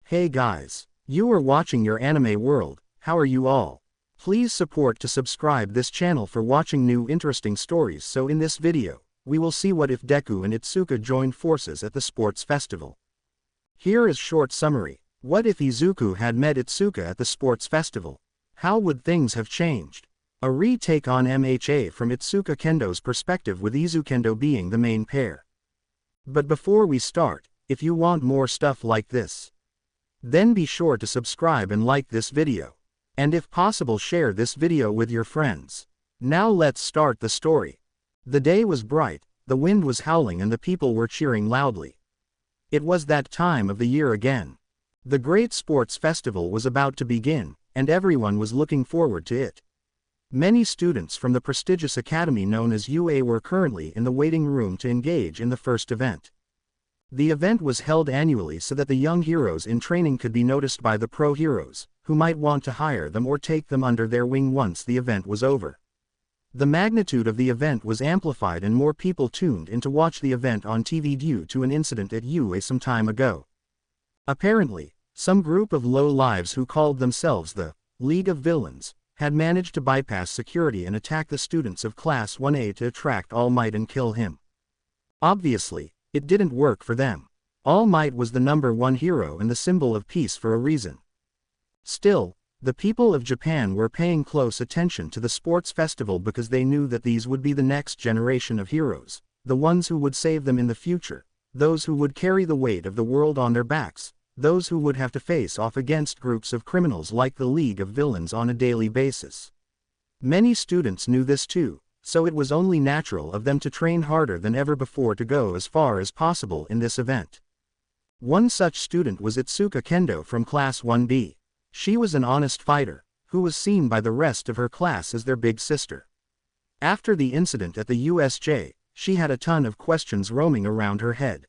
Hey guys, you are watching your anime world. How are you all? Please support to subscribe this channel for watching new interesting stories. So in this video, we will see what if Deku and Itsuka joined forces at the sports festival. Here is short summary. What if Izuku had met Itsuka at the sports festival? How would things have changed? A retake on MHA from Itsuka Kendo's perspective, with Izukendo being the main pair. But before we start, if you want more stuff like this, then be sure to subscribe and like this video. And if possible, share this video with your friends. Now let's start the story. The day was bright, the wind was howling and the people were cheering loudly. It was that time of the year again. The great sports festival was about to begin, and everyone was looking forward to it. Many students from the prestigious academy known as UA were currently in the waiting room to engage in the first event. The event was held annually so that the young heroes in training could be noticed by the pro heroes, who might want to hire them or take them under their wing once the event was over. The magnitude of the event was amplified and more people tuned in to watch the event on TV due to an incident at UA some time ago. Apparently, some group of low-lives who called themselves the League of Villains had managed to bypass security and attack the students of Class 1A to attract All Might and kill him. Obviously, it didn't work for them. All Might was the #1 hero and the symbol of peace for a reason. Still, the people of Japan were paying close attention to the sports festival because they knew that these would be the next generation of heroes, the ones who would save them in the future, those who would carry the weight of the world on their backs, those who would have to face off against groups of criminals like the League of Villains on a daily basis. Many students knew this too, so it was only natural of them to train harder than ever before to go as far as possible in this event. One such student was Itsuka Kendo from Class 1B. She was an honest fighter, who was seen by the rest of her class as their big sister. After the incident at the USJ, she had a ton of questions roaming around her head.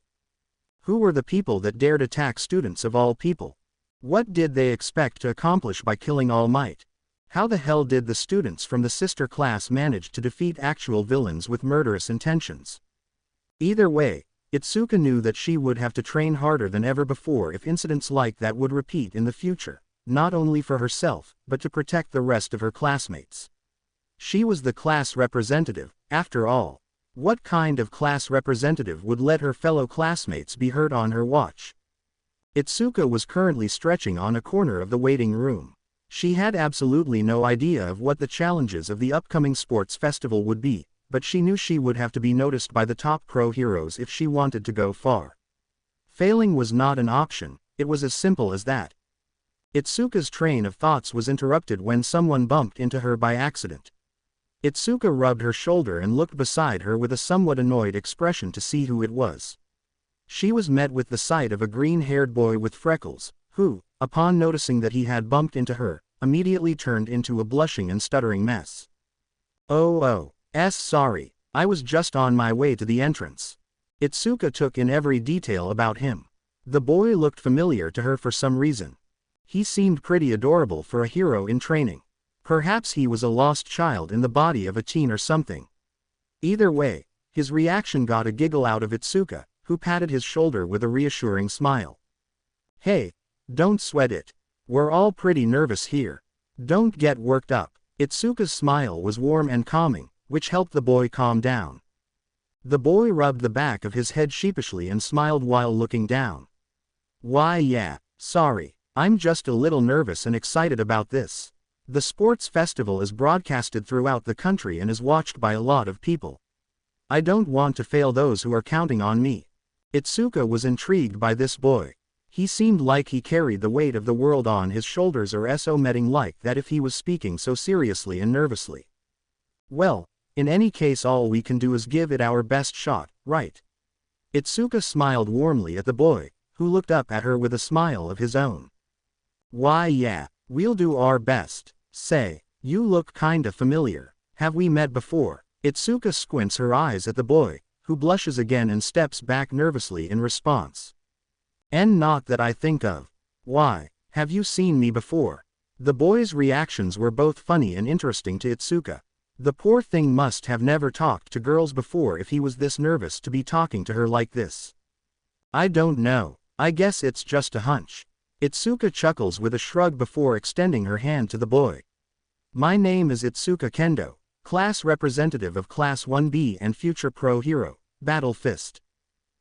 Who were the people that dared attack students of all people? What did they expect to accomplish by killing All Might? How the hell did the students from the sister class manage to defeat actual villains with murderous intentions? Either way, Itsuka knew that she would have to train harder than ever before if incidents like that would repeat in the future, not only for herself, but to protect the rest of her classmates. She was the class representative, after all. What kind of class representative would let her fellow classmates be hurt on her watch? Itsuka was currently stretching on a corner of the waiting room. She had absolutely no idea of what the challenges of the upcoming sports festival would be, but she knew she would have to be noticed by the top pro heroes if she wanted to go far. Failing was not an option, it was as simple as that. Itsuka's train of thoughts was interrupted when someone bumped into her by accident. Itsuka rubbed her shoulder and looked beside her with a somewhat annoyed expression to see who it was. She was met with the sight of a green-haired boy with freckles, who, upon noticing that he had bumped into her, immediately turned into a blushing and stuttering mess. Sorry, I was just on my way to the entrance. Itsuka took in every detail about him. The boy looked familiar to her for some reason. He seemed pretty adorable for a hero in training. Perhaps he was a lost child in the body of a teen or something. Either way, his reaction got a giggle out of Itsuka, who patted his shoulder with a reassuring smile. Hey, don't sweat it. We're all pretty nervous here. Don't get worked up. Itsuka's smile was warm and calming, which helped the boy calm down. The boy rubbed the back of his head sheepishly and smiled while looking down. Why yeah, sorry, I'm just a little nervous and excited about this. The sports festival is broadcasted throughout the country and is watched by a lot of people. I don't want to fail those who are counting on me. Itsuka was intrigued by this boy. He seemed like he carried the weight of the world on his shoulders, or so medding like that if he was speaking so seriously and nervously. Well, in any case, all we can do is give it our best shot, right? Itsuka smiled warmly at the boy, who looked up at her with a smile of his own. Why yeah, we'll do our best. Say, you look kinda familiar. Have we met before? Itsuka squints her eyes at the boy, who blushes again and steps back nervously in response. And not that I think of. Why, have you seen me before? The boy's reactions were both funny and interesting to Itsuka. The poor thing must have never talked to girls before if he was this nervous to be talking to her like this. I don't know, I guess it's just a hunch. Itsuka chuckles with a shrug before extending her hand to the boy. My name is Itsuka Kendo, class representative of Class 1B and future pro hero, Battle Fist.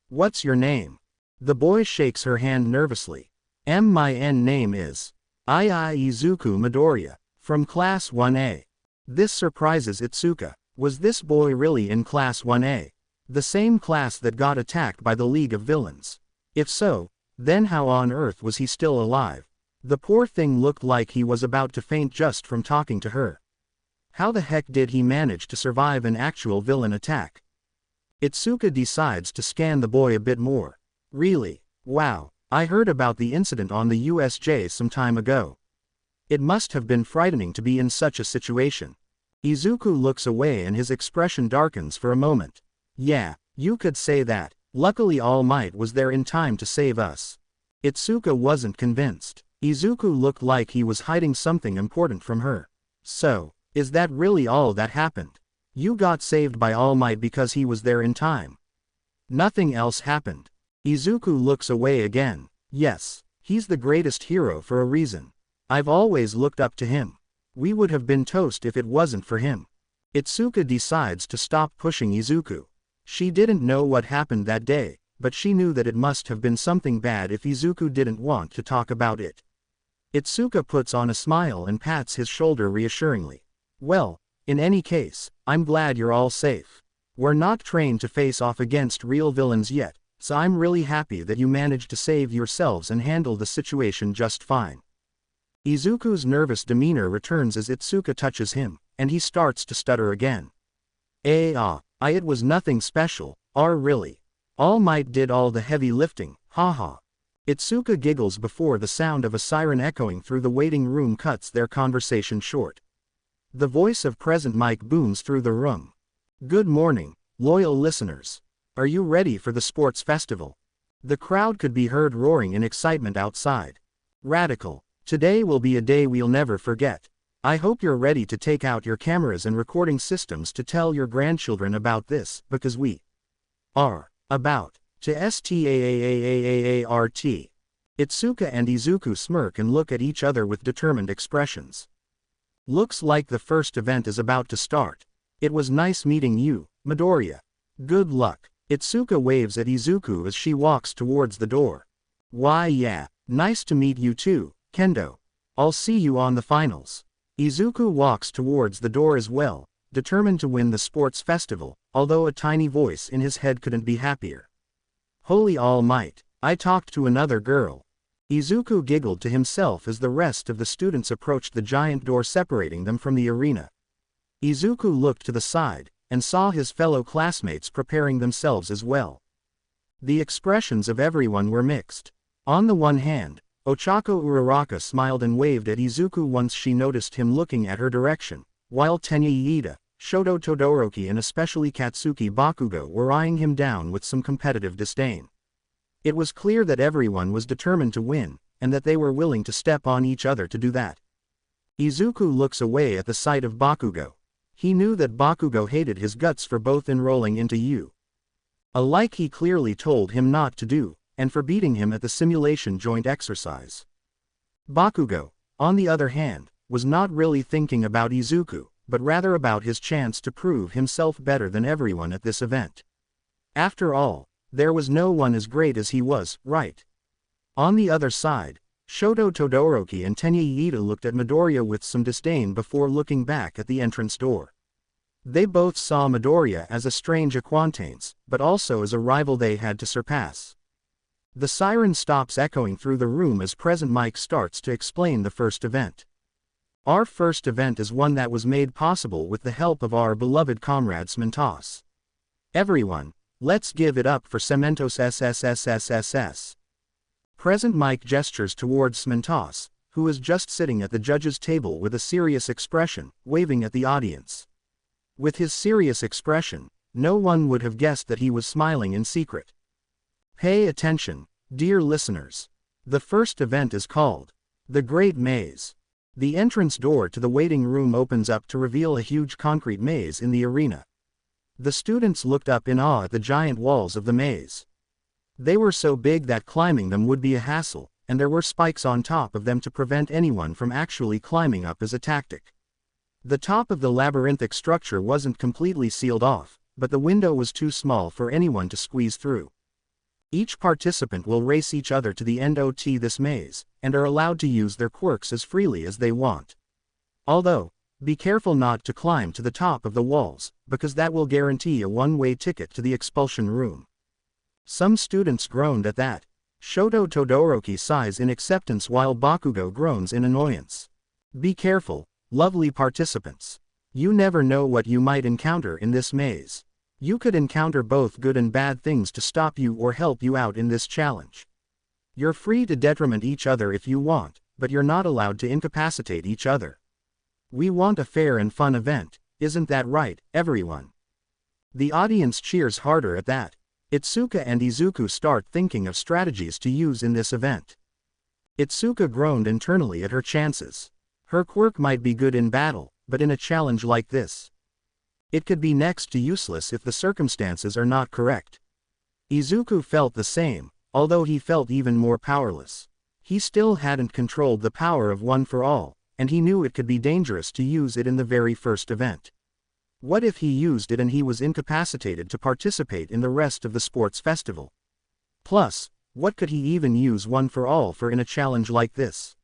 What's your name? The boy shakes her hand nervously. My name is Izuku Midoriya, from Class 1A. This surprises Itsuka. Was this boy really in Class 1A? The same class that got attacked by the League of Villains? If so, then how on earth was he still alive? The poor thing looked like he was about to faint just from talking to her. How the heck did he manage to survive an actual villain attack? Itsuka decides to scan the boy a bit more. Really? Wow, I heard about the incident on the USJ some time ago. It must have been frightening to be in such a situation. Izuku looks away and his expression darkens for a moment. Yeah, you could say that. Luckily All Might was there in time to save us. Itsuka wasn't convinced. Izuku looked like he was hiding something important from her. So, is that really all that happened? You got saved by All Might because he was there in time. Nothing else happened. Izuku looks away again. Yes, he's the greatest hero for a reason. I've always looked up to him. We would have been toast if it wasn't for him. Itsuka decides to stop pushing Izuku. She didn't know what happened that day, but she knew that it must have been something bad if Izuku didn't want to talk about it. Itsuka puts on a smile and pats his shoulder reassuringly. Well, in any case, I'm glad you're all safe. We're not trained to face off against real villains yet, so I'm really happy that you managed to save yourselves and handle the situation just fine. Izuku's nervous demeanor returns as Itsuka touches him, and he starts to stutter again. It was nothing special, really. All Might did all the heavy lifting, haha. Itsuka giggles before the sound of a siren echoing through the waiting room cuts their conversation short. The voice of Present Mike booms through the room. Good morning, loyal listeners. Are you ready for the sports festival? The crowd could be heard roaring in excitement outside. Radical. Today will be a day we'll never forget. I hope you're ready to take out your cameras and recording systems to tell your grandchildren about this, because we are about to start. Itsuka and Izuku smirk and look at each other with determined expressions. Looks like the first event is about to start. It was nice meeting you, Midoriya. Good luck. Itsuka waves at Izuku as she walks towards the door. Why yeah, nice to meet you too, Kendo. I'll see you on the finals. Izuku walks towards the door as well, determined to win the sports festival, although a tiny voice in his head couldn't be happier. Holy All Might, I talked to another girl. Izuku giggled to himself as the rest of the students approached the giant door separating them from the arena. Izuku looked to the side, and saw his fellow classmates preparing themselves as well. The expressions of everyone were mixed. On the one hand, Ochako Uraraka smiled and waved at Izuku once she noticed him looking at her direction, while Tenya Iida, Shoto Todoroki and especially Katsuki Bakugo were eyeing him down with some competitive disdain. It was clear that everyone was determined to win, and that they were willing to step on each other to do that. Izuku looks away at the sight of Bakugo. He knew that Bakugo hated his guts for both enrolling into U. Alike he clearly told him not to do, and for beating him at the simulation joint exercise. Bakugo, on the other hand, was not really thinking about Izuku, but rather about his chance to prove himself better than everyone at this event. After all, there was no one as great as he was, right? On the other side, Shoto Todoroki and Tenya Iida looked at Midoriya with some disdain before looking back at the entrance door. They both saw Midoriya as a strange acquaintance, but also as a rival they had to surpass. The siren stops echoing through the room as Present Mike starts to explain the first event. Our first event is one that was made possible with the help of our beloved comrade Cementos. Everyone, let's give it up for Cementos SSSSSS. Present Mike gestures towards Cementos, who is just sitting at the judge's table with a serious expression, waving at the audience. With his serious expression, no one would have guessed that he was smiling in secret. Pay attention, dear listeners. The first event is called The Great Maze. The entrance door to the waiting room opens up to reveal a huge concrete maze in the arena. The students looked up in awe at the giant walls of the maze. They were so big that climbing them would be a hassle, and there were spikes on top of them to prevent anyone from actually climbing up as a tactic. The top of the labyrinthic structure wasn't completely sealed off, but the window was too small for anyone to squeeze through. Each participant will race each other to the end of this maze, and are allowed to use their quirks as freely as they want. Although, be careful not to climb to the top of the walls, because that will guarantee a one-way ticket to the expulsion room. Some students groaned at that. Shoto Todoroki sighs in acceptance while Bakugo groans in annoyance. Be careful, lovely participants. You never know what you might encounter in this maze. You could encounter both good and bad things to stop you or help you out in this challenge. You're free to detriment each other if you want, but you're not allowed to incapacitate each other. We want a fair and fun event, isn't that right, everyone? The audience cheers harder at that. Itsuka and Izuku start thinking of strategies to use in this event. Itsuka groaned internally at her chances. Her quirk might be good in battle, but in a challenge like this, it could be next to useless if the circumstances are not correct. Izuku felt the same, although he felt even more powerless. He still hadn't controlled the power of One for All, and he knew it could be dangerous to use it in the very first event. What if he used it and he was incapacitated to participate in the rest of the sports festival? Plus, what could he even use One for All for in a challenge like this?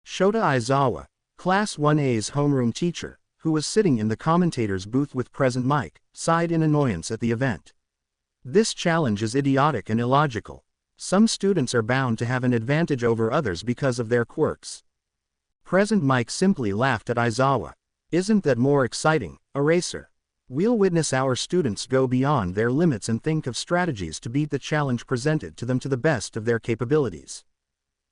Shota Aizawa, Class 1A's homeroom teacher, who was sitting in the commentator's booth with present Mike, sighed in annoyance at the event. This challenge is idiotic and illogical. Some students are bound to have an advantage over others because of their quirks. Present Mike simply laughed at Aizawa. Isn't that more exciting, Eraser? We'll witness our students go beyond their limits and think of strategies to beat the challenge presented to them to the best of their capabilities.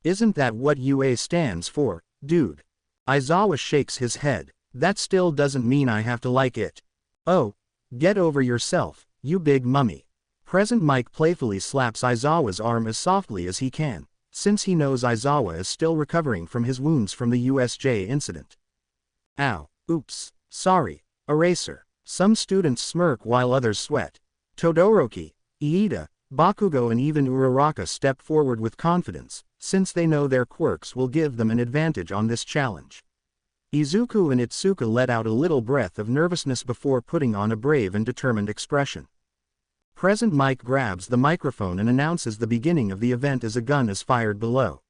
Isn't that what UA stands for, dude? Aizawa shakes his head. That still doesn't mean I have to like it. Oh, get over yourself, you big mummy. Present Mike playfully slaps Aizawa's arm as softly as he can, since he knows Aizawa is still recovering from his wounds from the USJ incident. Ow, oops, sorry, Eraser. Some students smirk while others sweat. Todoroki, Iida, Bakugo and even Uraraka step forward with confidence, since they know their quirks will give them an advantage on this challenge. Izuku and Itsuka let out a little breath of nervousness before putting on a brave and determined expression. Present Mike grabs the microphone and announces the beginning of the event as a gun is fired below.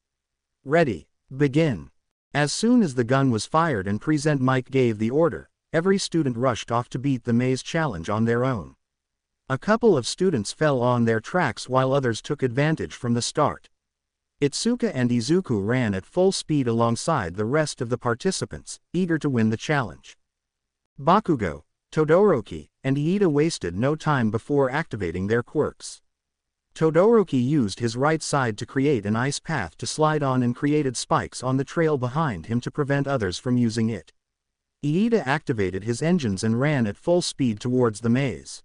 Ready, begin. As soon as the gun was fired and Present Mike gave the order, every student rushed off to beat the maze challenge on their own. A couple of students fell on their tracks while others took advantage from the start. Itsuka and Izuku ran at full speed alongside the rest of the participants, eager to win the challenge. Bakugo, Todoroki, and Iida wasted no time before activating their quirks. Todoroki used his right side to create an ice path to slide on and created spikes on the trail behind him to prevent others from using it. Iida activated his engines and ran at full speed towards the maze.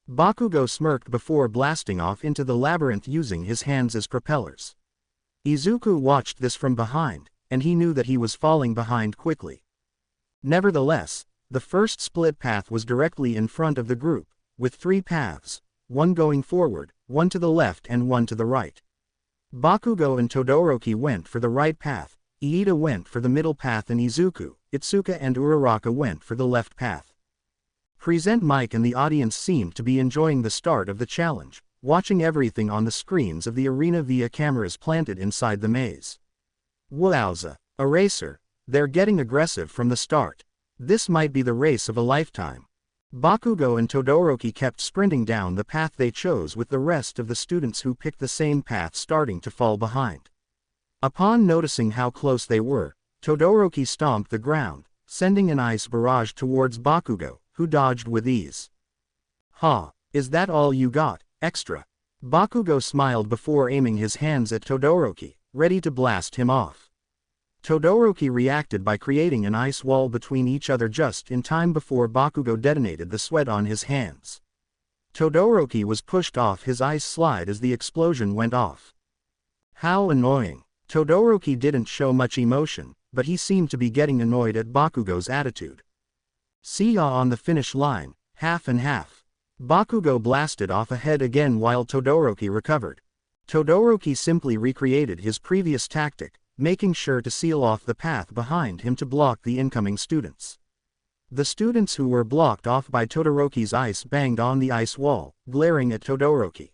Bakugo smirked before blasting off into the labyrinth using his hands as propellers. Izuku watched this from behind, and he knew that he was falling behind quickly. Nevertheless, the first split path was directly in front of the group, with 3 paths, one going forward, one to the left and one to the right. Bakugo and Todoroki went for the right path, Iida went for the middle path and Izuku, Itsuka and Uraraka went for the left path. Present Mike and the audience seemed to be enjoying the start of the challenge, watching everything on the screens of the arena via cameras planted inside the maze. Wowza, Eraser, they're getting aggressive from the start. This might be the race of a lifetime. Bakugo and Todoroki kept sprinting down the path they chose with the rest of the students who picked the same path starting to fall behind. Upon noticing how close they were, Todoroki stomped the ground, sending an ice barrage towards Bakugo, who dodged with ease. Ha, is that all you got, extra? Bakugo smiled before aiming his hands at Todoroki, ready to blast him off. Todoroki reacted by creating an ice wall between each other just in time before Bakugo detonated the sweat on his hands. Todoroki was pushed off his ice slide as the explosion went off. How annoying. Todoroki didn't show much emotion, but he seemed to be getting annoyed at Bakugo's attitude. See ya on the finish line, half and half. Bakugo blasted off ahead again while Todoroki recovered. Todoroki simply recreated his previous tactic, making sure to seal off the path behind him to block the incoming students. The students who were blocked off by Todoroki's ice banged on the ice wall, glaring at Todoroki.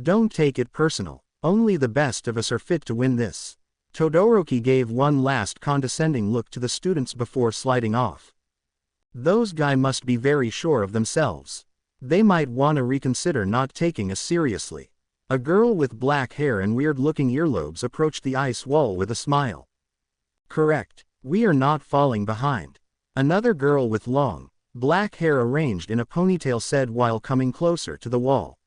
Don't take it personal. Only the best of us are fit to win this. Todoroki gave one last condescending look to the students before sliding off. Those guys must be very sure of themselves. They might want to reconsider not taking us seriously. A girl with black hair and weird-looking earlobes approached the ice wall with a smile. Correct. We are not falling behind. Another girl with long, black hair arranged in a ponytail said while coming closer to the wall.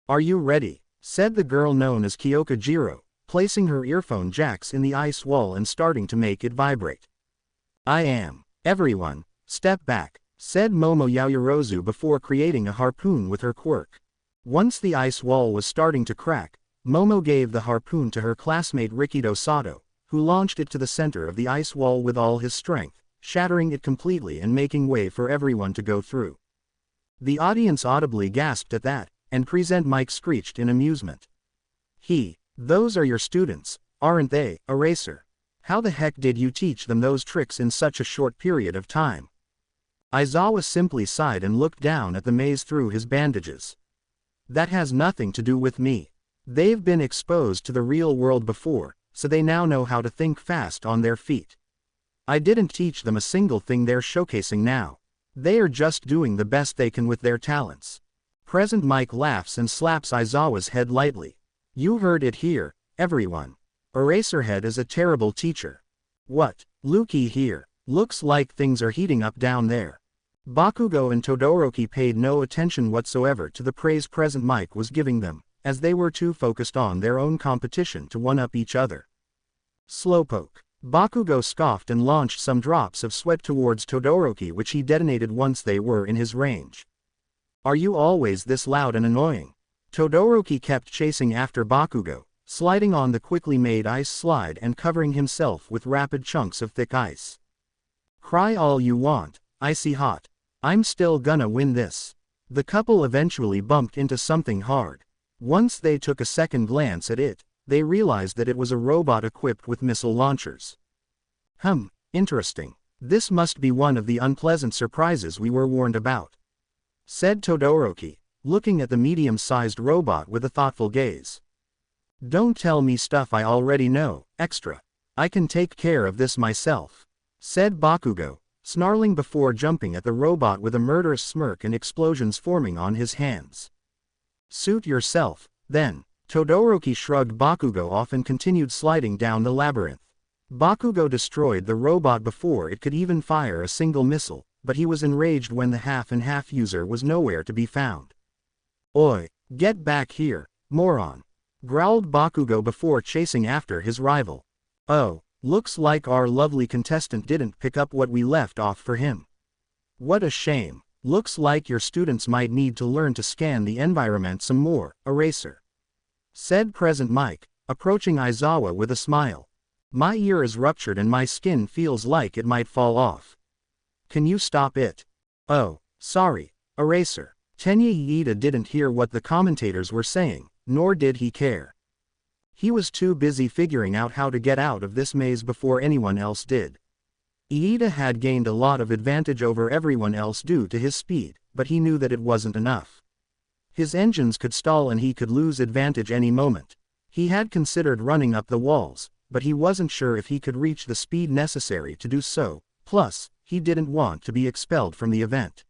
Are you ready? Said the girl known as Kyoka Jiro, placing her earphone jacks in the ice wall and starting to make it vibrate. I am. Everyone, step back, said Momo Yaoyorozu before creating a harpoon with her quirk. Once the ice wall was starting to crack, Momo gave the harpoon to her classmate Rikido Sato, who launched it to the center of the ice wall with all his strength, shattering it completely and making way for everyone to go through. The audience audibly gasped at that, and Present Mike screeched in amusement. Those are your students, aren't they, Eraser? How the heck did you teach them those tricks in such a short period of time? Aizawa simply sighed and looked down at the maze through his bandages. That has nothing to do with me. They've been exposed to the real world before, so they now know how to think fast on their feet. I didn't teach them a single thing they're showcasing now. They are just doing the best they can with their talents. Present Mike laughs and slaps Aizawa's head lightly. You heard it here, everyone. Eraserhead is a terrible teacher. What, looky here, looks like things are heating up down there. Bakugo and Todoroki paid no attention whatsoever to the praise Present Mike was giving them, as they were too focused on their own competition to one-up each other. Slowpoke. Bakugo scoffed and launched some drops of sweat towards Todoroki which he detonated once they were in his range. Are you always this loud and annoying? Todoroki kept chasing after Bakugo, sliding on the quickly made ice slide and covering himself with rapid chunks of thick ice. Cry all you want, icy hot. I'm still gonna win this. The couple eventually bumped into something hard. Once they took a second glance at it, they realized that it was a robot equipped with missile launchers. Interesting. This must be one of the unpleasant surprises we were warned about, said Todoroki, looking at the medium-sized robot with a thoughtful gaze. Don't tell me stuff I already know, extra. I can take care of this myself, said Bakugo, snarling before jumping at the robot with a murderous smirk and explosions forming on his hands. Suit yourself, then. Todoroki shrugged Bakugo off and continued sliding down the labyrinth. Bakugo destroyed the robot before it could even fire a single missile, but he was enraged when the half-and-half user was nowhere to be found. Oi, get back here, moron! Growled Bakugo before chasing after his rival. Oh, looks like our lovely contestant didn't pick up what we left off for him. What a shame. Looks like your students might need to learn to scan the environment some more, Eraser, said Present Mike, approaching Aizawa with a smile. My ear is ruptured and my skin feels like it might fall off. Can you stop it? Oh, sorry, Eraser. Tenya Iida didn't hear what the commentators were saying, nor did he care. He was too busy figuring out how to get out of this maze before anyone else did. Iida had gained a lot of advantage over everyone else due to his speed, but he knew that it wasn't enough. His engines could stall and he could lose advantage any moment. He had considered running up the walls, but he wasn't sure if he could reach the speed necessary to do so, plus, he didn't want to be expelled from the event.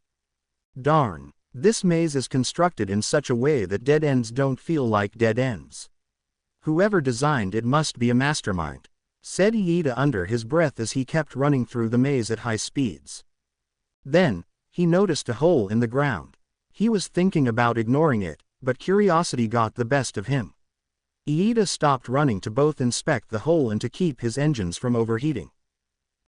Darn, this maze is constructed in such a way that dead ends don't feel like dead ends. Whoever designed it must be a mastermind, said Iida under his breath as he kept running through the maze at high speeds. Then, he noticed a hole in the ground. He was thinking about ignoring it, but curiosity got the best of him. Iida stopped running to both inspect the hole and to keep his engines from overheating.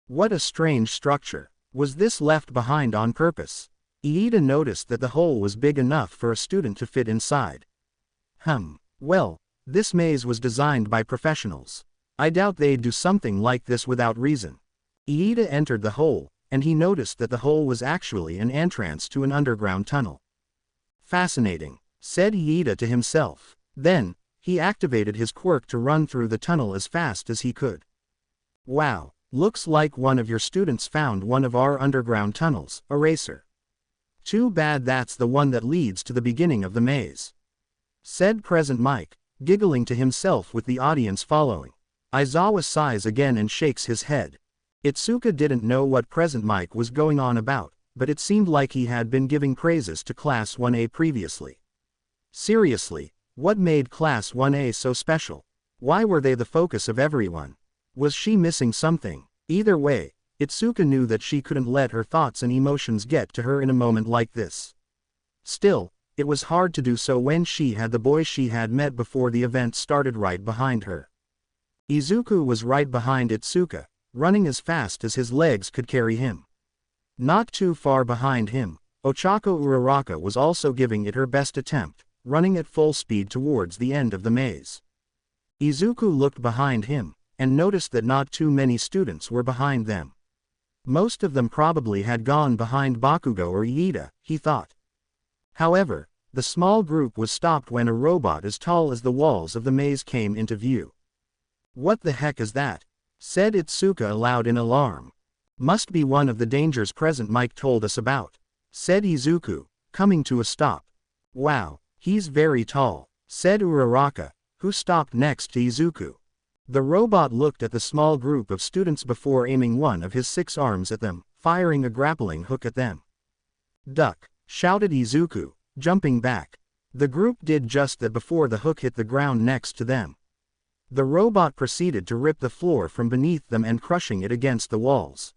What a strange structure. Was this left behind on purpose? Iida noticed that the hole was big enough for a student to fit inside. Well, this maze was designed by professionals. I doubt they'd do something like this without reason. Iida entered the hole, and he noticed that the hole was actually an entrance to an underground tunnel. Fascinating, said Iida to himself. Then, He activated his quirk to run through the tunnel as fast as he could. Wow, looks like one of your students found one of our underground tunnels, Eraser. Too bad that's the one that leads to the beginning of the maze, said Present Mike, giggling to himself with the audience following. Aizawa sighs again and shakes his head. Itsuka didn't know what Present Mike was going on about, but it seemed like he had been giving praises to Class 1A previously. Seriously, what made Class 1A so special? Why were they the focus of everyone? Was she missing something? Either way, Itsuka knew that she couldn't let her thoughts and emotions get to her in a moment like this. Still, it was hard to do so when she had the boy she had met before the event started right behind her. Izuku was right behind Itsuka, running as fast as his legs could carry him. Not too far behind him, Ochako Uraraka was also giving it her best attempt, running at full speed towards the end of the maze. Izuku looked behind him, and noticed that not too many students were behind them. Most of them probably had gone behind Bakugo or Iida, he thought. However, the small group was stopped when a robot as tall as the walls of the maze came into view. "What the heck is that?" said Itsuka aloud in alarm. "Must be one of the dangers Present Mike told us about," said Izuku, coming to a stop. "Wow, he's very tall," said Uraraka, who stopped next to Izuku. The robot looked at the small group of students before aiming one of his 6 arms at them, firing a grappling hook at them. "Duck!" shouted Izuku, jumping back. The group did just that before the hook hit the ground next to them. The robot proceeded to rip the floor from beneath them and crushing it against the walls.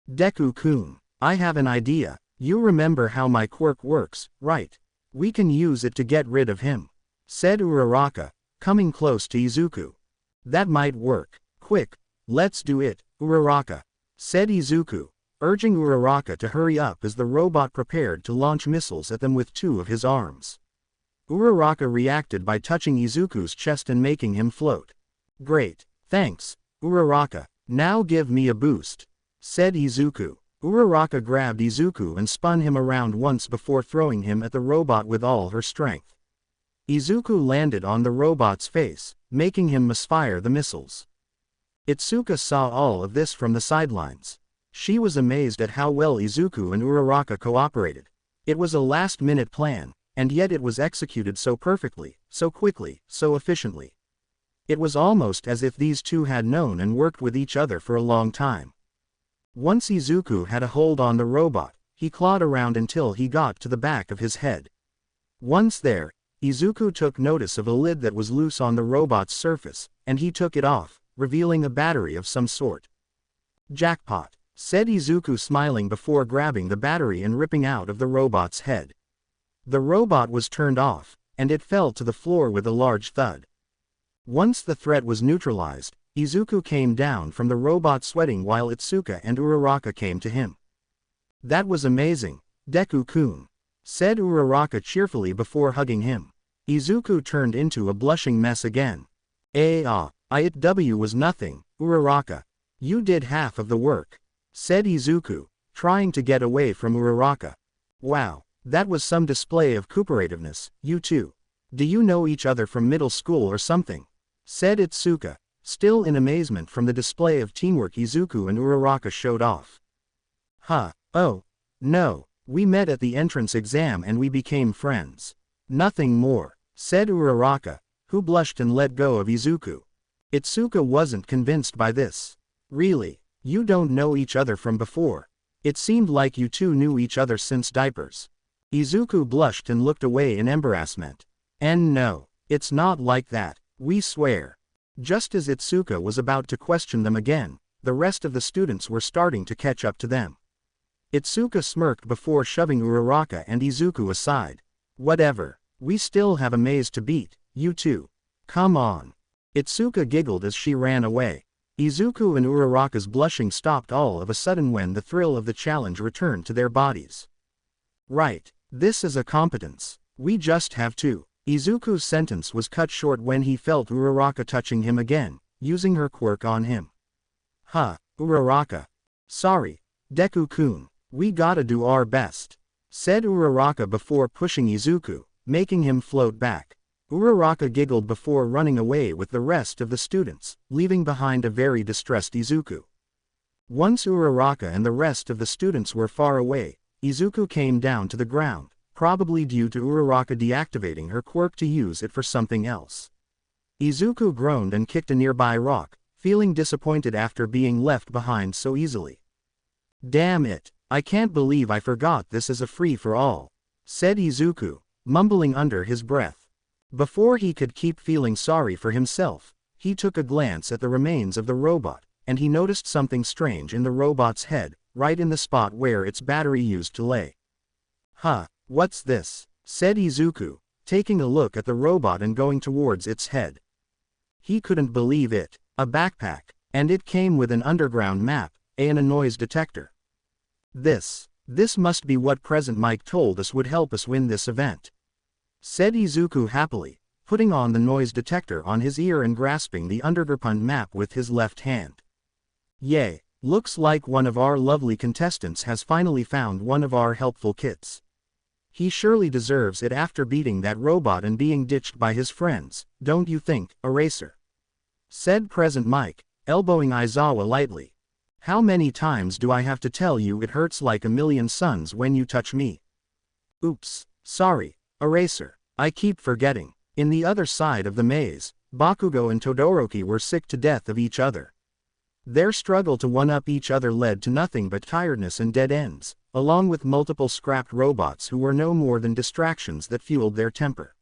"Deku-kun, I have an idea. You remember how my quirk works, right? We can use it to get rid of him," said Uraraka, coming close to Izuku. "That might work. Quick, let's do it, Uraraka," said Izuku, urging Uraraka to hurry up as the robot prepared to launch missiles at them with 2 of his arms. Uraraka reacted by touching Izuku's chest and making him float. "Great, thanks, Uraraka. Now give me a boost," said Izuku. Uraraka grabbed Izuku and spun him around once before throwing him at the robot with all her strength. Izuku landed on the robot's face, making him misfire the missiles. Itsuka saw all of this from the sidelines. She was amazed at how well Izuku and Uraraka cooperated. It was a last-minute plan, and yet it was executed so perfectly, so quickly, so efficiently. It was almost as if these two had known and worked with each other for a long time. Once Izuku had a hold on the robot, he clawed around until he got to the back of his head. Once there, Izuku took notice of a lid that was loose on the robot's surface, and he took it off, revealing a battery of some sort. "Jackpot," said Izuku, smiling before grabbing the battery and ripping out of the robot's head. The robot was turned off, and it fell to the floor with a large thud. Once the threat was neutralized, Izuku came down from the robot sweating while Itsuka and Uraraka came to him. "That was amazing, Deku-kun," said Uraraka cheerfully before hugging him. Izuku turned into a blushing mess again. "It was nothing, Uraraka. You did half of the work," said Izuku, trying to get away from Uraraka. "Wow, that was some display of cooperativeness, you two. Do you know each other from middle school or something?" said Itsuka, still in amazement from the display of teamwork Izuku and Uraraka showed off. "Oh, no, we met at the entrance exam and we became friends. Nothing more," said Uraraka, who blushed and let go of Izuku. Itsuka wasn't convinced by this. "Really, you don't know each other from before? It seemed like you two knew each other since diapers." Izuku blushed and looked away in embarrassment. "And no, it's not like that, we swear." Just as Itsuka was about to question them again, the rest of the students were starting to catch up to them. Itsuka smirked before shoving Uraraka and Izuku aside. "Whatever, we still have a maze to beat, you two. Come on." Itsuka giggled as she ran away. Izuku and Uraraka's blushing stopped all of a sudden when the thrill of the challenge returned to their bodies. "Right, this is a competence. We just have to." Izuku's sentence was cut short when he felt Uraraka touching him again, using her quirk on him. Uraraka. "Sorry, Deku-kun, we gotta do our best," said Uraraka before pushing Izuku, making him float back. Uraraka giggled before running away with the rest of the students, leaving behind a very distressed Izuku. Once Uraraka and the rest of the students were far away, Izuku came down to the ground, probably due to Uraraka deactivating her quirk to use it for something else. Izuku groaned and kicked a nearby rock, feeling disappointed after being left behind so easily. "Damn it, I can't believe I forgot this is a free-for-all," said Izuku, mumbling under his breath. Before he could keep feeling sorry for himself, he took a glance at the remains of the robot, and he noticed something strange in the robot's head, right in the spot where its battery used to lay. "Huh, what's this?" said Izuku, taking a look at the robot and going towards its head. He couldn't believe it, a backpack, and it came with an underground map, and a noise detector. This must be what Present Mike told us would help us win this event," said Izuku happily, putting on the noise detector on his ear and grasping the underground map with his left hand. "Yay, looks like one of our lovely contestants has finally found one of our helpful kits. He surely deserves it after beating that robot and being ditched by his friends, don't you think, Eraser?" said Present Mike, elbowing Aizawa lightly. "How many times do I have to tell you it hurts like a million suns when you touch me?" "Oops, sorry, Eraser, I keep forgetting." In the other side of the maze, Bakugo and Todoroki were sick to death of each other. Their struggle to one-up each other led to nothing but tiredness and dead ends, along with multiple scrapped robots who were no more than distractions that fueled their temper.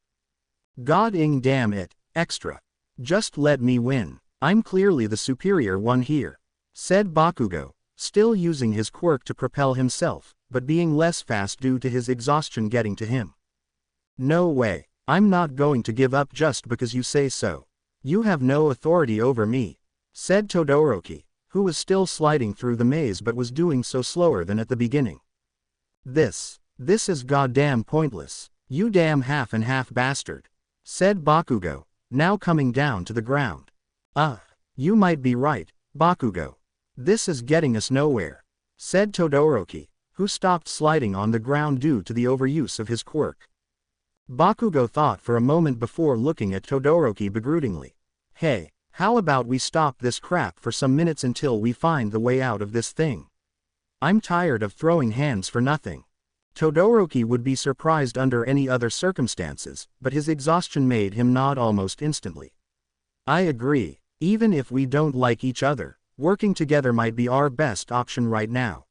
"God damn it, extra. Just let me win. I'm clearly the superior one here," said Bakugo, still using his quirk to propel himself, but being less fast due to his exhaustion getting to him. "No way, I'm not going to give up just because you say so. You have no authority over me," said Todoroki, who was still sliding through the maze but was doing so slower than at the beginning. This is goddamn pointless, you damn half-and-half bastard," said Bakugo, now coming down to the ground. You might be right, Bakugo. This is getting us nowhere," said Todoroki, who stopped sliding on the ground due to the overuse of his quirk. Bakugo thought for a moment before looking at Todoroki begrudgingly. "Hey, how about we stop this crap for some minutes until we find the way out of this thing? I'm tired of throwing hands for nothing." Todoroki would be surprised under any other circumstances, but his exhaustion made him nod almost instantly. "I agree, even if we don't like each other, working together might be our best option right now."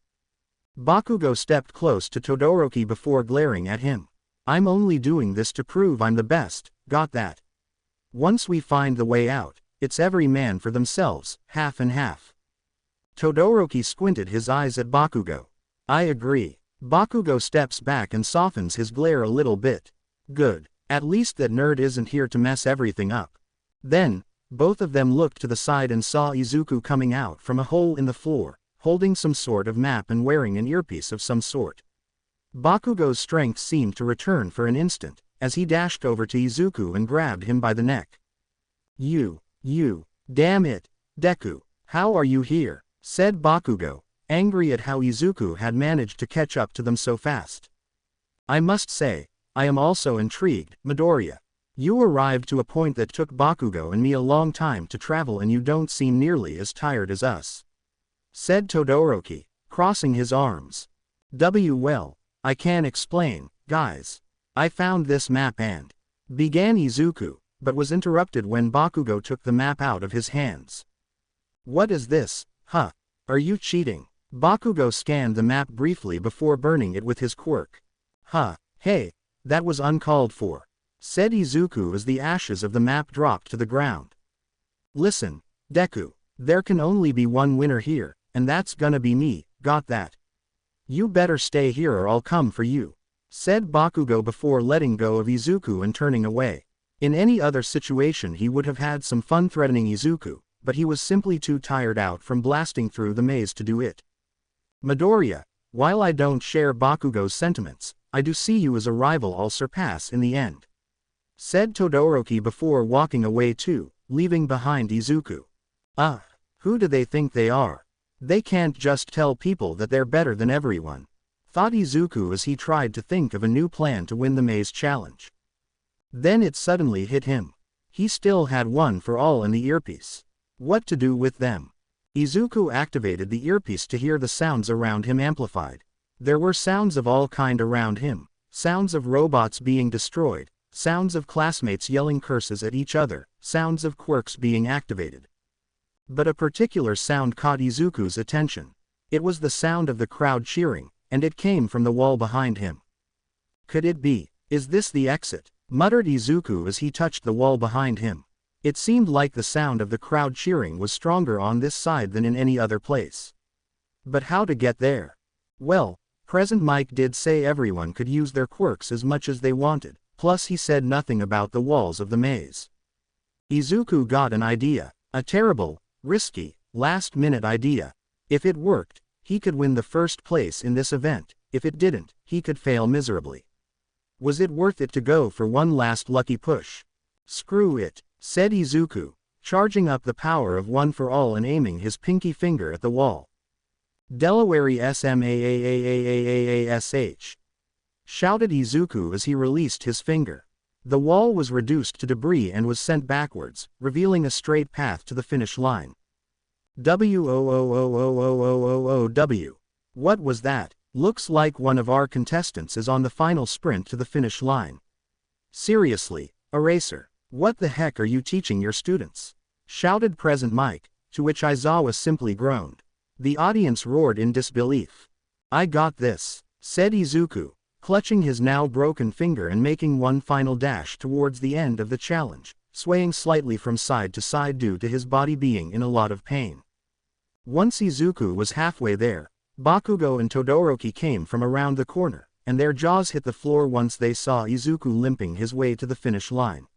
Bakugo stepped close to Todoroki before glaring at him. "I'm only doing this to prove I'm the best, got that? Once we find the way out, it's every man for themselves, half and half." Todoroki squinted his eyes at Bakugo. "I agree." Bakugo steps back and softens his glare a little bit. "Good, at least that nerd isn't here to mess everything up." Then, both of them looked to the side and saw Izuku coming out from a hole in the floor, holding some sort of map and wearing an earpiece of some sort. Bakugo's strength seemed to return for an instant, as he dashed over to Izuku and grabbed him by the neck. You, damn it, Deku, how are you here?" said Bakugo, angry at how Izuku had managed to catch up to them so fast. "I must say, I am also intrigued, Midoriya. You arrived to a point that took Bakugo and me a long time to travel and you don't seem nearly as tired as us," said Todoroki, crossing his arms. Well, I can't explain, guys. I found this map and," began Izuku, but was interrupted when Bakugo took the map out of his hands. "What is this, huh? Are you cheating?" Bakugo scanned the map briefly before burning it with his quirk. Hey, that was uncalled for," said Izuku as the ashes of the map dropped to the ground. "Listen, Deku, there can only be one winner here, and that's gonna be me, got that? You better stay here or I'll come for you," said Bakugo before letting go of Izuku and turning away. In any other situation he would have had some fun threatening Izuku, but he was simply too tired out from blasting through the maze to do it. "Midoriya, while I don't share Bakugo's sentiments, I do see you as a rival I'll surpass in the end," said Todoroki before walking away too, leaving behind Izuku. Who do they think they are? They can't just tell people that they're better than everyone," thought Izuku as he tried to think of a new plan to win the maze challenge. Then it suddenly hit him. He still had one for all in the earpiece. What to do with them? Izuku activated the earpiece to hear the sounds around him amplified. There were sounds of all kind around him, sounds of robots being destroyed, sounds of classmates yelling curses at each other, sounds of quirks being activated. But a particular sound caught Izuku's attention. It was the sound of the crowd cheering, and it came from the wall behind him. Could it be? Is this the exit? Muttered Izuku as he touched the wall behind him. It seemed like the sound of the crowd cheering was stronger on this side than in any other place. But how to get there? Well, Present Mike did say everyone could use their quirks as much as they wanted, plus he said nothing about the walls of the maze. Izuku got an idea, a terrible, risky, last-minute idea. If it worked, he could win the first place in this event. If it didn't, he could fail miserably. Was it worth it to go for one last lucky push? Screw it, said Izuku, charging up the power of one for all and aiming his pinky finger at the wall. Delaware SMAAAAAAASH, shouted Izuku as he released his finger. The wall was reduced to debris and was sent backwards, revealing a straight path to the finish line. W. What was that? Looks like one of our contestants is on the final sprint to the finish line. Seriously, Eraser, what the heck are you teaching your students? Shouted Present Mike, to which Aizawa simply groaned. The audience roared in disbelief. I got this, said Izuku, clutching his now broken finger and making one final dash towards the end of the challenge, swaying slightly from side to side due to his body being in a lot of pain. Once Izuku was halfway there, Bakugo and Todoroki came from around the corner, and their jaws hit the floor once they saw Izuku limping his way to the finish line.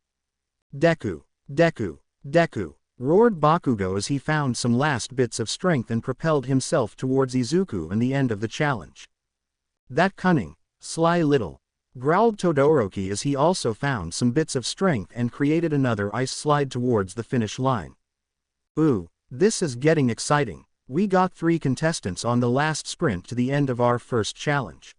Deku, Deku, Deku, roared Bakugo as he found some last bits of strength and propelled himself towards Izuku and the end of the challenge. That cunning, sly little, growled Todoroki as he also found some bits of strength and created another ice slide towards the finish line. Ooh, this is getting exciting. We got 3 contestants on the last sprint to the end of our first challenge.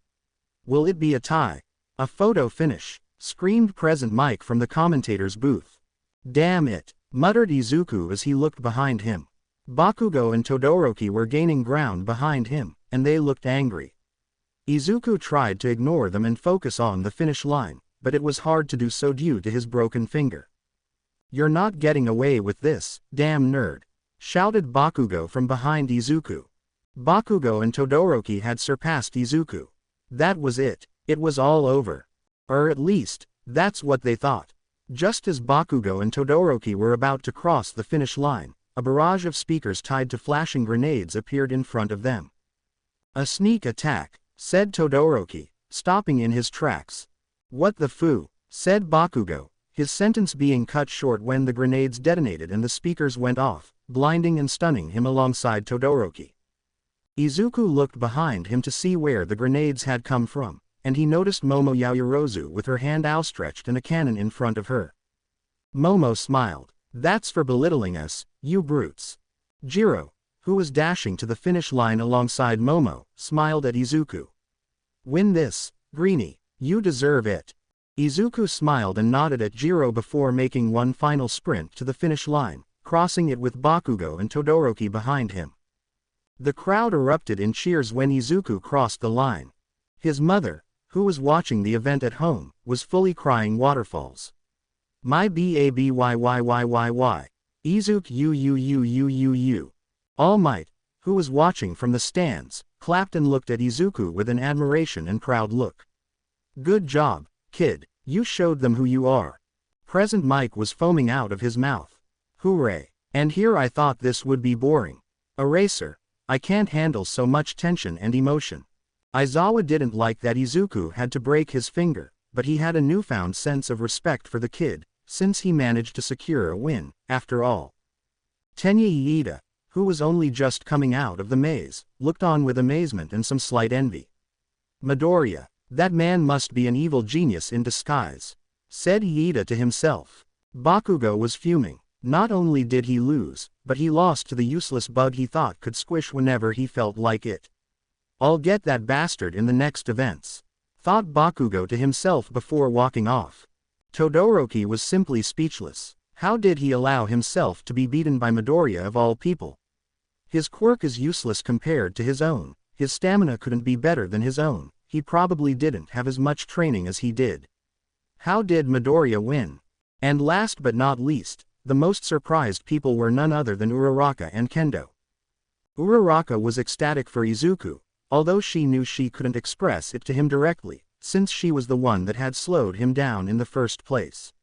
Will it be a tie? A photo finish, screamed Present Mike from the commentator's booth. Damn it, muttered Izuku as he looked behind him. Bakugo and Todoroki were gaining ground behind him, and they looked angry. Izuku tried to ignore them and focus on the finish line, but it was hard to do so due to his broken finger. You're not getting away with this, damn nerd, shouted Bakugo from behind Izuku. Bakugo and Todoroki had surpassed Izuku. That was it was all over. Or at least, that's what they thought. Just as Bakugo and Todoroki were about to cross the finish line, a barrage of speakers tied to flashing grenades appeared in front of them. A sneak attack, said Todoroki, stopping in his tracks. What the foo, said Bakugo, his sentence being cut short when the grenades detonated and the speakers went off, blinding and stunning him alongside Todoroki. Izuku looked behind him to see where the grenades had come from, and he noticed Momo Yaoyorozu with her hand outstretched and a cannon in front of her. Momo smiled. That's for belittling us, you brutes. Jiro, who was dashing to the finish line alongside Momo, smiled at Izuku. Win this, Greenie, you deserve it. Izuku smiled and nodded at Jiro before making one final sprint to the finish line, crossing it with Bakugo and Todoroki behind him. The crowd erupted in cheers when Izuku crossed the line. His mother, who was watching the event at home, was fully crying waterfalls. My babyyyyyy. Izuku you. All Might, who was watching from the stands, clapped and looked at Izuku with an admiration and proud look. Good job, kid, you showed them who you are. Present Mike was foaming out of his mouth. Hooray. And here I thought this would be boring. Eraser, I can't handle so much tension and emotion. Aizawa didn't like that Izuku had to break his finger, but he had a newfound sense of respect for the kid, since he managed to secure a win, after all. Tenya Iida, who was only just coming out of the maze, looked on with amazement and some slight envy. Midoriya, that man must be an evil genius in disguise, said Iida to himself. Bakugo was fuming. Not only did he lose, but he lost to the useless bug he thought could squish whenever he felt like it. I'll get that bastard in the next events, thought Bakugo to himself before walking off. Todoroki was simply speechless. How did he allow himself to be beaten by Midoriya of all people? His quirk is useless compared to his own, his stamina couldn't be better than his own, he probably didn't have as much training as he did. How did Midoriya win? And last but not least, the most surprised people were none other than Uraraka and Kendo. Uraraka was ecstatic for Izuku, although she knew she couldn't express it to him directly, since she was the one that had slowed him down in the first place.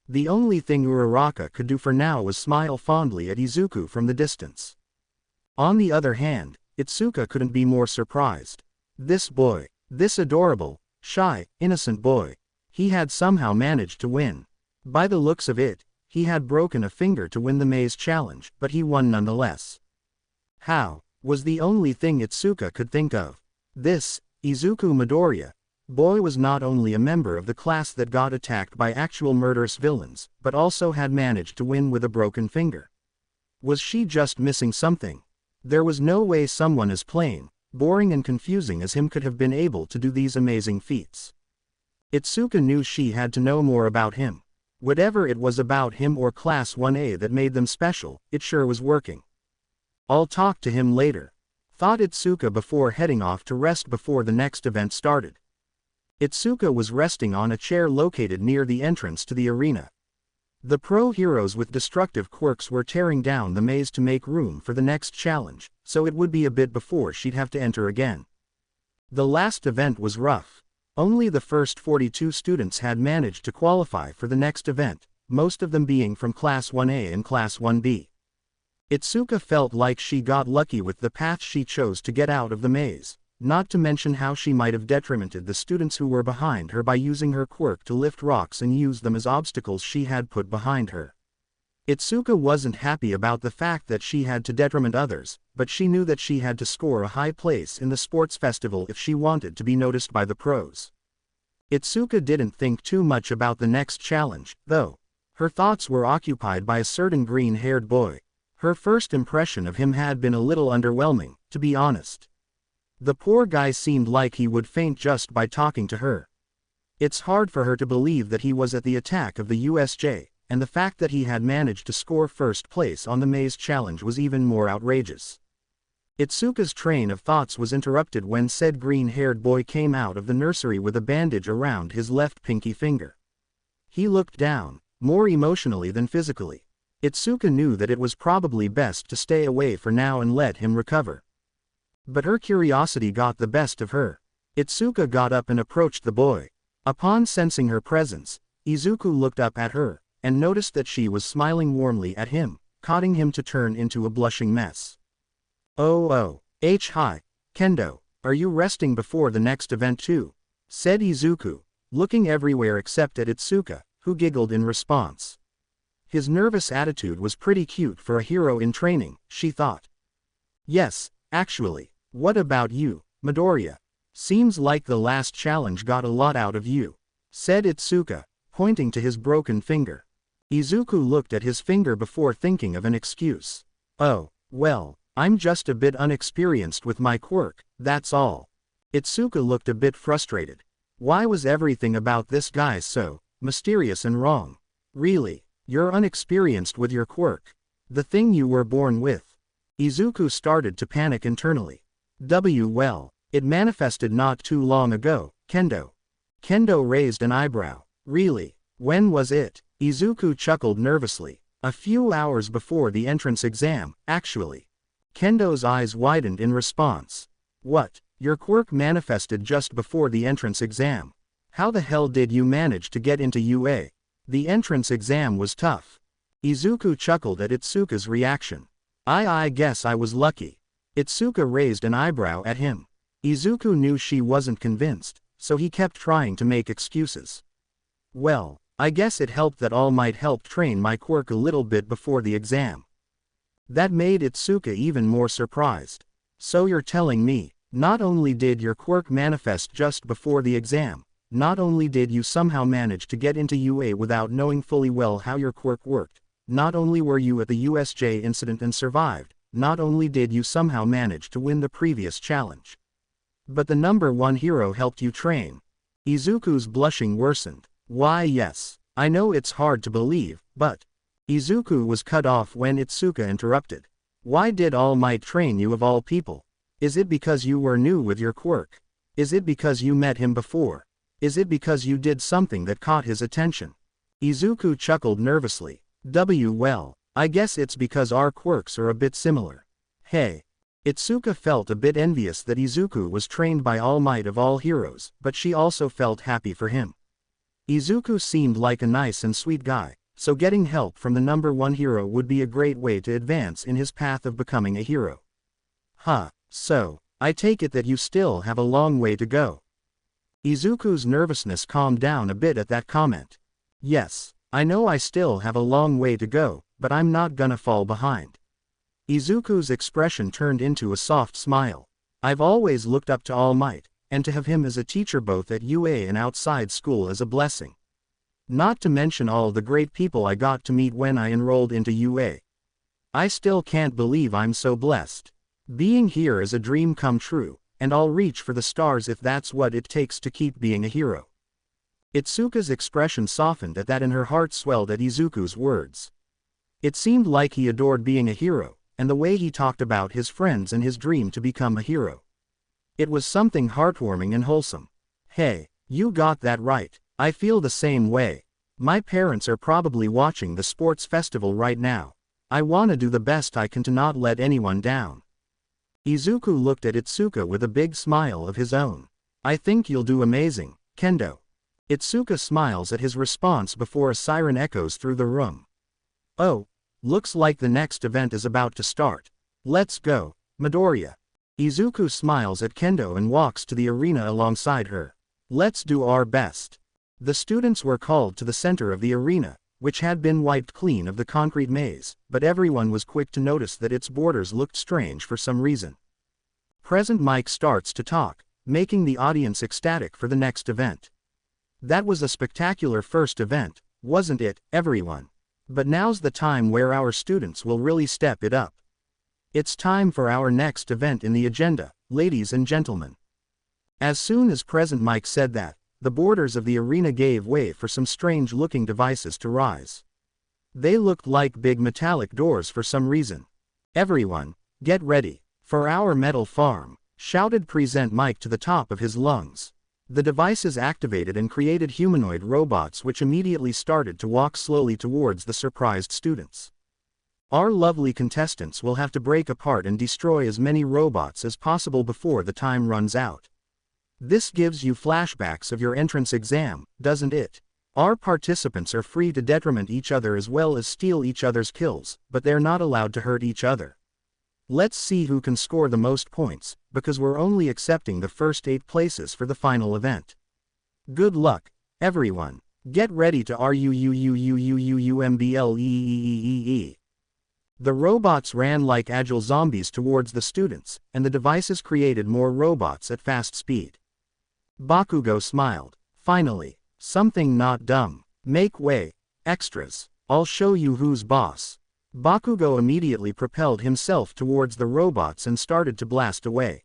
The only thing Uraraka could do for now was smile fondly at Izuku from the distance. On the other hand, Itsuka couldn't be more surprised. This boy, this adorable, shy, innocent boy, he had somehow managed to win. By the looks of it, he had broken a finger to win the maze challenge, but he won nonetheless. How? Was the only thing Itsuka could think of. This, Izuku Midoriya, boy was not only a member of the class that got attacked by actual murderous villains, but also had managed to win with a broken finger. Was she just missing something? There was no way someone as plain, boring and confusing as him could have been able to do these amazing feats. Itsuka knew she had to know more about him. Whatever it was about him or Class 1A that made them special, it sure was working. I'll talk to him later, thought Itsuka before heading off to rest before the next event started. Itsuka was resting on a chair located near the entrance to the arena. The pro heroes with destructive quirks were tearing down the maze to make room for the next challenge, so it would be a bit before she'd have to enter again. The last event was rough. Only the first 42 students had managed to qualify for the next event, most of them being from Class 1A and Class 1B. Itsuka felt like she got lucky with the path she chose to get out of the maze, not to mention how she might have detrimented the students who were behind her by using her quirk to lift rocks and use them as obstacles she had put behind her. Itsuka wasn't happy about the fact that she had to detriment others, but she knew that she had to score a high place in the sports festival if she wanted to be noticed by the pros. Itsuka didn't think too much about the next challenge, though. Her thoughts were occupied by a certain green-haired boy. Her first impression of him had been a little underwhelming, to be honest. The poor guy seemed like he would faint just by talking to her. It's hard for her to believe that he was at the attack of the USJ, and the fact that he had managed to score first place on the maze challenge was even more outrageous. Itsuka's train of thoughts was interrupted when said green-haired boy came out of the nursery with a bandage around his left pinky finger. He looked down, more emotionally than physically. Itsuka knew that it was probably best to stay away for now and let him recover. But her curiosity got the best of her. Itsuka got up and approached the boy. Upon sensing her presence, Izuku looked up at her, and noticed that she was smiling warmly at him, causing him to turn into a blushing mess. Hi, Kendo, are you resting before the next event too? Said Izuku, looking everywhere except at Itsuka, who giggled in response. His nervous attitude was pretty cute for a hero in training, she thought. Yes, actually. What about you, Midoriya? Seems like the last challenge got a lot out of you, said Itsuka, pointing to his broken finger. Izuku looked at his finger before thinking of an excuse. Oh, well, I'm just a bit unexperienced with my quirk, that's all. Itsuka looked a bit frustrated. Why was everything about this guy so mysterious and wrong? Really, you're unexperienced with your quirk. The thing you were born with. Izuku started to panic internally. Well, it manifested not too long ago, Kendo. Kendo raised an eyebrow. Really? When was it? Izuku chuckled nervously. A few hours before the entrance exam, actually. Kendo's eyes widened in response. What? Your quirk manifested just before the entrance exam? How the hell did you manage to get into UA? The entrance exam was tough. Izuku chuckled at Itsuka's reaction. I guess I was lucky. Itsuka raised an eyebrow at him. Izuku knew she wasn't convinced, so he kept trying to make excuses. Well, I guess it helped that All Might helped train my quirk a little bit before the exam. That made Itsuka even more surprised. So you're telling me, not only did your quirk manifest just before the exam, not only did you somehow manage to get into UA without knowing fully well how your quirk worked, not only were you at the USJ incident and survived, not only did you somehow manage to win the previous challenge, but the #1 hero helped you train. Izuku's blushing worsened. Why yes, I know it's hard to believe, but... Izuku was cut off when Itsuka interrupted. Why did All Might train you of all people? Is it because you were new with your quirk? Is it because you met him before? Is it because you did something that caught his attention? Izuku chuckled nervously. Well, I guess it's because our quirks are a bit similar. Hey. Itsuka felt a bit envious that Izuku was trained by All Might of all heroes, but she also felt happy for him. Izuku seemed like a nice and sweet guy, so getting help from the #1 hero would be a great way to advance in his path of becoming a hero. So, I take it that you still have a long way to go. Izuku's nervousness calmed down a bit at that comment. Yes, I know I still have a long way to go, but I'm not gonna fall behind. Izuku's expression turned into a soft smile. I've always looked up to All Might, and to have him as a teacher both at UA and outside school is a blessing. Not to mention all the great people I got to meet when I enrolled into UA. I still can't believe I'm so blessed. Being here is a dream come true, and I'll reach for the stars if that's what it takes to keep being a hero. Itsuka's expression softened at that and her heart swelled at Izuku's words. It seemed like he adored being a hero, and the way he talked about his friends and his dream to become a hero. It was something heartwarming and wholesome. Hey, you got that right. I feel the same way. My parents are probably watching the sports festival right now. I wanna do the best I can to not let anyone down. Izuku looked at Itsuka with a big smile of his own. I think you'll do amazing, Kendo. Itsuka smiles at his response before a siren echoes through the room. Oh, looks like the next event is about to start. Let's go, Midoriya. Izuku smiles at Kendo and walks to the arena alongside her. Let's do our best. The students were called to the center of the arena, which had been wiped clean of the concrete maze, but everyone was quick to notice that its borders looked strange for some reason. Present Mike starts to talk, making the audience ecstatic for the next event. That was a spectacular first event, wasn't it, everyone? But now's the time where our students will really step it up. It's time for our next event in the agenda, ladies and gentlemen. As soon as Present Mike said that, the borders of the arena gave way for some strange-looking devices to rise. They looked like big metallic doors for some reason. Everyone, get ready, for our metal farm, shouted Present Mike to the top of his lungs. The devices activated and created humanoid robots which immediately started to walk slowly towards the surprised students. Our lovely contestants will have to break apart and destroy as many robots as possible before the time runs out. This gives you flashbacks of your entrance exam, doesn't it? Our participants are free to detriment each other as well as steal each other's kills, but they're not allowed to hurt each other. Let's see who can score the most points, because we're only accepting the first 8 places for the final event. Good luck, everyone. Get ready to ruuuuuuumblee. The robots ran like agile zombies towards the students, and the devices created more robots at fast speed. Bakugo smiled. Finally, something not dumb. Make way, extras. I'll show you who's boss. Bakugo immediately propelled himself towards the robots and started to blast away.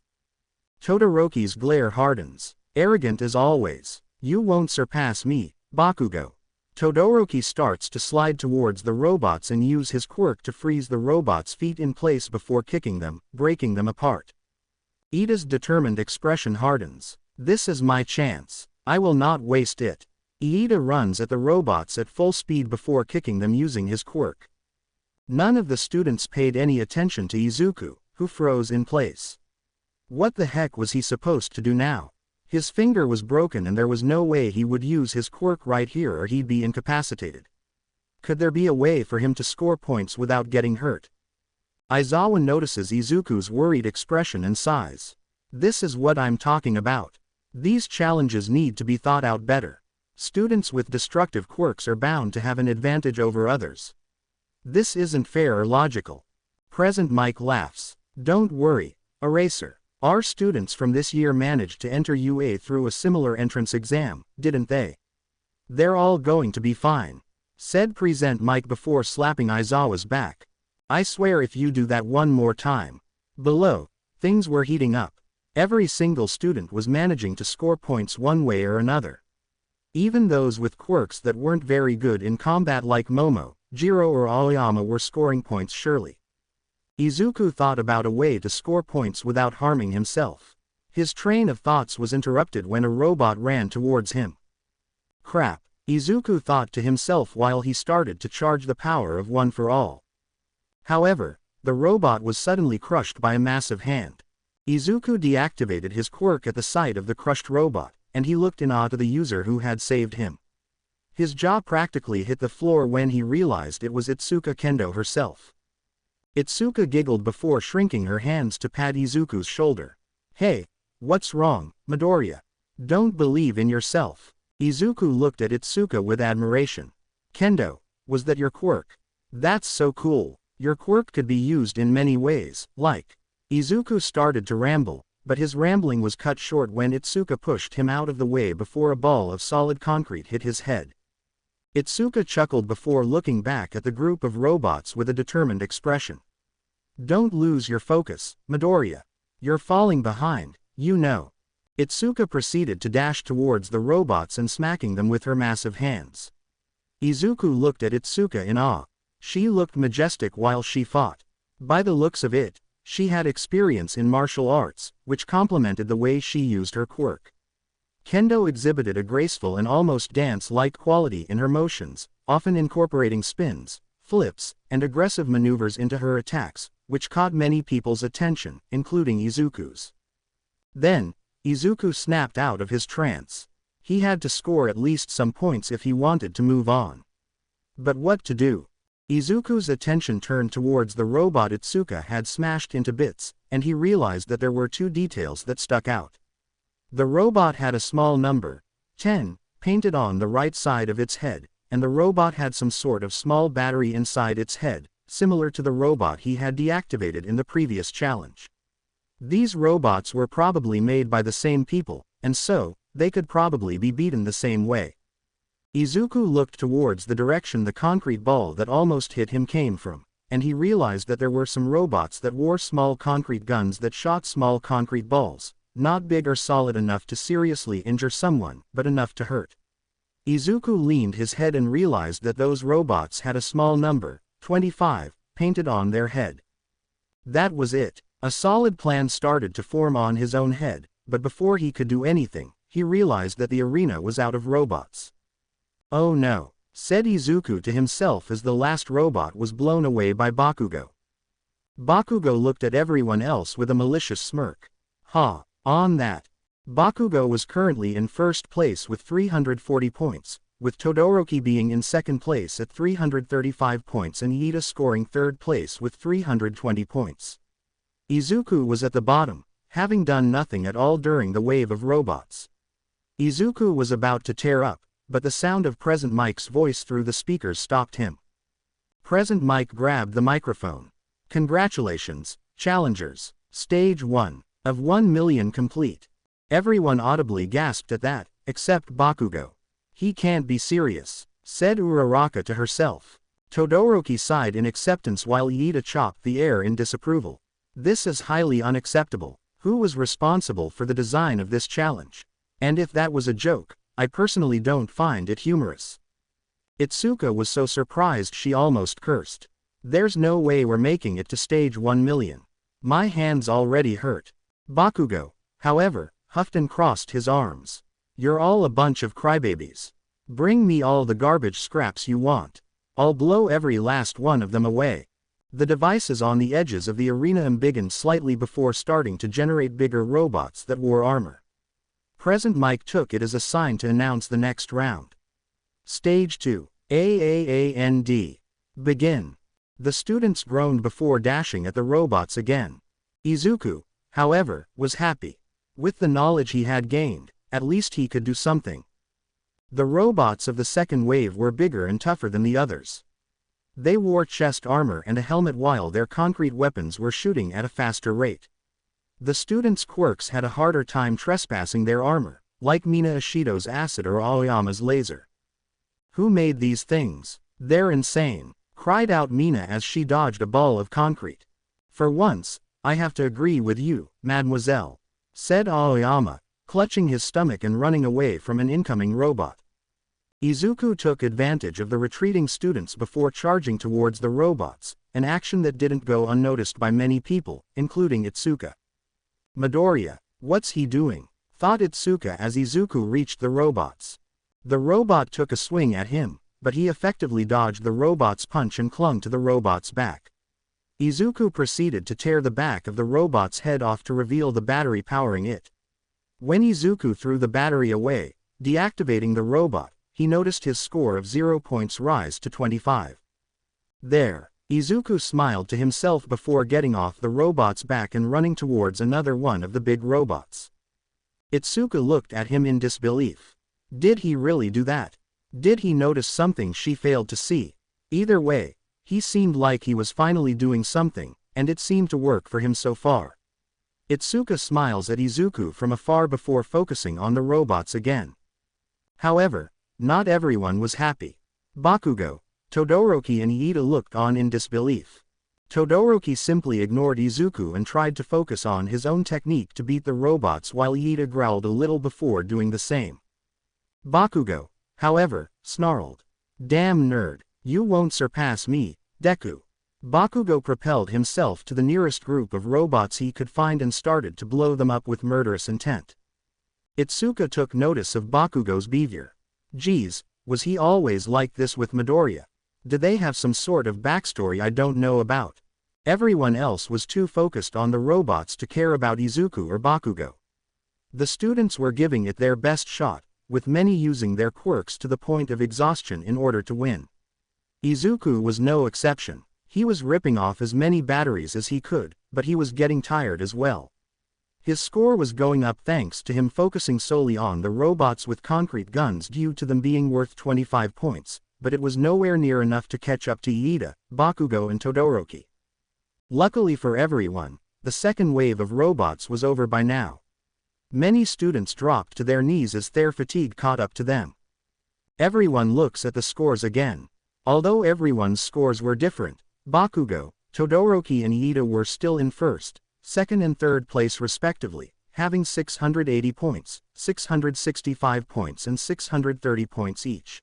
Todoroki's glare hardens. Arrogant as always. You won't surpass me, Bakugo. Todoroki starts to slide towards the robots and use his quirk to freeze the robots' feet in place before kicking them, breaking them apart. Iida's determined expression hardens. This is my chance. I will not waste it. Iida runs at the robots at full speed before kicking them using his quirk. None of the students paid any attention to Izuku, who froze in place. What the heck was he supposed to do now? His finger was broken and there was no way he would use his quirk right here or he'd be incapacitated. Could there be a way for him to score points without getting hurt? Aizawa notices Izuku's worried expression and sighs. This is what I'm talking about. These challenges need to be thought out better. Students with destructive quirks are bound to have an advantage over others. This isn't fair or logical. Present Mike laughs. Don't worry, Eraser. Our students from this year managed to enter UA through a similar entrance exam, didn't they? They're all going to be fine, said Present Mike before slapping Aizawa's back. I swear if you do that one more time. Below, things were heating up. Every single student was managing to score points one way or another. Even those with quirks that weren't very good in combat like Momo, Jiro or Aoyama were scoring points surely. Izuku thought about a way to score points without harming himself. His train of thoughts was interrupted when a robot ran towards him. Crap, Izuku thought to himself while he started to charge the power of One for All. However, the robot was suddenly crushed by a massive hand. Izuku deactivated his quirk at the sight of the crushed robot, and he looked in awe to the user who had saved him. His jaw practically hit the floor when he realized it was Itsuka Kendo herself. Itsuka giggled before shrinking her hands to pat Izuku's shoulder. "Hey, what's wrong, Midoriya? Don't believe in yourself." Izuku looked at Itsuka with admiration. "Kendo, was that your quirk? That's so cool. Your quirk could be used in many ways, like..." Izuku started to ramble, but his rambling was cut short when Itsuka pushed him out of the way before a ball of solid concrete hit his head. Itsuka chuckled before looking back at the group of robots with a determined expression. "Don't lose your focus, Midoriya. You're falling behind, you know." Itsuka proceeded to dash towards the robots and smacking them with her massive hands. Izuku looked at Itsuka in awe. She looked majestic while she fought. By the looks of it, she had experience in martial arts, which complemented the way she used her quirk. Kendo exhibited a graceful and almost dance-like quality in her motions, often incorporating spins, flips, and aggressive maneuvers into her attacks, which caught many people's attention, including Izuku's. Then, Izuku snapped out of his trance. He had to score at least some points if he wanted to move on. But what to do? Izuku's attention turned towards the robot Itsuka had smashed into bits, and he realized that there were two details that stuck out. The robot had a small number, 10, painted on the right side of its head, and the robot had some sort of small battery inside its head, similar to the robot he had deactivated in the previous challenge. These robots were probably made by the same people, and so, they could probably be beaten the same way. Izuku looked towards the direction the concrete ball that almost hit him came from, and he realized that there were some robots that wore small concrete guns that shot small concrete balls, not big or solid enough to seriously injure someone, but enough to hurt. Izuku leaned his head and realized that those robots had a small number, 25, painted on their head. That was it. A solid plan started to form on his own head, but before he could do anything, he realized that the arena was out of robots. "Oh no," said Izuku to himself as the last robot was blown away by Bakugo. Bakugo looked at everyone else with a malicious smirk. "Ha, on that." Bakugo was currently in first place with 340 points, with Todoroki being in second place at 335 points and Iida scoring third place with 320 points. Izuku was at the bottom, having done nothing at all during the wave of robots. Izuku was about to tear up, but the sound of Present Mike's voice through the speakers stopped him. Present Mike grabbed the microphone. "Congratulations, challengers. Stage 1 of 1 million complete." Everyone audibly gasped at that, except Bakugo. "He can't be serious," said Uraraka to herself. Todoroki sighed in acceptance while Iida chopped the air in disapproval. "This is highly unacceptable. Who was responsible for the design of this challenge? And if that was a joke, I personally don't find it humorous." Itsuka was so surprised she almost cursed. "There's no way we're making it to stage 1 million. My hands already hurt." Bakugo, however, huffed and crossed his arms. "You're all a bunch of crybabies. Bring me all the garbage scraps you want. I'll blow every last one of them away." The devices on the edges of the arena embiggened slightly before starting to generate bigger robots that wore armor. Present Mike took it as a sign to announce the next round. Stage 2, AAAND. Begin. The students groaned before dashing at the robots again. Izuku, however, was happy. With the knowledge he had gained, at least he could do something. The robots of the second wave were bigger and tougher than the others. They wore chest armor and a helmet while their concrete weapons were shooting at a faster rate. The students' quirks had a harder time trespassing their armor, like Mina Ishido's acid or Aoyama's laser. "Who made these things? They're insane," cried out Mina as she dodged a ball of concrete. "For once, I have to agree with you, mademoiselle," said Aoyama, clutching his stomach and running away from an incoming robot. Izuku took advantage of the retreating students before charging towards the robots, an action that didn't go unnoticed by many people, including Itsuka. Midoriya, what's he doing? Thought Itsuka as Izuku reached the robots. The robot took a swing at him, but he effectively dodged the robot's punch and clung to the robot's back. Izuku proceeded to tear the back of the robot's head off to reveal the battery powering it. When Izuku threw the battery away, deactivating the robot, he noticed his score of 0 points rise to 25. There, Izuku smiled to himself before getting off the robot's back and running towards another one of the big robots. Itsuka looked at him in disbelief. Did he really do that? Did he notice something she failed to see? Either way, he seemed like he was finally doing something, and it seemed to work for him so far. Itsuka smiles at Izuku from afar before focusing on the robots again. However, not everyone was happy. Bakugo, Todoroki and Iida looked on in disbelief. Todoroki simply ignored Izuku and tried to focus on his own technique to beat the robots while Iida growled a little before doing the same. Bakugo, however, snarled. Damn nerd, you won't surpass me, Deku. Bakugo propelled himself to the nearest group of robots he could find and started to blow them up with murderous intent. Itsuka took notice of Bakugo's behavior. Geez, was he always like this with Midoriya? Did they have some sort of backstory I don't know about? Everyone else was too focused on the robots to care about Izuku or Bakugo. The students were giving it their best shot, with many using their quirks to the point of exhaustion in order to win. Izuku was no exception. He was ripping off as many batteries as he could, but he was getting tired as well. His score was going up thanks to him focusing solely on the robots with concrete guns due to them being worth 25 points, but it was nowhere near enough to catch up to Iida, Bakugo and Todoroki. Luckily for everyone, the second wave of robots was over by now. Many students dropped to their knees as their fatigue caught up to them. Everyone looks at the scores again. Although everyone's scores were different, Bakugo, Todoroki and Iida were still in first, second and third place respectively, having 680 points, 665 points and 630 points each.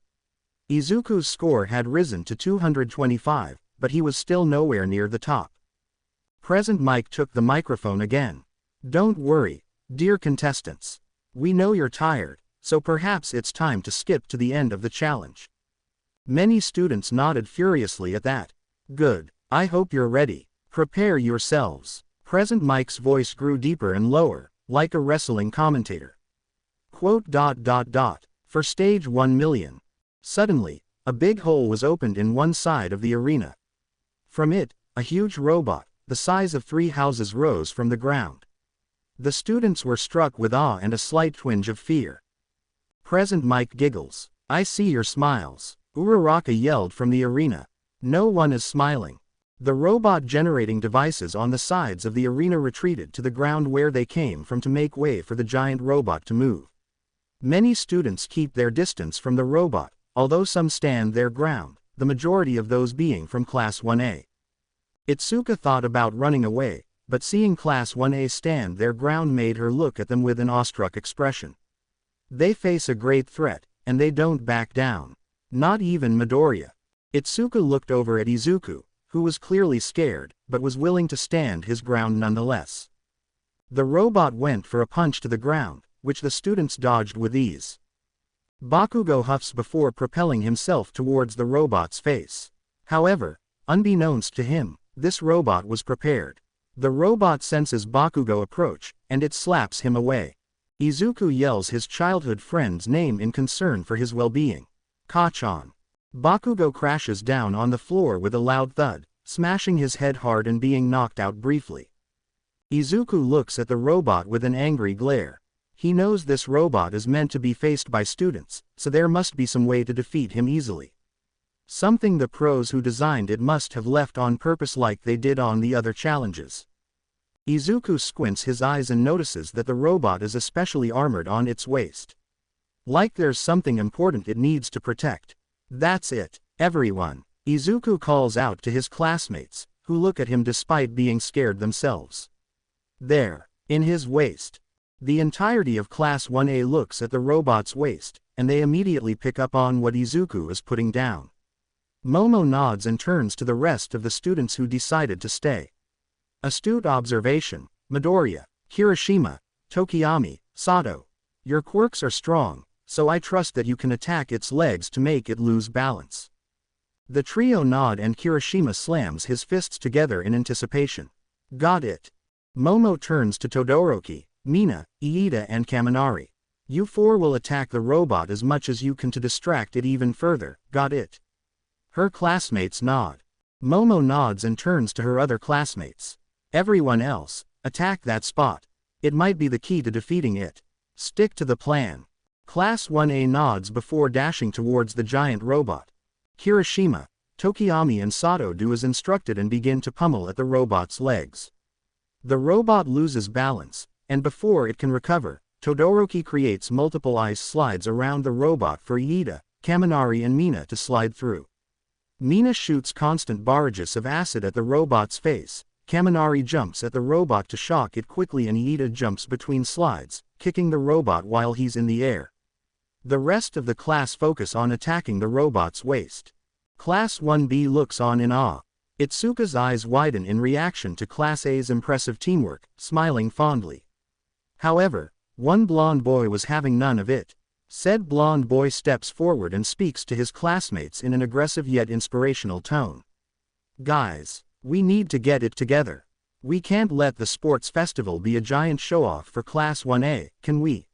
Izuku's score had risen to 225, but he was still nowhere near the top. Present Mike took the microphone again. Don't worry, dear contestants. We know you're tired, so perhaps it's time to skip to the end of the challenge. Many students nodded furiously at that. Good, I hope you're ready. Prepare yourselves. Present Mike's voice grew deeper and lower, like a wrestling commentator. Quote. For stage 1 million. Suddenly, a big hole was opened in one side of the arena. From it, a huge robot, the size of 3 houses rose from the ground. The students were struck with awe and a slight twinge of fear. Present Mike giggles. I see your smiles. Uraraka yelled from the arena. No one is smiling. The robot generating devices on the sides of the arena retreated to the ground where they came from to make way for the giant robot to move. Many students keep their distance from the robot, although some stand their ground, the majority of those being from Class 1A. Itsuka thought about running away, but seeing Class 1A stand their ground made her look at them with an awestruck expression. They face a great threat, and they don't back down. Not even Midoriya. Itsuka looked over at Izuku, who was clearly scared, but was willing to stand his ground nonetheless. The robot went for a punch to the ground, which the students dodged with ease. Bakugo huffs before propelling himself towards the robot's face. However, unbeknownst to him, this robot was prepared. The robot senses Bakugo approach, and it slaps him away. Izuku yells his childhood friend's name in concern for his well-being. Kachan. Bakugo crashes down on the floor with a loud thud, smashing his head hard and being knocked out briefly. Izuku looks at the robot with an angry glare. He knows this robot is meant to be faced by students, so there must be some way to defeat him easily. Something the pros who designed it must have left on purpose like they did on the other challenges. Izuku squints his eyes and notices that the robot is especially armored on its waist. Like there's something important it needs to protect. That's it, everyone. Izuku calls out to his classmates, who look at him despite being scared themselves. There, in his waist. The entirety of Class 1A looks at the robot's waist, and they immediately pick up on what Izuku is putting down. Momo nods and turns to the rest of the students who decided to stay. Astute observation, Midoriya, Kirishima, Tokiyami, Sato. Your quirks are strong, so I trust that you can attack its legs to make it lose balance. The trio nod and Kirishima slams his fists together in anticipation. Got it. Momo turns to Todoroki, Mina, Iida and Kaminari. You four will attack the robot as much as you can to distract it even further, got it? Her classmates nod. Momo nods and turns to her other classmates. Everyone else, attack that spot. It might be the key to defeating it. Stick to the plan. Class 1A nods before dashing towards the giant robot. Kirishima, Tokiyami and Sato do as instructed and begin to pummel at the robot's legs. The robot loses balance, and before it can recover, Todoroki creates multiple ice slides around the robot for Iida, Kaminari and Mina to slide through. Mina shoots constant barrages of acid at the robot's face, Kaminari jumps at the robot to shock it quickly and Iida jumps between slides, kicking the robot while he's in the air. The rest of the class focus on attacking the robot's waist. Class 1B looks on in awe. Itsuka's eyes widen in reaction to Class A's impressive teamwork, smiling fondly. However, one blonde boy was having none of it. Said blonde boy steps forward and speaks to his classmates in an aggressive yet inspirational tone. Guys, we need to get it together. We can't let the sports festival be a giant show-off for Class 1A, can we?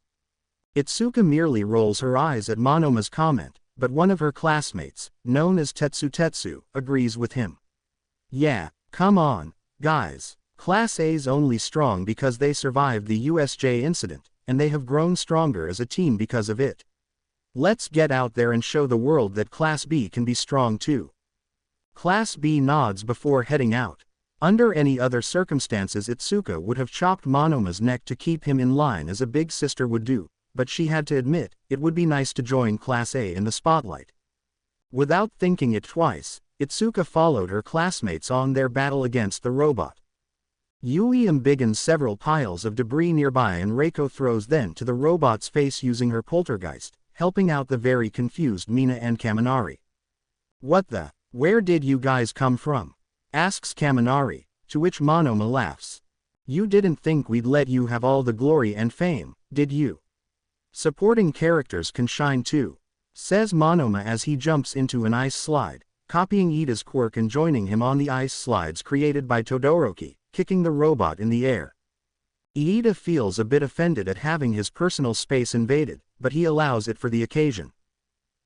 Itsuka merely rolls her eyes at Monoma's comment, but one of her classmates, known as Tetsu, agrees with him. Yeah, come on, guys. Class A's only strong because they survived the USJ incident, and they have grown stronger as a team because of it. Let's get out there and show the world that Class B can be strong too. Class B nods before heading out. Under any other circumstances Itsuka would have chopped Monoma's neck to keep him in line as a big sister would do, but she had to admit, it would be nice to join Class A in the spotlight. Without thinking it twice, Itsuka followed her classmates on their battle against the robot. Yui embiggens several piles of debris nearby and Reiko throws them to the robot's face using her poltergeist, helping out the very confused Mina and Kaminari. What the? Where did you guys come from? Asks Kaminari, to which Monoma laughs. You didn't think we'd let you have all the glory and fame, did you? Supporting characters can shine too, says Monoma as he jumps into an ice slide, copying Iida's quirk and joining him on the ice slides created by Todoroki, kicking the robot in the air. Iida feels a bit offended at having his personal space invaded, but he allows it for the occasion.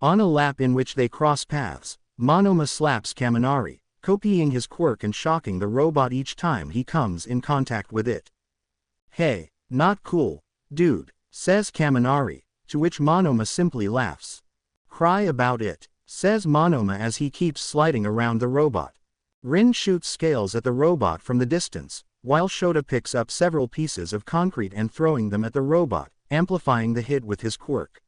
On a lap in which they cross paths, Monoma slaps Kaminari, copying his quirk and shocking the robot each time he comes in contact with it. Hey, not cool, dude, says Kaminari, to which Monoma simply laughs. Cry about it, says Monoma as he keeps sliding around the robot. Rin shoots scales at the robot from the distance, while Shota picks up several pieces of concrete and throwing them at the robot, amplifying the hit with his quirk.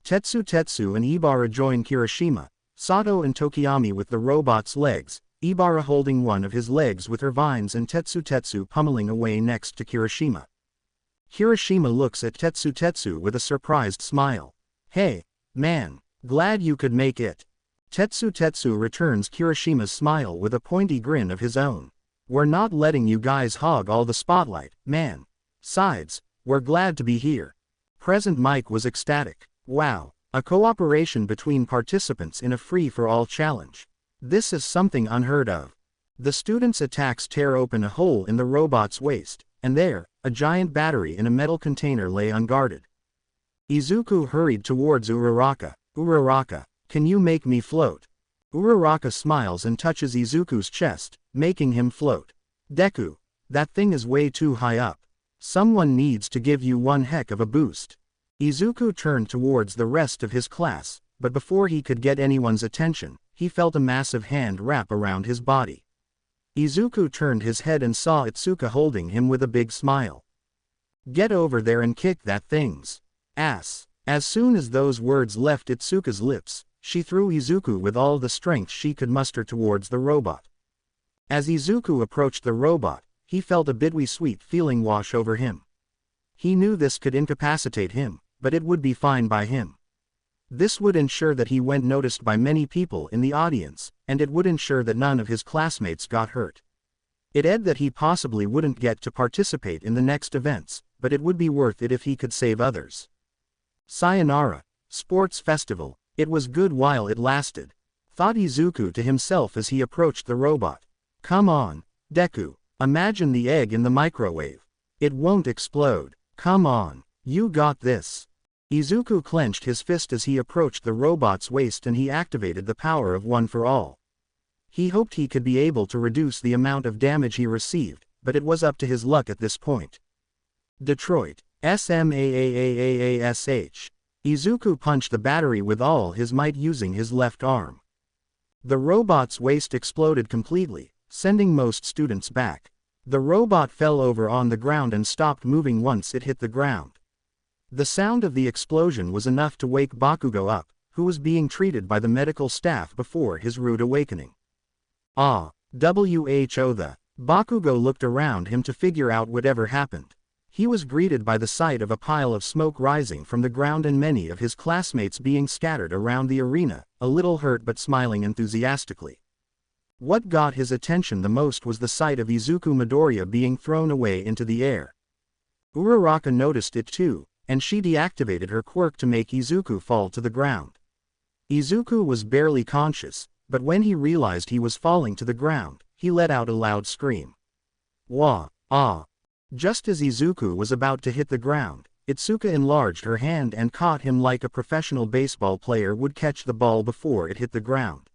Tetsu and Ibara join Kirishima, Sato and Tokiyami with the robot's legs, Ibara holding one of his legs with her vines and Tetsu pummeling away next to Kirishima. Kirishima looks at Tetsu with a surprised smile. Hey, man, glad you could make it. Tetsu returns Kirishima's smile with a pointy grin of his own. We're not letting you guys hog all the spotlight, man. Sides, we're glad to be here. Present Mike was ecstatic. Wow, a cooperation between participants in a free-for-all challenge. This is something unheard of. The students' attacks tear open a hole in the robot's waist, and there, a giant battery in a metal container lay unguarded. Izuku hurried towards Uraraka. Uraraka, can you make me float? Uraraka smiles and touches Izuku's chest, making him float. Deku, that thing is way too high up. Someone needs to give you one heck of a boost. Izuku turned towards the rest of his class, but before he could get anyone's attention, he felt a massive hand wrap around his body. Izuku turned his head and saw Itsuka holding him with a big smile. Get over there and kick that thing's ass. As soon as those words left Itsuka's lips, she threw Izuku with all the strength she could muster towards the robot. As Izuku approached the robot, he felt a bittersweet feeling wash over him. He knew this could incapacitate him, but it would be fine by him. This would ensure that he went noticed by many people in the audience, and it would ensure that none of his classmates got hurt. It added that he possibly wouldn't get to participate in the next events, but it would be worth it if he could save others. Sayonara, sports festival, it was good while it lasted, thought Izuku to himself as he approached the robot. Come on, Deku, imagine the egg in the microwave. It won't explode. Come on, you got this. Izuku clenched his fist as he approached the robot's waist and he activated the power of One for All. He hoped he could be able to reduce the amount of damage he received, but it was up to his luck at this point. Detroit. SMAAAASH. Izuku punched the battery with all his might using his left arm. The robot's waist exploded completely, sending most students back. The robot fell over on the ground and stopped moving once it hit the ground. The sound of the explosion was enough to wake Bakugo up, who was being treated by the medical staff before his rude awakening. Ah, who the. Bakugo looked around him to figure out whatever happened. He was greeted by the sight of a pile of smoke rising from the ground and many of his classmates being scattered around the arena, a little hurt but smiling enthusiastically. What got his attention the most was the sight of Izuku Midoriya being thrown away into the air. Uraraka noticed it too, and she deactivated her quirk to make Izuku fall to the ground. Izuku was barely conscious, but when he realized he was falling to the ground, he let out a loud scream. Wah, ah. Just as Izuku was about to hit the ground, Itsuka enlarged her hand and caught him like a professional baseball player would catch the ball before it hit the ground.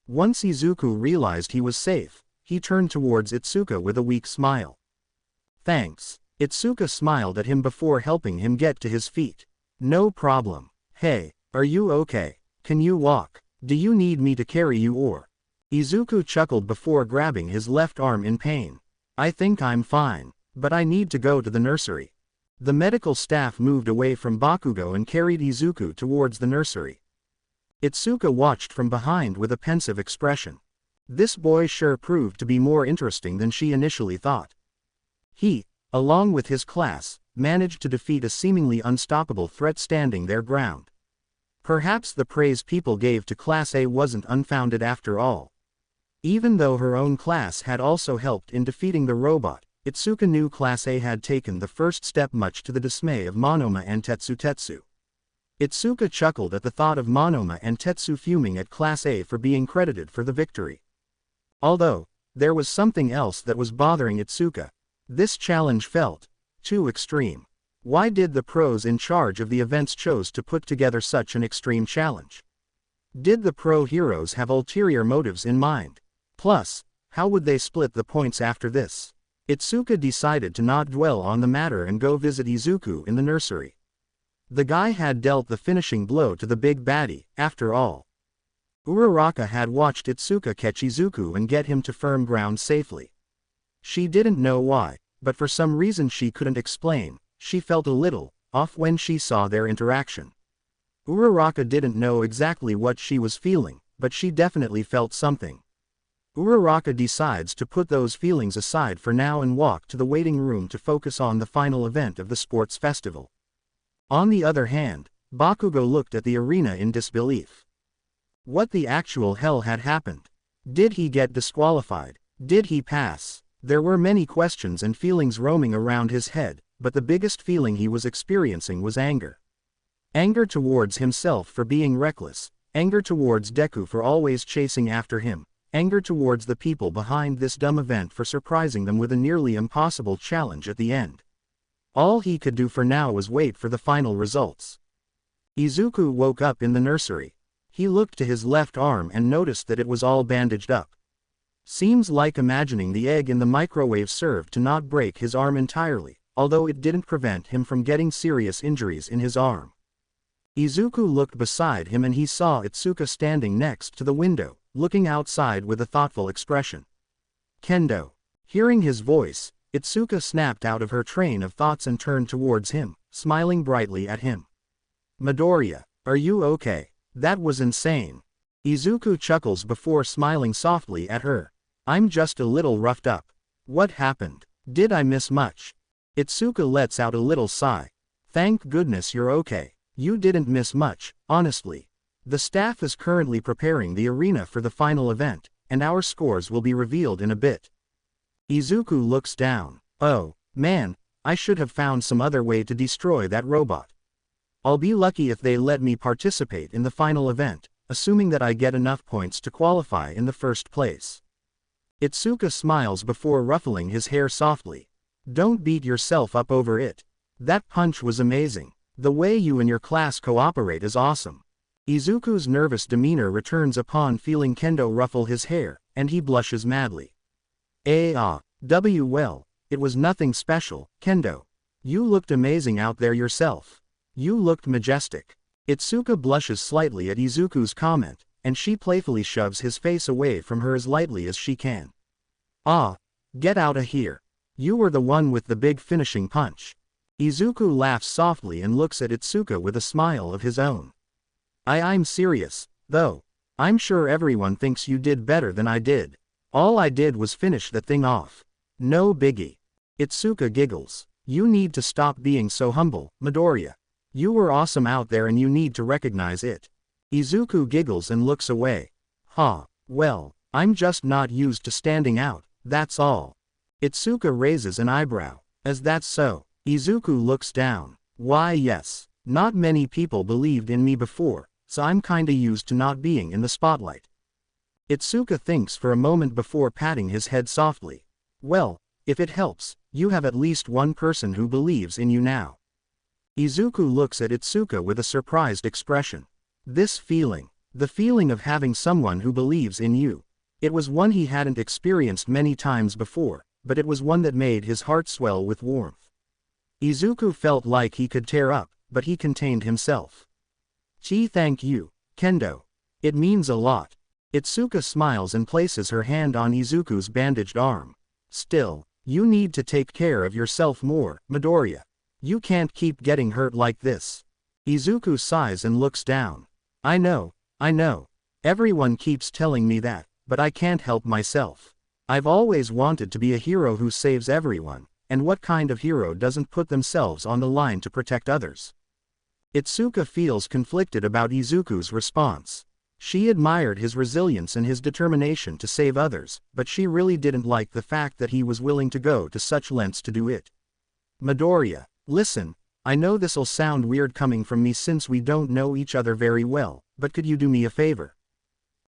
Once Izuku realized he was safe, he turned towards Itsuka with a weak smile. Thanks. Itsuka smiled at him before helping him get to his feet. No problem. Hey, are you okay? Can you walk? Do you need me to carry you or? Izuku chuckled before grabbing his left arm in pain. I think I'm fine, but I need to go to the nursery. The medical staff moved away from Bakugo and carried Izuku towards the nursery. Itsuka watched from behind with a pensive expression. This boy sure proved to be more interesting than she initially thought. He, along with his class, managed to defeat a seemingly unstoppable threat standing their ground. Perhaps the praise people gave to Class A wasn't unfounded after all. Even though her own class had also helped in defeating the robot, Itsuka knew Class A had taken the first step, much to the dismay of Monoma and Tetsu. Itsuka chuckled at the thought of Monoma and Tetsu fuming at Class A for being credited for the victory. Although, there was something else that was bothering Itsuka. This challenge felt too extreme. Why did the pros in charge of the events chose to put together such an extreme challenge? Did the pro heroes have ulterior motives in mind? Plus, how would they split the points after this? Itsuka decided to not dwell on the matter and go visit Izuku in the nursery. The guy had dealt the finishing blow to the big baddie, after all. Uraraka had watched Itsuka catch Izuku and get him to firm ground safely. She didn't know why, but for some reason she couldn't explain, she felt a little off when she saw their interaction. Uraraka didn't know exactly what she was feeling, but she definitely felt something. Uraraka decides to put those feelings aside for now and walk to the waiting room to focus on the final event of the sports festival. On the other hand, Bakugo looked at the arena in disbelief. What the actual hell had happened? Did he get disqualified? Did he pass? There were many questions and feelings roaming around his head, but the biggest feeling he was experiencing was anger. Anger towards himself for being reckless, anger towards Deku for always chasing after him, anger towards the people behind this dumb event for surprising them with a nearly impossible challenge at the end. All he could do for now was wait for the final results. Izuku woke up in the nursery. He looked to his left arm and noticed that it was all bandaged up. Seems like imagining the egg in the microwave served to not break his arm entirely, although it didn't prevent him from getting serious injuries in his arm. Izuku looked beside him and he saw Itsuka standing next to the window, looking outside with a thoughtful expression. Kendo. Hearing his voice, Itsuka snapped out of her train of thoughts and turned towards him, smiling brightly at him. Midoriya, are you okay? That was insane. Izuku chuckles before smiling softly at her. I'm just a little roughed up. What happened? Did I miss much? Itsuka lets out a little sigh. Thank goodness you're okay. You didn't miss much, honestly. The staff is currently preparing the arena for the final event, and our scores will be revealed in a bit. Izuku looks down. Oh, man, I should have found some other way to destroy that robot. I'll be lucky if they let me participate in the final event, assuming that I get enough points to qualify in the first place. Itsuka smiles before ruffling his hair softly. Don't beat yourself up over it. That punch was amazing. The way you and your class cooperate is awesome. Izuku's nervous demeanor returns upon feeling Kendo ruffle his hair, and he blushes madly. Well, it was nothing special, Kendo. You looked amazing out there yourself. You looked majestic. Itsuka blushes slightly at Izuku's comment, and she playfully shoves his face away from her as lightly as she can. Get out of here. You were the one with the big finishing punch. Izuku laughs softly and looks at Itsuka with a smile of his own. I'm serious, though. I'm sure everyone thinks you did better than I did. All I did was finish the thing off. No biggie. Itsuka giggles. You need to stop being so humble, Midoriya. You were awesome out there and you need to recognize it. Izuku giggles and looks away. Well, I'm just not used to standing out, that's all. Itsuka raises an eyebrow. As that's so. Izuku looks down. Why yes, not many people believed in me before, so I'm kinda used to not being in the spotlight. Itsuka thinks for a moment before patting his head softly. Well, if it helps, you have at least one person who believes in you now. Izuku looks at Itsuka with a surprised expression. This feeling, the feeling of having someone who believes in you. It was one he hadn't experienced many times before, but it was one that made his heart swell with warmth. Izuku felt like he could tear up, but he contained himself. Thank you, Kendo. It means a lot. Itsuka smiles and places her hand on Izuku's bandaged arm. Still, you need to take care of yourself more, Midoriya. You can't keep getting hurt like this. Izuku sighs and looks down. I know. Everyone keeps telling me that, but I can't help myself. I've always wanted to be a hero who saves everyone, and what kind of hero doesn't put themselves on the line to protect others? Itsuka feels conflicted about Izuku's response. She admired his resilience and his determination to save others, but she really didn't like the fact that he was willing to go to such lengths to do it. Midoriya, listen, I know this'll sound weird coming from me since we don't know each other very well, but could you do me a favor?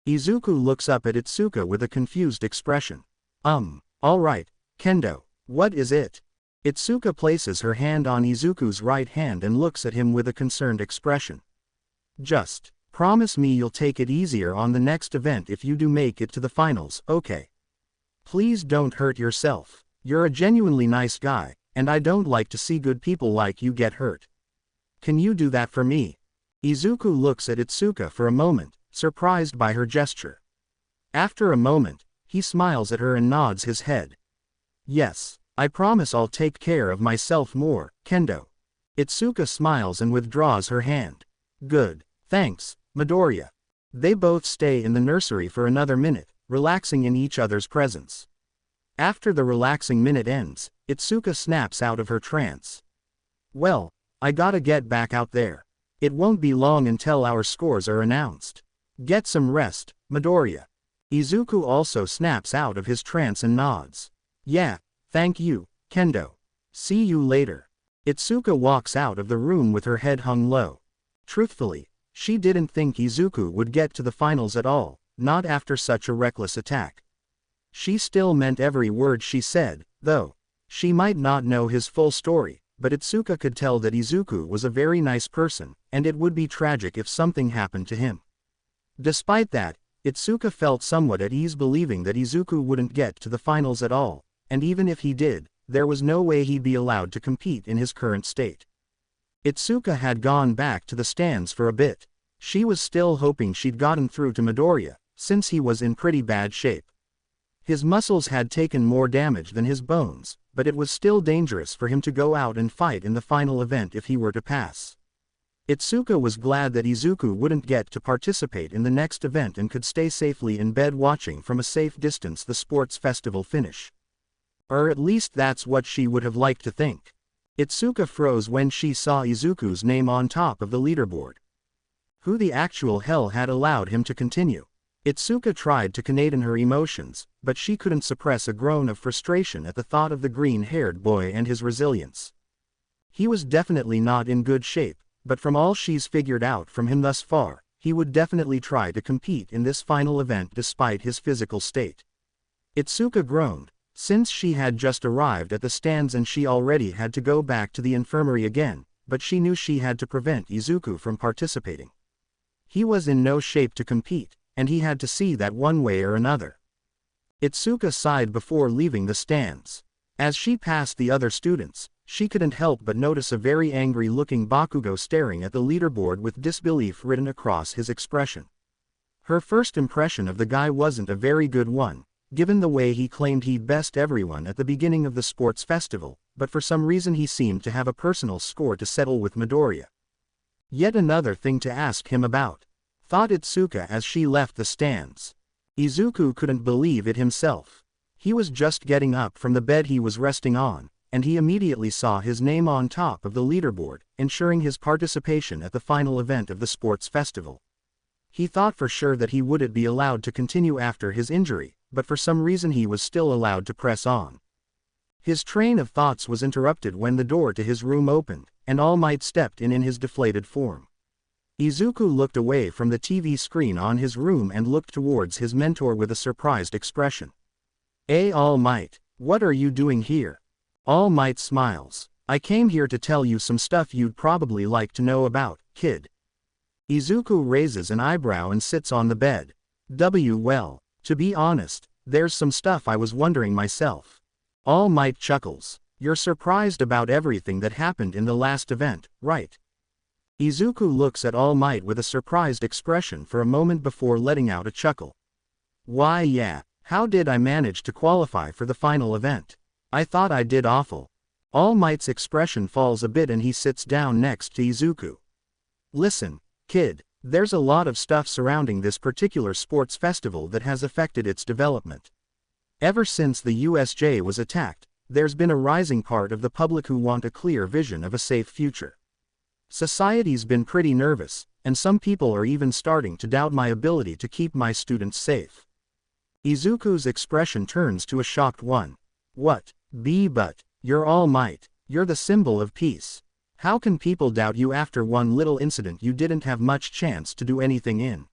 Izuku looks up at Itsuka with a confused expression. Alright, Kendo, what is it? Itsuka places her hand on Izuku's right hand and looks at him with a concerned expression. Just promise me you'll take it easier on the next event if you do make it to the finals, okay? Please don't hurt yourself. You're a genuinely nice guy, and I don't like to see good people like you get hurt. Can you do that for me? Izuku looks at Itsuka for a moment, surprised by her gesture. After a moment, he smiles at her and nods his head. Yes, I promise I'll take care of myself more, Kendo. Itsuka smiles and withdraws her hand. Good, thanks, Midoriya. They both stay in the nursery for another minute, relaxing in each other's presence. After the relaxing minute ends, Itsuka snaps out of her trance. Well, I gotta get back out there. It won't be long until our scores are announced. Get some rest, Midoriya. Izuku also snaps out of his trance and nods. Yeah, thank you, Kendo. See you later. Itsuka walks out of the room with her head hung low. Truthfully, she didn't think Izuku would get to the finals at all, not after such a reckless attack. She still meant every word she said, though. She might not know his full story, but Itsuka could tell that Izuku was a very nice person, and it would be tragic if something happened to him. Despite that, Itsuka felt somewhat at ease believing that Izuku wouldn't get to the finals at all, and even if he did, there was no way he'd be allowed to compete in his current state. Itsuka had gone back to the stands for a bit. She was still hoping she'd gotten through to Midoriya, since he was in pretty bad shape. His muscles had taken more damage than his bones, but it was still dangerous for him to go out and fight in the final event if he were to pass. Itsuka was glad that Izuku wouldn't get to participate in the next event and could stay safely in bed watching from a safe distance the sports festival finish. Or at least that's what she would have liked to think. Itsuka froze when she saw Izuku's name on top of the leaderboard. Who the actual hell had allowed him to continue? Itsuka tried to contain her emotions, but she couldn't suppress a groan of frustration at the thought of the green-haired boy and his resilience. He was definitely not in good shape, but from all she's figured out from him thus far, he would definitely try to compete in this final event despite his physical state. Itsuka groaned, since she had just arrived at the stands and she already had to go back to the infirmary again, but she knew she had to prevent Izuku from participating. He was in no shape to compete, and he had to see that one way or another. Itsuka sighed before leaving the stands. As she passed the other students, she couldn't help but notice a very angry-looking Bakugo staring at the leaderboard with disbelief written across his expression. Her first impression of the guy wasn't a very good one, given the way he claimed he'd best everyone at the beginning of the sports festival, but for some reason he seemed to have a personal score to settle with Midoriya. Yet another thing to ask him about, thought Itsuka as she left the stands. Izuku couldn't believe it himself. He was just getting up from the bed he was resting on, and he immediately saw his name on top of the leaderboard, ensuring his participation at the final event of the sports festival. He thought for sure that he wouldn't be allowed to continue after his injury, but for some reason he was still allowed to press on. His train of thoughts was interrupted when the door to his room opened, and All Might stepped in his deflated form. Izuku looked away from the TV screen on his room and looked towards his mentor with a surprised expression. "Hey All Might, what are you doing here?" All Might smiles. "I came here to tell you some stuff you'd probably like to know about, kid." Izuku raises an eyebrow and sits on the bed. Well, to be honest, there's some stuff I was wondering myself. All Might chuckles. "You're surprised about everything that happened in the last event, right?" Izuku looks at All Might with a surprised expression for a moment before letting out a chuckle. "Why yeah, how did I manage to qualify for the final event? I thought I did awful." All Might's expression falls a bit and he sits down next to Izuku. "Listen, kid, there's a lot of stuff surrounding this particular sports festival that has affected its development. Ever since the USJ was attacked, there's been a rising part of the public who want a clear vision of a safe future. Society's been pretty nervous, and some people are even starting to doubt my ability to keep my students safe." Izuku's expression turns to a shocked one. "What? But, you're All Might, you're the symbol of peace. How can people doubt you after one little incident you didn't have much chance to do anything in?"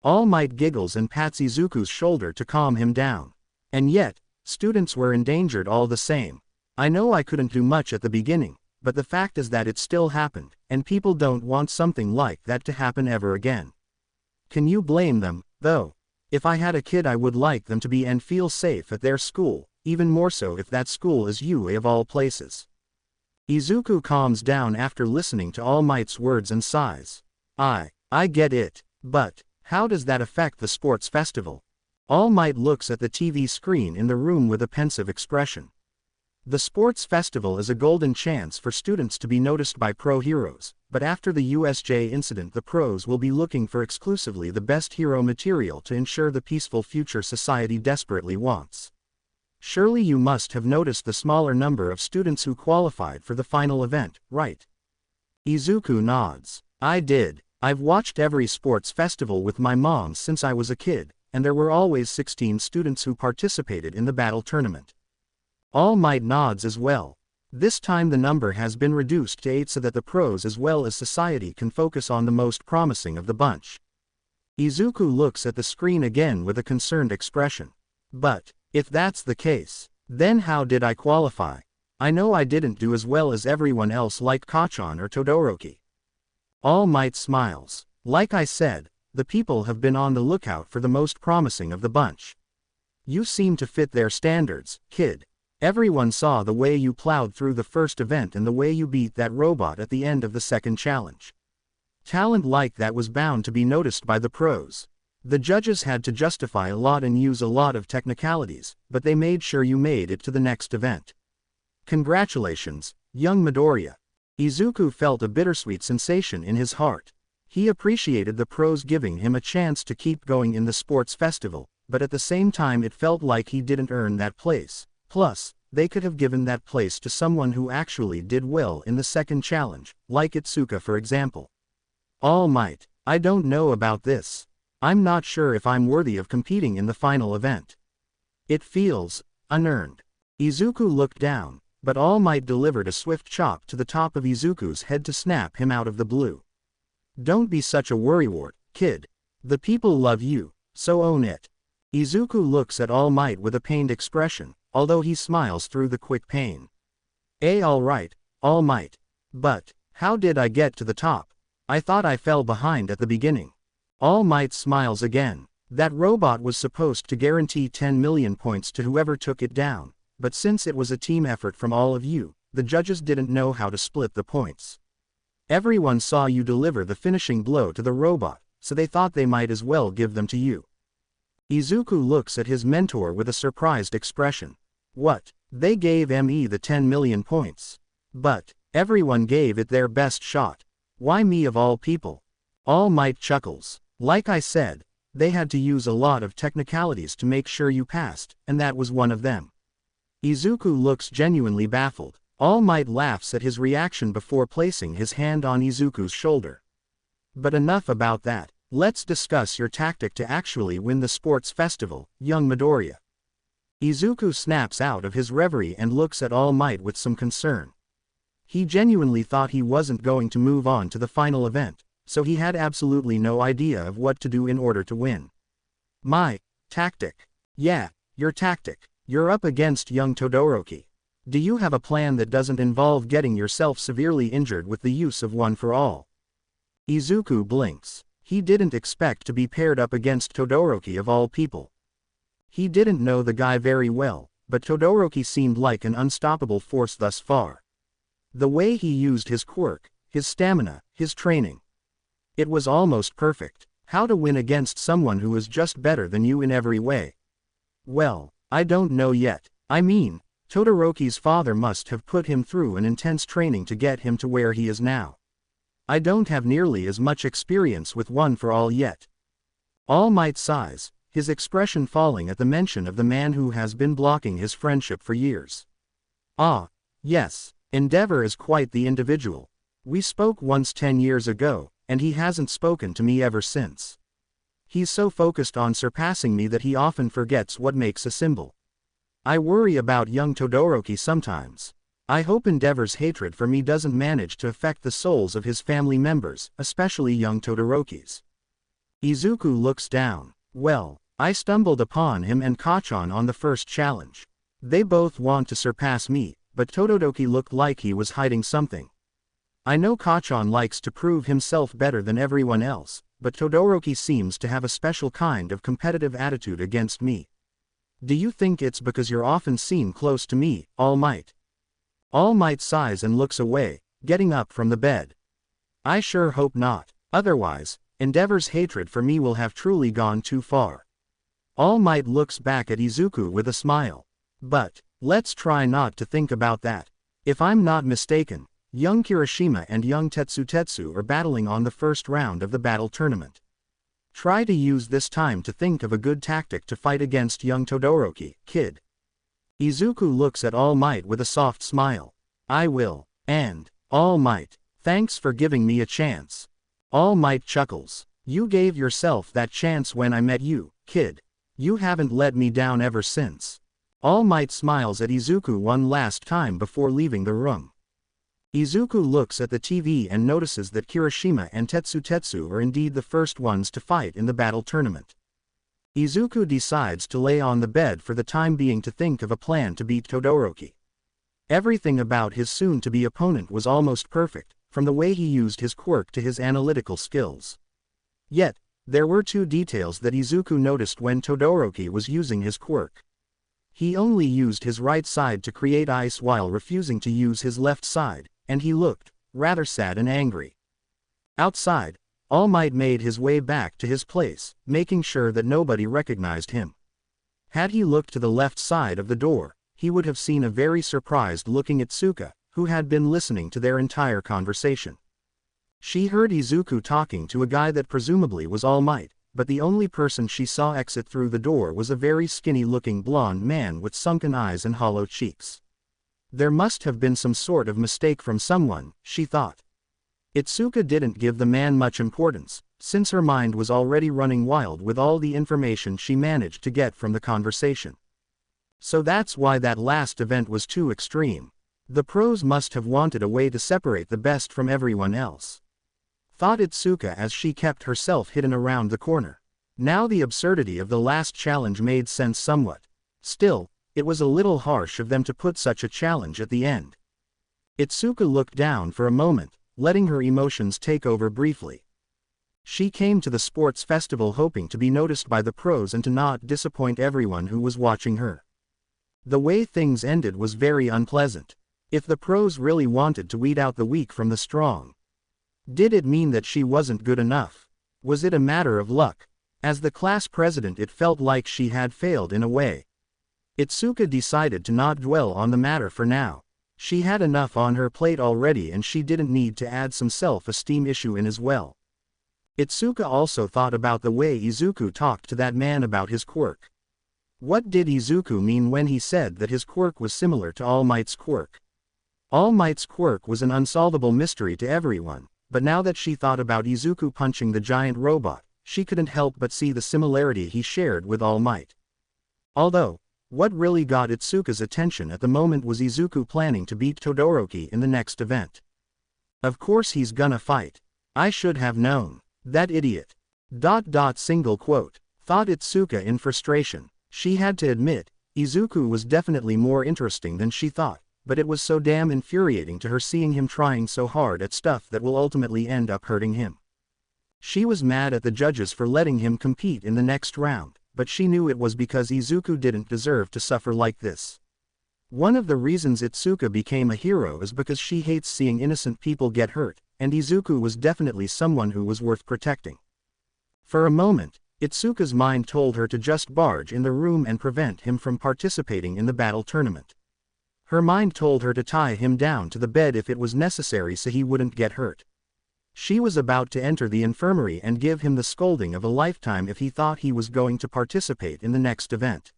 All Might giggles and pats Izuku's shoulder to calm him down. "And yet, students were endangered all the same. I know I couldn't do much at the beginning, but the fact is that it still happened, and people don't want something like that to happen ever again. Can you blame them, though? If I had a kid I would like them to be and feel safe at their school, even more so if that school is UA of all places." Izuku calms down after listening to All Might's words and sighs. I get it, but how does that affect the sports festival?" All Might looks at the TV screen in the room with a pensive expression. "The sports festival is a golden chance for students to be noticed by pro heroes, but after the USJ incident the pros will be looking for exclusively the best hero material to ensure the peaceful future society desperately wants. Surely you must have noticed the smaller number of students who qualified for the final event, right?" Izuku nods. "I did. I've watched every sports festival with my mom since I was a kid, and there were always 16 students who participated in the battle tournament." All Might nods as well. This time the number has been reduced to 8 so that the pros as well as society can focus on the most promising of the bunch. Izuku looks at the screen again with a concerned expression. "But, if that's the case, then how did I qualify? I know I didn't do as well as everyone else like Kacchan or Todoroki." All Might smiles. "Like I said, the people have been on the lookout for the most promising of the bunch. You seem to fit their standards, kid. Everyone saw the way you plowed through the first event and the way you beat that robot at the end of the second challenge. Talent like that was bound to be noticed by the pros. The judges had to justify a lot and use a lot of technicalities, but they made sure you made it to the next event. Congratulations, young Midoriya." Izuku felt a bittersweet sensation in his heart. He appreciated the pros giving him a chance to keep going in the sports festival, but at the same time it felt like he didn't earn that place. Plus, they could have given that place to someone who actually did well in the second challenge, like Itsuka for example. All Might, I don't know about this. I'm not sure if I'm worthy of competing in the final event. It feels unearned. Izuku looked down, but All Might delivered a swift chop to the top of Izuku's head to snap him out of the blue. Don't be such a worrywart, kid. The people love you, so own it. Izuku looks at All Might with a pained expression, although he smiles through the quick pain. Alright, All Might. But, how did I get to the top? I thought I fell behind at the beginning. All Might smiles again. That robot was supposed to guarantee 10 million points to whoever took it down, but since it was a team effort from all of you, the judges didn't know how to split the points. Everyone saw you deliver the finishing blow to the robot, so they thought they might as well give them to you. Izuku looks at his mentor with a surprised expression. What? They gave ME the 10 million points. But, everyone gave it their best shot. Why me of all people? All Might chuckles. Like I said, they had to use a lot of technicalities to make sure you passed, and that was one of them. Izuku looks genuinely baffled. All Might laughs at his reaction before placing his hand on Izuku's shoulder. But enough about that. Let's discuss your tactic to actually win the sports festival, young Midoriya. Izuku snaps out of his reverie and looks at All Might with some concern. He genuinely thought he wasn't going to move on to the final event, so he had absolutely no idea of what to do in order to win. My tactic. Yeah, your tactic. You're up against young Todoroki. Do you have a plan that doesn't involve getting yourself severely injured with the use of One for All? Izuku blinks. He didn't expect to be paired up against Todoroki of all people. He didn't know the guy very well, but Todoroki seemed like an unstoppable force thus far. The way he used his quirk, his stamina, his training. It was almost perfect. How to win against someone who is just better than you in every way? Well, I don't know yet. I mean, Todoroki's father must have put him through an intense training to get him to where he is now. I don't have nearly as much experience with One for All yet. All Might sighs, his expression falling at the mention of the man who has been blocking his friendship for years. Ah, yes, Endeavor is quite the individual. We spoke once 10 years ago, and he hasn't spoken to me ever since. He's so focused on surpassing me that he often forgets what makes a symbol. I worry about young Todoroki sometimes. I hope Endeavor's hatred for me doesn't manage to affect the souls of his family members, especially young Todoroki's. Izuku looks down. Well, I stumbled upon him and Kachan on the first challenge. They both want to surpass me, but Todoroki looked like he was hiding something. I know Kachan likes to prove himself better than everyone else, but Todoroki seems to have a special kind of competitive attitude against me. Do you think it's because you're often seen close to me, All Might? All Might sighs and looks away, getting up from the bed. I sure hope not. Otherwise, Endeavor's hatred for me will have truly gone too far. All Might looks back at Izuku with a smile. But, let's try not to think about that. If I'm not mistaken, young Kirishima and young Tetsu are battling on the first round of the battle tournament. Try to use this time to think of a good tactic to fight against young Todoroki, kid. Izuku looks at All Might with a soft smile. I will. And, All Might, thanks for giving me a chance. All Might chuckles. You gave yourself that chance when I met you, kid. You haven't let me down ever since. All Might smiles at Izuku one last time before leaving the room. Izuku looks at the TV and notices that Kirishima and Tetsu are indeed the first ones to fight in the battle tournament. Izuku decides to lay on the bed for the time being to think of a plan to beat Todoroki. Everything about his soon-to-be opponent was almost perfect, from the way he used his quirk to his analytical skills. Yet, there were two details that Izuku noticed when Todoroki was using his quirk. He only used his right side to create ice while refusing to use his left side, and he looked rather sad and angry. Outside, All Might made his way back to his place, making sure that nobody recognized him. Had he looked to the left side of the door, he would have seen a very surprised-looking Itsuka, who had been listening to their entire conversation. She heard Izuku talking to a guy that presumably was All Might, but the only person she saw exit through the door was a very skinny-looking blonde man with sunken eyes and hollow cheeks. There must have been some sort of mistake from someone, she thought. Itsuka didn't give the man much importance, since her mind was already running wild with all the information she managed to get from the conversation. So that's why that last event was too extreme. The pros must have wanted a way to separate the best from everyone else, thought Itsuka as she kept herself hidden around the corner. Now the absurdity of the last challenge made sense somewhat. Still, it was a little harsh of them to put such a challenge at the end. Itsuka looked down for a moment, letting her emotions take over briefly. She came to the sports festival hoping to be noticed by the pros and to not disappoint everyone who was watching her. The way things ended was very unpleasant. If the pros really wanted to weed out the weak from the strong, did it mean that she wasn't good enough? Was it a matter of luck? As the class president, it felt like she had failed in a way. Itsuka decided to not dwell on the matter for now. She had enough on her plate already and she didn't need to add some self-esteem issue in as well. Itsuka also thought about the way Izuku talked to that man about his quirk. What did Izuku mean when he said that his quirk was similar to All Might's quirk? All Might's quirk was an unsolvable mystery to everyone, but now that she thought about Izuku punching the giant robot, she couldn't help but see the similarity he shared with All Might. Although, what really got Itsuka's attention at the moment was Izuku planning to beat Todoroki in the next event. Of course he's gonna fight. I should have known. That idiot. Single quote, thought Itsuka in frustration. She had to admit, Izuku was definitely more interesting than she thought, but it was so damn infuriating to her seeing him trying so hard at stuff that will ultimately end up hurting him. She was mad at the judges for letting him compete in the next round, but she knew it was because Izuku didn't deserve to suffer like this. One of the reasons Itsuka became a hero is because she hates seeing innocent people get hurt, and Izuku was definitely someone who was worth protecting. For a moment, Itsuka's mind told her to just barge in the room and prevent him from participating in the battle tournament. Her mind told her to tie him down to the bed if it was necessary so he wouldn't get hurt. She was about to enter the infirmary and give him the scolding of a lifetime if he thought he was going to participate in the next event.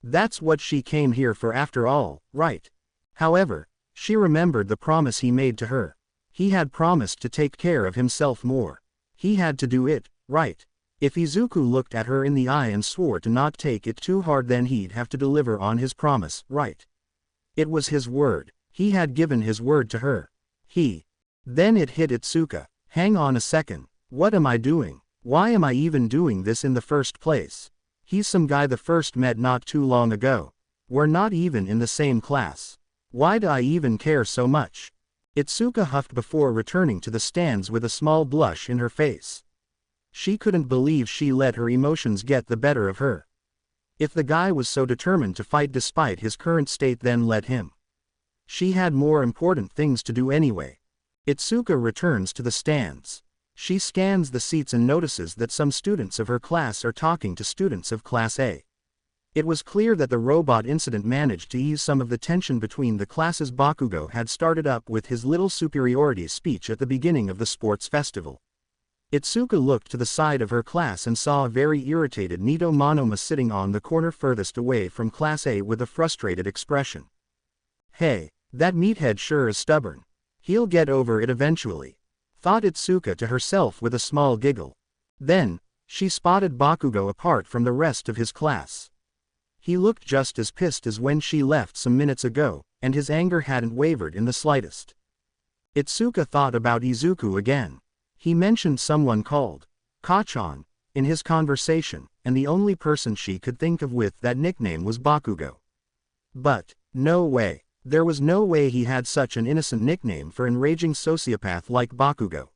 That's what she came here for after all, right? However, she remembered the promise he made to her. He had promised to take care of himself more. He had to do it, right? If Izuku looked at her in the eye and swore to not take it too hard, then he'd have to deliver on his promise, right? It was his word. He had given his word to her. Then it hit Itsuka. Hang on a second. What am I doing? Why am I even doing this in the first place? He's some guy the first met not too long ago. We're not even in the same class. Why do I even care so much? Itsuka huffed before returning to the stands with a small blush in her face. She couldn't believe she let her emotions get the better of her. If the guy was so determined to fight despite his current state, then let him. She had more important things to do anyway. Itsuka returns to the stands. She scans the seats and notices that some students of her class are talking to students of Class A. It was clear that the robot incident managed to ease some of the tension between the classes. Bakugo had started up with his little superiority speech at the beginning of the sports festival. Itsuka looked to the side of her class and saw a very irritated Nito Monoma sitting on the corner furthest away from Class A with a frustrated expression. Hey, that meathead sure is stubborn. He'll get over it eventually, thought Itsuka to herself with a small giggle. Then, she spotted Bakugo apart from the rest of his class. He looked just as pissed as when she left some minutes ago, and his anger hadn't wavered in the slightest. Itsuka thought about Izuku again. He mentioned someone called Kachan in his conversation, and the only person she could think of with that nickname was Bakugo. But, no way. There was no way he had such an innocent nickname for an enraging sociopath like Bakugo.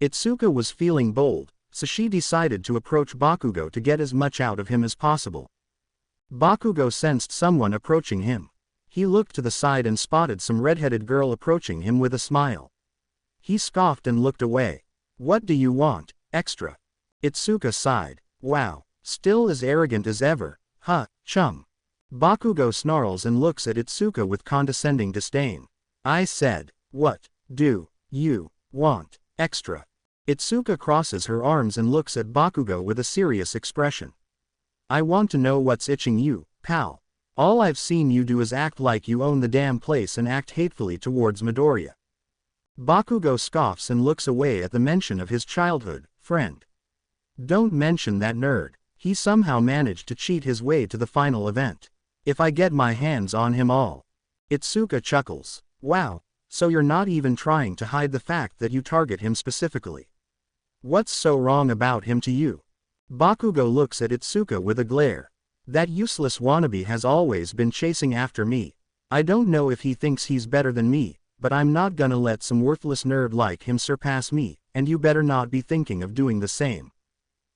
Itsuka was feeling bold, so she decided to approach Bakugo to get as much out of him as possible. Bakugo sensed someone approaching him. He looked to the side and spotted some red-headed girl approaching him with a smile. He scoffed and looked away. What do you want, extra? Itsuka sighed. Wow, still as arrogant as ever, huh, chum? Bakugo snarls and looks at Itsuka with condescending disdain. I said, what do you want, extra? Itsuka crosses her arms and looks at Bakugo with a serious expression. I want to know what's itching you, pal. All I've seen you do is act like you own the damn place and act hatefully towards Midoriya. Bakugo scoffs and looks away at the mention of his childhood friend. Don't mention that nerd. He somehow managed to cheat his way to the final event. If I get my hands on him all. Itsuka chuckles. Wow, so you're not even trying to hide the fact that you target him specifically. What's so wrong about him to you? Bakugo looks at Itsuka with a glare. That useless wannabe has always been chasing after me. I don't know if he thinks he's better than me, but I'm not gonna let some worthless nerd like him surpass me, and you better not be thinking of doing the same.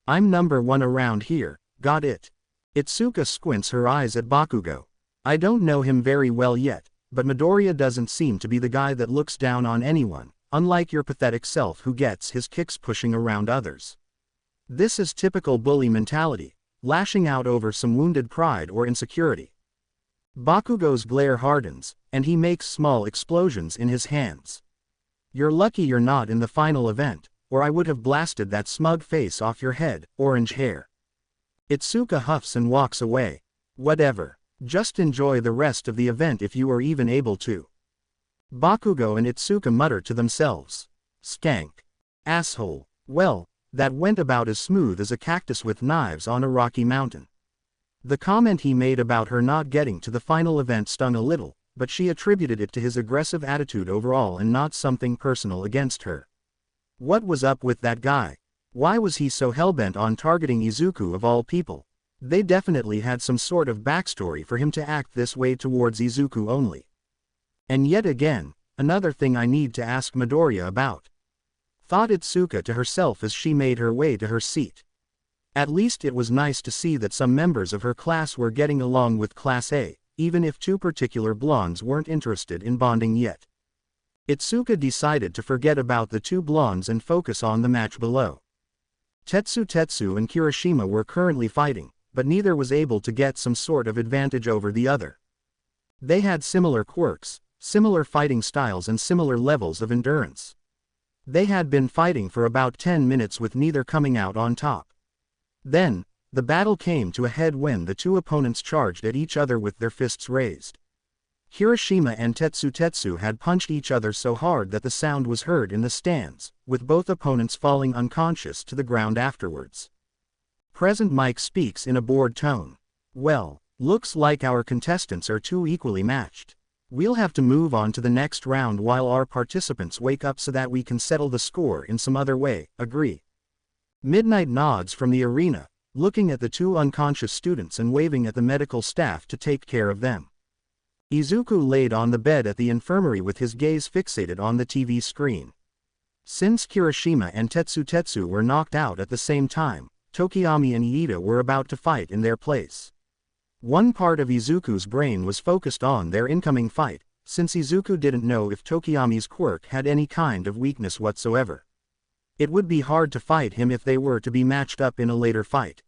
I'm number one around here, got it? Itsuka squints her eyes at Bakugo. I don't know him very well yet, but Midoriya doesn't seem to be the guy that looks down on anyone, unlike your pathetic self who gets his kicks pushing around others. This is typical bully mentality, lashing out over some wounded pride or insecurity. Bakugo's glare hardens, and he makes small explosions in his hands. You're lucky you're not in the final event, or I would have blasted that smug face off your head, orange hair. Itsuka huffs and walks away. Whatever, just enjoy the rest of the event if you are even able to. Bakugo and Itsuka mutter to themselves. Skank. Asshole. Well, that went about as smooth as a cactus with knives on a rocky mountain. The comment he made about her not getting to the final event stung a little, but she attributed it to his aggressive attitude overall and not something personal against her. What was up with that guy? Why was he so hellbent on targeting Izuku of all people? They definitely had some sort of backstory for him to act this way towards Izuku only. And yet again, another thing I need to ask Midoriya about. Thought Itsuka to herself as she made her way to her seat. At least it was nice to see that some members of her class were getting along with Class A, even if two particular blondes weren't interested in bonding yet. Itsuka decided to forget about the two blondes and focus on the match below. Tetsu and Kirishima were currently fighting, but neither was able to get some sort of advantage over the other. They had similar quirks, similar fighting styles and similar levels of endurance. They had been fighting for about 10 minutes with neither coming out on top. Then, the battle came to a head when the two opponents charged at each other with their fists raised. Kirishima and Tetsu had punched each other so hard that the sound was heard in the stands, with both opponents falling unconscious to the ground afterwards. Present Mike speaks in a bored tone. Well, looks like our contestants are too equally matched. We'll have to move on to the next round while our participants wake up so that we can settle the score in some other way, agree. Midnight nods from the arena, looking at the two unconscious students and waving at the medical staff to take care of them. Izuku laid on the bed at the infirmary with his gaze fixated on the TV screen. Since Kirishima and Tetsu were knocked out at the same time, Tokiyami and Iida were about to fight in their place. One part of Izuku's brain was focused on their incoming fight, since Izuku didn't know if Tokiyami's quirk had any kind of weakness whatsoever. It would be hard to fight him if they were to be matched up in a later fight.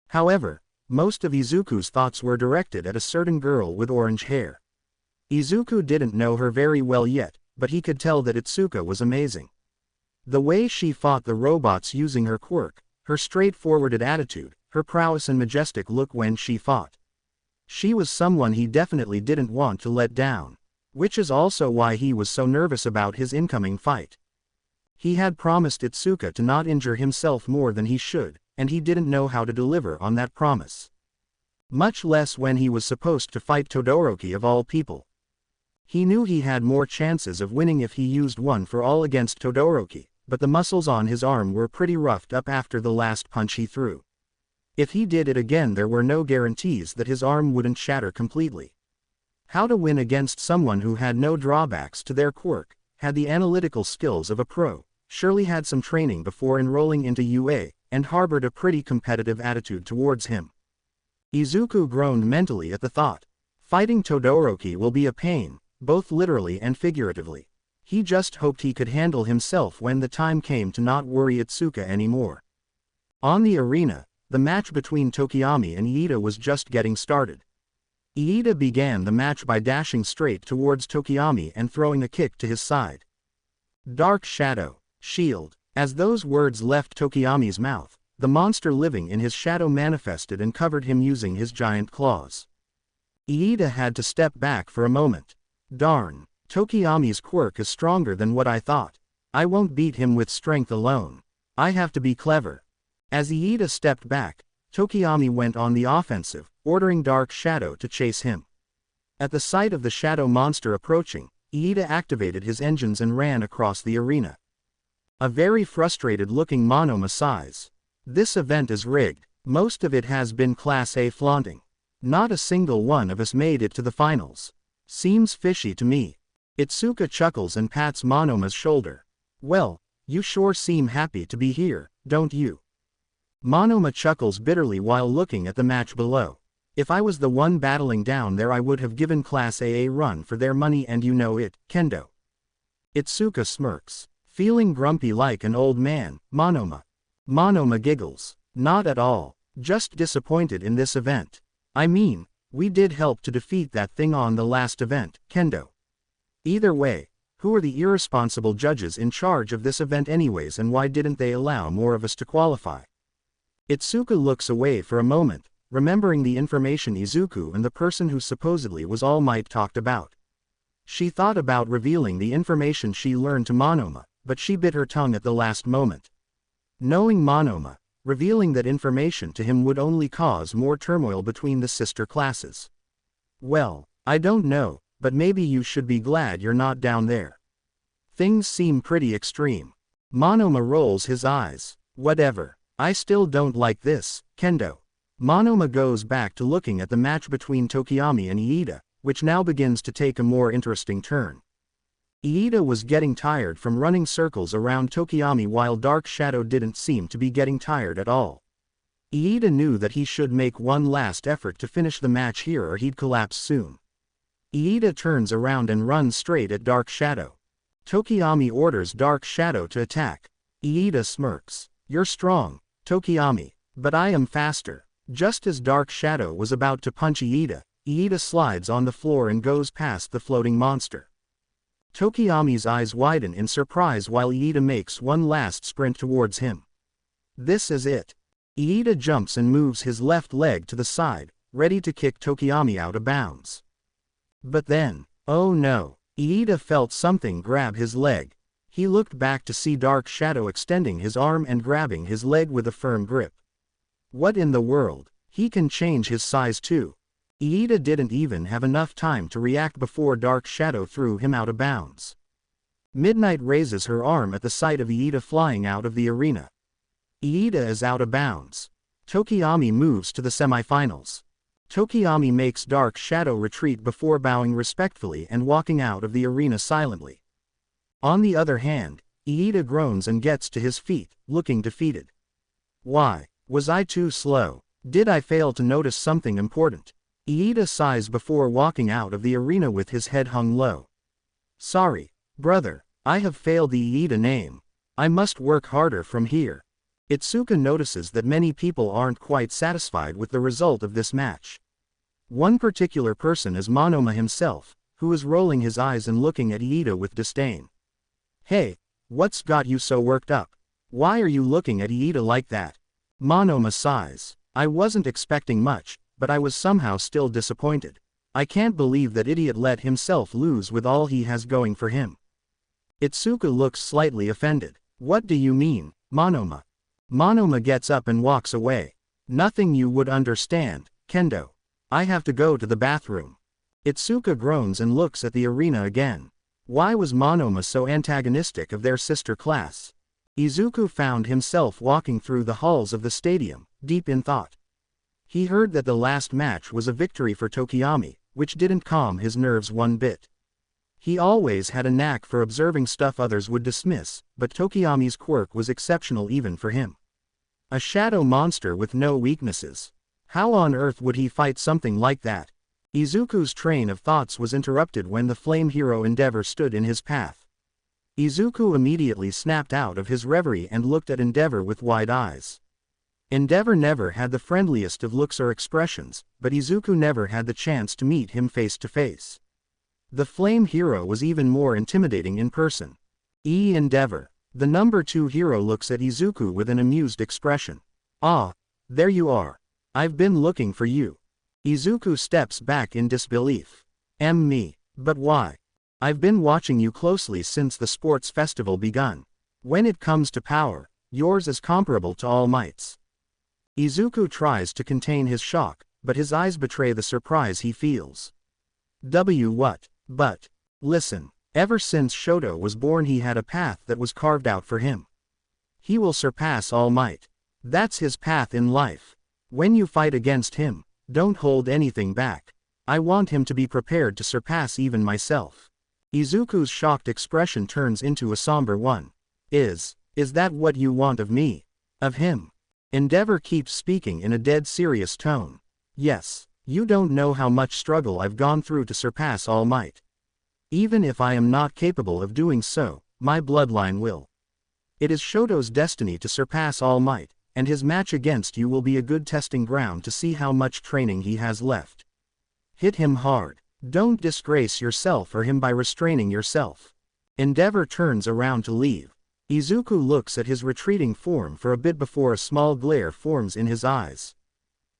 However, most of Izuku's thoughts were directed at a certain girl with orange hair. Izuku didn't know her very well yet, but he could tell that Itsuka was amazing. The way she fought the robots using her quirk, her straightforward attitude, her prowess and majestic look when she fought. She was someone he definitely didn't want to let down, which is also why he was so nervous about his incoming fight. He had promised Itsuka to not injure himself more than he should, and he didn't know how to deliver on that promise. Much less when he was supposed to fight Todoroki of all people. He knew he had more chances of winning if he used one for all against Todoroki, but the muscles on his arm were pretty roughed up after the last punch he threw. If he did it again, there were no guarantees that his arm wouldn't shatter completely. How to win against someone who had no drawbacks to their quirk, had the analytical skills of a pro, surely had some training before enrolling into UA, and harbored a pretty competitive attitude towards him. Izuku groaned mentally at the thought. Fighting Todoroki will be a pain, both literally and figuratively. He just hoped he could handle himself when the time came to not worry Itsuka anymore. On the arena, the match between Tokiyami and Iida was just getting started. Iida began the match by dashing straight towards Tokiyami and throwing a kick to his side. Dark Shadow, Shield, As those words left Tokiyami's mouth, the monster living in his shadow manifested and covered him using his giant claws. Iida had to step back for a moment. Darn, Tokiyami's quirk is stronger than what I thought. I won't beat him with strength alone. I have to be clever. As Iida stepped back, Tokiyami went on the offensive, ordering Dark Shadow to chase him. At the sight of the shadow monster approaching, Iida activated his engines and ran across the arena. A very frustrated-looking Monoma sighs. This event is rigged. Most of it has been Class A flaunting. Not a single one of us made it to the finals. Seems fishy to me. Itsuka chuckles and pats Monoma's shoulder. Well, you sure seem happy to be here, don't you? Monoma chuckles bitterly while looking at the match below. If I was the one battling down there, I would have given Class A a run for their money, and you know it, Kendo. Itsuka smirks. Feeling grumpy like an old man, Monoma. Monoma giggles. Not at all. Just disappointed in this event. I mean, we did help to defeat that thing on the last event, Kendo. Either way, who are the irresponsible judges in charge of this event anyways, and why didn't they allow more of us to qualify? Itsuka looks away for a moment, remembering the information Izuku and the person who supposedly was All Might talked about. She thought about revealing the information she learned to Monoma, but she bit her tongue at the last moment. Knowing Monoma, revealing that information to him would only cause more turmoil between the sister classes. Well, I don't know, but maybe you should be glad you're not down there. Things seem pretty extreme. Monoma rolls his eyes. Whatever. I still don't like this, Kendo. Monoma goes back to looking at the match between Tokiyami and Iida, which now begins to take a more interesting turn. Iida was getting tired from running circles around Tokiyami, while Dark Shadow didn't seem to be getting tired at all. Iida knew that he should make one last effort to finish the match here or he'd collapse soon. Iida turns around and runs straight at Dark Shadow. Tokiyami orders Dark Shadow to attack. Iida smirks. You're strong, Tokiyami, but I am faster. Just as Dark Shadow was about to punch Iida, Iida slides on the floor and goes past the floating monster. Tokiyami's eyes widen in surprise while Iida makes one last sprint towards him. This is it. Iida jumps and moves his left leg to the side, ready to kick Tokiyami out of bounds. But then, oh no, Iida felt something grab his leg. He looked back to see Dark Shadow extending his arm and grabbing his leg with a firm grip. What in the world? He can change his size too. Iida didn't even have enough time to react before Dark Shadow threw him out of bounds. Midnight raises her arm at the sight of Iida flying out of the arena. Iida is out of bounds. Tokiyami moves to the semifinals. Tokiyami makes Dark Shadow retreat before bowing respectfully and walking out of the arena silently. On the other hand, Iida groans and gets to his feet, looking defeated. Why, was I too slow? Did I fail to notice something important? Iida sighs before walking out of the arena with his head hung low. Sorry, brother, I have failed the Iida name. I must work harder from here. Itsuka notices that many people aren't quite satisfied with the result of this match. One particular person is Monoma himself, who is rolling his eyes and looking at Iida with disdain. Hey, what's got you so worked up? Why are you looking at Iida like that? Monoma sighs. I wasn't expecting much, but I was somehow still disappointed. I can't believe that idiot let himself lose with all he has going for him. Itsuka looks slightly offended. What do you mean, Monoma? Monoma gets up and walks away. Nothing you would understand, Kendo. I have to go to the bathroom. Itsuka groans and looks at the arena again. Why was Monoma so antagonistic of their sister class? Izuku found himself walking through the halls of the stadium, deep in thought. He heard that the last match was a victory for Tokiyami, which didn't calm his nerves one bit. He always had a knack for observing stuff others would dismiss, but Tokiyami's quirk was exceptional even for him. A shadow monster with no weaknesses. How on earth would he fight something like that? Izuku's train of thoughts was interrupted when the flame hero Endeavor stood in his path. Izuku immediately snapped out of his reverie and looked at Endeavor with wide eyes. Endeavor never had the friendliest of looks or expressions, but Izuku never had the chance to meet him face to face. The flame hero was even more intimidating in person. Endeavor. The number 2 hero looks at Izuku with an amused expression. Ah, there you are. I've been looking for you. Izuku steps back in disbelief. Me, but why? I've been watching you closely since the sports festival begun. When it comes to power, yours is comparable to All Might's. Izuku tries to contain his shock, but his eyes betray the surprise he feels. What? But, listen, ever since Shoto was born he had a path that was carved out for him. He will surpass All Might. That's his path in life. When you fight against him, don't hold anything back. I want him to be prepared to surpass even myself. Izuku's shocked expression turns into a somber one. Is that what you want of me? Of him? Endeavor keeps speaking in a dead serious tone. Yes, you don't know how much struggle I've gone through to surpass All Might. Even if I am not capable of doing so, my bloodline will. It is Shoto's destiny to surpass All Might, and his match against you will be a good testing ground to see how much training he has left. Hit him hard. Don't disgrace yourself or him by restraining yourself. Endeavor turns around to leave. Izuku looks at his retreating form for a bit before a small glare forms in his eyes.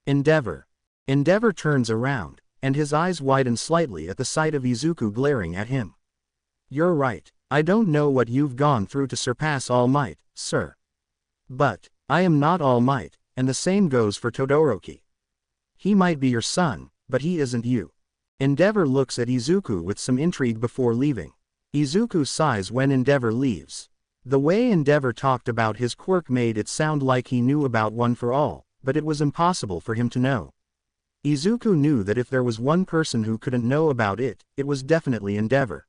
Endeavor turns around, and his eyes widen slightly at the sight of Izuku glaring at him. You're right, I don't know what you've gone through to surpass All Might, sir. But, I am not All Might, and the same goes for Todoroki. He might be your son, but he isn't you. Endeavor looks at Izuku with some intrigue before leaving. Izuku sighs when Endeavor leaves. The way Endeavor talked about his quirk made it sound like he knew about One for All, but it was impossible for him to know. Izuku knew that if there was one person who couldn't know about it, it was definitely Endeavor.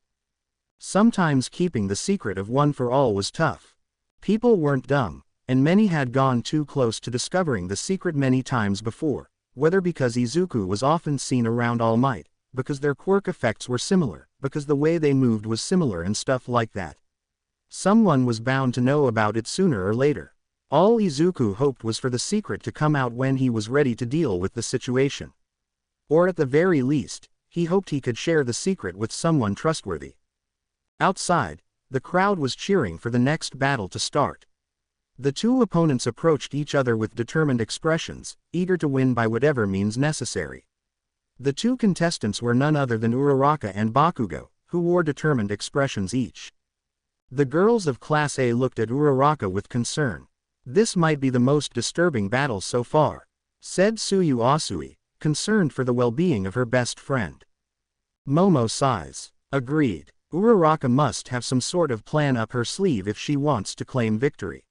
Sometimes keeping the secret of One for All was tough. People weren't dumb, and many had gone too close to discovering the secret many times before, whether because Izuku was often seen around All Might, because their quirk effects were similar, because the way they moved was similar and stuff like that. Someone was bound to know about it sooner or later. All Izuku hoped was for the secret to come out when he was ready to deal with the situation. Or at the very least, he hoped he could share the secret with someone trustworthy. Outside, the crowd was cheering for the next battle to start. The two opponents approached each other with determined expressions, eager to win by whatever means necessary. The two contestants were none other than Uraraka and Bakugo, who wore determined expressions each. The girls of Class A looked at Uraraka with concern. This might be the most disturbing battle so far, said Tsuyu Asui, concerned for the well-being of her best friend. Momo sighs. Agreed. Uraraka must have some sort of plan up her sleeve if she wants to claim victory.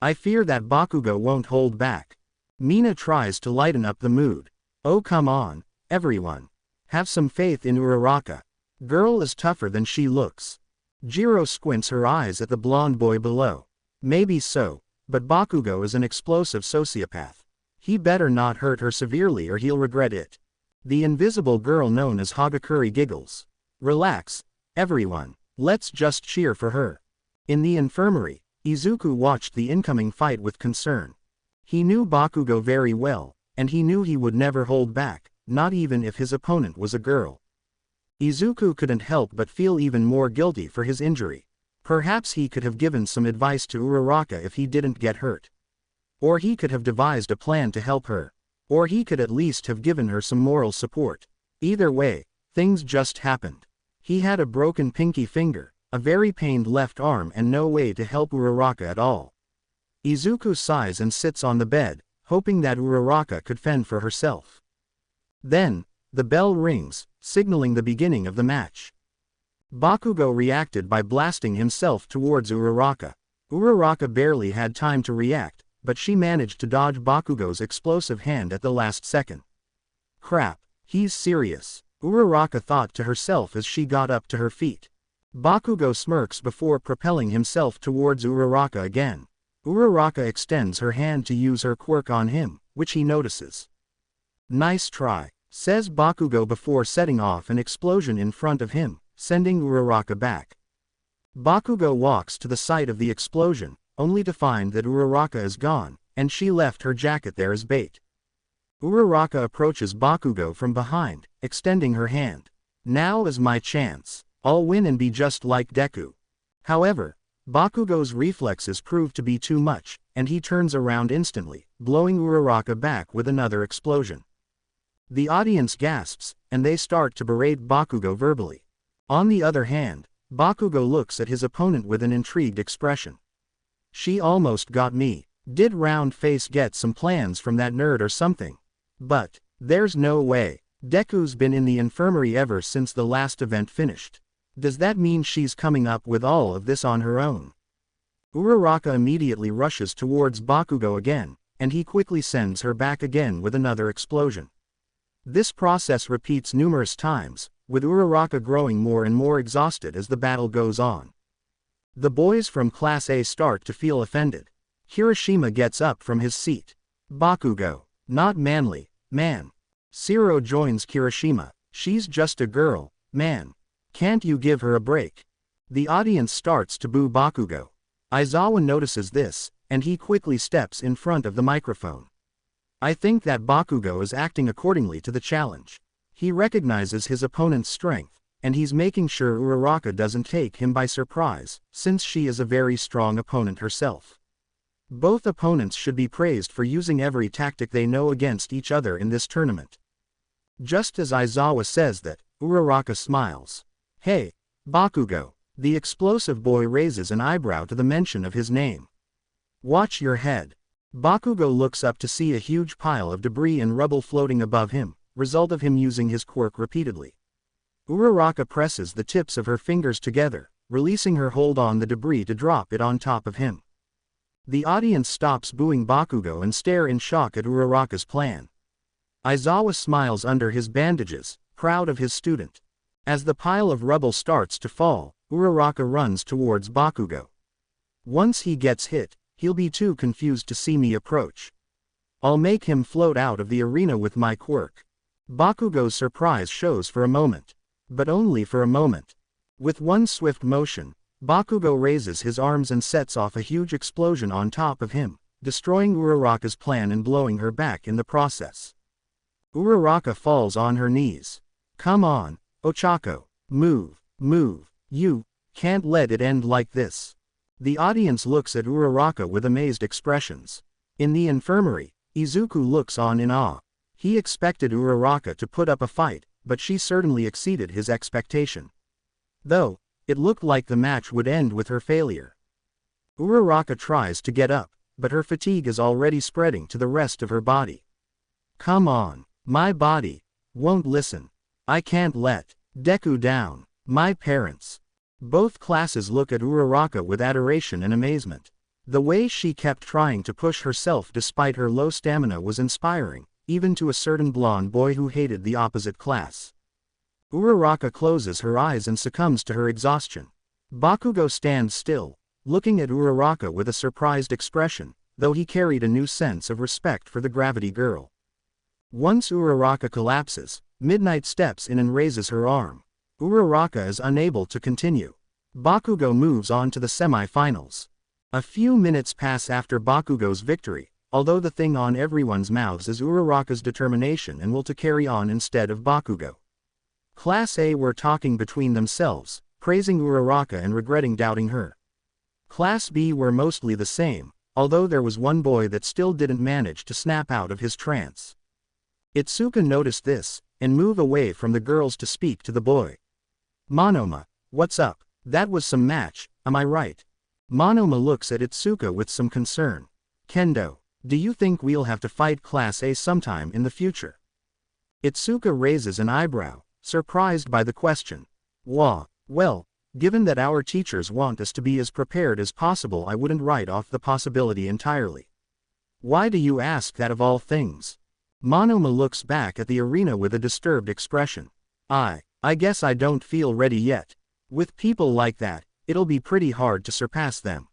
I fear that Bakugo won't hold back. Mina tries to lighten up the mood. Oh come on, everyone. Have some faith in Uraraka. Girl is tougher than she looks. Jiro squints her eyes at the blonde boy below. Maybe so, but Bakugo is an explosive sociopath. He better not hurt her severely or he'll regret it. The invisible girl known as Hagakure giggles. Relax, everyone. Let's just cheer for her. In the infirmary, Izuku watched the incoming fight with concern. He knew Bakugo very well, and he knew he would never hold back, not even if his opponent was a girl. Izuku couldn't help but feel even more guilty for his injury. Perhaps he could have given some advice to Uraraka if he didn't get hurt. Or he could have devised a plan to help her. Or he could at least have given her some moral support. Either way, things just happened. He had a broken pinky finger, a very pained left arm and no way to help Uraraka at all. Izuku sighs and sits on the bed, hoping that Uraraka could fend for herself. Then, the bell rings, signaling the beginning of the match. Bakugo reacted by blasting himself towards Uraraka. Uraraka barely had time to react, but she managed to dodge Bakugo's explosive hand at the last second. Crap, he's serious, Uraraka thought to herself as she got up to her feet. Bakugo smirks before propelling himself towards Uraraka again. Uraraka extends her hand to use her quirk on him, which he notices. Nice try, says Bakugo before setting off an explosion in front of him, sending Uraraka back. Bakugo walks to the site of the explosion, only to find that Uraraka is gone, and she left her jacket there as bait. Uraraka approaches Bakugo from behind, extending her hand. Now is my chance. I'll win and be just like Deku. However, Bakugo's reflexes prove to be too much, and he turns around instantly, blowing Uraraka back with another explosion. The audience gasps, and they start to berate Bakugo verbally. On the other hand, Bakugo looks at his opponent with an intrigued expression. She almost got me. Did round face get some plans from that nerd or something? But there's no way. Deku's been in the infirmary ever since the last event finished. Does that mean she's coming up with all of this on her own? Uraraka immediately rushes towards Bakugo again, and he quickly sends her back again with another explosion. This process repeats numerous times, with Uraraka growing more and more exhausted as the battle goes on. The boys from Class A start to feel offended. Kirishima gets up from his seat. Bakugo, not manly, man. Shiro joins Kirishima. She's just a girl, man. Can't you give her a break? The audience starts to boo Bakugo. Aizawa notices this, and he quickly steps in front of the microphone. I think that Bakugo is acting accordingly to the challenge. He recognizes his opponent's strength, and he's making sure Uraraka doesn't take him by surprise, since she is a very strong opponent herself. Both opponents should be praised for using every tactic they know against each other in this tournament. Just as Aizawa says that, Uraraka smiles. Hey, Bakugo. The explosive boy raises an eyebrow to the mention of his name. Watch your head. Bakugo looks up to see a huge pile of debris and rubble floating above him, result of him using his quirk repeatedly. Uraraka presses the tips of her fingers together, releasing her hold on the debris to drop it on top of him. The audience stops booing Bakugo and stare in shock at Uraraka's plan. Aizawa smiles under his bandages, proud of his student. As the pile of rubble starts to fall, Uraraka runs towards Bakugo. Once he gets hit, he'll be too confused to see me approach. I'll make him float out of the arena with my quirk. Bakugo's surprise shows for a moment. But only for a moment. With one swift motion, Bakugo raises his arms and sets off a huge explosion on top of him, destroying Uraraka's plan and blowing her back in the process. Uraraka falls on her knees. Come on, Ochako, move, move, you can't let it end like this. The audience looks at Uraraka with amazed expressions. In the infirmary, Izuku looks on in awe. He expected Uraraka to put up a fight, but she certainly exceeded his expectation. Though, it looked like the match would end with her failure. Uraraka tries to get up, but her fatigue is already spreading to the rest of her body. Come on, my body won't listen. I can't let Deku down. My parents. Both classes look at Uraraka with adoration and amazement. The way she kept trying to push herself despite her low stamina was inspiring, even to a certain blonde boy who hated the opposite class. Uraraka closes her eyes and succumbs to her exhaustion. Bakugo stands still, looking at Uraraka with a surprised expression, though he carried a new sense of respect for the gravity girl. Once Uraraka collapses, Midnight steps in and raises her arm. Uraraka is unable to continue. Bakugo moves on to the semi-finals. A few minutes pass after Bakugo's victory, although the thing on everyone's mouths is Uraraka's determination and will to carry on instead of Bakugo. Class A were talking between themselves, praising Uraraka and regretting doubting her. Class B were mostly the same, although there was one boy that still didn't manage to snap out of his trance. Itsuka noticed this, and moved away from the girls to speak to the boy. Monoma, what's up? That was some match, am I right? Monoma looks at Itsuka with some concern. Kendo, do you think we'll have to fight Class A sometime in the future? Itsuka raises an eyebrow, surprised by the question. Well, given that our teachers want us to be as prepared as possible, I wouldn't write off the possibility entirely. Why do you ask that of all things? Monoma looks back at the arena with a disturbed expression. I guess I don't feel ready yet. With people like that, it'll be pretty hard to surpass them.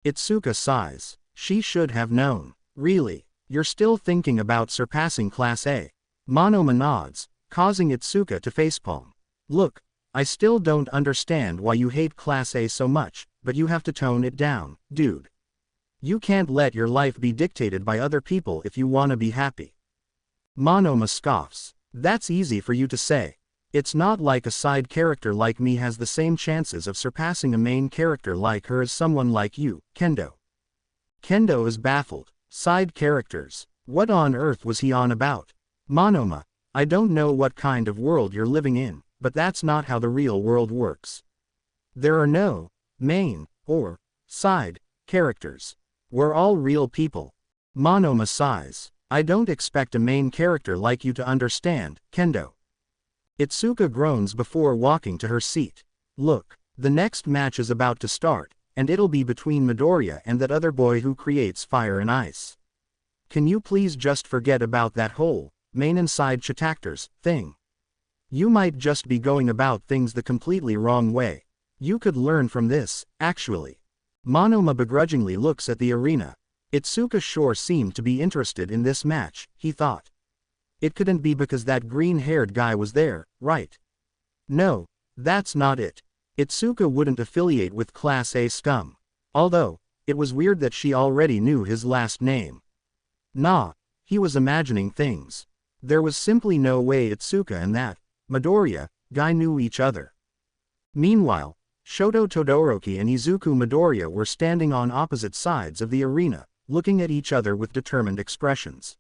Itsuka sighs. She should have known. Really, you're still thinking about surpassing Class A? Monoma nods, causing Itsuka to facepalm. Look, I still don't understand why you hate Class A so much, but you have to tone it down, dude. You can't let your life be dictated by other people if you wanna be happy. Monoma scoffs. That's easy for you to say. It's not like a side character like me has the same chances of surpassing a main character like her as someone like you, Kendo. Kendo is baffled. Side characters. What on earth was he on about? Monoma, I don't know what kind of world you're living in, but that's not how the real world works. There are no main or side characters. We're all real people. Monoma sighs. I don't expect a main character like you to understand, Kendo. Itsuka groans before walking to her seat. Look, the next match is about to start, and it'll be between Midoriya and that other boy who creates fire and ice. Can you please just forget about that whole main and side chitactors thing? You might just be going about things the completely wrong way. You could learn from this, actually. Monoma begrudgingly looks at the arena. Itsuka sure seemed to be interested in this match, he thought. It couldn't be because that green-haired guy was there, right? No, that's not it. Itsuka wouldn't affiliate with Class A scum. Although, it was weird that she already knew his last name. Nah, he was imagining things. There was simply no way Itsuka and that Midoriya guy knew each other. Meanwhile, Shoto Todoroki and Izuku Midoriya were standing on opposite sides of the arena, looking at each other with determined expressions.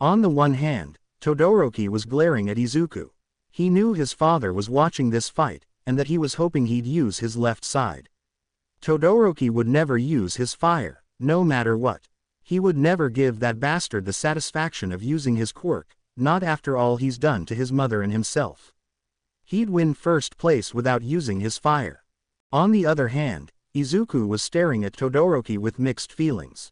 On the one hand, Todoroki was glaring at Izuku. He knew his father was watching this fight, and that he was hoping he'd use his left side. Todoroki would never use his fire, no matter what. He would never give that bastard the satisfaction of using his quirk, not after all he's done to his mother and himself. He'd win first place without using his fire. On the other hand, Izuku was staring at Todoroki with mixed feelings.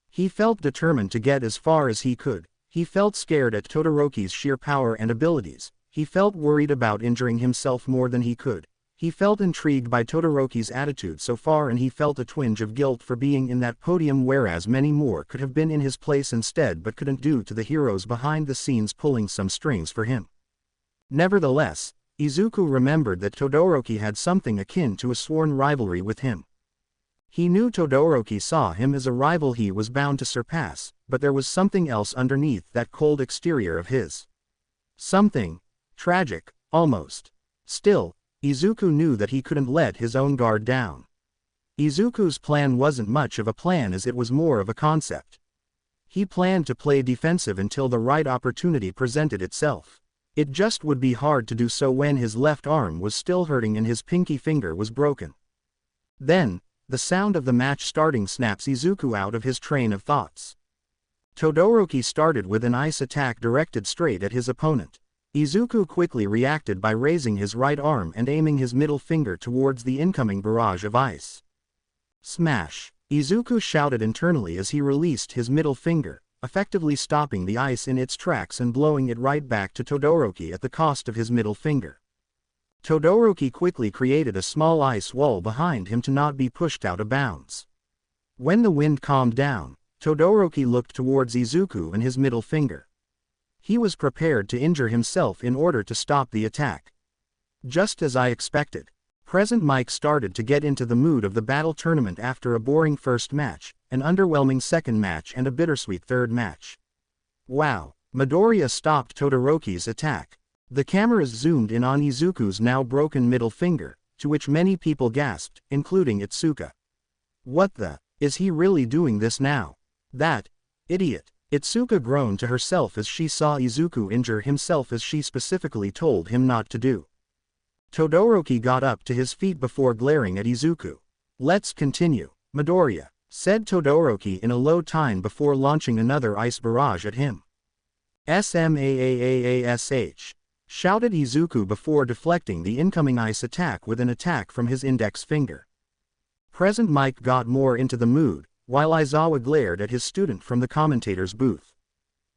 He felt determined to get as far as he could. He felt scared at Todoroki's sheer power and abilities. He felt worried about injuring himself more than he could. He felt intrigued by Todoroki's attitude so far, and he felt a twinge of guilt for being in that podium, whereas many more could have been in his place instead but couldn't due to the heroes behind the scenes pulling some strings for him. Nevertheless, Izuku remembered that Todoroki had something akin to a sworn rivalry with him. He knew Todoroki saw him as a rival he was bound to surpass, but there was something else underneath that cold exterior of his. Something tragic, almost. Still, Izuku knew that he couldn't let his own guard down. Izuku's plan wasn't much of a plan, as it was more of a concept. He planned to play defensive until the right opportunity presented itself. It just would be hard to do so when his left arm was still hurting and his pinky finger was broken. Then, the sound of the match starting snaps Izuku out of his train of thoughts. Todoroki started with an ice attack directed straight at his opponent. Izuku quickly reacted by raising his right arm and aiming his middle finger towards the incoming barrage of ice. Smash! Izuku shouted internally as he released his middle finger, effectively stopping the ice in its tracks and blowing it right back to Todoroki at the cost of his middle finger. Todoroki quickly created a small ice wall behind him to not be pushed out of bounds. When the wind calmed down, Todoroki looked towards Izuku and his middle finger. He was prepared to injure himself in order to stop the attack. Just as I expected. Present Mike started to get into the mood of the battle tournament after a boring first match, an underwhelming second match and a bittersweet third match. Wow, Midoriya stopped Todoroki's attack. The cameras zoomed in on Izuku's now broken middle finger, to which many people gasped, including Itsuka. What the? Is he really doing this now? That idiot. Itsuka groaned to herself as she saw Izuku injure himself as she specifically told him not to do. Todoroki got up to his feet before glaring at Izuku. Let's continue, Midoriya, said Todoroki in a low tone before launching another ice barrage at him. Smaash, shouted Izuku before deflecting the incoming ice attack with an attack from his index finger. Present Mike got more into the mood, while Aizawa glared at his student from the commentator's booth.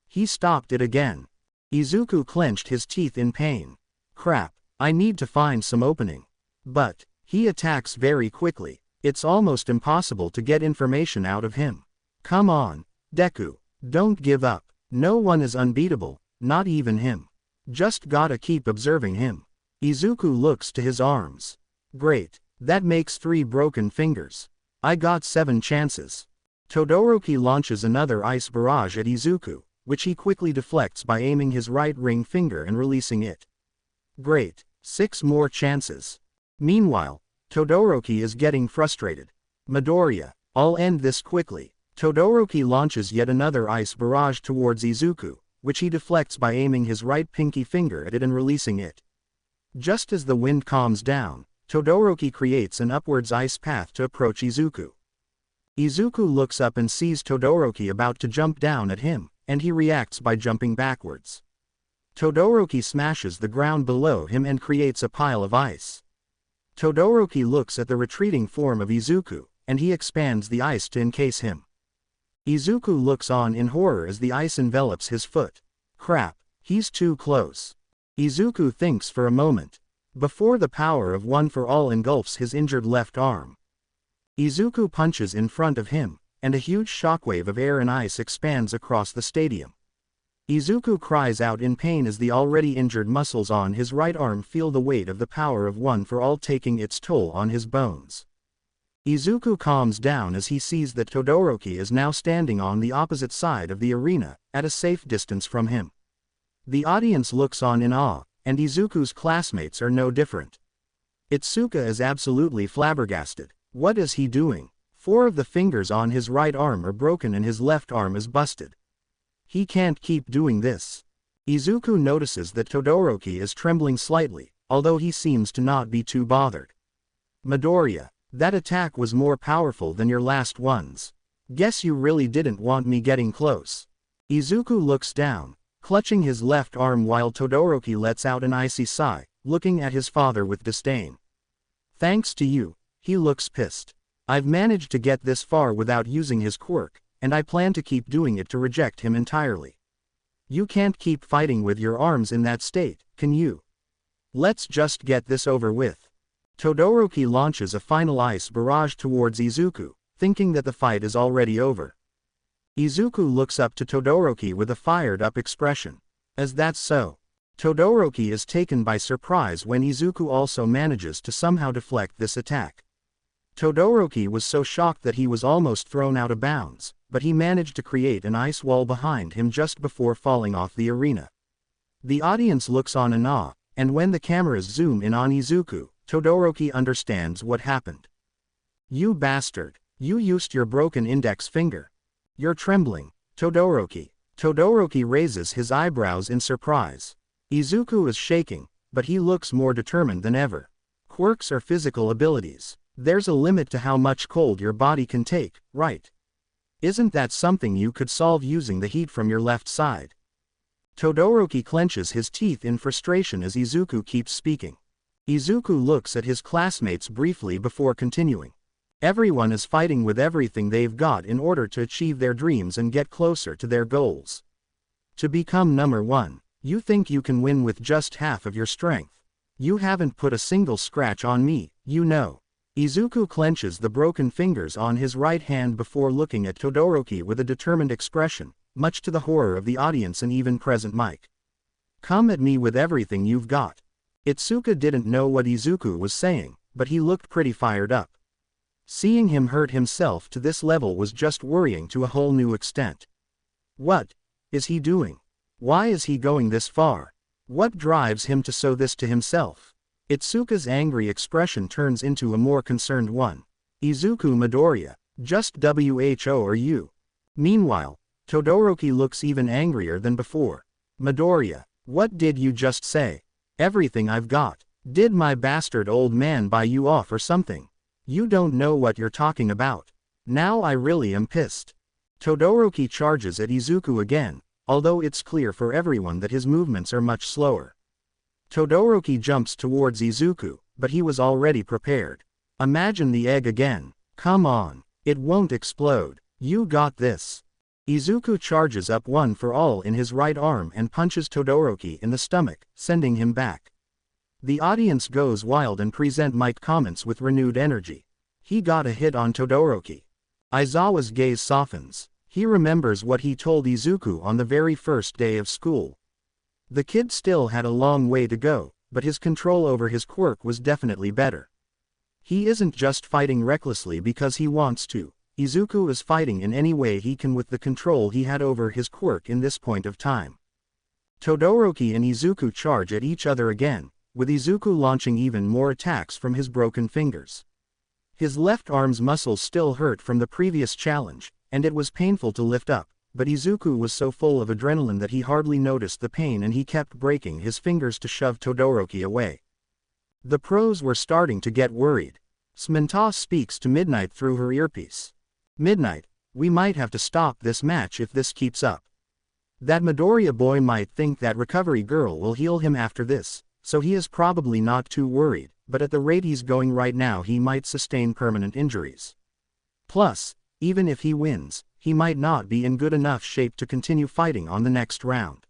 He stopped it again. Izuku clenched his teeth in pain. Crap, I need to find some opening. But he attacks very quickly. It's almost impossible to get information out of him. Come on, Deku, don't give up. No one is unbeatable, not even him. Just gotta keep observing him. Izuku looks to his arms. Great, that makes 3 broken fingers. I got 7 chances. Todoroki launches another ice barrage at Izuku, which he quickly deflects by aiming his right ring finger and releasing it. Great, 6 more chances. Meanwhile, Todoroki is getting frustrated. Midoriya, I'll end this quickly. Todoroki launches yet another ice barrage towards Izuku, which he deflects by aiming his right pinky finger at it and releasing it. Just as the wind calms down, Todoroki creates an upwards ice path to approach Izuku. Izuku looks up and sees Todoroki about to jump down at him, and he reacts by jumping backwards. Todoroki smashes the ground below him and creates a pile of ice. Todoroki looks at the retreating form of Izuku, and he expands the ice to encase him. Izuku looks on in horror as the ice envelops his foot. Crap, he's too close. Izuku thinks for a moment, before the power of One for All engulfs his injured left arm. Izuku punches in front of him, and a huge shockwave of air and ice expands across the stadium. Izuku cries out in pain as the already injured muscles on his right arm feel the weight of the power of One for All taking its toll on his bones. Izuku calms down as he sees that Todoroki is now standing on the opposite side of the arena, at a safe distance from him. The audience looks on in awe, and Izuku's classmates are no different. Itsuka is absolutely flabbergasted. What is he doing? 4 of the fingers on his right arm are broken and his left arm is busted. He can't keep doing this. Izuku notices that Todoroki is trembling slightly, although he seems to not be too bothered. Midoriya, that attack was more powerful than your last ones. Guess you really didn't want me getting close. Izuku looks down, clutching his left arm while Todoroki lets out an icy sigh, looking at his father with disdain. Thanks to you, he looks pissed. I've managed to get this far without using his quirk, and I plan to keep doing it to reject him entirely. You can't keep fighting with your arms in that state, can you? Let's just get this over with. Todoroki launches a final ice barrage towards Izuku, thinking that the fight is already over. Izuku looks up to Todoroki with a fired-up expression. As that's so. Todoroki is taken by surprise when Izuku also manages to somehow deflect this attack. Todoroki was so shocked that he was almost thrown out of bounds, but he managed to create an ice wall behind him just before falling off the arena. The audience looks on in awe, and when the cameras zoom in on Izuku, Todoroki understands what happened. You bastard, you used your broken index finger. You're trembling, Todoroki. Todoroki raises his eyebrows in surprise. Izuku is shaking, but he looks more determined than ever. Quirks are physical abilities. There's a limit to how much cold your body can take, right? Isn't that something you could solve using the heat from your left side? Todoroki clenches his teeth in frustration as Izuku keeps speaking. Izuku looks at his classmates briefly before continuing. Everyone is fighting with everything they've got in order to achieve their dreams and get closer to their goals. To become number 1, you think you can win with just half of your strength. You haven't put a single scratch on me, you know. Izuku clenches the broken fingers on his right hand before looking at Todoroki with a determined expression, much to the horror of the audience and even present Mike. Come at me with everything you've got. Itsuka didn't know what Izuku was saying, but he looked pretty fired up. Seeing him hurt himself to this level was just worrying to a whole new extent. What is he doing? Why is he going this far? What drives him to sow this to himself? Itsuka's angry expression turns into a more concerned one. Izuku Midoriya, just who are you? Meanwhile, Todoroki looks even angrier than before. Midoriya, what did you just say? Everything I've got. Did my bastard old man buy you off or something? You don't know what you're talking about. Now I really am pissed. Todoroki charges at Izuku again, although it's clear for everyone that his movements are much slower. Todoroki jumps towards Izuku, but he was already prepared. Imagine the egg again. Come on. It won't explode. You got this. Izuku charges up One for All in his right arm and punches Todoroki in the stomach, sending him back. The audience goes wild and present Mike comments with renewed energy. He got a hit on Todoroki. Aizawa's gaze softens. He remembers what he told Izuku on the very first day of school. The kid still had a long way to go, but his control over his quirk was definitely better. He isn't just fighting recklessly because he wants to. Izuku is fighting in any way he can with the control he had over his quirk in this point of time. Todoroki and Izuku charge at each other again, with Izuku launching even more attacks from his broken fingers. His left arm's muscles still hurt from the previous challenge, and it was painful to lift up, but Izuku was so full of adrenaline that he hardly noticed the pain and he kept breaking his fingers to shove Todoroki away. The pros were starting to get worried. Samantha speaks to Midnight through her earpiece. Midnight, we might have to stop this match if this keeps up. That Midoriya boy might think that recovery girl will heal him after this, so he is probably not too worried, but at the rate he's going right now he might sustain permanent injuries. Plus, even if he wins, he might not be in good enough shape to continue fighting on the next round.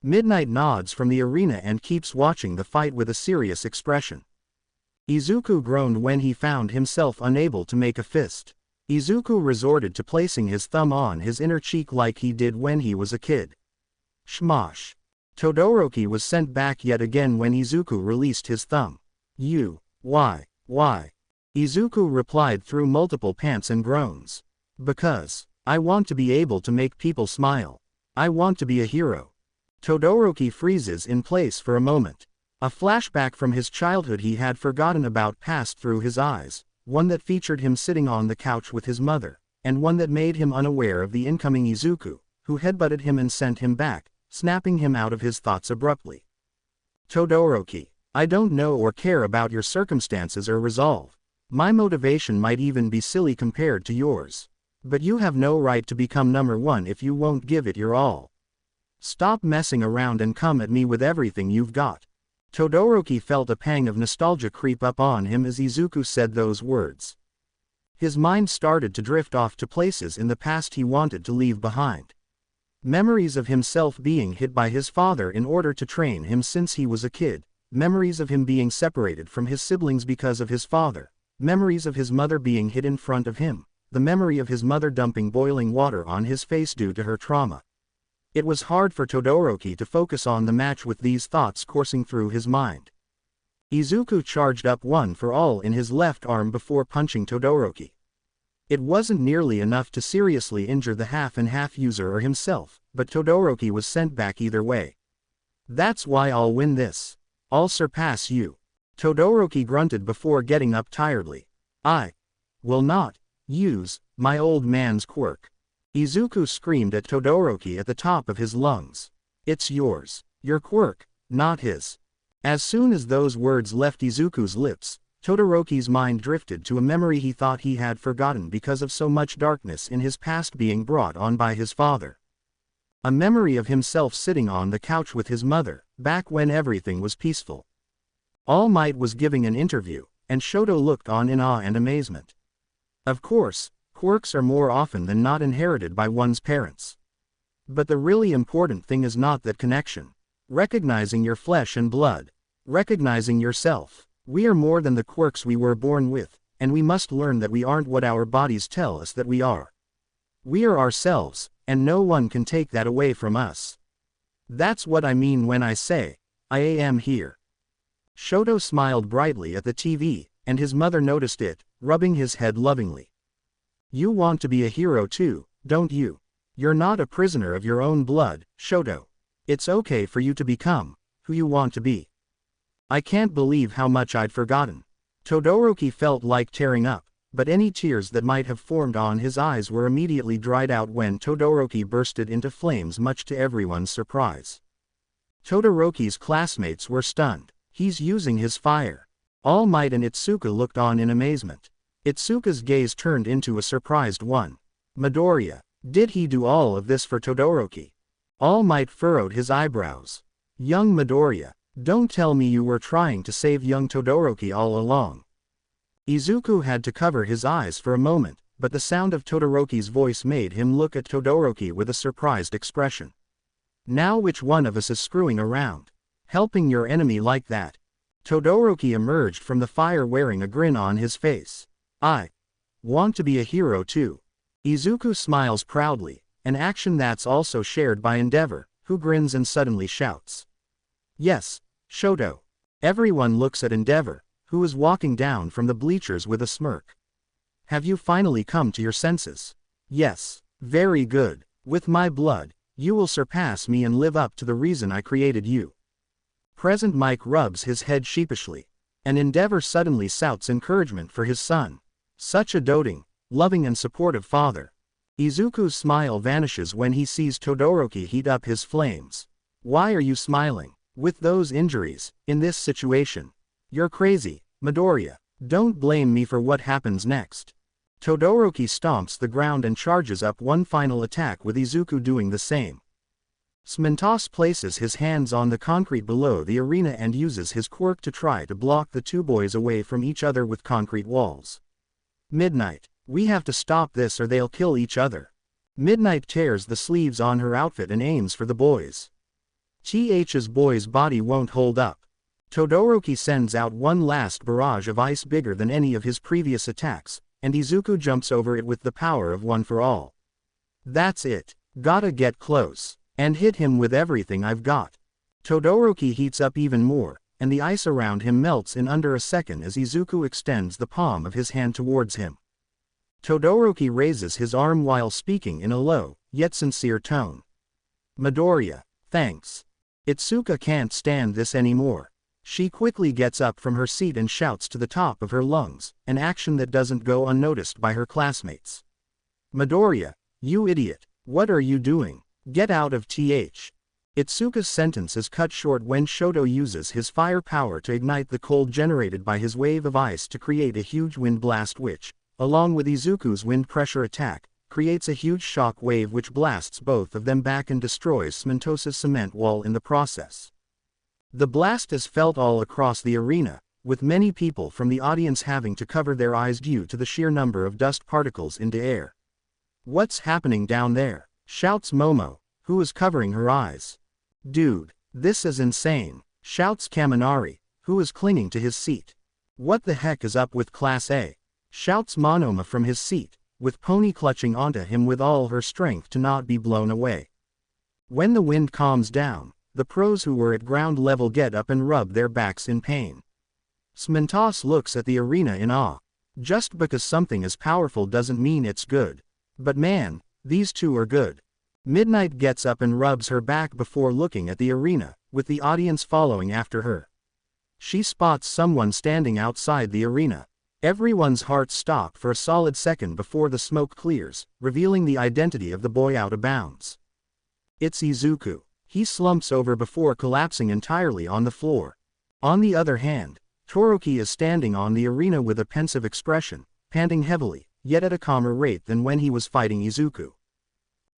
Midnight nods from the arena and keeps watching the fight with a serious expression. Izuku groaned when he found himself unable to make a fist. Izuku resorted to placing his thumb on his inner cheek like he did when he was a kid. Shmosh. Todoroki was sent back yet again when Izuku released his thumb. Why? Izuku replied through multiple pants and groans. Because, I want to be able to make people smile. I want to be a hero. Todoroki freezes in place for a moment. A flashback from his childhood he had forgotten about passed through his eyes, one that featured him sitting on the couch with his mother, and one that made him unaware of the incoming Izuku, who headbutted him and sent him back, snapping him out of his thoughts abruptly. Todoroki, I don't know or care about your circumstances or resolve. My motivation might even be silly compared to yours. But you have no right to become number one if you won't give it your all. Stop messing around and come at me with everything you've got. Todoroki felt a pang of nostalgia creep up on him as Izuku said those words. His mind started to drift off to places in the past he wanted to leave behind. Memories of himself being hit by his father in order to train him since he was a kid, memories of him being separated from his siblings because of his father, memories of his mother being hit in front of him, the memory of his mother dumping boiling water on his face due to her trauma. It was hard for Todoroki to focus on the match with these thoughts coursing through his mind. Izuku charged up one for all in his left arm before punching Todoroki. It wasn't nearly enough to seriously injure the half-and-half user or himself, but Todoroki was sent back either way. That's why I'll win this. I'll surpass you. Todoroki grunted before getting up tiredly. I will not use my old man's quirk. Izuku screamed at Todoroki at the top of his lungs. It's yours. Your quirk, not his. As soon as those words left Izuku's lips, Todoroki's mind drifted to a memory he thought he had forgotten because of so much darkness in his past being brought on by his father. A memory of himself sitting on the couch with his mother, back when everything was peaceful. All Might was giving an interview, and Shoto looked on in awe and amazement. Of course, quirks are more often than not inherited by one's parents. But the really important thing is not that connection. Recognizing your flesh and blood. Recognizing yourself. We are more than the quirks we were born with, and we must learn that we aren't what our bodies tell us that we are. We are ourselves, and no one can take that away from us. That's what I mean when I say, I am here. Shoto smiled brightly at the TV, and his mother noticed it, rubbing his head lovingly. You want to be a hero too, don't you? You're not a prisoner of your own blood, Shoto. It's okay for you to become who you want to be. I can't believe how much I'd forgotten. Todoroki felt like tearing up, but any tears that might have formed on his eyes were immediately dried out when Todoroki bursted into flames, much to everyone's surprise. Todoroki's classmates were stunned. He's using his fire. All Might and Itsuka looked on in amazement. Itsuka's gaze turned into a surprised one. Midoriya, did he do all of this for Todoroki? All Might furrowed his eyebrows. Young Midoriya, don't tell me you were trying to save young Todoroki all along. Izuku had to cover his eyes for a moment, but the sound of Todoroki's voice made him look at Todoroki with a surprised expression. Now which one of us is screwing around? Helping your enemy like that? Todoroki emerged from the fire wearing a grin on his face. I want to be a hero too. Izuku smiles proudly, an action that's also shared by Endeavor, who grins and suddenly shouts. Yes, Shoto. Everyone looks at Endeavor, who is walking down from the bleachers with a smirk. Have you finally come to your senses? Yes, very good. With my blood, you will surpass me and live up to the reason I created you. Present Mike rubs his head sheepishly. An Endeavor suddenly shouts encouragement for his son. Such a doting, loving and supportive father. Izuku's smile vanishes when he sees Todoroki heat up his flames. Why are you smiling? With those injuries, in this situation? You're crazy, Midoriya. Don't blame me for what happens next. Todoroki stomps the ground and charges up one final attack with Izuku doing the same. Smentos places his hands on the concrete below the arena and uses his quirk to try to block the two boys away from each other with concrete walls. Midnight, we have to stop this or they'll kill each other. Midnight tears the sleeves on her outfit and aims for the boys. TH's boy's body won't hold up. Todoroki sends out one last barrage of ice bigger than any of his previous attacks, and Izuku jumps over it with the power of one for all. That's it. Gotta get close. And hit him with everything I've got. Todoroki heats up even more, and the ice around him melts in under a second as Izuku extends the palm of his hand towards him. Todoroki raises his arm while speaking in a low, yet sincere tone. Midoriya, thanks. Itsuka can't stand this anymore. She quickly gets up from her seat and shouts to the top of her lungs, an action that doesn't go unnoticed by her classmates. Midoriya, you idiot, what are you doing? Get out of TH. Itsuka's sentence is cut short when Shoto uses his fire power to ignite the cold generated by his wave of ice to create a huge wind blast which, along with Izuku's wind pressure attack, creates a huge shock wave which blasts both of them back and destroys Smentos's cement wall in the process. The blast is felt all across the arena, with many people from the audience having to cover their eyes due to the sheer number of dust particles in the air. What's happening down there? Shouts Momo, who is covering her eyes. Dude, this is insane, shouts Kaminari, who is clinging to his seat. What the heck is up with Class A? Shouts Monoma from his seat, with Pony clutching onto him with all her strength to not be blown away. When the wind calms down, the pros who were at ground level get up and rub their backs in pain. Smentos looks at the arena in awe. Just because something is powerful doesn't mean it's good. But man, these two are good. Midnight gets up and rubs her back before looking at the arena, with the audience following after her. She spots someone standing outside the arena. Everyone's hearts stop for a solid second before the smoke clears, revealing the identity of the boy out of bounds. It's Izuku. He slumps over before collapsing entirely on the floor. On the other hand, Todoroki is standing on the arena with a pensive expression, panting heavily, yet at a calmer rate than when he was fighting Izuku.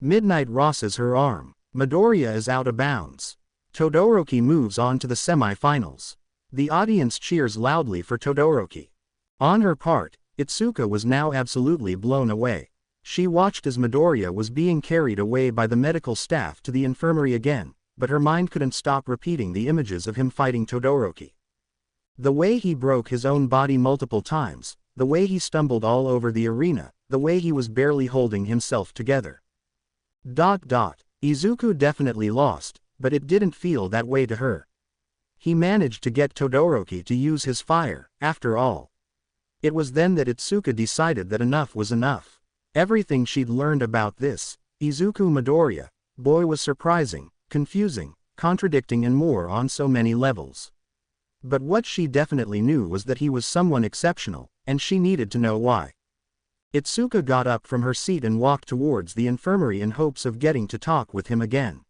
Midnight rosses her arm. Midoriya is out of bounds. Todoroki moves on to the semi-finals. The audience cheers loudly for Todoroki. On her part, Itsuka was now absolutely blown away. She watched as Midoriya was being carried away by the medical staff to the infirmary again, but her mind couldn't stop repeating the images of him fighting Todoroki. The way he broke his own body multiple times, the way he stumbled all over the arena, the way he was barely holding himself together. Izuku definitely lost, but it didn't feel that way to her. He managed to get Todoroki to use his fire, after all. It was then that Itsuka decided that enough was enough. Everything she'd learned about this, Izuku Midoriya, boy was surprising, confusing, contradicting and more on so many levels. But what she definitely knew was that he was someone exceptional, and she needed to know why. Itsuka got up from her seat and walked towards the infirmary in hopes of getting to talk with him again.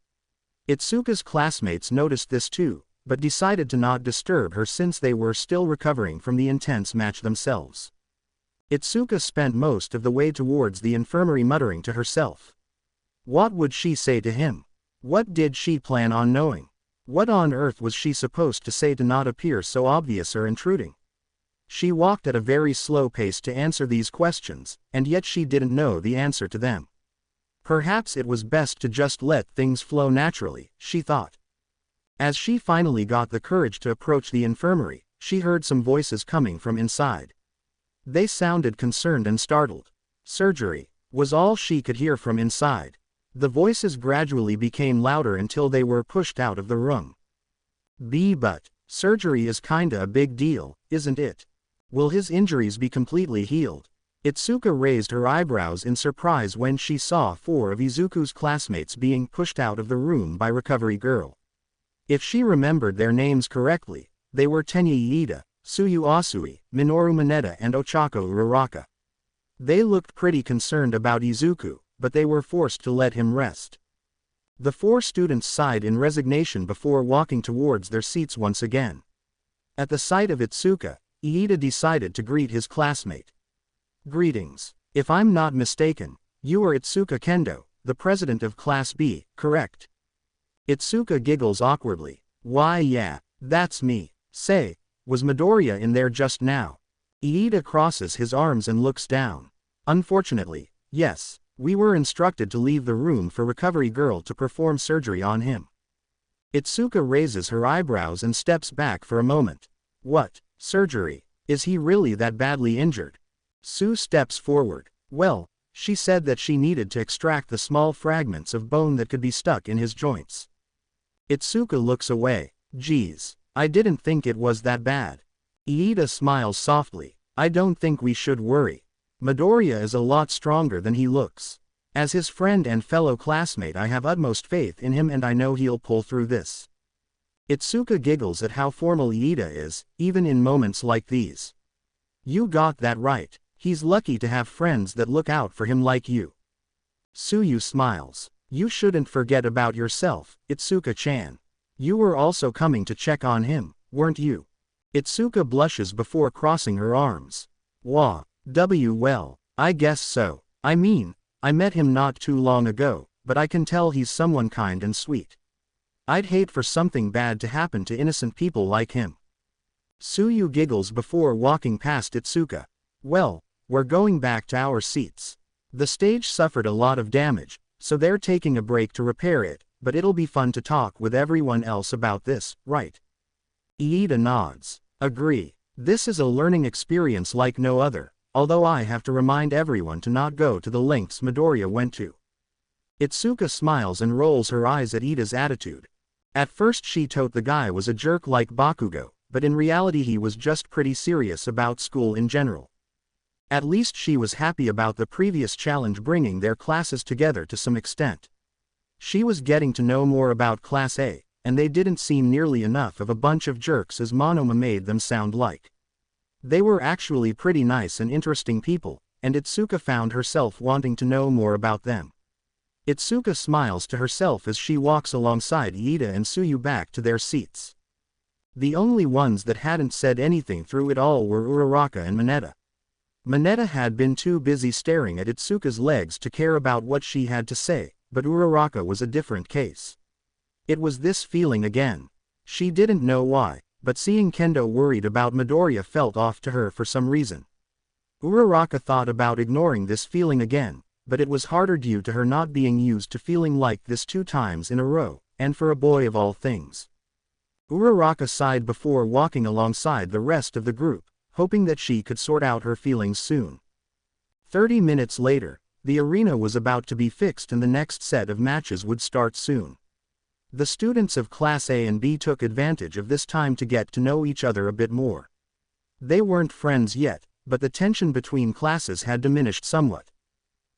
Itsuka's classmates noticed this too, but decided to not disturb her since they were still recovering from the intense match themselves. Itsuka spent most of the way towards the infirmary muttering to herself. What would she say to him? What did she plan on knowing? What on earth was she supposed to say to not appear so obvious or intruding? She walked at a very slow pace to answer these questions, and yet she didn't know the answer to them. Perhaps it was best to just let things flow naturally, she thought. As she finally got the courage to approach the infirmary, she heard some voices coming from inside. They sounded concerned and startled. Surgery was all she could hear from inside. The voices gradually became louder until they were pushed out of the room. But surgery is kinda a big deal, isn't it? Will his injuries be completely healed? Itsuka raised her eyebrows in surprise when she saw 4 of Izuku's classmates being pushed out of the room by Recovery Girl. If she remembered their names correctly, they were Tenya Iida, Tsuyu Asui, Minoru Mineta and Ochako Uraraka. They looked pretty concerned about Izuku, but they were forced to let him rest. The four students sighed in resignation before walking towards their seats once again. At the sight of Itsuka, Iida decided to greet his classmate. Greetings. If I'm not mistaken, you are Itsuka Kendo, the president of Class B, correct? Itsuka giggles awkwardly. Why yeah, that's me. Say, was Midoriya in there just now? Iida crosses his arms and looks down. Unfortunately, yes, we were instructed to leave the room for Recovery Girl to perform surgery on him. Itsuka raises her eyebrows and steps back for a moment. What, surgery? Is he really that badly injured? Sue steps forward. Well, she said that she needed to extract the small fragments of bone that could be stuck in his joints. Itsuka looks away. Geez, I didn't think it was that bad. Iida smiles softly. I don't think we should worry. Midoriya is a lot stronger than he looks. As his friend and fellow classmate, I have utmost faith in him and I know he'll pull through this. Itsuka giggles at how formal Iida is, even in moments like these. You got that right. He's lucky to have friends that look out for him like you. Tsuyu smiles. You shouldn't forget about yourself, Itsuka-chan. You were also coming to check on him, weren't you? Itsuka blushes before crossing her arms. Well, I guess so. I mean, I met him not too long ago, but I can tell he's someone kind and sweet. I'd hate for something bad to happen to innocent people like him. Tsuyu giggles before walking past Itsuka. Well, we're going back to our seats. The stage suffered a lot of damage, so they're taking a break to repair it, but it'll be fun to talk with everyone else about this, right? Iida nods. Agree. This is a learning experience like no other, although I have to remind everyone to not go to the lengths Midoriya went to. Itsuka smiles and rolls her eyes at Iida's attitude. At first she thought the guy was a jerk like Bakugo, but in reality he was just pretty serious about school in general. At least she was happy about the previous challenge bringing their classes together to some extent. She was getting to know more about Class A, and they didn't seem nearly enough of a bunch of jerks as Monoma made them sound like. They were actually pretty nice and interesting people, and Itsuka found herself wanting to know more about them. Itsuka smiles to herself as she walks alongside Iida and Tsuyu back to their seats. The only ones that hadn't said anything through it all were Uraraka and Mineta. Mineta had been too busy staring at Itsuka's legs to care about what she had to say, but Uraraka was a different case. It was this feeling again. She didn't know why, but seeing Kendo worried about Midoriya felt off to her for some reason. Uraraka thought about ignoring this feeling again, but it was harder due to her not being used to feeling like this 2 times in a row, and for a boy of all things. Uraraka sighed before walking alongside the rest of the group, hoping that she could sort out her feelings soon. 30 minutes later, the arena was about to be fixed and the next set of matches would start soon. The students of Class A and B took advantage of this time to get to know each other a bit more. They weren't friends yet, but the tension between classes had diminished somewhat.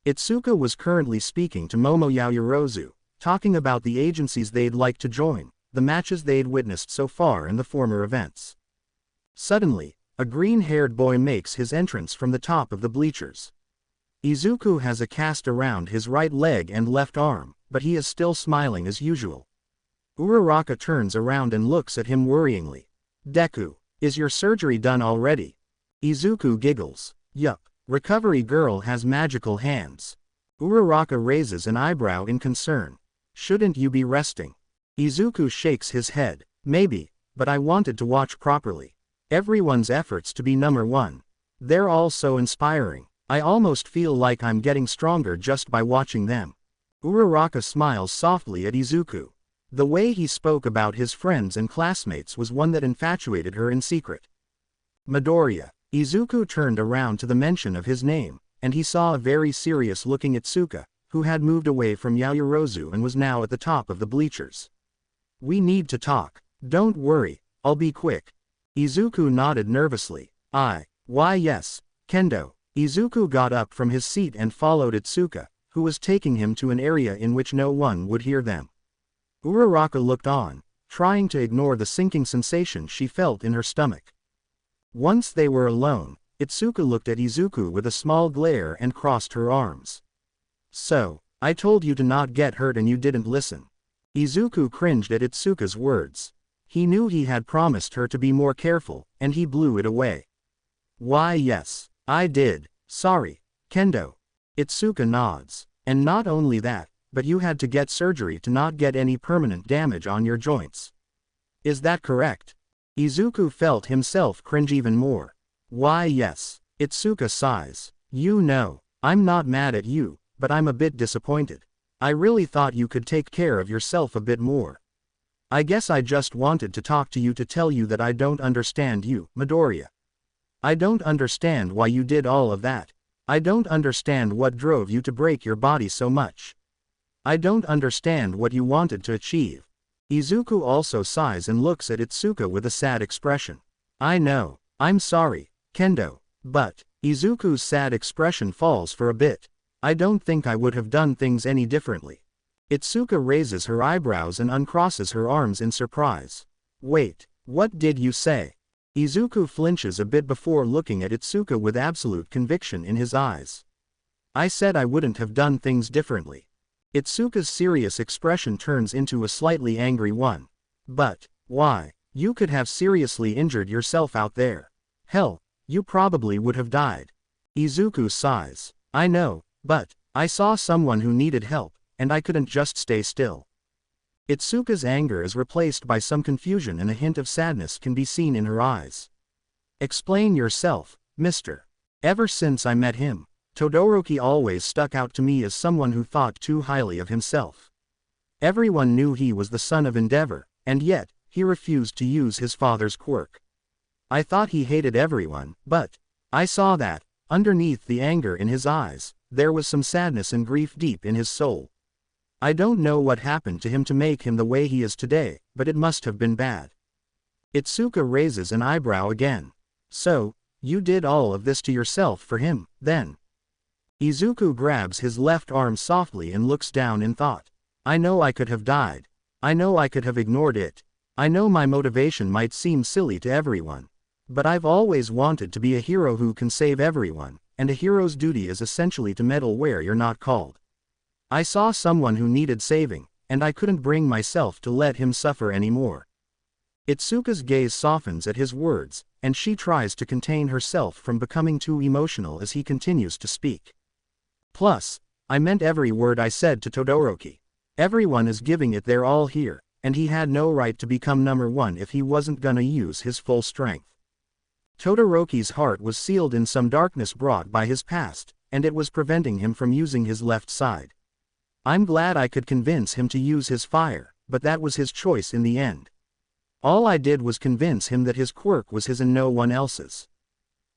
Itsuka was currently speaking to Momo Yaoyorozu, talking about the agencies they'd like to join, the matches they'd witnessed so far in the former events. Suddenly, a green-haired boy makes his entrance from the top of the bleachers. Izuku has a cast around his right leg and left arm, but he is still smiling as usual. Uraraka turns around and looks at him worryingly. Deku, is your surgery done already? Izuku giggles. Yup, Recovery Girl has magical hands. Uraraka raises an eyebrow in concern. Shouldn't you be resting? Izuku shakes his head. Maybe, but I wanted to watch properly. Everyone's efforts to be number 1. They're all so inspiring. I almost feel like I'm getting stronger just by watching them. Uraraka smiles softly at Izuku. The way he spoke about his friends and classmates was one that infatuated her in secret. Midoriya. Izuku turned around to the mention of his name, and he saw a very serious-looking Itsuka, who had moved away from Yaoyorozu and was now at the top of the bleachers. We need to talk. Don't worry, I'll be quick. Izuku nodded nervously. Why yes, Kendo. Izuku got up from his seat and followed Itsuka, who was taking him to an area in which no one would hear them. Uraraka looked on, trying to ignore the sinking sensation she felt in her stomach. Once they were alone, Itsuka looked at Izuku with a small glare and crossed her arms. "So, I told you to not get hurt and you didn't listen." Izuku cringed at Itsuka's words. He knew he had promised her to be more careful, and he blew it away. "Why yes, I did. Sorry, Kendo." Itsuka nods. "And not only that, but you had to get surgery to not get any permanent damage on your joints. Is that correct?" Izuku felt himself cringe even more. "Why yes." Itsuka sighs. "You know, I'm not mad at you, but I'm a bit disappointed. I really thought you could take care of yourself a bit more. I guess I just wanted to talk to you to tell you that I don't understand you, Midoriya. I don't understand why you did all of that. I don't understand what drove you to break your body so much. I don't understand what you wanted to achieve." Izuku also sighs and looks at Itsuka with a sad expression. "I know, I'm sorry, Kendo, but..." Izuku's sad expression falls for a bit. "I don't think I would have done things any differently." Itsuka raises her eyebrows and uncrosses her arms in surprise. "Wait, what did you say?" Izuku flinches a bit before looking at Itsuka with absolute conviction in his eyes. "I said I wouldn't have done things differently." Itsuka's serious expression turns into a slightly angry one. "But, why? You could have seriously injured yourself out there. Hell, you probably would have died." Izuku sighs. "I know, but I saw someone who needed help, and I couldn't just stay still." Itsuka's anger is replaced by some confusion and a hint of sadness can be seen in her eyes. "Explain yourself, mister. Ever since I met him, Todoroki always stuck out to me as someone who thought too highly of himself. Everyone knew he was the son of Endeavor, and yet, he refused to use his father's quirk. I thought he hated everyone, but I saw that, underneath the anger in his eyes, there was some sadness and grief deep in his soul. I don't know what happened to him to make him the way he is today, but it must have been bad." Itsuka raises an eyebrow again. "So, you did all of this to yourself for him, then?" Izuku grabs his left arm softly and looks down in thought. "I know I could have died. I know I could have ignored it. I know my motivation might seem silly to everyone. But I've always wanted to be a hero who can save everyone, and a hero's duty is essentially to meddle where you're not called. I saw someone who needed saving, and I couldn't bring myself to let him suffer anymore." Itsuka's gaze softens at his words, and she tries to contain herself from becoming too emotional as he continues to speak. "Plus, I meant every word I said to Todoroki. Everyone is giving it their all here, and he had no right to become number one if he wasn't gonna use his full strength. Todoroki's heart was sealed in some darkness brought by his past, and it was preventing him from using his left side. I'm glad I could convince him to use his fire, but that was his choice in the end. All I did was convince him that his quirk was his and no one else's.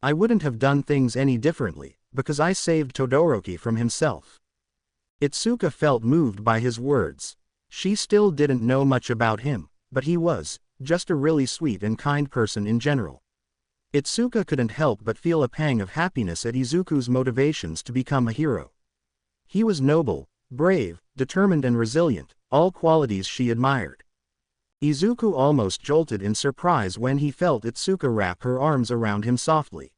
I wouldn't have done things any differently, because I saved Todoroki from himself." Itsuka felt moved by his words. She still didn't know much about him, but he was just a really sweet and kind person in general. Itsuka couldn't help but feel a pang of happiness at Izuku's motivations to become a hero. He was noble, brave, determined and resilient, all qualities she admired. Izuku almost jolted in surprise when he felt Itsuka wrap her arms around him softly.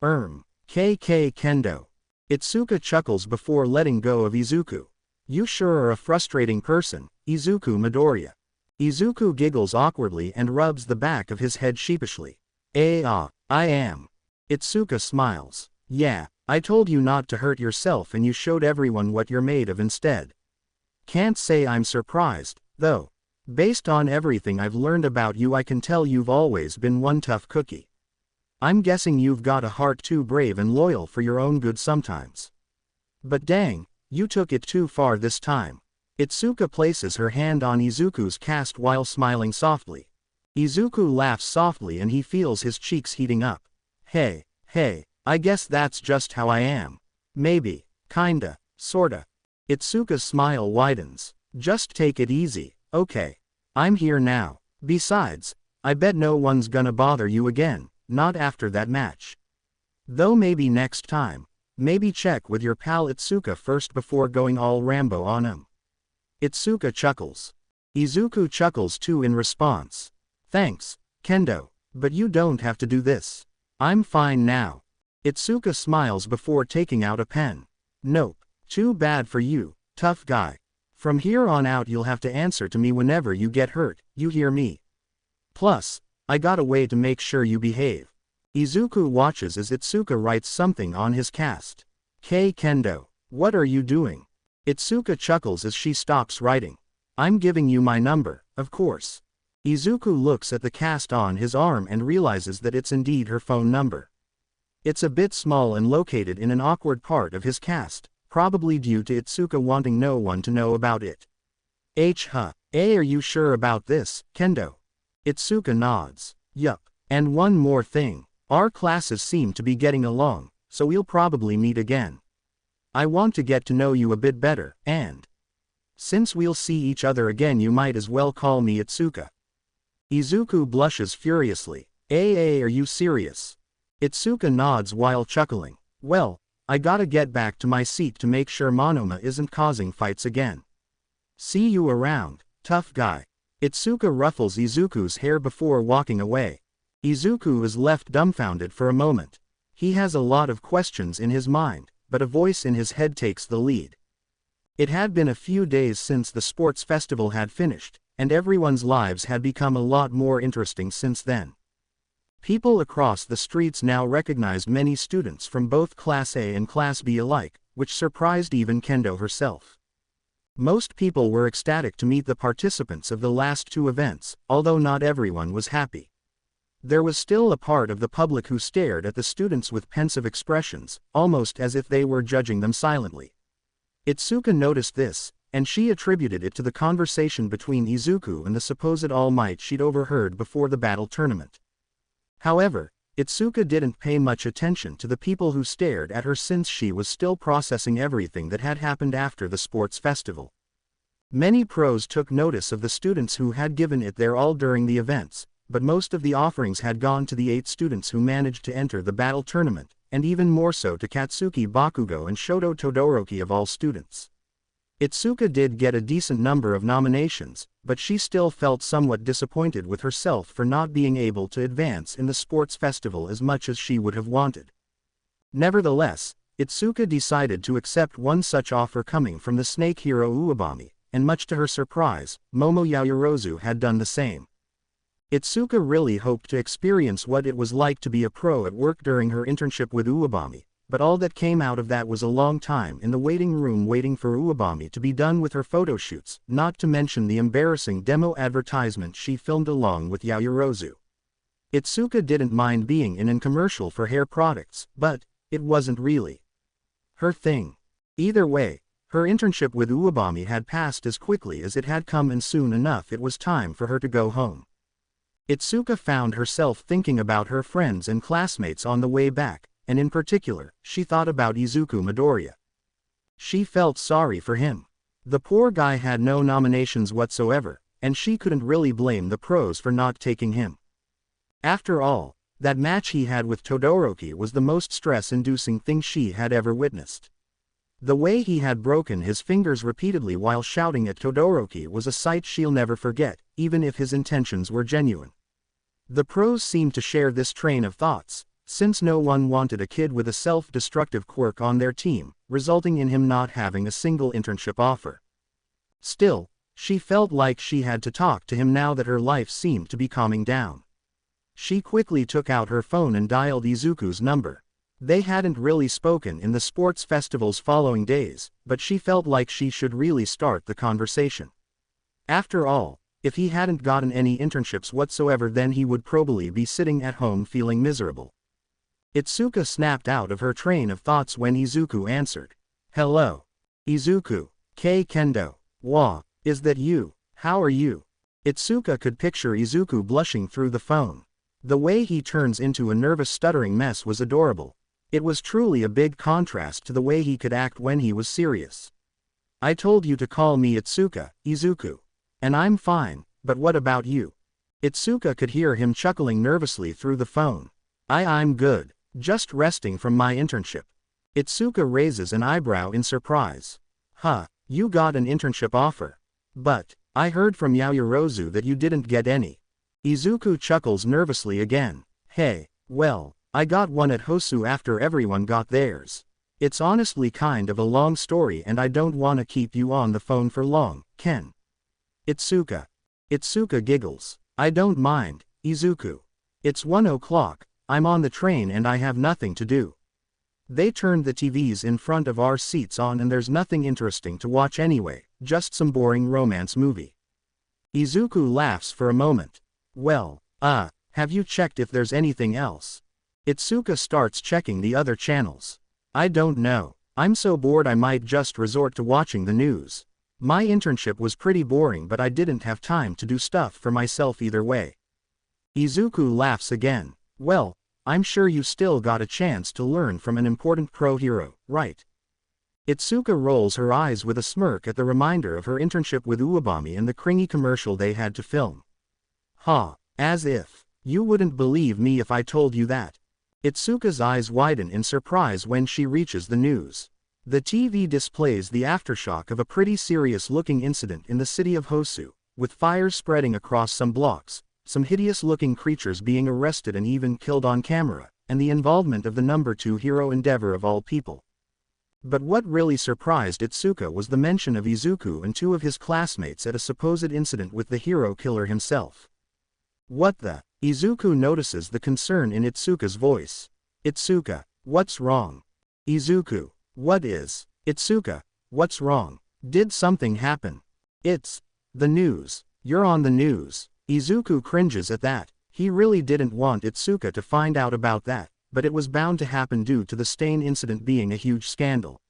KK Kendo." Itsuka chuckles before letting go of Izuku. "You sure are a frustrating person, Izuku Midoriya." Izuku giggles awkwardly and rubs the back of his head sheepishly. I am." Itsuka smiles. "Yeah, I told you not to hurt yourself and you showed everyone what you're made of instead. Can't say I'm surprised, though. Based on everything I've learned about you I can tell you've always been one tough cookie. I'm guessing you've got a heart too brave and loyal for your own good sometimes. But dang, you took it too far this time." Itsuka places her hand on Izuku's cast while smiling softly. Izuku laughs softly and he feels his cheeks heating up. Hey, I guess that's just how I am. Maybe, kinda, sorta." Itsuka's smile widens. "Just take it easy, okay? I'm here now. Besides, I bet no one's gonna bother you again, not after that match. Though maybe next time. Maybe check with your pal Itsuka first before going all Rambo on him." Itsuka chuckles. Izuku chuckles too in response. Thanks, Kendo, but you don't have to do this. I'm fine now. Itsuka smiles before taking out a pen. Nope, too bad for you, tough guy. From here on out you'll have to answer to me whenever you get hurt, you hear me? Plus, I got a way to make sure you behave. Izuku watches as Itsuka writes something on his cast. Kendo, what are you doing? Itsuka chuckles as she stops writing. I'm giving you my number, of course. Izuku looks at the cast on his arm and realizes that it's indeed her phone number. It's a bit small and located in an awkward part of his cast, probably due to Itsuka wanting no one to know about it. Are you sure about this, Kendo? Itsuka nods. Yup. And one more thing. Our classes seem to be getting along, so we'll probably meet again. I want to get to know you a bit better, and since we'll see each other again you might as well call me Itsuka. Izuku blushes furiously. Are you serious? Itsuka nods while chuckling. Well, I gotta get back to my seat to make sure Monoma isn't causing fights again. See you around, tough guy. Itsuka ruffles Izuku's hair before walking away. Izuku is left dumbfounded for a moment. He has a lot of questions in his mind, but a voice in his head takes the lead. It had been a few days since the sports festival had finished, and everyone's lives had become a lot more interesting since then. People across the streets now recognized many students from both Class A and Class B alike, which surprised even Kendo herself. Most people were ecstatic to meet the participants of the last two events, although not everyone was happy. There was still a part of the public who stared at the students with pensive expressions, almost as if they were judging them silently. Itsuka noticed this, and she attributed it to the conversation between Izuku and the supposed All Might she'd overheard before the battle tournament. However, Itsuka didn't pay much attention to the people who stared at her since she was still processing everything that had happened after the sports festival. Many pros took notice of the students who had given it their all during the events, but most of the offerings had gone to the 8 students who managed to enter the battle tournament, and even more so to Katsuki Bakugo and Shoto Todoroki of all students. Itsuka did get a decent number of nominations, but she still felt somewhat disappointed with herself for not being able to advance in the sports festival as much as she would have wanted. Nevertheless, Itsuka decided to accept one such offer coming from the snake hero Uwabami, and much to her surprise, Momo Yaoyorozu had done the same. Itsuka really hoped to experience what it was like to be a pro at work during her internship with Uwabami, but all that came out of that was a long time in the waiting room waiting for Uwabami to be done with her photo shoots, not to mention the embarrassing demo advertisement she filmed along with Yaoyorozu. Itsuka didn't mind being in a commercial for hair products, but it wasn't really her thing. Either way, her internship with Uwabami had passed as quickly as it had come, and soon enough it was time for her to go home. Itsuka found herself thinking about her friends and classmates on the way back, and in particular, she thought about Izuku Midoriya. She felt sorry for him. The poor guy had no nominations whatsoever, and she couldn't really blame the pros for not taking him. After all, that match he had with Todoroki was the most stress-inducing thing she had ever witnessed. The way he had broken his fingers repeatedly while shouting at Todoroki was a sight she'll never forget, even if his intentions were genuine. The pros seemed to share this train of thoughts, since no one wanted a kid with a self-destructive quirk on their team, resulting in him not having a single internship offer. Still, she felt like she had to talk to him now that her life seemed to be calming down. She quickly took out her phone and dialed Izuku's number. They hadn't really spoken in the sports festival's following days, but she felt like she should really start the conversation. After all, if he hadn't gotten any internships whatsoever, then he would probably be sitting at home feeling miserable. Itsuka snapped out of her train of thoughts when Izuku answered. Hello. Izuku. Kendo. Wa, is that you? How are you? Itsuka could picture Izuku blushing through the phone. The way he turns into a nervous stuttering mess was adorable. It was truly a big contrast to the way he could act when he was serious. I told you to call me Itsuka, Izuku. And I'm fine, but what about you? Itsuka could hear him chuckling nervously through the phone. I'm good, just resting from my internship. Itsuka raises an eyebrow in surprise. You got an internship offer. But I heard from Yaoyorozu that you didn't get any. Izuku chuckles nervously again. Hey, well, I got one at Hosu after everyone got theirs. It's honestly kind of a long story and I don't wanna keep you on the phone for long, Ken. Itsuka. Itsuka giggles. I don't mind, Izuku. It's 1 o'clock, I'm on the train and I have nothing to do. They turned the TVs in front of our seats on and there's nothing interesting to watch anyway, just some boring romance movie. Izuku laughs for a moment. Well, have you checked if there's anything else? Itsuka starts checking the other channels. I don't know. I'm so bored I might just resort to watching the news. My internship was pretty boring but I didn't have time to do stuff for myself either way. Izuku laughs again. Well, I'm sure you still got a chance to learn from an important pro hero, right? Itsuka rolls her eyes with a smirk at the reminder of her internship with Uwabami and the cringy commercial they had to film. As if. You wouldn't believe me if I told you that. Itsuka's eyes widen in surprise when she reaches the news. The TV displays the aftershock of a pretty serious-looking incident in the city of Hosu, with fires spreading across some blocks, some hideous-looking creatures being arrested and even killed on camera, and the involvement of the number 2 hero Endeavor of all people. But what really surprised Itsuka was the mention of Izuku and 2 of his classmates at a supposed incident with the hero killer himself. What the? Izuku notices the concern in Itsuka's voice. Itsuka, what's wrong? Izuku, what is? Itsuka, what's wrong? Did something happen? It's the news. You're on the news. Izuku cringes at that. He really didn't want Itsuka to find out about that, but it was bound to happen due to the stain incident being a huge scandal.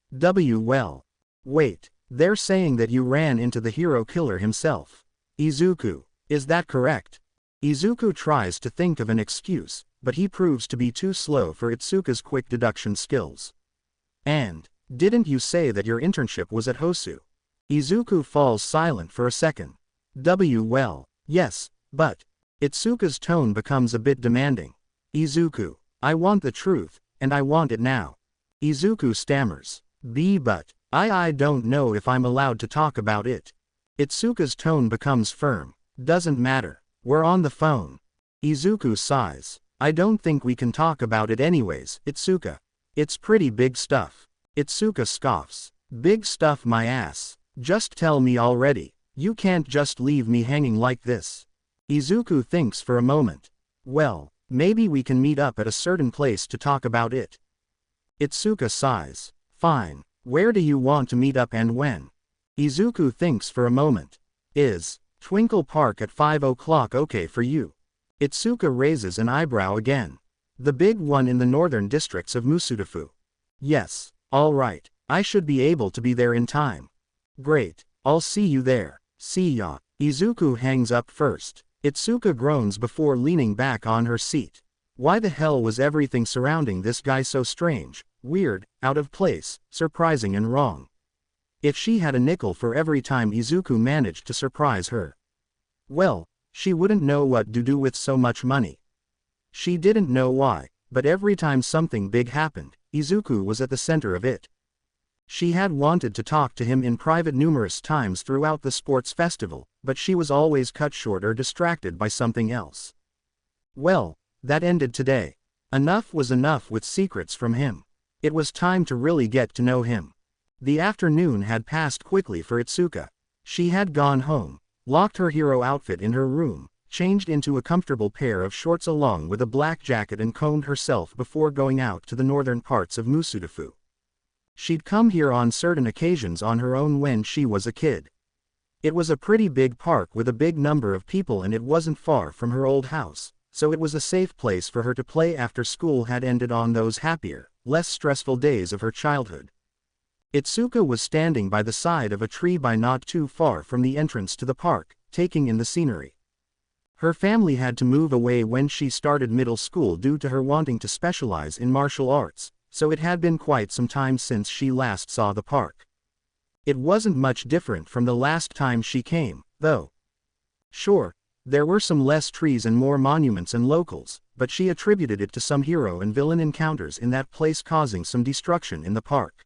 Well. Wait, they're saying that you ran into the hero killer himself. Izuku, is that correct? Izuku tries to think of an excuse, but he proves to be too slow for Itsuka's quick deduction skills. And, didn't you say that your internship was at Hosu? Izuku falls silent for a second. Well. Yes, but. Itsuka's tone becomes a bit demanding. Izuku, I want the truth, and I want it now. Izuku stammers. But, I don't know if I'm allowed to talk about it. Itsuka's tone becomes firm. Doesn't matter, we're on the phone. Izuku sighs. I don't think we can talk about it anyways, Itsuka. It's pretty big stuff. Itsuka scoffs. Big stuff my ass. Just tell me already. You can't just leave me hanging like this. Izuku thinks for a moment. Well, maybe we can meet up at a certain place to talk about it. Itsuka sighs. Fine. Where do you want to meet up and when? Izuku thinks for a moment. Is Twinkle Park at 5 o'clock okay for you? Itsuka raises an eyebrow again. The big one in the northern districts of Musudafu. Yes, all right. I should be able to be there in time. Great. I'll see you there. See ya. Izuku hangs up first. Itsuka groans before leaning back on her seat. Why the hell was everything surrounding this guy so strange, weird, out of place, surprising and wrong? If she had a nickel for every time Izuku managed to surprise her, well, she wouldn't know what to do with so much money. She didn't know why, but every time something big happened, Izuku was at the center of it. She had wanted to talk to him in private numerous times throughout the sports festival, but she was always cut short or distracted by something else. Well, that ended today. Enough was enough with secrets from him. It was time to really get to know him. The afternoon had passed quickly for Itsuka. She had gone home, locked her hero outfit in her room, changed into a comfortable pair of shorts along with a black jacket and combed herself before going out to the northern parts of Musudafu. She'd come here on certain occasions on her own when she was a kid. It was a pretty big park with a big number of people and it wasn't far from her old house, so it was a safe place for her to play after school had ended on those happier, less stressful days of her childhood. Itsuka was standing by the side of a tree not too far from the entrance to the park, taking in the scenery. Her family had to move away when she started middle school due to her wanting to specialize in martial arts, so it had been quite some time since she last saw the park. It wasn't much different from the last time she came, though. Sure, there were some less trees and more monuments and locals, but she attributed it to some hero and villain encounters in that place causing some destruction in the park.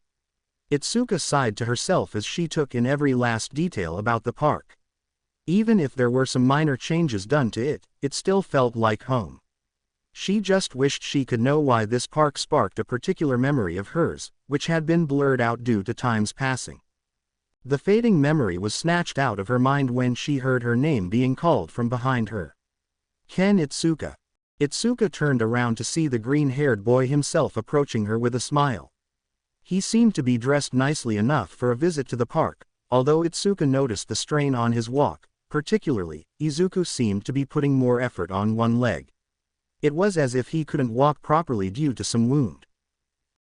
Itsuka sighed to herself as she took in every last detail about the park. Even if there were some minor changes done to it, it still felt like home. She just wished she could know why this park sparked a particular memory of hers, which had been blurred out due to time's passing. The fading memory was snatched out of her mind when she heard her name being called from behind her. Ken Itsuka. Itsuka turned around to see the green-haired boy himself approaching her with a smile. He seemed to be dressed nicely enough for a visit to the park, although Itsuka noticed the strain on his walk. Particularly, Izuku seemed to be putting more effort on one leg. It was as if he couldn't walk properly due to some wound.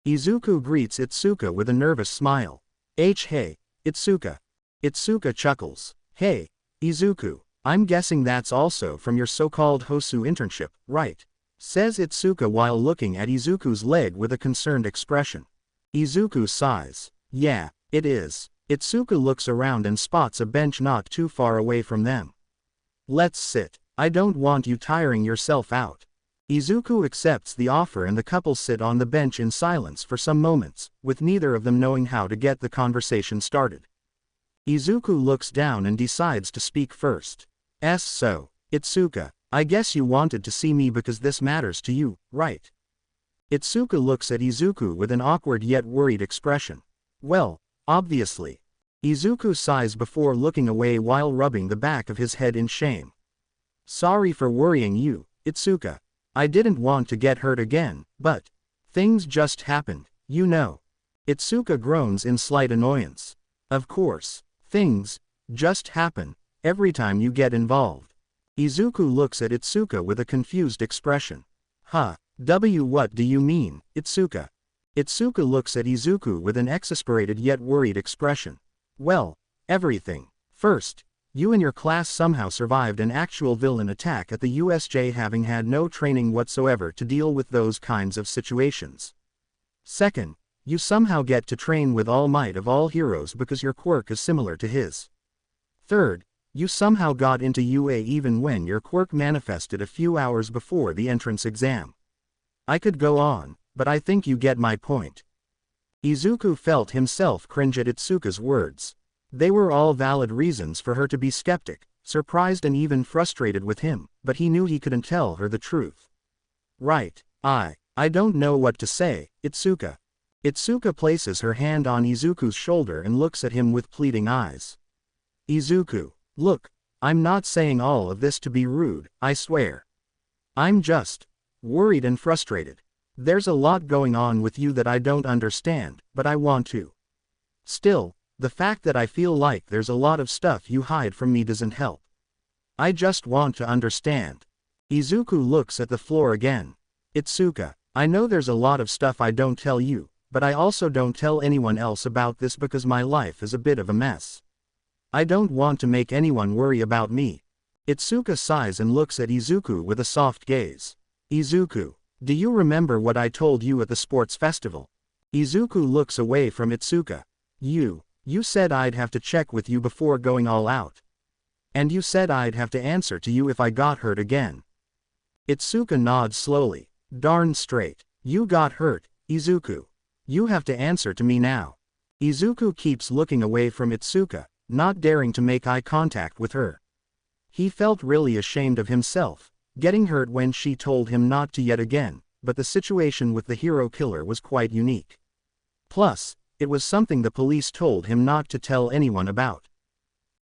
Izuku greets Itsuka with a nervous smile. Hey, Itsuka. Itsuka chuckles. Hey, Izuku, I'm guessing that's also from your so-called Hosu internship, right? Says Itsuka while looking at Izuku's leg with a concerned expression. Izuku sighs. Yeah, it is. Itsuka looks around and spots a bench not too far away from them. Let's sit. I don't want you tiring yourself out. Izuku accepts the offer and the couple sit on the bench in silence for some moments, with neither of them knowing how to get the conversation started. Izuku looks down and decides to speak first. So, Itsuka, I guess you wanted to see me because this matters to you, right? Itsuka looks at Izuku with an awkward yet worried expression. Well, obviously. Izuku sighs before looking away while rubbing the back of his head in shame. Sorry for worrying you, Itsuka. I didn't want to get hurt again, but things just happened, you know. Itsuka groans in slight annoyance. Of course, things just happen every time you get involved. Izuku looks at Itsuka with a confused expression. What do you mean, Itsuka? Itsuka looks at Izuku with an exasperated yet worried expression. Well, everything. First, you and your class somehow survived an actual villain attack at the USJ having had no training whatsoever to deal with those kinds of situations. Second, you somehow get to train with All Might of all heroes because your quirk is similar to his. Third, you somehow got into UA even when your quirk manifested a few hours before the entrance exam. I could go on, but I think you get my point. Izuku felt himself cringe at Itsuka's words. They were all valid reasons for her to be skeptic, surprised and even frustrated with him, but he knew he couldn't tell her the truth. Right, I don't know what to say, Itsuka. Itsuka places her hand on Izuku's shoulder and looks at him with pleading eyes. Izuku, look, I'm not saying all of this to be rude, I swear. I'm just worried and frustrated. There's a lot going on with you that I don't understand, but I want to. Still, the fact that I feel like there's a lot of stuff you hide from me doesn't help. I just want to understand. Izuku looks at the floor again. Itsuka, I know there's a lot of stuff I don't tell you, but I also don't tell anyone else about this because my life is a bit of a mess. I don't want to make anyone worry about me. Itsuka sighs and looks at Izuku with a soft gaze. Izuku, do you remember what I told you at the sports festival? Izuku looks away from Itsuka. You said I'd have to check with you before going all out. And you said I'd have to answer to you if I got hurt again. Itsuka nods slowly. Darn straight. You got hurt, Izuku. You have to answer to me now. Izuku keeps looking away from Itsuka, not daring to make eye contact with her. He felt really ashamed of himself, getting hurt when she told him not to yet again, but the situation with the hero killer was quite unique. Plus, it was something the police told him not to tell anyone about.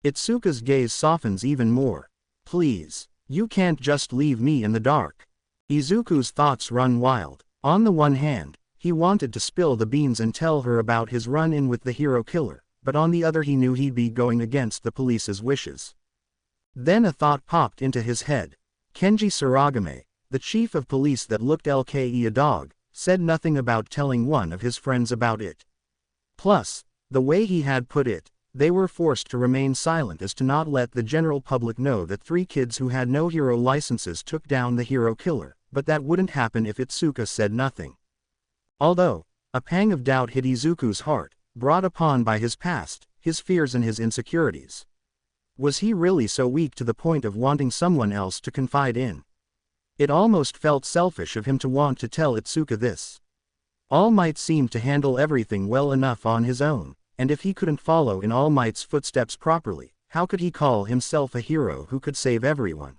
Itsuka's gaze softens even more. Please, you can't just leave me in the dark. Izuku's thoughts run wild. On the one hand, he wanted to spill the beans and tell her about his run-in with the hero killer, but on the other he knew he'd be going against the police's wishes. Then a thought popped into his head. Kenji Suragame, the chief of police that looked like a dog, said nothing about telling one of his friends about it. Plus, the way he had put it, they were forced to remain silent as to not let the general public know that 3 kids who had no hero licenses took down the hero killer, but that wouldn't happen if Itsuka said nothing. Although, a pang of doubt hit Izuku's heart, brought upon by his past, his fears and his insecurities. Was he really so weak to the point of wanting someone else to confide in? It almost felt selfish of him to want to tell Itsuka this. All Might seemed to handle everything well enough on his own, and if he couldn't follow in All Might's footsteps properly, How could he call himself a hero who could save everyone?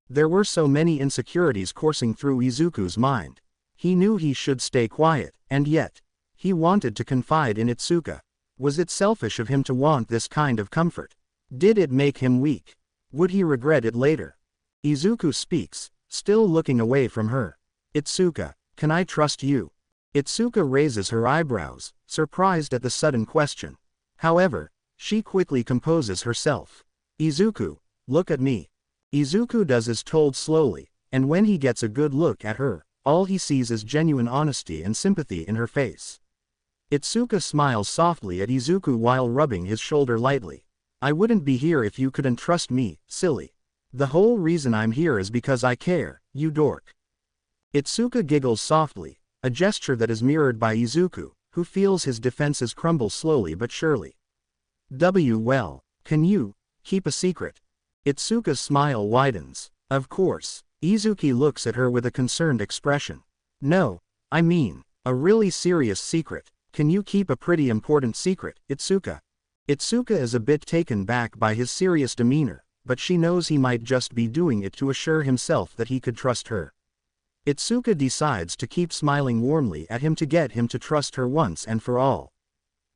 There were so many insecurities coursing through Izuku's mind. He knew he should stay quiet, and yet, he wanted to confide in Itsuka. Was it selfish of him to want this kind of comfort? Did it make him weak? Would he regret it later? Izuku speaks, still looking away from her. Itsuka, can I trust you? Itsuka raises her eyebrows, surprised at the sudden question. However, she quickly composes herself. Izuku, look at me. Izuku does as told slowly, and when he gets a good look at her, all he sees is genuine honesty and sympathy in her face. Itsuka smiles softly at Izuku while rubbing his shoulder lightly. I wouldn't be here if you couldn't trust me, silly. The whole reason I'm here is because I care, you dork. Itsuka giggles softly, a gesture that is mirrored by Izuku, who feels his defenses crumble slowly but surely. Well, can you keep a secret? Itsuka's smile widens. Of course. Izuku looks at her with a concerned expression. No, I mean, a really serious secret. Can you keep a pretty important secret, Itsuka? Itsuka is a bit taken back by his serious demeanor, but she knows he might just be doing it to assure himself that he could trust her. Itsuka decides to keep smiling warmly at him to get him to trust her once and for all.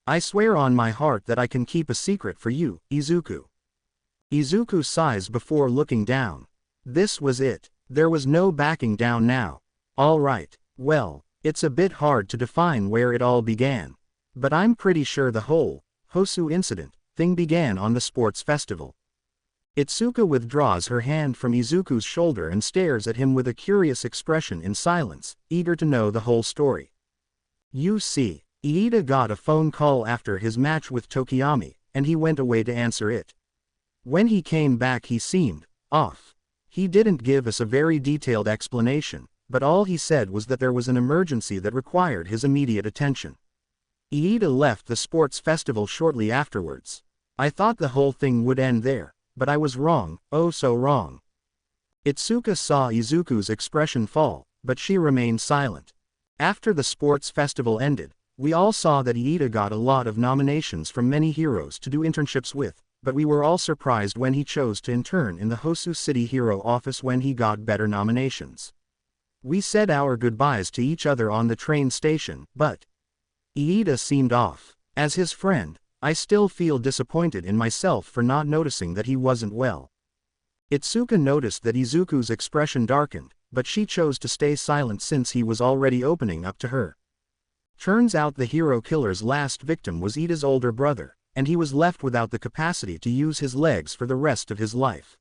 I swear on my heart that I can keep a secret for you, Izuku. Izuku sighs before looking down. This was it. There was no backing down now. All right, well, it's a bit hard to define where it all began. But I'm pretty sure the whole Hosu incident thing began on the sports festival. Itsuka withdraws her hand from Izuku's shoulder and stares at him with a curious expression in silence, eager to know the whole story. You see, Iida got a phone call after his match with Tokiyami, and he went away to answer it. When he came back he seemed off. He didn't give us a very detailed explanation, but all he said was that there was an emergency that required his immediate attention. Iida left the sports festival shortly afterwards. I thought the whole thing would end there, but I was wrong, oh so wrong. Itsuka saw Izuku's expression fall, but she remained silent. After the sports festival ended, we all saw that Iida got a lot of nominations from many heroes to do internships with, but we were all surprised when he chose to intern in the Hosu City Hero office when he got better nominations. We said our goodbyes to each other on the train station, but Iida seemed off. As his friend, I still feel disappointed in myself for not noticing that he wasn't well. Itsuka noticed that Izuku's expression darkened, but she chose to stay silent since he was already opening up to her. Turns out the hero killer's last victim was Iida's older brother, and he was left without the capacity to use his legs for the rest of his life.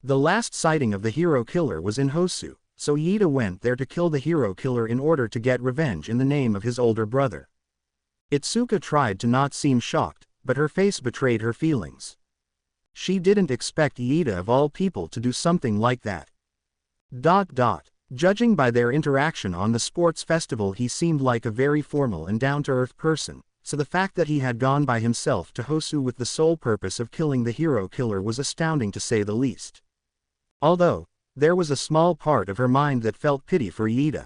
The last sighting of the hero killer was in Hosu, so Iida went there to kill the hero killer in order to get revenge in the name of his older brother. Itsuka tried to not seem shocked, but her face betrayed her feelings. She didn't expect Iida of all people to do something like that. Judging by their interaction on the sports festival he seemed like a very formal and down-to-earth person, so the fact that he had gone by himself to Hosu with the sole purpose of killing the hero killer was astounding to say the least. Although, there was a small part of her mind that felt pity for Iida.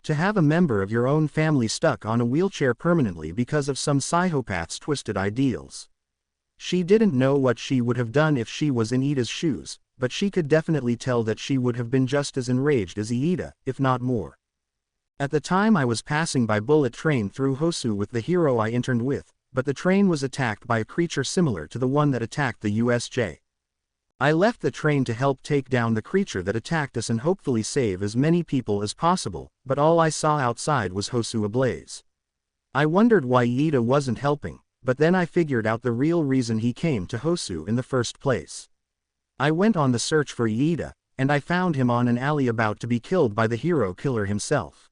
To have a member of your own family stuck on a wheelchair permanently because of some psychopath's twisted ideals. She didn't know what she would have done if she was in Iida's shoes, but she could definitely tell that she would have been just as enraged as Iida, if not more. At the time I was passing by bullet train through Hosu with the hero I interned with, but the train was attacked by a creature similar to the one that attacked the USJ. I left the train to help take down the creature that attacked us and hopefully save as many people as possible, but all I saw outside was Hosu ablaze. I wondered why Iida wasn't helping, but then I figured out the real reason he came to Hosu in the first place. I went on the search for Iida, and I found him on an alley about to be killed by the hero killer himself.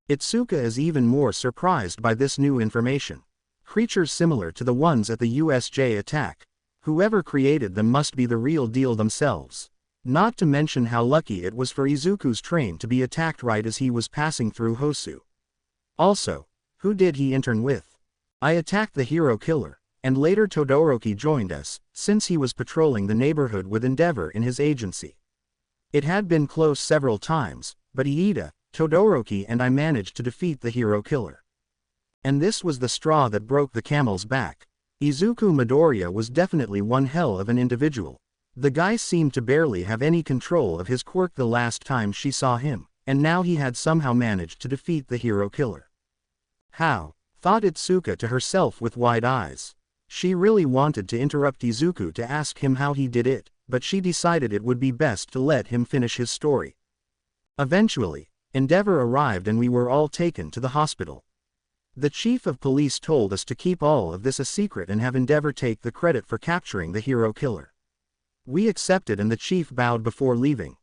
Itsuka is even more surprised by this new information. Creatures similar to the ones at the USJ attack. Whoever created them must be the real deal themselves. Not to mention how lucky it was for Izuku's train to be attacked right as he was passing through Hosu. Also, who did he intern with? I attacked the hero killer, and later Todoroki joined us, since he was patrolling the neighborhood with Endeavor in his agency. It had been close several times, but Iida, Todoroki and I managed to defeat the hero killer. And this was the straw that broke the camel's back. Izuku Midoriya was definitely one hell of an individual. The guy seemed to barely have any control of his quirk the last time she saw him, and now he had somehow managed to defeat the hero killer. How? Thought Itsuka to herself with wide eyes. She really wanted to interrupt Izuku to ask him how he did it, but she decided it would be best to let him finish his story. Eventually, Endeavor arrived and we were all taken to the hospital. The chief of police told us to keep all of this a secret and have Endeavor take the credit for capturing the hero killer. We accepted and the chief bowed before leaving.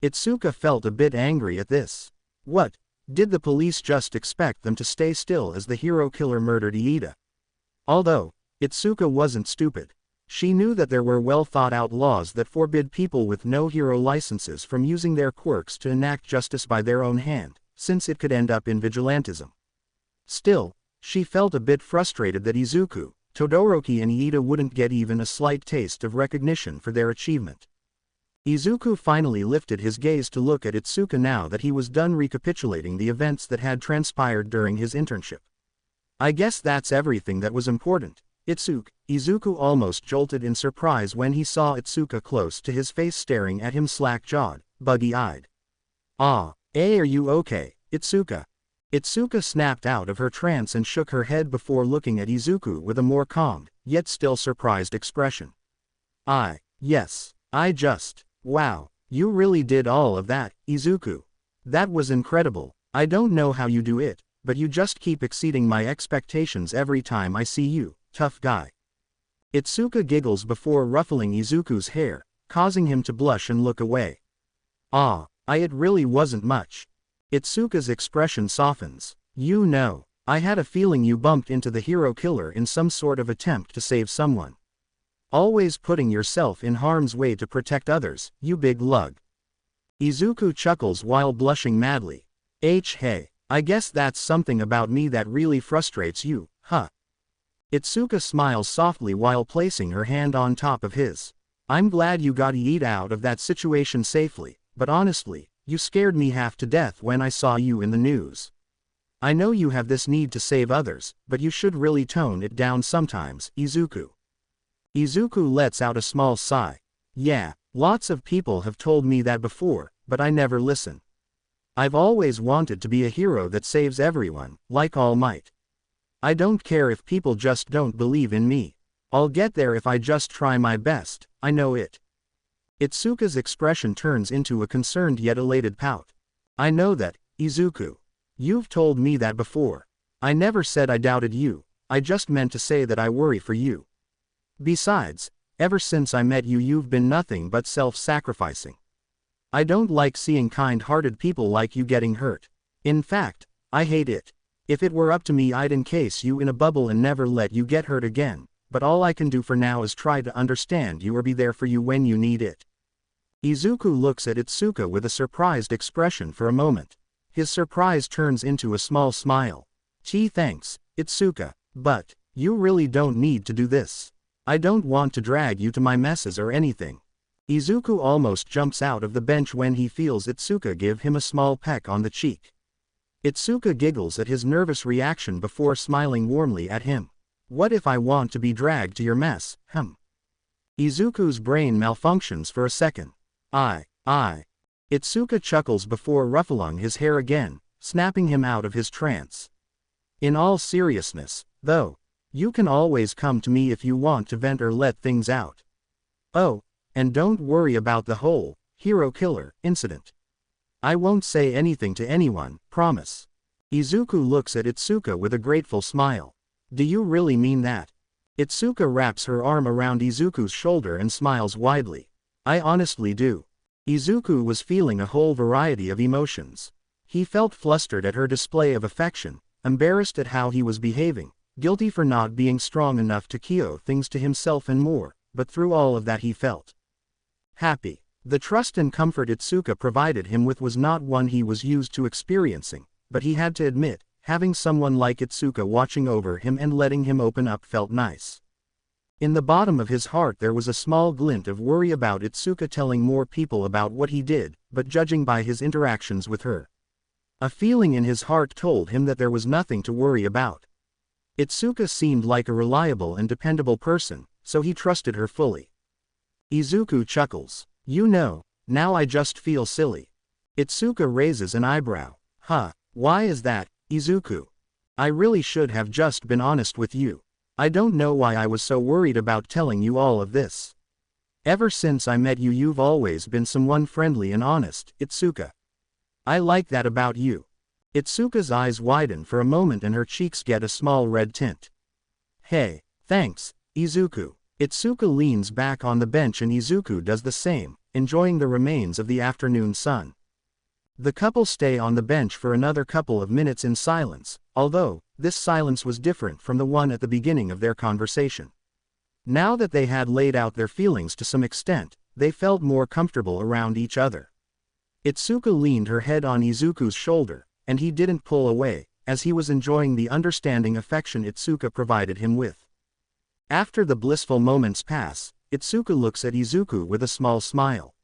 Itsuka felt a bit angry at this. What? Did the police just expect them to stay still as the hero killer murdered Iida? Although, Itsuka wasn't stupid. She knew that there were well-thought-out laws that forbid people with no hero licenses from using their quirks to enact justice by their own hand, since it could end up in vigilantism. Still, she felt a bit frustrated that Izuku, Todoroki and Iida wouldn't get even a slight taste of recognition for their achievement. Izuku finally lifted his gaze to look at Itsuka now that he was done recapitulating the events that had transpired during his internship. I guess that's everything that was important. Izuku almost jolted in surprise when he saw Itsuka close to his face staring at him slack-jawed, buggy-eyed. Are you okay, Itsuka? Itsuka snapped out of her trance and shook her head before looking at Izuku with a more calmed, yet still surprised expression. Yes. Wow, you really did all of that, Izuku. That was incredible. I don't know how you do it, but you just keep exceeding my expectations every time I see you, tough guy. Itsuka giggles before ruffling Izuku's hair, causing him to blush and look away. It really wasn't much. Itsuka's expression softens. You know, I had a feeling you bumped into the hero killer in some sort of attempt to save someone. Always putting yourself in harm's way to protect others, you big lug. Izuku chuckles while blushing madly. Hey, I guess that's something about me that really frustrates you, huh? Itsuka smiles softly while placing her hand on top of his. I'm glad you got Iida out of that situation safely, but honestly, you scared me half to death when I saw you in the news. I know you have this need to save others, but you should really tone it down sometimes, Izuku. Izuku lets out a small sigh. Yeah, lots of people have told me that before, but I never listen. I've always wanted to be a hero that saves everyone, like All Might. I don't care if people just don't believe in me. I'll get there if I just try my best, I know it. Itsuka's expression turns into a concerned yet elated pout. I know that, Izuku. You've told me that before. I never said I doubted you, I just meant to say that I worry for you. Besides, ever since I met you you've been nothing but self-sacrificing. I don't like seeing kind-hearted people like you getting hurt. In fact, I hate it. If it were up to me I'd encase you in a bubble and never let you get hurt again, but all I can do for now is try to understand you or be there for you when you need it. Izuku looks at Itsuka with a surprised expression for a moment. His surprise turns into a small smile. Thanks, Itsuka, but you really don't need to do this. I don't want to drag you to my messes or anything. Izuku almost jumps out of the bench when he feels Itsuka give him a small peck on the cheek. Itsuka giggles at his nervous reaction before smiling warmly at him. What if I want to be dragged to your mess, Izuku's brain malfunctions for a second. Itsuka chuckles before ruffling his hair again, snapping him out of his trance. In all seriousness, though, you can always come to me if you want to vent or let things out. Oh, and don't worry about the whole hero killer incident. I won't say anything to anyone, promise. Izuku looks at Itsuka with a grateful smile. Do you really mean that? Itsuka wraps her arm around Izuku's shoulder and smiles widely. I honestly do. Izuku was feeling a whole variety of emotions. He felt flustered at her display of affection, embarrassed at how he was behaving, guilty for not being strong enough to keep things to himself and more, but through all of that he felt happy. The trust and comfort Itsuka provided him with was not one he was used to experiencing, but he had to admit, having someone like Itsuka watching over him and letting him open up felt nice. In the bottom of his heart there was a small glint of worry about Itsuka telling more people about what he did, but judging by his interactions with her, a feeling in his heart told him that there was nothing to worry about. Itsuka seemed like a reliable and dependable person, so he trusted her fully. Izuku chuckles. You know, now I just feel silly. Itsuka raises an eyebrow. Huh, why is that, Izuku? I really should have just been honest with you. I don't know why I was so worried about telling you all of this. Ever since I met you, you've always been someone friendly and honest, Itsuka. I like that about you. Itsuka's eyes widen for a moment and her cheeks get a small red tint. Hey, thanks, Izuku. Itsuka leans back on the bench and Izuku does the same, enjoying the remains of the afternoon sun. The couple stay on the bench for another couple of minutes in silence, although, this silence was different from the one at the beginning of their conversation. Now that they had laid out their feelings to some extent, they felt more comfortable around each other. Itsuka leaned her head on Izuku's shoulder, and he didn't pull away, as he was enjoying the understanding affection Itsuka provided him with. After the blissful moments pass, Itsuka looks at Izuku with a small smile.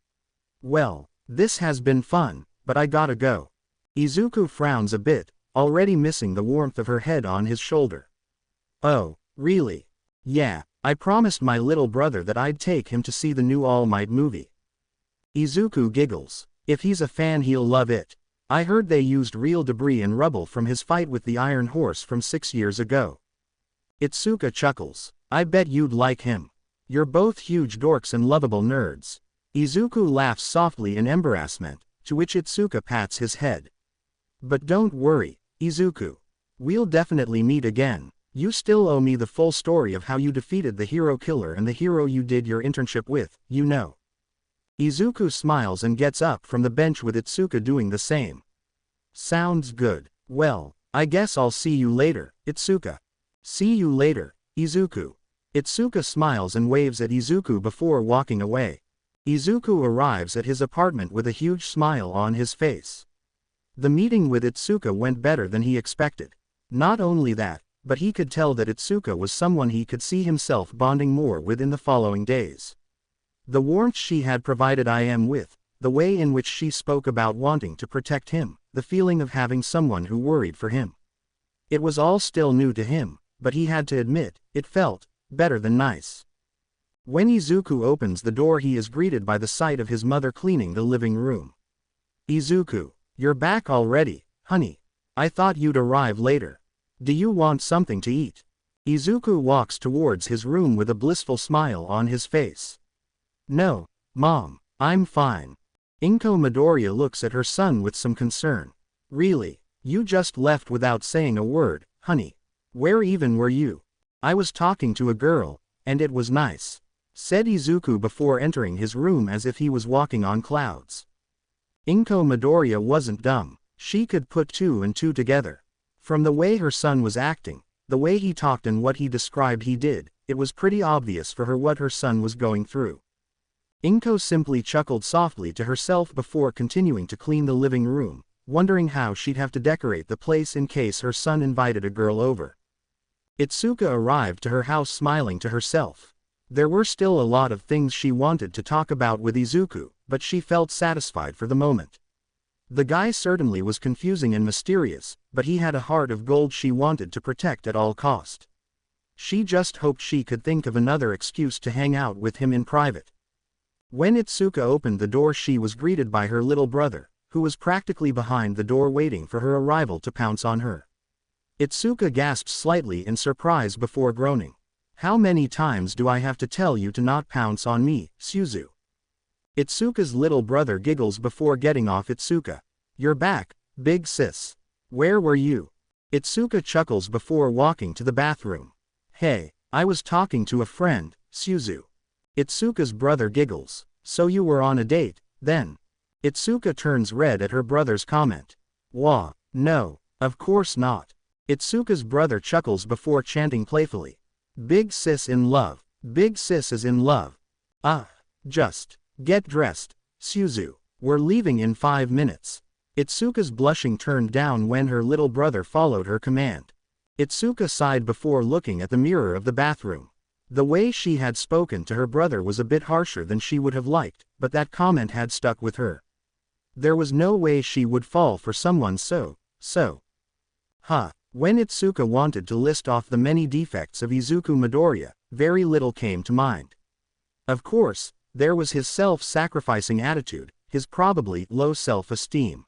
Well, this has been fun, but I gotta go. Izuku frowns a bit, already missing the warmth of her head on his shoulder. Oh, really? Yeah, I promised my little brother that I'd take him to see the new All Might movie. Izuku giggles. If he's a fan, he'll love it. I heard they used real debris and rubble from his fight with the Iron Horse from 6 years ago. Itsuka chuckles. I bet you'd like him. You're both huge dorks and lovable nerds. Izuku laughs softly in embarrassment, to which Itsuka pats his head. But don't worry, Izuku. We'll definitely meet again. You still owe me the full story of how you defeated the hero killer and the hero you did your internship with, you know. Izuku smiles and gets up from the bench with Itsuka doing the same. Sounds good. Well, I guess I'll see you later, Itsuka. See you later, Izuku. Itsuka smiles and waves at Izuku before walking away. Izuku arrives at his apartment with a huge smile on his face. The meeting with Itsuka went better than he expected. Not only that, but he could tell that Itsuka was someone he could see himself bonding more with in the following days. The warmth she had provided him with, the way in which she spoke about wanting to protect him, the feeling of having someone who worried for him. It was all still new to him, but he had to admit, it felt better than nice. When Izuku opens the door, he is greeted by the sight of his mother cleaning the living room. Izuku, you're back already, honey. I thought you'd arrive later. Do you want something to eat? Izuku walks towards his room with a blissful smile on his face. No, Mom, I'm fine. Inko Midoriya looks at her son with some concern. Really? You just left without saying a word, honey. Where even were you? I was talking to a girl, and it was nice, said Izuku before entering his room as if he was walking on clouds. Inko Midoriya wasn't dumb. She could put two and two together. From the way her son was acting, the way he talked and what he described he did, it was pretty obvious for her what her son was going through. Inko simply chuckled softly to herself before continuing to clean the living room, wondering how she'd have to decorate the place in case her son invited a girl over. Itsuka arrived to her house smiling to herself. There were still a lot of things she wanted to talk about with Izuku, but she felt satisfied for the moment. The guy certainly was confusing and mysterious, but he had a heart of gold she wanted to protect at all cost. She just hoped she could think of another excuse to hang out with him in private. When Itsuka opened the door, she was greeted by her little brother, who was practically behind the door waiting for her arrival to pounce on her. Itsuka gasped slightly in surprise before groaning. How many times do I have to tell you to not pounce on me, Suzu? Itsuka's little brother giggles before getting off. Itsuka. You're back, big sis. Where were you? Itsuka chuckles before walking to the bathroom. Hey, I was talking to a friend, Suzu. Itsuka's brother giggles. So you were on a date, then? Itsuka turns red at her brother's comment. Wah, no, of course not. Itsuka's brother chuckles before chanting playfully. Big sis in love. Big sis is in love. Just get dressed, Suzu. We're leaving in 5 minutes. Itsuka's blushing turned down when her little brother followed her command. Itsuka sighed before looking at the mirror of the bathroom. The way she had spoken to her brother was a bit harsher than she would have liked, but that comment had stuck with her. There was no way she would fall for someone so. When Itsuka wanted to list off the many defects of Izuku Midoriya, very little came to mind. Of course, there was his self-sacrificing attitude, his probably low self-esteem.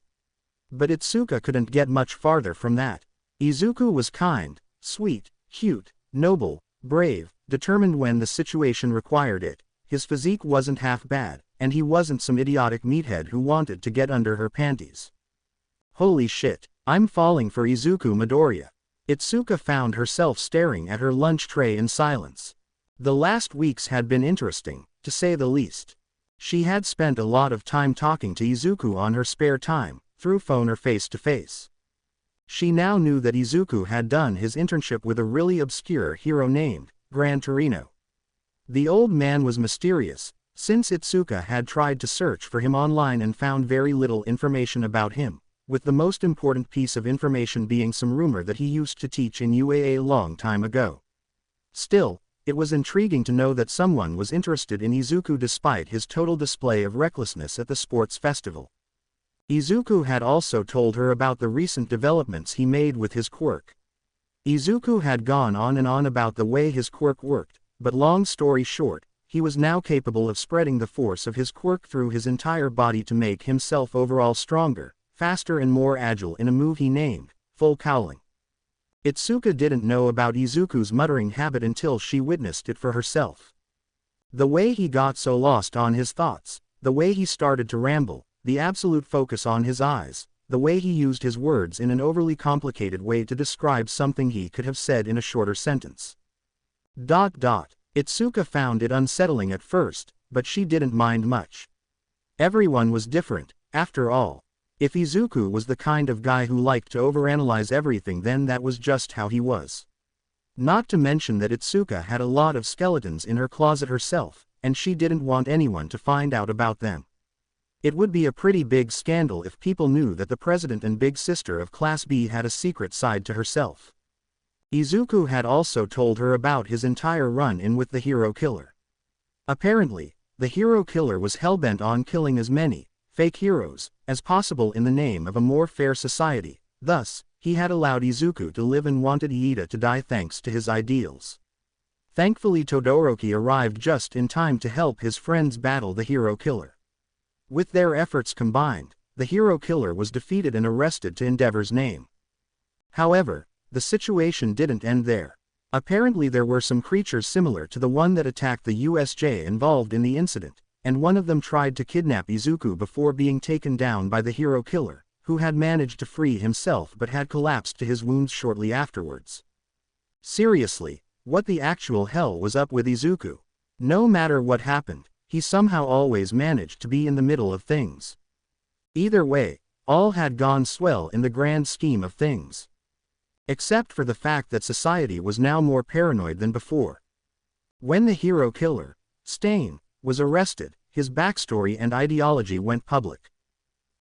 But Itsuka couldn't get much farther from that. Izuku was kind, sweet, cute, noble, brave, determined when the situation required it. His physique wasn't half bad, and he wasn't some idiotic meathead who wanted to get under her panties. Holy shit, I'm falling for Izuku Midoriya. Itsuka found herself staring at her lunch tray in silence. The last weeks had been interesting, to say the least. She had spent a lot of time talking to Izuku on her spare time, through phone or face-to-face. She now knew that Izuku had done his internship with a really obscure hero named Gran Torino. The old man was mysterious, since Itsuka had tried to search for him online and found very little information about him, with the most important piece of information being some rumor that he used to teach in UAA a long time ago. Still, it was intriguing to know that someone was interested in Izuku despite his total display of recklessness at the sports festival. Izuku had also told her about the recent developments he made with his quirk. Izuku had gone on and on about the way his quirk worked, but long story short, he was now capable of spreading the force of his quirk through his entire body to make himself overall stronger, faster and more agile in a move he named Full Cowling. Itsuka didn't know about Izuku's muttering habit until she witnessed it for herself. The way he got so lost on his thoughts, the way he started to ramble, the absolute focus on his eyes, the way he used his words in an overly complicated way to describe something he could have said in a shorter sentence. Itsuka found it unsettling at first, but she didn't mind much. Everyone was different, after all. If Izuku was the kind of guy who liked to overanalyze everything, then that was just how he was. Not to mention that Itsuka had a lot of skeletons in her closet herself, and she didn't want anyone to find out about them. It would be a pretty big scandal if people knew that the president and big sister of Class B had a secret side to herself. Izuku had also told her about his entire run-in with the hero killer. Apparently, the hero killer was hellbent on killing as many fake heroes as possible in the name of a more fair society. Thus, he had allowed Izuku to live and wanted Iida to die thanks to his ideals. Thankfully, Todoroki arrived just in time to help his friends battle the hero killer. With their efforts combined, the hero killer was defeated and arrested to Endeavor's name. However, the situation didn't end there. Apparently there were some creatures similar to the one that attacked the USJ involved in the incident, and one of them tried to kidnap Izuku before being taken down by the hero killer, who had managed to free himself but had collapsed to his wounds shortly afterwards. Seriously, what the actual hell was up with Izuku? No matter what happened, he somehow always managed to be in the middle of things. Either way, all had gone swell in the grand scheme of things. Except for the fact that society was now more paranoid than before. When the hero killer, Stain, was arrested, his backstory and ideology went public.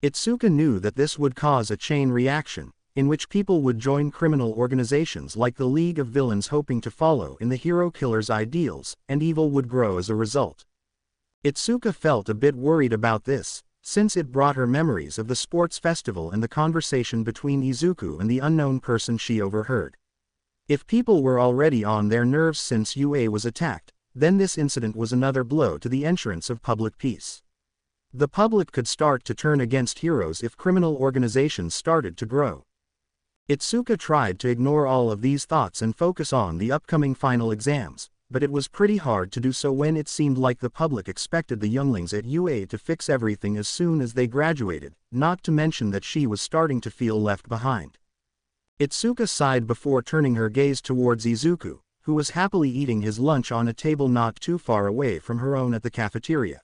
Itsuka knew that this would cause a chain reaction, in which people would join criminal organizations like the League of Villains hoping to follow in the hero killer's ideals, and evil would grow as a result. Itsuka felt a bit worried about this, since it brought her memories of the sports festival and the conversation between Izuku and the unknown person she overheard. If people were already on their nerves since UA was attacked, then this incident was another blow to the entrance of public peace. The public could start to turn against heroes if criminal organizations started to grow. Itsuka tried to ignore all of these thoughts and focus on the upcoming final exams, but it was pretty hard to do so when it seemed like the public expected the younglings at UA to fix everything as soon as they graduated, not to mention that she was starting to feel left behind. Itsuka sighed before turning her gaze towards Izuku, who was happily eating his lunch on a table not too far away from her own at the cafeteria.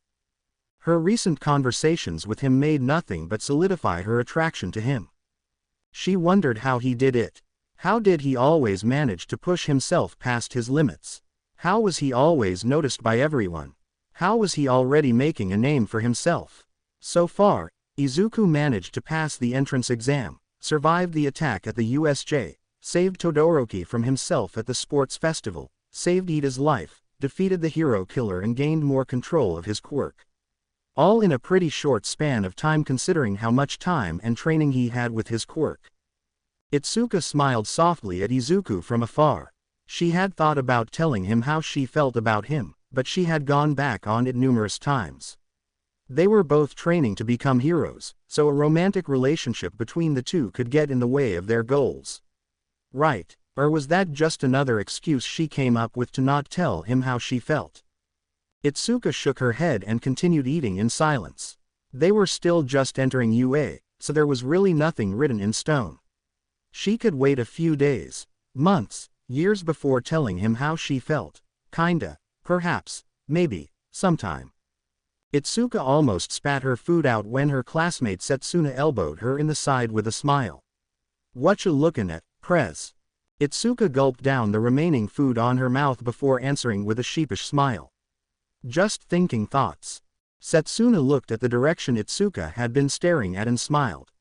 Her recent conversations with him made nothing but solidify her attraction to him. She wondered how he did it. How did he always manage to push himself past his limits? How was he always noticed by everyone? How was he already making a name for himself? So far, Izuku managed to pass the entrance exam, survived the attack at the USJ, saved Todoroki from himself at the sports festival, saved Iida's life, defeated the hero killer and gained more control of his quirk. All in a pretty short span of time considering how much time and training he had with his quirk. Itsuka smiled softly at Izuku from afar. She had thought about telling him how she felt about him, but she had gone back on it numerous times. They were both training to become heroes, so a romantic relationship between the two could get in the way of their goals. Right, or was that just another excuse she came up with to not tell him how she felt? Itsuka shook her head and continued eating in silence. They were still just entering UA, so there was really nothing written in stone. She could wait a few days, months, years before telling him how she felt. Kinda, perhaps, maybe, sometime. Itsuka almost spat her food out when her classmate Setsuna elbowed her in the side with a smile. "Whatcha lookin' at, Prez?" Itsuka gulped down the remaining food on her mouth before answering with a sheepish smile. "Just thinking thoughts." Setsuna looked at the direction Itsuka had been staring at and smiled.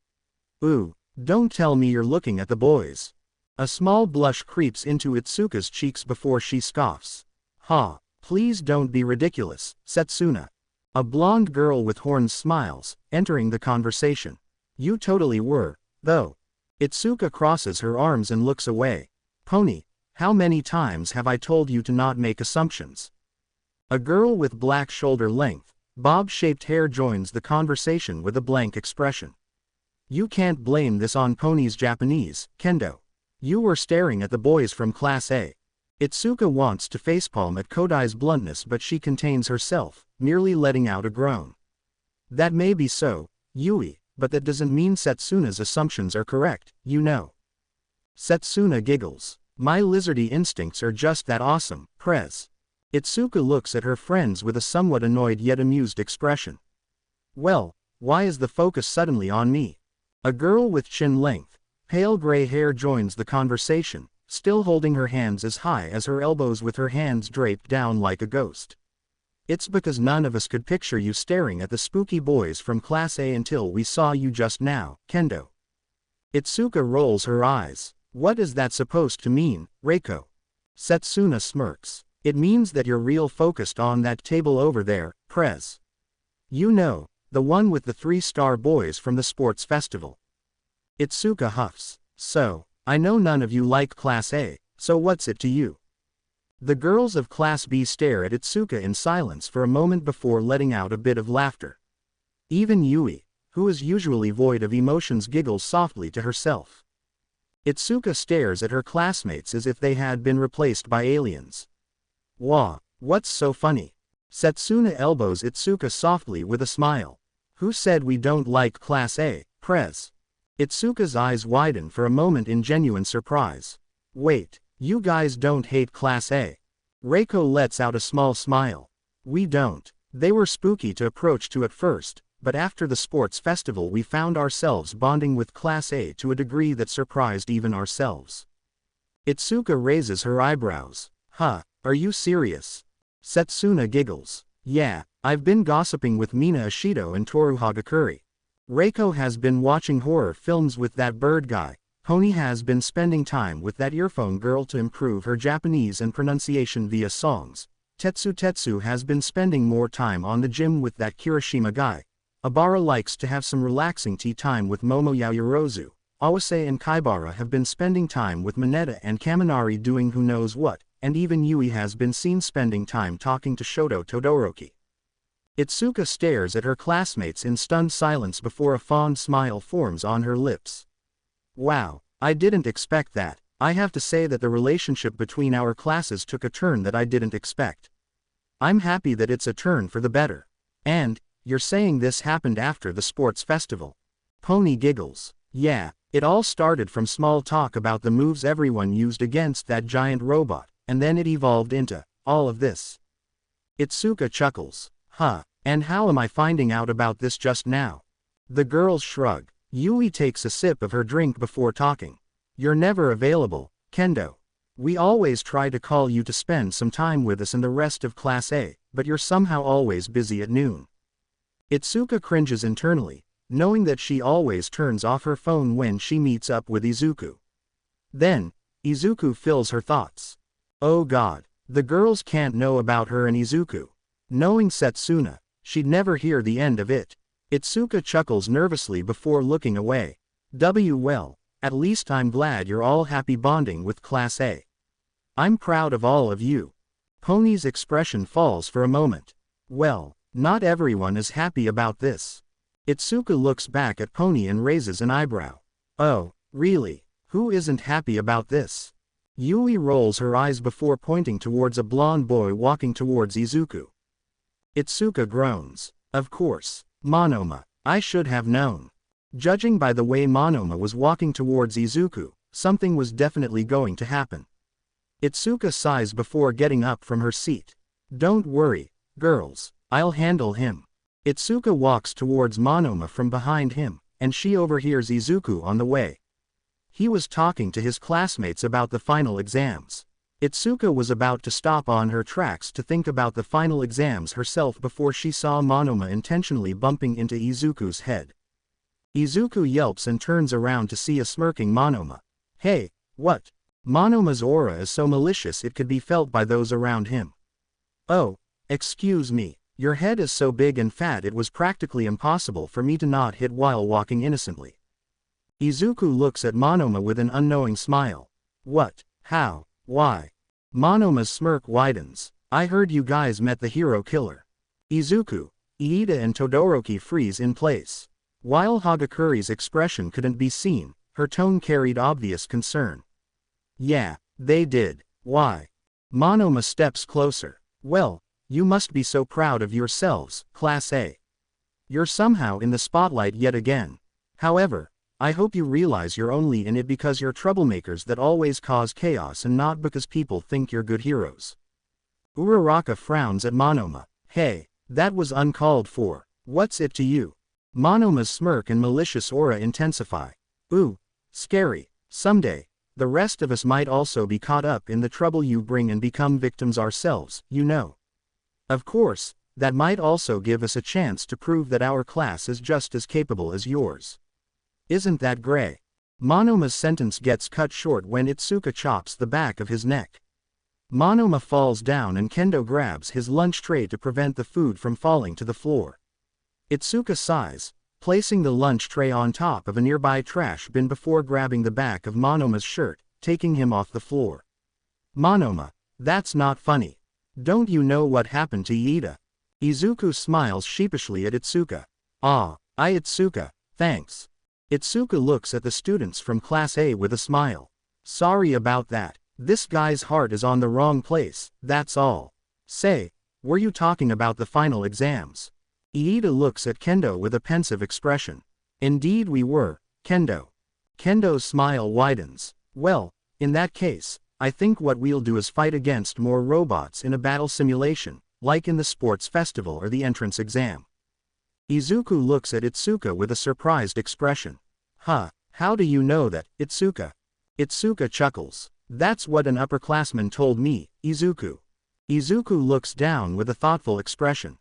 "Ooh, don't tell me you're looking at the boys." A small blush creeps into Itsuka's cheeks before she scoffs. "Ha, please don't be ridiculous, Setsuna." A blonde girl with horns smiles, entering the conversation. "You totally were, though." Itsuka crosses her arms and looks away. "Pony, how many times have I told you to not make assumptions?" A girl with black shoulder-length, bob-shaped hair joins the conversation with a blank expression. "You can't blame this on Pony's Japanese, Kendo. You were staring at the boys from Class A." Itsuka wants to facepalm at Kodai's bluntness, but she contains herself, merely letting out a groan. "That may be so, Yui, but that doesn't mean Setsuna's assumptions are correct, you know." Setsuna giggles. "My lizardy instincts are just that awesome, Prez." Itsuka looks at her friends with a somewhat annoyed yet amused expression. "Well, why is the focus suddenly on me?" A girl with chin-length, pale gray hair joins the conversation, still holding her hands as high as her elbows with her hands draped down like a ghost. "It's because none of us could picture you staring at the spooky boys from Class A until we saw you just now, Kendo." Itsuka rolls her eyes. "What is that supposed to mean, Reiko?" Setsuna smirks. "It means that you're real focused on that table over there, Prez. You know, the one with the 3-star boys from the sports festival." Itsuka huffs. "So, I know none of you like Class A, so what's it to you?" The girls of Class B stare at Itsuka in silence for a moment before letting out a bit of laughter. Even Yui, who is usually void of emotions, giggles softly to herself. Itsuka stares at her classmates as if they had been replaced by aliens. "Wah, what's so funny?" Setsuna elbows Itsuka softly with a smile. "Who said we don't like Class A, Prez?" Itsuka's eyes widen for a moment in genuine surprise. "Wait, you guys don't hate Class A?" Reiko lets out a small smile. "We don't. They were spooky to approach to at first, but after the sports festival we found ourselves bonding with Class A to a degree that surprised even ourselves." Itsuka raises her eyebrows. "Huh, are you serious?" Setsuna giggles. "Yeah, I've been gossiping with Mina Ashido and Toru Hagakuri. Reiko has been watching horror films with that bird guy. Pony has been spending time with that earphone girl to improve her Japanese and pronunciation via songs. Tetsu has been spending more time on the gym with that Kirishima guy. Abara likes to have some relaxing tea time with Momo Yaoyorozu. Awase and Kaibara have been spending time with Mineta and Kaminari doing who knows what, and even Yui has been seen spending time talking to Shoto Todoroki." Itsuka stares at her classmates in stunned silence before a fond smile forms on her lips. "Wow, I didn't expect that. I have to say that the relationship between our classes took a turn that I didn't expect. I'm happy that it's a turn for the better. And, you're saying this happened after the sports festival?" Pony giggles. "Yeah, it all started from small talk about the moves everyone used against that giant robot, and then it evolved into all of this." Itsuka chuckles. "Huh, and how am I finding out about this just now?" The girls shrug. Yui takes a sip of her drink before talking. "You're never available, Kendo. We always try to call you to spend some time with us and the rest of Class A, but you're somehow always busy at noon." Itsuka cringes internally, knowing that she always turns off her phone when she meets up with Izuku. Then, Izuku fills her thoughts. Oh god, the girls can't know about her and Izuku. Knowing Setsuna, she'd never hear the end of it. Itsuka chuckles nervously before looking away. Well, At least I'm glad you're all happy bonding with Class A. I'm proud of all of you. Pony's expression falls for a moment. Well, not everyone is happy about this. Itsuka looks back at Pony and raises an eyebrow. Oh, really? Who isn't happy about this? Yui rolls her eyes before pointing towards a blonde boy walking towards Izuku. Itsuka groans. Of course. Monoma. I should have known. Judging by the way Monoma was walking towards Izuku, something was definitely going to happen. Itsuka sighs before getting up from her seat. Don't worry, girls, I'll handle him. Itsuka walks towards Monoma from behind him, and she overhears Izuku on the way. He was talking to his classmates about the final exams. Itsuka was about to stop on her tracks to think about the final exams herself before she saw Monoma intentionally bumping into Izuku's head. Izuku yelps and turns around to see a smirking Monoma. Hey, what? Monoma's aura is so malicious it could be felt by those around him. Oh, excuse me, your head is so big and fat it was practically impossible for me to not hit while walking innocently. Izuku looks at Monoma with an unknowing smile. What? How? Why? Monoma's smirk widens. I heard you guys met the hero killer. Izuku, Iida and Todoroki freeze in place. While Hagakuri's expression couldn't be seen, her tone carried obvious concern. Yeah, they did. Why? Monoma steps closer. Well, you must be so proud of yourselves, Class A. You're somehow in the spotlight yet again. However, I hope you realize you're only in it because you're troublemakers that always cause chaos and not because people think you're good heroes. Uraraka frowns at Monoma. Hey, that was uncalled for. What's it to you? Monoma's smirk and malicious aura intensify. Ooh, scary. Someday, the rest of us might also be caught up in the trouble you bring and become victims ourselves, you know. Of course, that might also give us a chance to prove that our class is just as capable as yours. Isn't that great? Monoma's sentence gets cut short when Itsuka chops the back of his neck. Monoma falls down and Kendo grabs his lunch tray to prevent the food from falling to the floor. Itsuka sighs, placing the lunch tray on top of a nearby trash bin before grabbing the back of Monoma's shirt, taking him off the floor. Monoma, that's not funny. Don't you know what happened to Iida? Izuku smiles sheepishly at Itsuka. Ah, Itsuka, thanks. Itsuka looks at the students from Class A with a smile. Sorry about that. This guy's heart is on the wrong place, that's all. Say, were you talking about the final exams? Iida looks at Kendo with a pensive expression. Indeed we were, Kendo. Kendo's smile widens. Well, in that case, I think what we'll do is fight against more robots in a battle simulation, like in the sports festival or the entrance exam. Izuku looks at Itsuka with a surprised expression. Huh, how do you know that, Itsuka? Itsuka chuckles. That's what an upperclassman told me, Izuku. Izuku looks down with a thoughtful expression.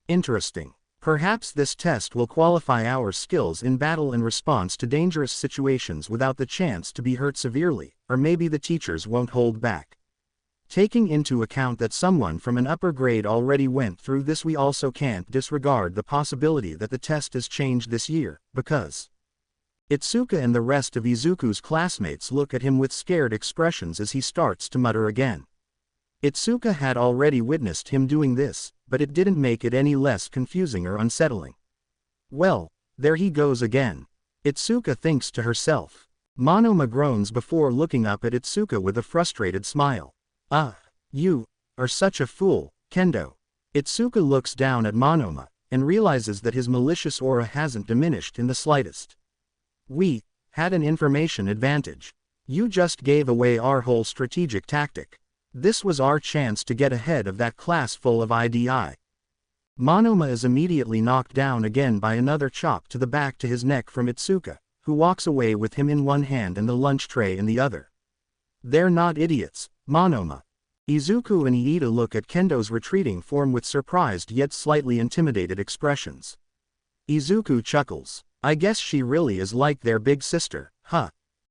Interesting. Perhaps this test will qualify our skills in battle and response to dangerous situations without the chance to be hurt severely, or maybe the teachers won't hold back. Taking into account that someone from an upper grade already went through this, we also can't disregard the possibility that the test has changed this year, because Itsuka and the rest of Izuku's classmates look at him with scared expressions as he starts to mutter again. Itsuka had already witnessed him doing this, but it didn't make it any less confusing or unsettling. Well, there he goes again. Itsuka thinks to herself. Monoma groans before looking up at Itsuka with a frustrated smile. You are such a fool, Kendo. Itsuka looks down at Monoma, and realizes that his malicious aura hasn't diminished in the slightest. We had an information advantage. You just gave away our whole strategic tactic. This was our chance to get ahead of that class full of IDI. Monoma is immediately knocked down again by another chop to the back to his neck from Itsuka, who walks away with him in one hand and the lunch tray in the other. They're not idiots, Monoma. Izuku and Iida look at Kendo's retreating form with surprised yet slightly intimidated expressions. Izuku chuckles. I guess she really is like their big sister, huh?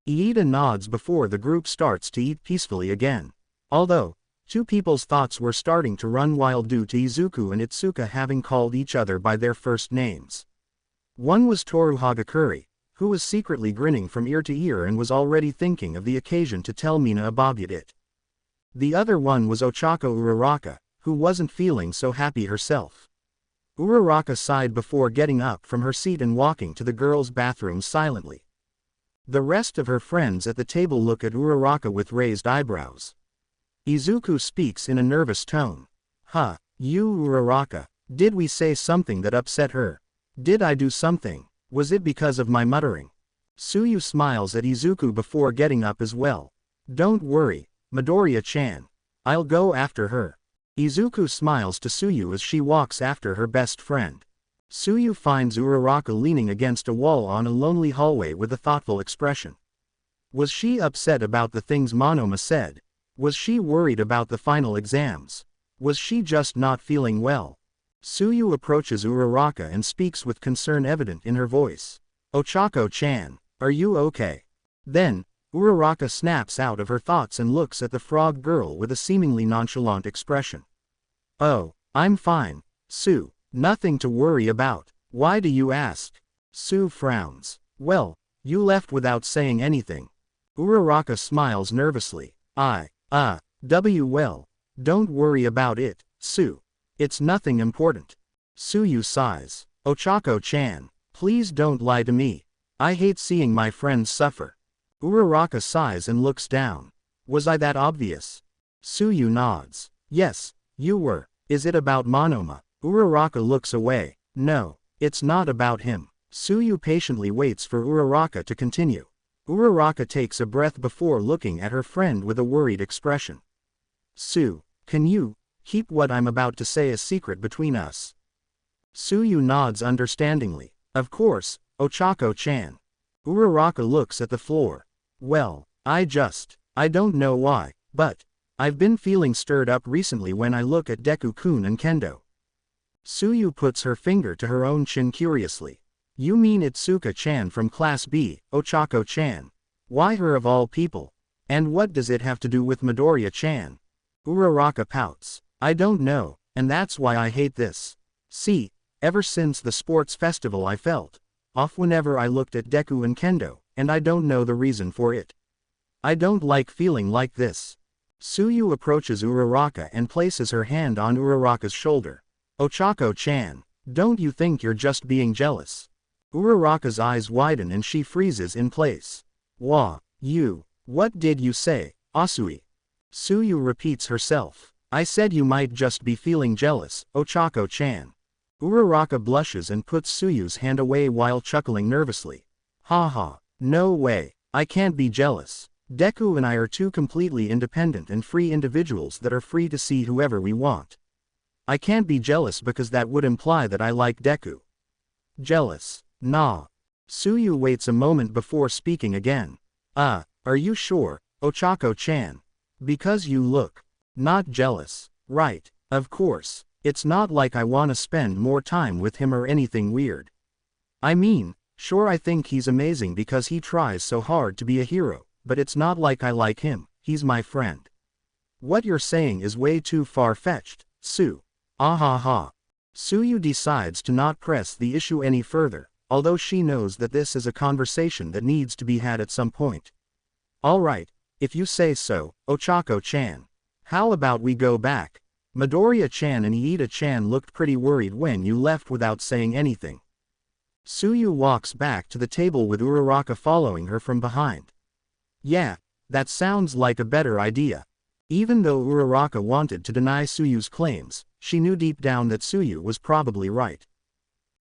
Iida nods before the group starts to eat peacefully again. Although, two people's thoughts were starting to run wild due to Izuku and Itsuka having called each other by their first names. One was Toru Hagakuri, who was secretly grinning from ear to ear and was already thinking of the occasion to tell Mina about it. The other one was Ochako Uraraka, who wasn't feeling so happy herself. Uraraka sighed before getting up from her seat and walking to the girls' bathroom silently. The rest of her friends at the table look at Uraraka with raised eyebrows. Izuku speaks in a nervous tone. Huh, you Uraraka, did we say something that upset her? Did I do something? Was it because of my muttering? Tsuyu smiles at Izuku before getting up as well. Don't worry, Midoriya-chan. I'll go after her. Izuku smiles to Tsuyu as she walks after her best friend. Tsuyu finds Uraraka leaning against a wall on a lonely hallway with a thoughtful expression. Was she upset about the things Monoma said? Was she worried about the final exams? Was she just not feeling well? Tsuyu approaches Uraraka and speaks with concern evident in her voice. Ochako-chan, are you okay? Then, Uraraka snaps out of her thoughts and looks at the frog girl with a seemingly nonchalant expression. Oh, I'm fine, Tsu, nothing to worry about. Why do you ask? Tsu frowns. Well, you left without saying anything. Uraraka smiles nervously. Well, don't worry about it, Tsu. It's nothing important. Tsuyu sighs. Ochako-chan, please don't lie to me. I hate seeing my friends suffer. Uraraka sighs and looks down. Was I that obvious? Tsuyu nods. Yes, you were. Is it about Monoma? Uraraka looks away. No, it's not about him. Tsuyu patiently waits for Uraraka to continue. Uraraka takes a breath before looking at her friend with a worried expression. Tsu, can you keep what I'm about to say a secret between us? Tsuyu nods understandingly. Of course, Ochako-chan. Uraraka looks at the floor. Well, I don't know why, but I've been feeling stirred up recently when I look at Deku-kun and Kendo. Tsuyu puts her finger to her own chin curiously. You mean Itsuka-chan from Class B, Ochako-chan? Why her of all people? And what does it have to do with Midoriya-chan? Uraraka pouts. I don't know, and that's why I hate this. See, ever since the sports festival I felt off whenever I looked at Deku and Kendo, and I don't know the reason for it. I don't like feeling like this. Tsuyu approaches Uraraka and places her hand on Uraraka's shoulder. Ochako-chan, don't you think you're just being jealous? Uraraka's eyes widen and she freezes in place. What did you say, Asui? Tsuyu repeats herself. I said you might just be feeling jealous, Ochako-chan. Uraraka blushes and puts Tsuyu's hand away while chuckling nervously. Haha, no way, I can't be jealous. Deku and I are two completely independent and free individuals that are free to see whoever we want. I can't be jealous because that would imply that I like Deku. Jealous? Nah. Tsuyu waits a moment before speaking again. Are you sure, Ochako-chan? Because you look not jealous, right? Of course, it's not like I want to spend more time with him or anything weird. I mean, sure I think he's amazing because he tries so hard to be a hero, but it's not like I like him, he's my friend. What you're saying is way too far-fetched, Tsu. Ahaha. Tsuyu decides to not press the issue any further, although she knows that this is a conversation that needs to be had at some point. Alright, if you say so, Ochako-chan. How about we go back? Midoriya-chan and Iida-chan looked pretty worried when you left without saying anything. Tsuyu walks back to the table with Uraraka following her from behind. Yeah, that sounds like a better idea. Even though Uraraka wanted to deny Tsuyu's claims, she knew deep down that Tsuyu was probably right.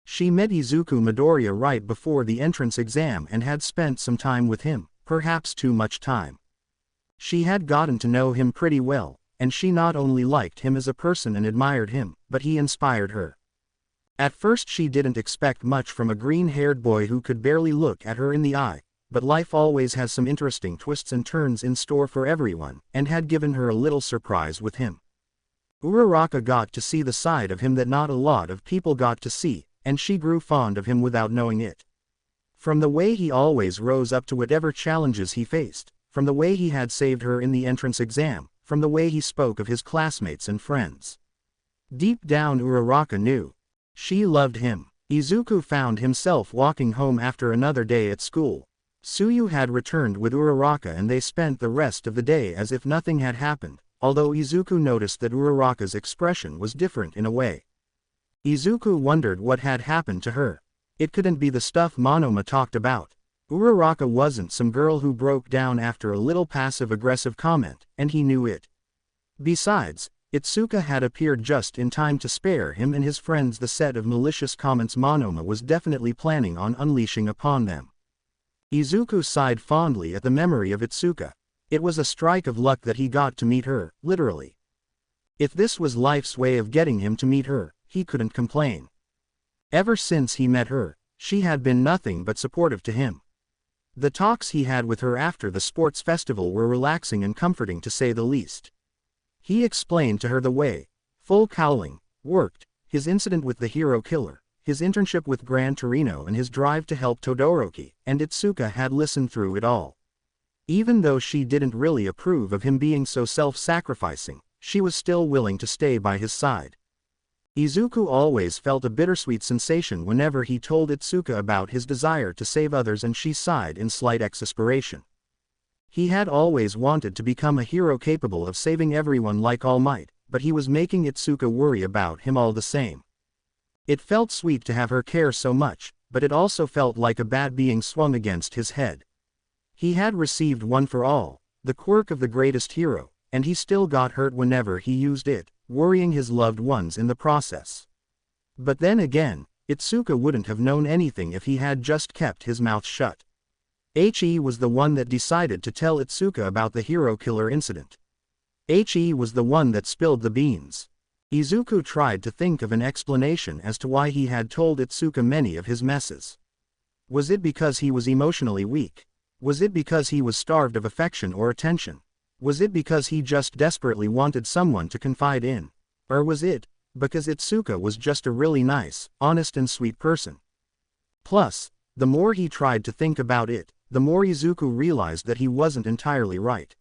She met Izuku Midoriya right before the entrance exam and had spent some time with him, perhaps too much time. She had gotten to know him pretty well, and she not only liked him as a person and admired him, but he inspired her. At first she didn't expect much from a green-haired boy who could barely look at her in the eye, but life always has some interesting twists and turns in store for everyone, and had given her a little surprise with him. Uraraka got to see the side of him that not a lot of people got to see, and she grew fond of him without knowing it. From the way he always rose up to whatever challenges he faced, from the way he had saved her in the entrance exam, from the way he spoke of his classmates and friends. Deep down Uraraka knew. She loved him. Izuku found himself walking home after another day at school. Tsuyu had returned with Uraraka and they spent the rest of the day as if nothing had happened, although Izuku noticed that Uraraka's expression was different in a way. Izuku wondered what had happened to her. It couldn't be the stuff Monoma talked about. Uraraka wasn't some girl who broke down after a little passive-aggressive comment, and he knew it. Besides, Itsuka had appeared just in time to spare him and his friends the set of malicious comments Monoma was definitely planning on unleashing upon them. Izuku sighed fondly at the memory of Itsuka. It was a strike of luck that he got to meet her, literally. If this was life's way of getting him to meet her, he couldn't complain. Ever since he met her, she had been nothing but supportive to him. The talks he had with her after the sports festival were relaxing and comforting to say the least. He explained to her the way full cowling worked, his incident with the hero killer, his internship with Gran Torino and his drive to help Todoroki, and Itsuka had listened through it all. Even though she didn't really approve of him being so self-sacrificing, she was still willing to stay by his side. Izuku always felt a bittersweet sensation whenever he told Itsuka about his desire to save others and she sighed in slight exasperation. He had always wanted to become a hero capable of saving everyone like All Might, but he was making Itsuka worry about him all the same. It felt sweet to have her care so much, but it also felt like a bat being swung against his head. He had received one for all, the quirk of the greatest hero, and he still got hurt whenever he used it, worrying his loved ones in the process. But then again, Itsuka wouldn't have known anything if he had just kept his mouth shut. He was the one that decided to tell Itsuka about the hero killer incident. He was the one that spilled the beans. Izuku tried to think of an explanation as to why he had told Itsuka many of his messes. Was it because he was emotionally weak? Was it because he was starved of affection or attention? Was it because he just desperately wanted someone to confide in? Or was it because Itsuka was just a really nice, honest and sweet person? Plus, the more he tried to think about it, the more Izuku realized that he wasn't entirely right.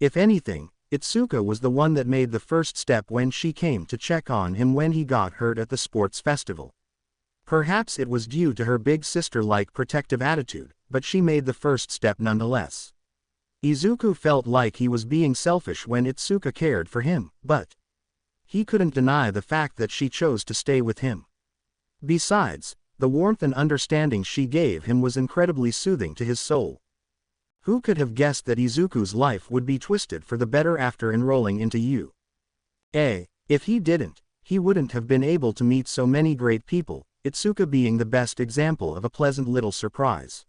If anything, Itsuka was the one that made the first step when she came to check on him when he got hurt at the sports festival. Perhaps it was due to her big sister-like protective attitude, but she made the first step nonetheless. Izuku felt like he was being selfish when Itsuka cared for him, but he couldn't deny the fact that she chose to stay with him. Besides, the warmth and understanding she gave him was incredibly soothing to his soul. Who could have guessed that Izuku's life would be twisted for the better after enrolling into UA? If he didn't, he wouldn't have been able to meet so many great people, Itsuka being the best example of a pleasant little surprise.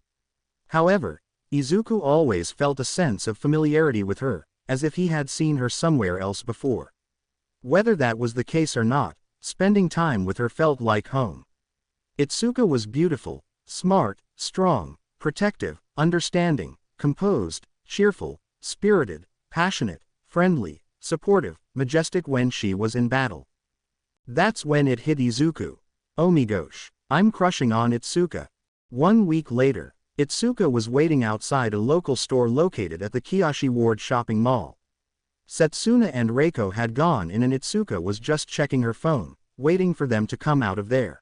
However, Izuku always felt a sense of familiarity with her, as if he had seen her somewhere else before. Whether that was the case or not, spending time with her felt like home. Itsuka was beautiful, smart, strong, protective, understanding, composed, cheerful, spirited, passionate, friendly, supportive, majestic when she was in battle. That's when it hit Izuku. Oh my gosh, I'm crushing on Itsuka. 1 week later, Itsuka was waiting outside a local store located at the Kiyoshi Ward shopping mall. Setsuna and Reiko had gone in and Itsuka was just checking her phone, waiting for them to come out of there.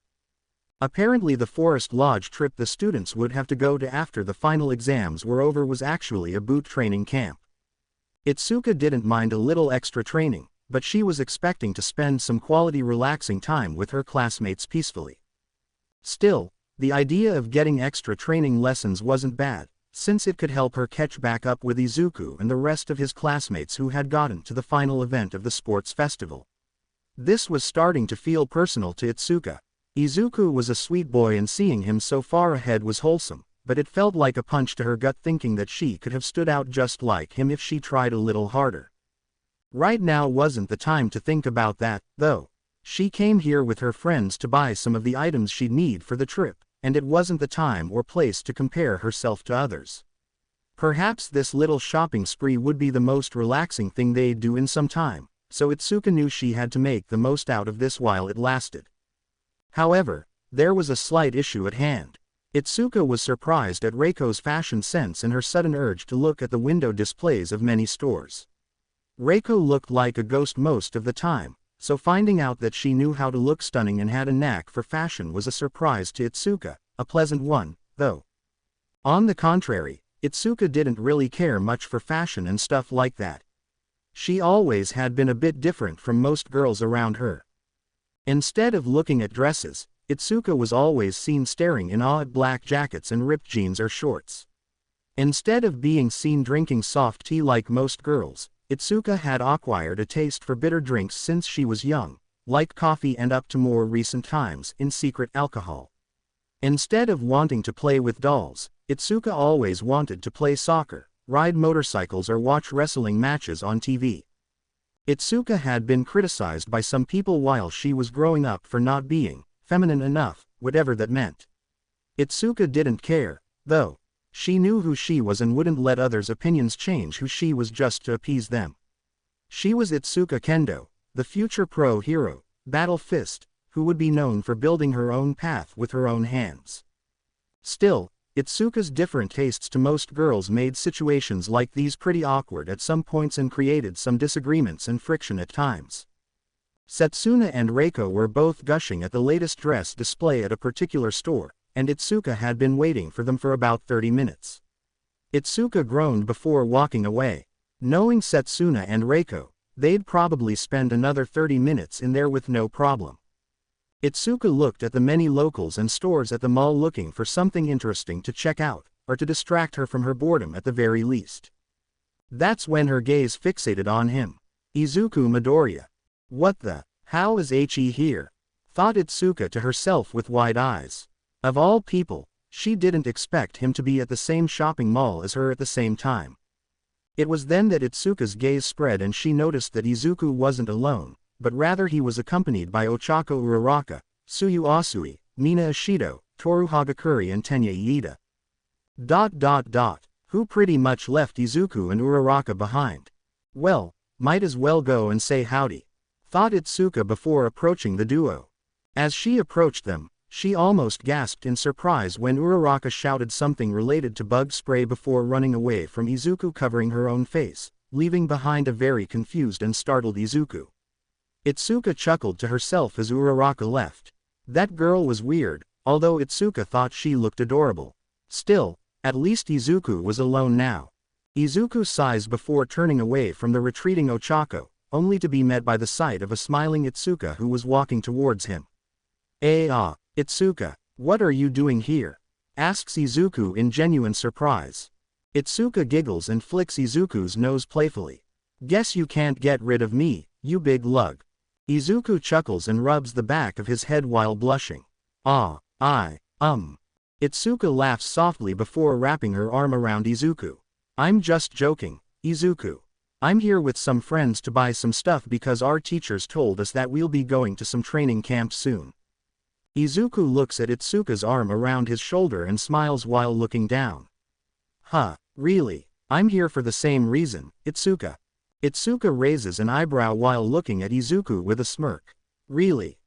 Apparently the Forest Lodge trip the students would have to go to after the final exams were over was actually a boot training camp. Itsuka didn't mind a little extra training, but she was expecting to spend some quality relaxing time with her classmates peacefully. Still, the idea of getting extra training lessons wasn't bad, since it could help her catch back up with Izuku and the rest of his classmates who had gotten to the final event of the sports festival. This was starting to feel personal to Itsuka. Izuku was a sweet boy and seeing him so far ahead was wholesome, but it felt like a punch to her gut thinking that she could have stood out just like him if she tried a little harder. Right now wasn't the time to think about that, though. She came here with her friends to buy some of the items she'd need for the trip, and it wasn't the time or place to compare herself to others. Perhaps this little shopping spree would be the most relaxing thing they'd do in some time, so Itsuka knew she had to make the most out of this while it lasted. However, there was a slight issue at hand. Itsuka was surprised at Reiko's fashion sense and her sudden urge to look at the window displays of many stores. Reiko looked like a ghost most of the time, so finding out that she knew how to look stunning and had a knack for fashion was a surprise to Itsuka, a pleasant one, though. On the contrary, Itsuka didn't really care much for fashion and stuff like that. She always had been a bit different from most girls around her. Instead of looking at dresses, Itsuka was always seen staring in awe at black jackets and ripped jeans or shorts. Instead of being seen drinking soft tea like most girls, Itsuka had acquired a taste for bitter drinks since she was young, like coffee and up to more recent times, in secret alcohol. Instead of wanting to play with dolls, Itsuka always wanted to play soccer, ride motorcycles or watch wrestling matches on TV. Itsuka had been criticized by some people while she was growing up for not being feminine enough, whatever that meant. Itsuka didn't care, though. She knew who she was and wouldn't let others' opinions change who she was just to appease them. She was Itsuka Kendo, the future pro hero, Battle Fist, who would be known for building her own path with her own hands. Still, Itsuka's different tastes to most girls made situations like these pretty awkward at some points and created some disagreements and friction at times. Setsuna and Reiko were both gushing at the latest dress display at a particular store, and Itsuka had been waiting for them for about 30 minutes. Itsuka groaned before walking away. Knowing Setsuna and Reiko, they'd probably spend another 30 minutes in there with no problem. Itsuka looked at the many locals and stores at the mall looking for something interesting to check out, or to distract her from her boredom at the very least. That's when her gaze fixated on him. Izuku Midoriya. What the? How is he here? Thought Itsuka to herself with wide eyes. Of all people, she didn't expect him to be at the same shopping mall as her at the same time. It was then that Itsuka's gaze spread and she noticed that Izuku wasn't alone, but rather he was accompanied by Ochako Uraraka, Tsuyu Asui, Mina Ishido, Toru Hagakure and Tenya Iida. Who pretty much left Izuku and Uraraka behind. Well, might as well go and say howdy, thought Itsuka before approaching the duo. As she approached them, she almost gasped in surprise when Uraraka shouted something related to bug spray before running away from Izuku, covering her own face, leaving behind a very confused and startled Izuku. Itsuka chuckled to herself as Uraraka left. That girl was weird, although Itsuka thought she looked adorable. Still, at least Izuku was alone now. Izuku sighs before turning away from the retreating Ochako, only to be met by the sight of a smiling Itsuka who was walking towards him. Itsuka, what are you doing here? Asks Izuku in genuine surprise. Itsuka giggles and flicks Izuku's nose playfully. Guess you can't get rid of me, you big lug. Izuku chuckles and rubs the back of his head while blushing. Itsuka laughs softly before wrapping her arm around Izuku. I'm just joking, Izuku. I'm here with some friends to buy some stuff because our teachers told us that we'll be going to some training camp soon. Izuku looks at Itsuka's arm around his shoulder and smiles while looking down. Really? I'm here for the same reason, Itsuka. Itsuka raises an eyebrow while looking at Izuku with a smirk. Really?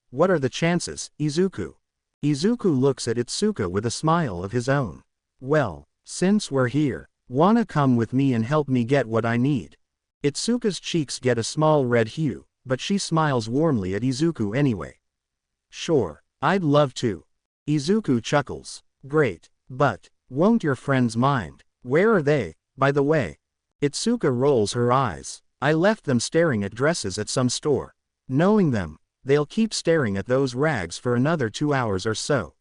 What are the chances, Izuku? Izuku looks at Itsuka with a smile of his own. Well, since we're here, wanna come with me and help me get what I need? Itsuka's cheeks get a small red hue, but she smiles warmly at Izuku anyway. Sure, I'd love to. Izuku chuckles. Great, but won't your friends mind? Where are they, by the way? Itsuka rolls her eyes. I left them staring at dresses at some store. Knowing them, they'll keep staring at those rags for another 2 hours or so.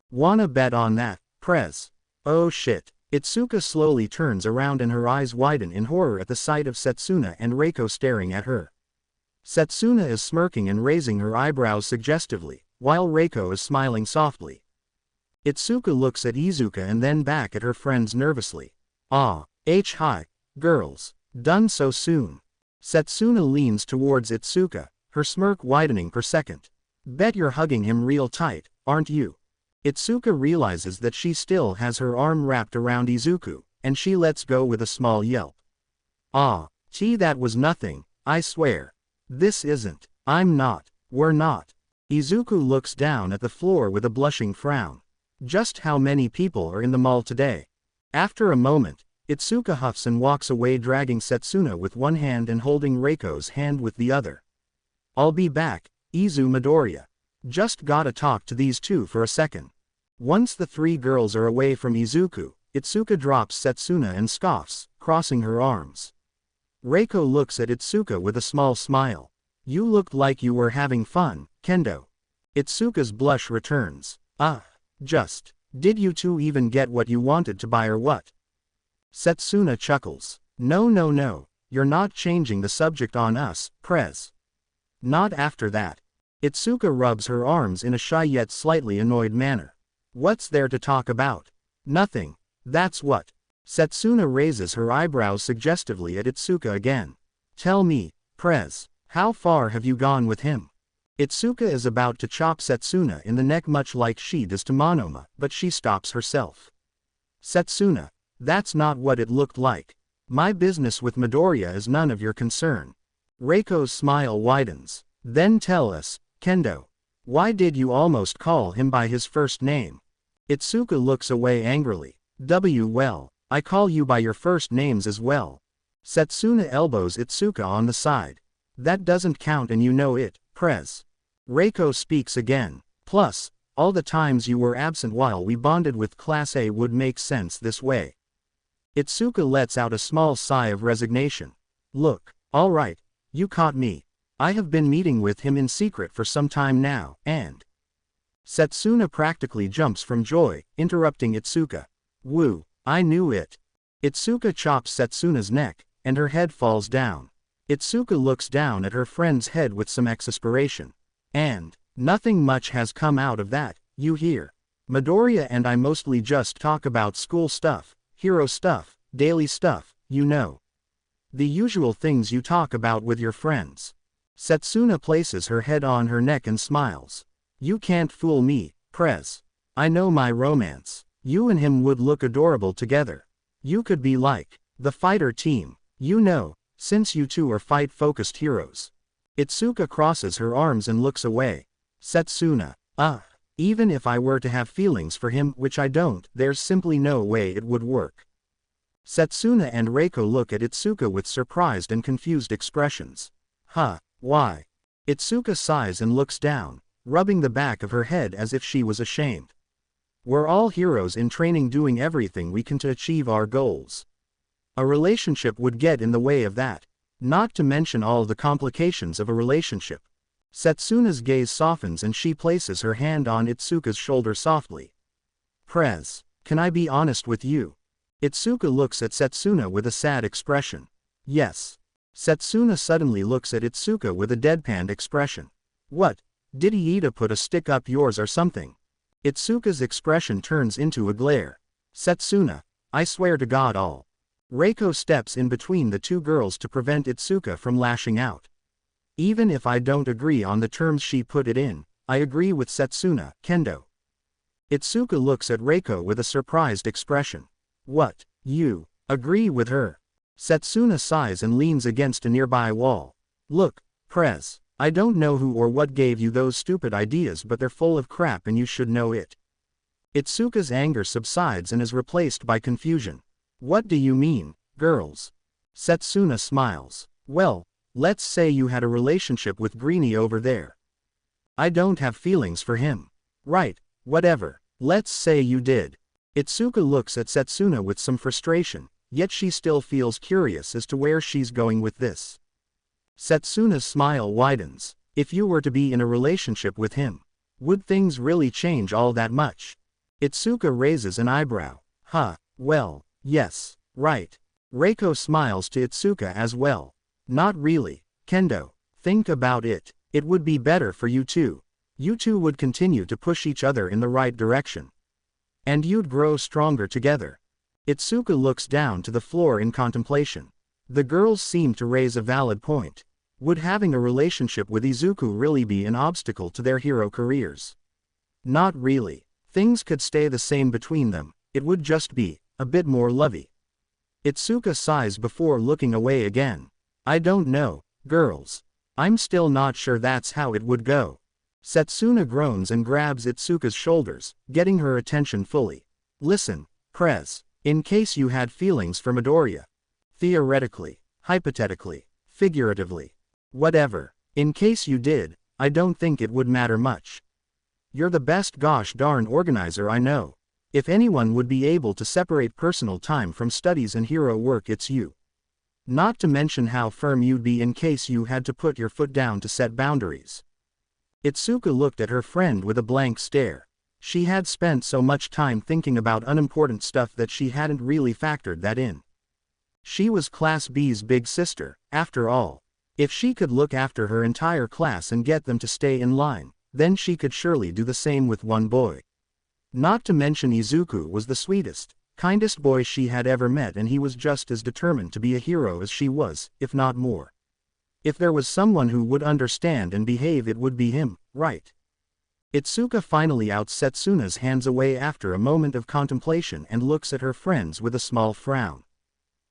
Wanna bet on that, Prez? Oh shit. Itsuka slowly turns around and her eyes widen in horror at the sight of Setsuna and Reiko staring at her. Setsuna is smirking and raising her eyebrows suggestively, while Reiko is smiling softly. Itsuka looks at Izuka and then back at her friends nervously. Hi, girls, done so soon. Setsuna leans towards Itsuka, her smirk widening per second. Bet you're hugging him real tight, aren't you? Itsuka realizes that she still has her arm wrapped around Izuku, and she lets go with a small yelp. That was nothing, I swear. This isn't. I'm not. We're not. Izuku looks down at the floor with a blushing frown. Just how many people are in the mall today? After a moment, Itsuka huffs and walks away, dragging Setsuna with one hand and holding Reiko's hand with the other. I'll be back, Izu Midoriya. Just gotta talk to these two for a second. Once the three girls are away from Izuku, Itsuka drops Setsuna and scoffs, crossing her arms. Reiko looks at Itsuka with a small smile. You looked like you were having fun, Kendo. Itsuka's blush returns. Just. Did you two even get what you wanted to buy or what? Setsuna chuckles. No, you're not changing the subject on us, Prez. Not after that. Itsuka rubs her arms in a shy yet slightly annoyed manner. What's there to talk about? Nothing. That's what. Setsuna raises her eyebrows suggestively at Itsuka again. Tell me, Prez, how far have you gone with him? Itsuka is about to chop Setsuna in the neck much like she does to Monoma, but she stops herself. Setsuna, that's not what it looked like. My business with Midoriya is none of your concern. Reiko's smile widens. Then tell us, Kendo. Why did you almost call him by his first name? Itsuka looks away angrily. Well, I call you by your first names as well. Setsuna elbows Itsuka on the side. That doesn't count and you know it, Prez. Reiko speaks again. Plus, all the times you were absent while we bonded with Class A would make sense this way. Itsuka lets out a small sigh of resignation. Look, alright, you caught me. I have been meeting with him in secret for some time now, and... Setsuna practically jumps from joy, interrupting Itsuka. Woo, I knew it. Itsuka chops Setsuna's neck, and her head falls down. Itsuka looks down at her friend's head with some exasperation. And, nothing much has come out of that, you hear. Midoriya and I mostly just talk about school stuff, hero stuff, daily stuff, you know. The usual things you talk about with your friends. Setsuna places her head on her neck and smiles. You can't fool me, Prez. I know my romance. You and him would look adorable together. You could be like the fighter team, you know, since you two are fight-focused heroes. Itsuka crosses her arms and looks away. Setsuna, even if I were to have feelings for him, which I don't, there's simply no way it would work. Setsuna and Reiko look at Itsuka with surprised and confused expressions. Why? Itsuka sighs and looks down, rubbing the back of her head as if she was ashamed. We're all heroes in training, doing everything we can to achieve our goals. A relationship would get in the way of that. Not to mention all the complications of a relationship. Setsuna's gaze softens and she places her hand on Itsuka's shoulder softly. Prez, can I be honest with you? Itsuka looks at Setsuna with a sad expression. Yes. Setsuna suddenly looks at Itsuka with a deadpan expression. What? Did Iida put a stick up yours or something? Itsuka's expression turns into a glare. Setsuna, I swear to God all. Reiko steps in between the two girls to prevent Itsuka from lashing out. Even if I don't agree on the terms she put it in, I agree with Setsuna, Kendo. Itsuka looks at Reiko with a surprised expression. What, you agree with her? Setsuna sighs and leans against a nearby wall. Look, Prez, I don't know who or what gave you those stupid ideas, but they're full of crap and you should know it. Itsuka's anger subsides and is replaced by confusion. What do you mean, girls? Setsuna smiles. Well, let's say you had a relationship with Greenie over there. I don't have feelings for him. Right, whatever. Let's say you did. Itsuka looks at Setsuna with some frustration, yet she still feels curious as to where she's going with this. Setsuna's smile widens. If you were to be in a relationship with him, would things really change all that much? Itsuka raises an eyebrow. Well, yes, right. Reiko smiles to Itsuka as well. Not really, Kendo. Think about it. It would be better for you two. You two would continue to push each other in the right direction. And you'd grow stronger together. Itsuka looks down to the floor in contemplation. The girls seem to raise a valid point. Would having a relationship with Izuku really be an obstacle to their hero careers? Not really. Things could stay the same between them, it would just be a bit more lovey. Itsuka sighs before looking away again. I don't know, girls. I'm still not sure that's how it would go. Setsuna groans and grabs Itsuka's shoulders, getting her attention fully. Listen, Prez, in case you had feelings for Midoriya. Theoretically, hypothetically, figuratively. Whatever. In case you did, I don't think it would matter much. You're the best gosh darn organizer I know. If anyone would be able to separate personal time from studies and hero work, it's you. Not to mention how firm you'd be in case you had to put your foot down to set boundaries. Itsuka looked at her friend with a blank stare. She had spent so much time thinking about unimportant stuff that she hadn't really factored that in. She was Class B's big sister, after all. If she could look after her entire class and get them to stay in line, then she could surely do the same with one boy. Not to mention Izuku was the sweetest, kindest boy she had ever met, and he was just as determined to be a hero as she was, if not more. If there was someone who would understand and behave, it would be him, right? Itsuka finally outs Setsuna's hands away after a moment of contemplation and looks at her friends with a small frown.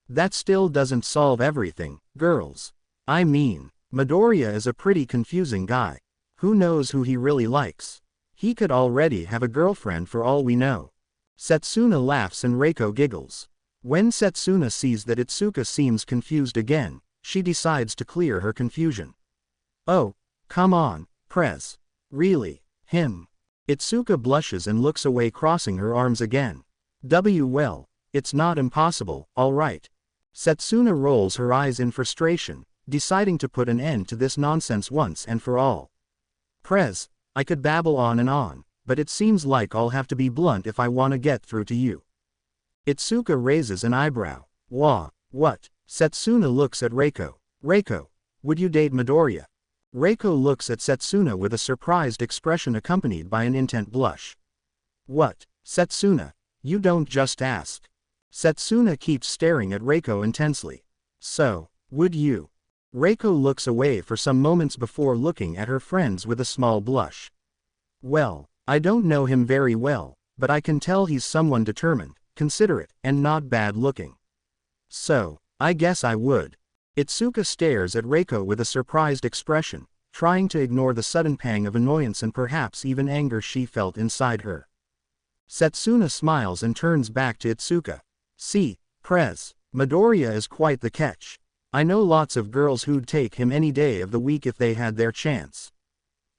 That still doesn't solve everything, girls. I mean, Midoriya is a pretty confusing guy. Who knows who he really likes? He could already have a girlfriend for all we know. Setsuna laughs and Reiko giggles. When Setsuna sees that Itsuka seems confused again, she decides to clear her confusion. Oh, come on, Prez. Really, him? Itsuka blushes and looks away, crossing her arms again. Well, it's not impossible, alright. Setsuna rolls her eyes in frustration, deciding to put an end to this nonsense once and for all. Prez, I could babble on and on, but it seems like I'll have to be blunt if I want to get through to you. Itsuka raises an eyebrow. What? Setsuna looks at Reiko. Reiko, would you date Midoriya? Reiko looks at Setsuna with a surprised expression accompanied by an intent blush. What, Setsuna? You don't just ask. Setsuna keeps staring at Reiko intensely. So, would you? Reiko looks away for some moments before looking at her friends with a small blush. Well, I don't know him very well, but I can tell he's someone determined, considerate, and not bad looking. So, I guess I would. Itsuka stares at Reiko with a surprised expression, trying to ignore the sudden pang of annoyance and perhaps even anger she felt inside her. Setsuna smiles and turns back to Itsuka. See, Prez, Midoriya is quite the catch. I know lots of girls who'd take him any day of the week if they had their chance.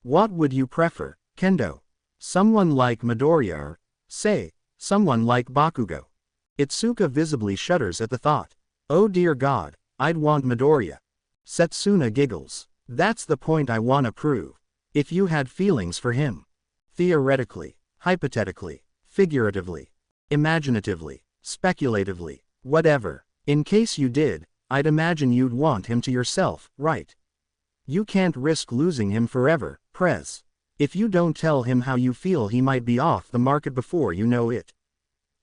What would you prefer, Kendo? Someone like Midoriya or, say, someone like Bakugo? Itsuka visibly shudders at the thought. Oh dear God, I'd want Midoriya. Setsuna giggles. That's the point I wanna prove. If you had feelings for him. Theoretically, hypothetically, figuratively, imaginatively, speculatively, whatever. In case you did, I'd imagine you'd want him to yourself, right? You can't risk losing him forever, Prez. If you don't tell him how you feel, he might be off the market before you know it.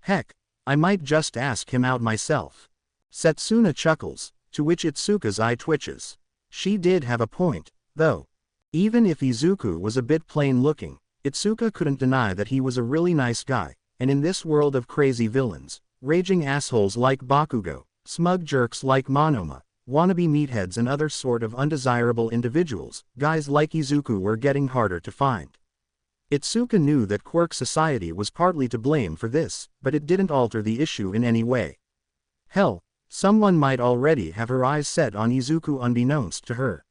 Heck, I might just ask him out myself. Setsuna chuckles, to which Itsuka's eye twitches. She did have a point, though. Even if Izuku was a bit plain looking, Itsuka couldn't deny that he was a really nice guy, and in this world of crazy villains, raging assholes like Bakugo, smug jerks like Monoma, wannabe meatheads and other sort of undesirable individuals, guys like Izuku were getting harder to find. Itsuka knew that quirk society was partly to blame for this, but it didn't alter the issue in any way. Hell, someone might already have her eyes set on Izuku unbeknownst to her.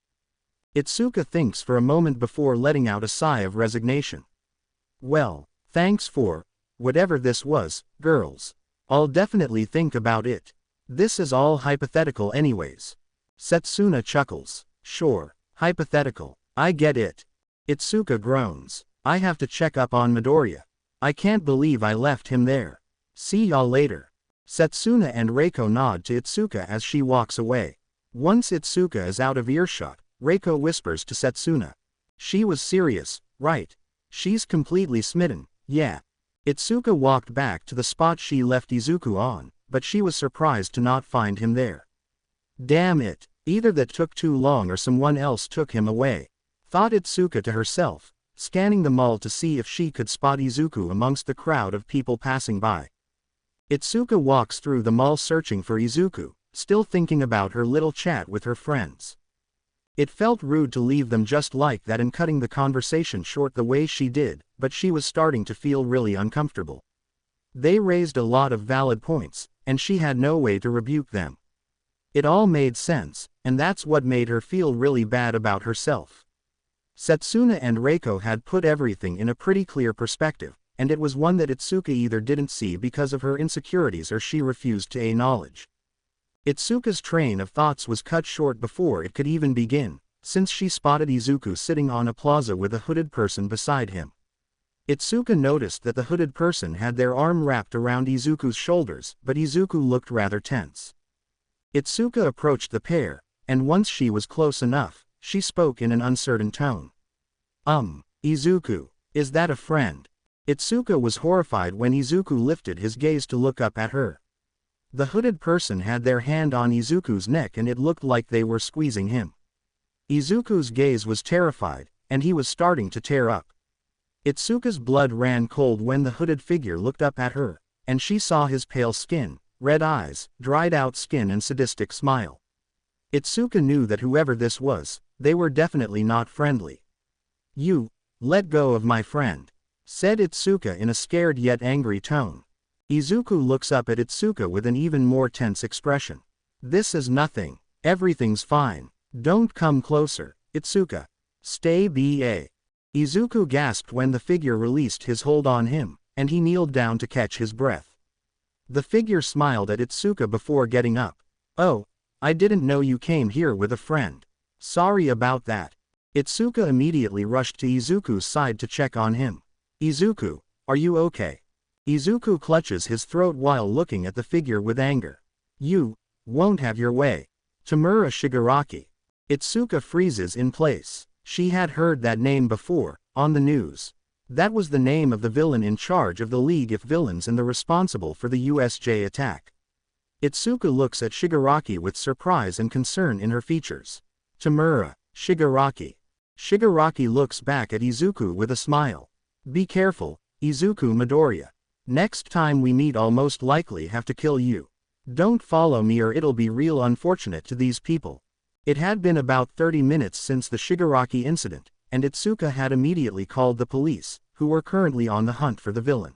Itsuka thinks for a moment before letting out a sigh of resignation. Well, thanks for whatever this was, girls. I'll definitely think about it. This is all hypothetical anyways. Setsuna chuckles. Sure, hypothetical. I get it. Itsuka groans. I have to check up on Midoriya. I can't believe I left him there. See y'all later. Setsuna and Reiko nod to Itsuka as she walks away. Once Itsuka is out of earshot, Reiko whispers to Setsuna. She was serious, right? She's completely smitten, yeah. Itsuka walked back to the spot she left Izuku on, but she was surprised to not find him there. Damn it, either that took too long or someone else took him away, thought Itsuka to herself, scanning the mall to see if she could spot Izuku amongst the crowd of people passing by. Itsuka walks through the mall searching for Izuku, still thinking about her little chat with her friends. It felt rude to leave them just like that and cutting the conversation short the way she did, but she was starting to feel really uncomfortable. They raised a lot of valid points, and she had no way to rebuke them. It all made sense, and that's what made her feel really bad about herself. Setsuna and Reiko had put everything in a pretty clear perspective, and it was one that Itsuka either didn't see because of her insecurities or she refused to acknowledge. Itsuka's train of thoughts was cut short before it could even begin, since she spotted Izuku sitting on a plaza with a hooded person beside him. Itsuka noticed that the hooded person had their arm wrapped around Izuku's shoulders, but Izuku looked rather tense. Itsuka approached the pair, and once she was close enough, she spoke in an uncertain tone. Izuku, is that a friend?" Itsuka was horrified when Izuku lifted his gaze to look up at her. The hooded person had their hand on Izuku's neck and it looked like they were squeezing him. Izuku's gaze was terrified, and he was starting to tear up. Itsuka's blood ran cold when the hooded figure looked up at her, and she saw his pale skin, red eyes, dried-out skin and sadistic smile. Itsuka knew that whoever this was, they were definitely not friendly. "You, let go of my friend," said Itsuka in a scared yet angry tone. Izuku looks up at Itsuka with an even more tense expression. "This is nothing. Everything's fine. Don't come closer, Itsuka. Stay ba." Izuku gasped when the figure released his hold on him, and he kneeled down to catch his breath. The figure smiled at Itsuka before getting up. "Oh, I didn't know you came here with a friend. Sorry about that." Itsuka immediately rushed to Izuku's side to check on him. "Izuku, are you okay?" Izuku clutches his throat while looking at the figure with anger. "You won't have your way. Tamura Shigaraki." Itsuka freezes in place. She had heard that name before, on the news. That was the name of the villain in charge of the League of Villains and the responsible for the USJ attack. Itsuka looks at Shigaraki with surprise and concern in her features. "Tamura Shigaraki." Shigaraki looks back at Izuku with a smile. "Be careful, Izuku Midoriya. Next time we meet I'll most likely have to kill you. Don't follow me or it'll be real unfortunate to these people." It had been about 30 minutes since the Shigaraki incident, and Itsuka had immediately called the police, who were currently on the hunt for the villain.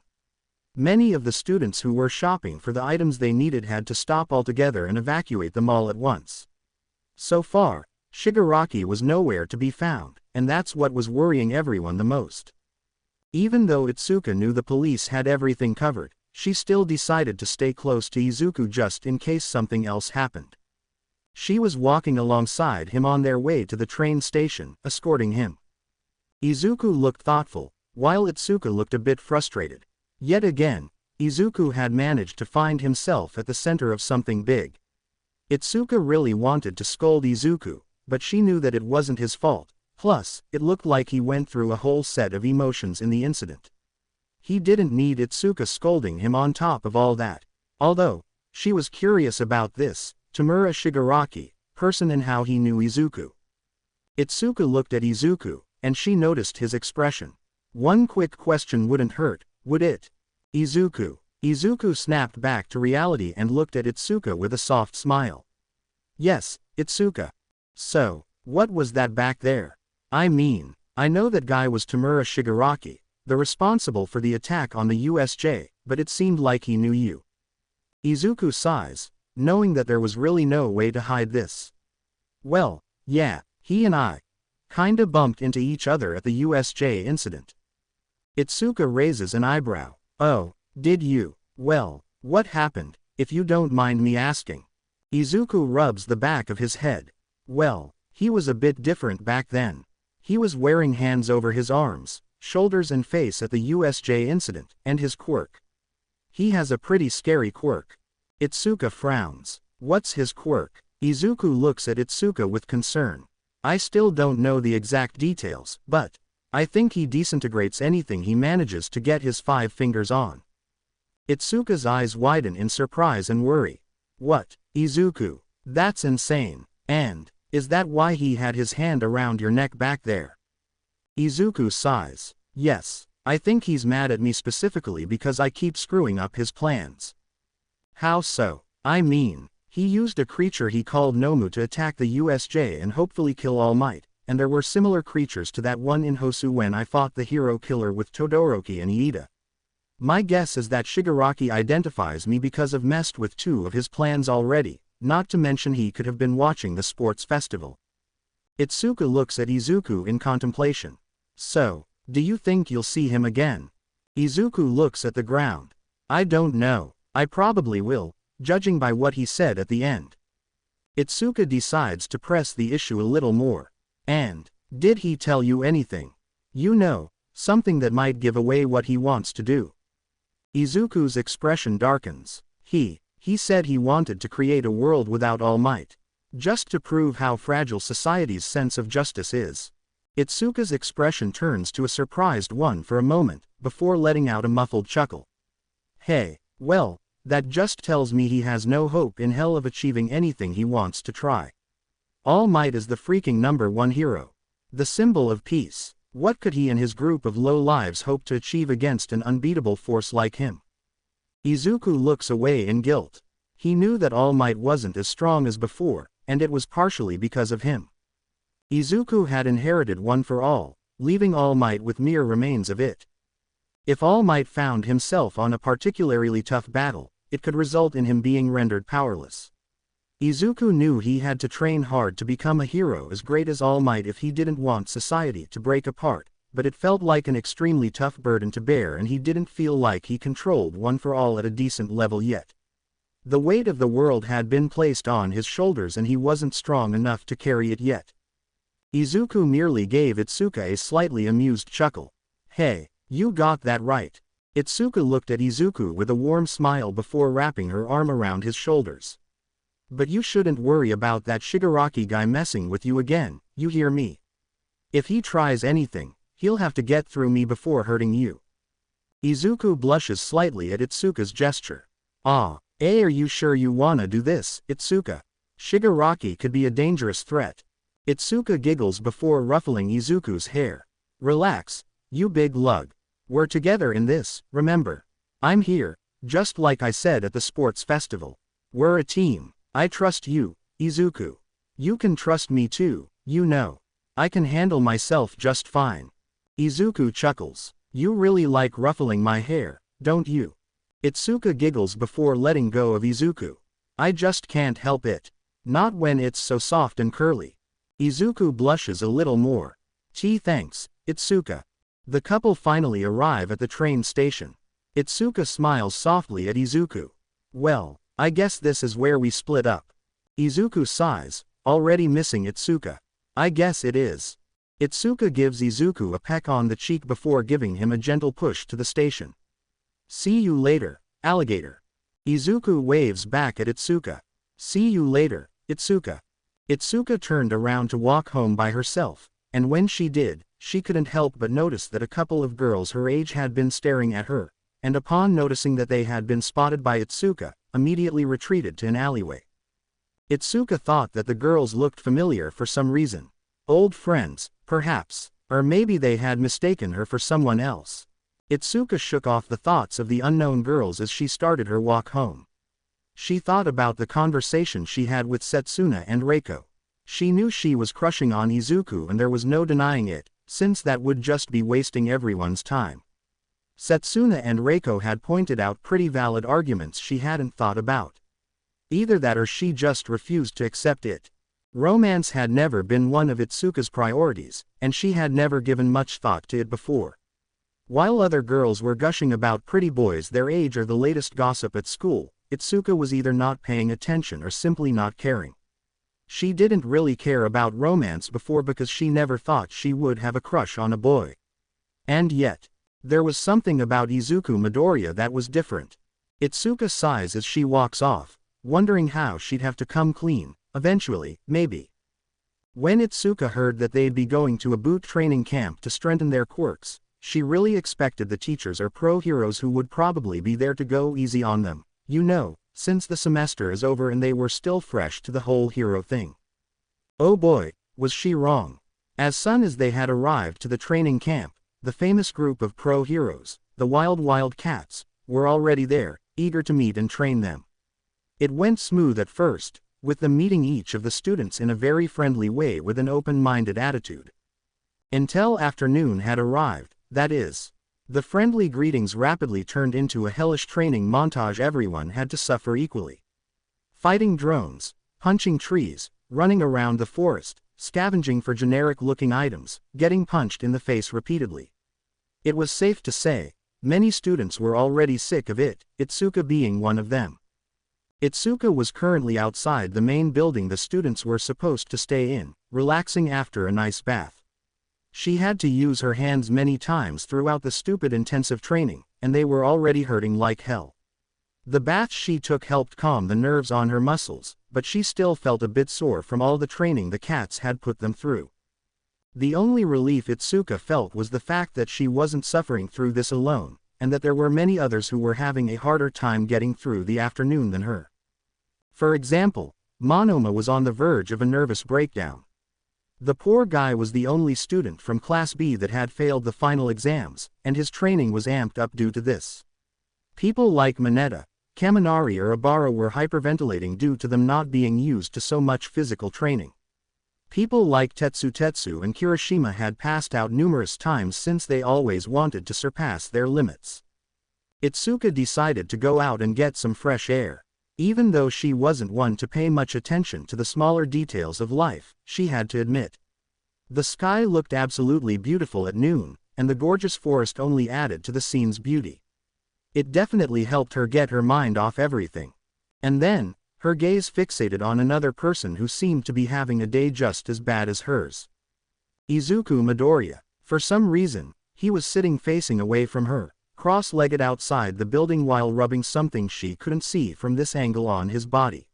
Many of the students who were shopping for the items they needed had to stop altogether and evacuate the mall at once. So far, Shigaraki was nowhere to be found, and that's what was worrying everyone the most. Even though Itsuka knew the police had everything covered, she still decided to stay close to Izuku just in case something else happened. She was walking alongside him on their way to the train station, escorting him. Izuku looked thoughtful, while Itsuka looked a bit frustrated. Yet again, Izuku had managed to find himself at the center of something big. Itsuka really wanted to scold Izuku, but she knew that it wasn't his fault, plus, it looked like he went through a whole set of emotions in the incident. He didn't need Itsuka scolding him on top of all that. Although, she was curious about this Tamura Shigaraki person and how he knew Izuku. Itsuka looked at Izuku, and she noticed his expression. One quick question wouldn't hurt, would it? "Izuku." Izuku snapped back to reality and looked at Itsuka with a soft smile. "Yes, Itsuka. So, what was that back there? I mean, I know that guy was Tamura Shigaraki, the responsible for the attack on the USJ, but it seemed like he knew you." Izuku sighs, knowing that there was really no way to hide this. "Well, yeah, he and I kinda bumped into each other at the USJ incident." Itsuka raises an eyebrow. "Oh, did you? Well, what happened, if you don't mind me asking?" Izuku rubs the back of his head. "Well, he was a bit different back then. He was wearing hands over his arms, shoulders and face at the USJ incident, and his quirk. He has a pretty scary quirk." Itsuka frowns. "What's his quirk?" Izuku looks at Itsuka with concern. "I still don't know the exact details, but I think he disintegrates anything he manages to get his 5 fingers on." Itsuka's eyes widen in surprise and worry. "What, Izuku? That's insane. And is that why he had his hand around your neck back there?" Izuku sighs. "Yes, I think he's mad at me specifically because I keep screwing up his plans." "How so?" "I mean, he used a creature he called Nomu to attack the USJ and hopefully kill All Might, and there were similar creatures to that one in Hosu when I fought the hero killer with Todoroki and Iida. My guess is that Shigaraki identifies me because I've messed with 2 of his plans already, not to mention he could have been watching the sports festival. Itsuka looks at Izuku in contemplation. So, do you think you'll see him again? Izuku looks at the ground. I don't know. I probably will, judging by what he said at the end. Itsuka decides to press the issue a little more. And, did he tell you anything? You know, something that might give away what he wants to do. Izuku's expression darkens. He said he wanted to create a world without All Might. Just to prove how fragile society's sense of justice is. Itsuka's expression turns to a surprised one for a moment, before letting out a muffled chuckle. Hey, well, that just tells me he has no hope in hell of achieving anything he wants to try. All Might is the freaking #1 hero. The symbol of peace. What could he and his group of low-lives hope to achieve against an unbeatable force like him? Izuku looks away in guilt. He knew that All Might wasn't as strong as before, and it was partially because of him. Izuku had inherited One for All, leaving All Might with mere remains of it. If All Might found himself on a particularly tough battle, it could result in him being rendered powerless. Izuku knew he had to train hard to become a hero as great as All Might if he didn't want society to break apart, but it felt like an extremely tough burden to bear and he didn't feel like he controlled One for All at a decent level yet. The weight of the world had been placed on his shoulders and he wasn't strong enough to carry it yet. Izuku merely gave Itsuka a slightly amused chuckle. Hey, you got that right. Itsuka looked at Izuku with a warm smile before wrapping her arm around his shoulders. But you shouldn't worry about that Shigaraki guy messing with you again, you hear me? If he tries anything, he'll have to get through me before hurting you. Izuku blushes slightly at Itsuka's gesture. Are you sure you wanna do this, Itsuka? Shigaraki could be a dangerous threat. Itsuka giggles before ruffling Izuku's hair. Relax, you big lug. We're together in this, remember. I'm here, just like I said at the sports festival. We're a team. I trust you, Izuku. You can trust me too, you know. I can handle myself just fine. Izuku chuckles. You really like ruffling my hair, don't you? Itsuka giggles before letting go of Izuku. I just can't help it. Not when it's so soft and curly. Izuku blushes a little more. Thanks, Itsuka. The couple finally arrive at the train station. Itsuka smiles softly at Izuku. Well, I guess this is where we split up. Izuku sighs, already missing Itsuka. I guess it is. Itsuka gives Izuku a peck on the cheek before giving him a gentle push to the station. See you later, alligator. Izuku waves back at Itsuka. See you later, Itsuka. Itsuka turned around to walk home by herself, and when she did, she couldn't help but notice that a couple of girls her age had been staring at her, and upon noticing that they had been spotted by Itsuka, immediately retreated to an alleyway. Itsuka thought that the girls looked familiar for some reason. Old friends, perhaps, or maybe they had mistaken her for someone else. Itsuka shook off the thoughts of the unknown girls as she started her walk home. She thought about the conversation she had with Setsuna and Reiko. She knew she was crushing on Izuku and there was no denying it, since that would just be wasting everyone's time. Setsuna and Reiko had pointed out pretty valid arguments she hadn't thought about. Either that or she just refused to accept it. Romance had never been one of Itsuka's priorities, and she had never given much thought to it before. While other girls were gushing about pretty boys their age or the latest gossip at school, Itsuka was either not paying attention or simply not caring. She didn't really care about romance before because she never thought she would have a crush on a boy. And yet, there was something about Izuku Midoriya that was different. Itsuka sighs as she walks off, wondering how she'd have to come clean, eventually, maybe. When Itsuka heard that they'd be going to a boot training camp to strengthen their quirks, she really expected the teachers or pro heroes who would probably be there to go easy on them, you know, since the semester is over and they were still fresh to the whole hero thing. Oh boy, was she wrong. As soon as they had arrived to the training camp, the famous group of pro heroes, the Wild Cats, were already there, eager to meet and train them. It went smooth at first, with them meeting each of the students in a very friendly way with an open-minded attitude. Until afternoon had arrived, that is. The friendly greetings rapidly turned into a hellish training montage everyone had to suffer equally. fighting drones, punching trees, running around the forest, scavenging for generic-looking items, getting punched in the face repeatedly. It was safe to say, many students were already sick of it, Itsuka being one of them. Itsuka was currently outside the main building the students were supposed to stay in, relaxing after a nice bath. She had to use her hands many times throughout the stupid intensive training, and they were already hurting like hell. The bath she took helped calm the nerves on her muscles, but she still felt a bit sore from all the training the cats had put them through. The only relief Itsuka felt was the fact that she wasn't suffering through this alone, and that there were many others who were having a harder time getting through the afternoon than her. For example, Monoma was on the verge of a nervous breakdown. The poor guy was the only student from Class B that had failed the final exams, and his training was amped up due to this. People like Mineta, Kaminari or Abara were hyperventilating due to them not being used to so much physical training. People like Tetsu and Kirishima had passed out numerous times since they always wanted to surpass their limits. Itsuka decided to go out and get some fresh air. Even though she wasn't one to pay much attention to the smaller details of life, she had to admit. The sky looked absolutely beautiful at noon, and the gorgeous forest only added to the scene's beauty. It definitely helped her get her mind off everything. And then, her gaze fixated on another person who seemed to be having a day just as bad as hers. Izuku Midoriya. For some reason, he was sitting facing away from her, cross-legged outside the building while rubbing something she couldn't see from this angle on his body.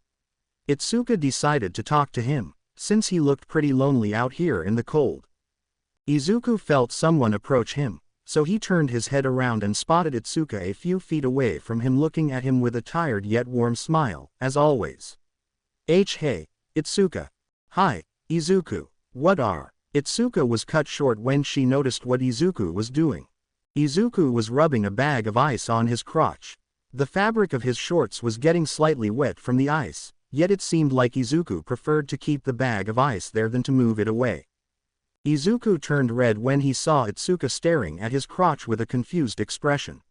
Itsuka decided to talk to him, since he looked pretty lonely out here in the cold. Izuku felt someone approach him, so he turned his head around and spotted Itsuka a few feet away from him looking at him with a tired yet warm smile, as always. Hey, Itsuka. Hi, Izuku. What are? Itsuka was cut short when she noticed what Izuku was doing. Izuku was rubbing a bag of ice on his crotch. The fabric of his shorts was getting slightly wet from the ice, yet it seemed like Izuku preferred to keep the bag of ice there than to move it away. Izuku turned red when he saw Itsuka staring at his crotch with a confused expression.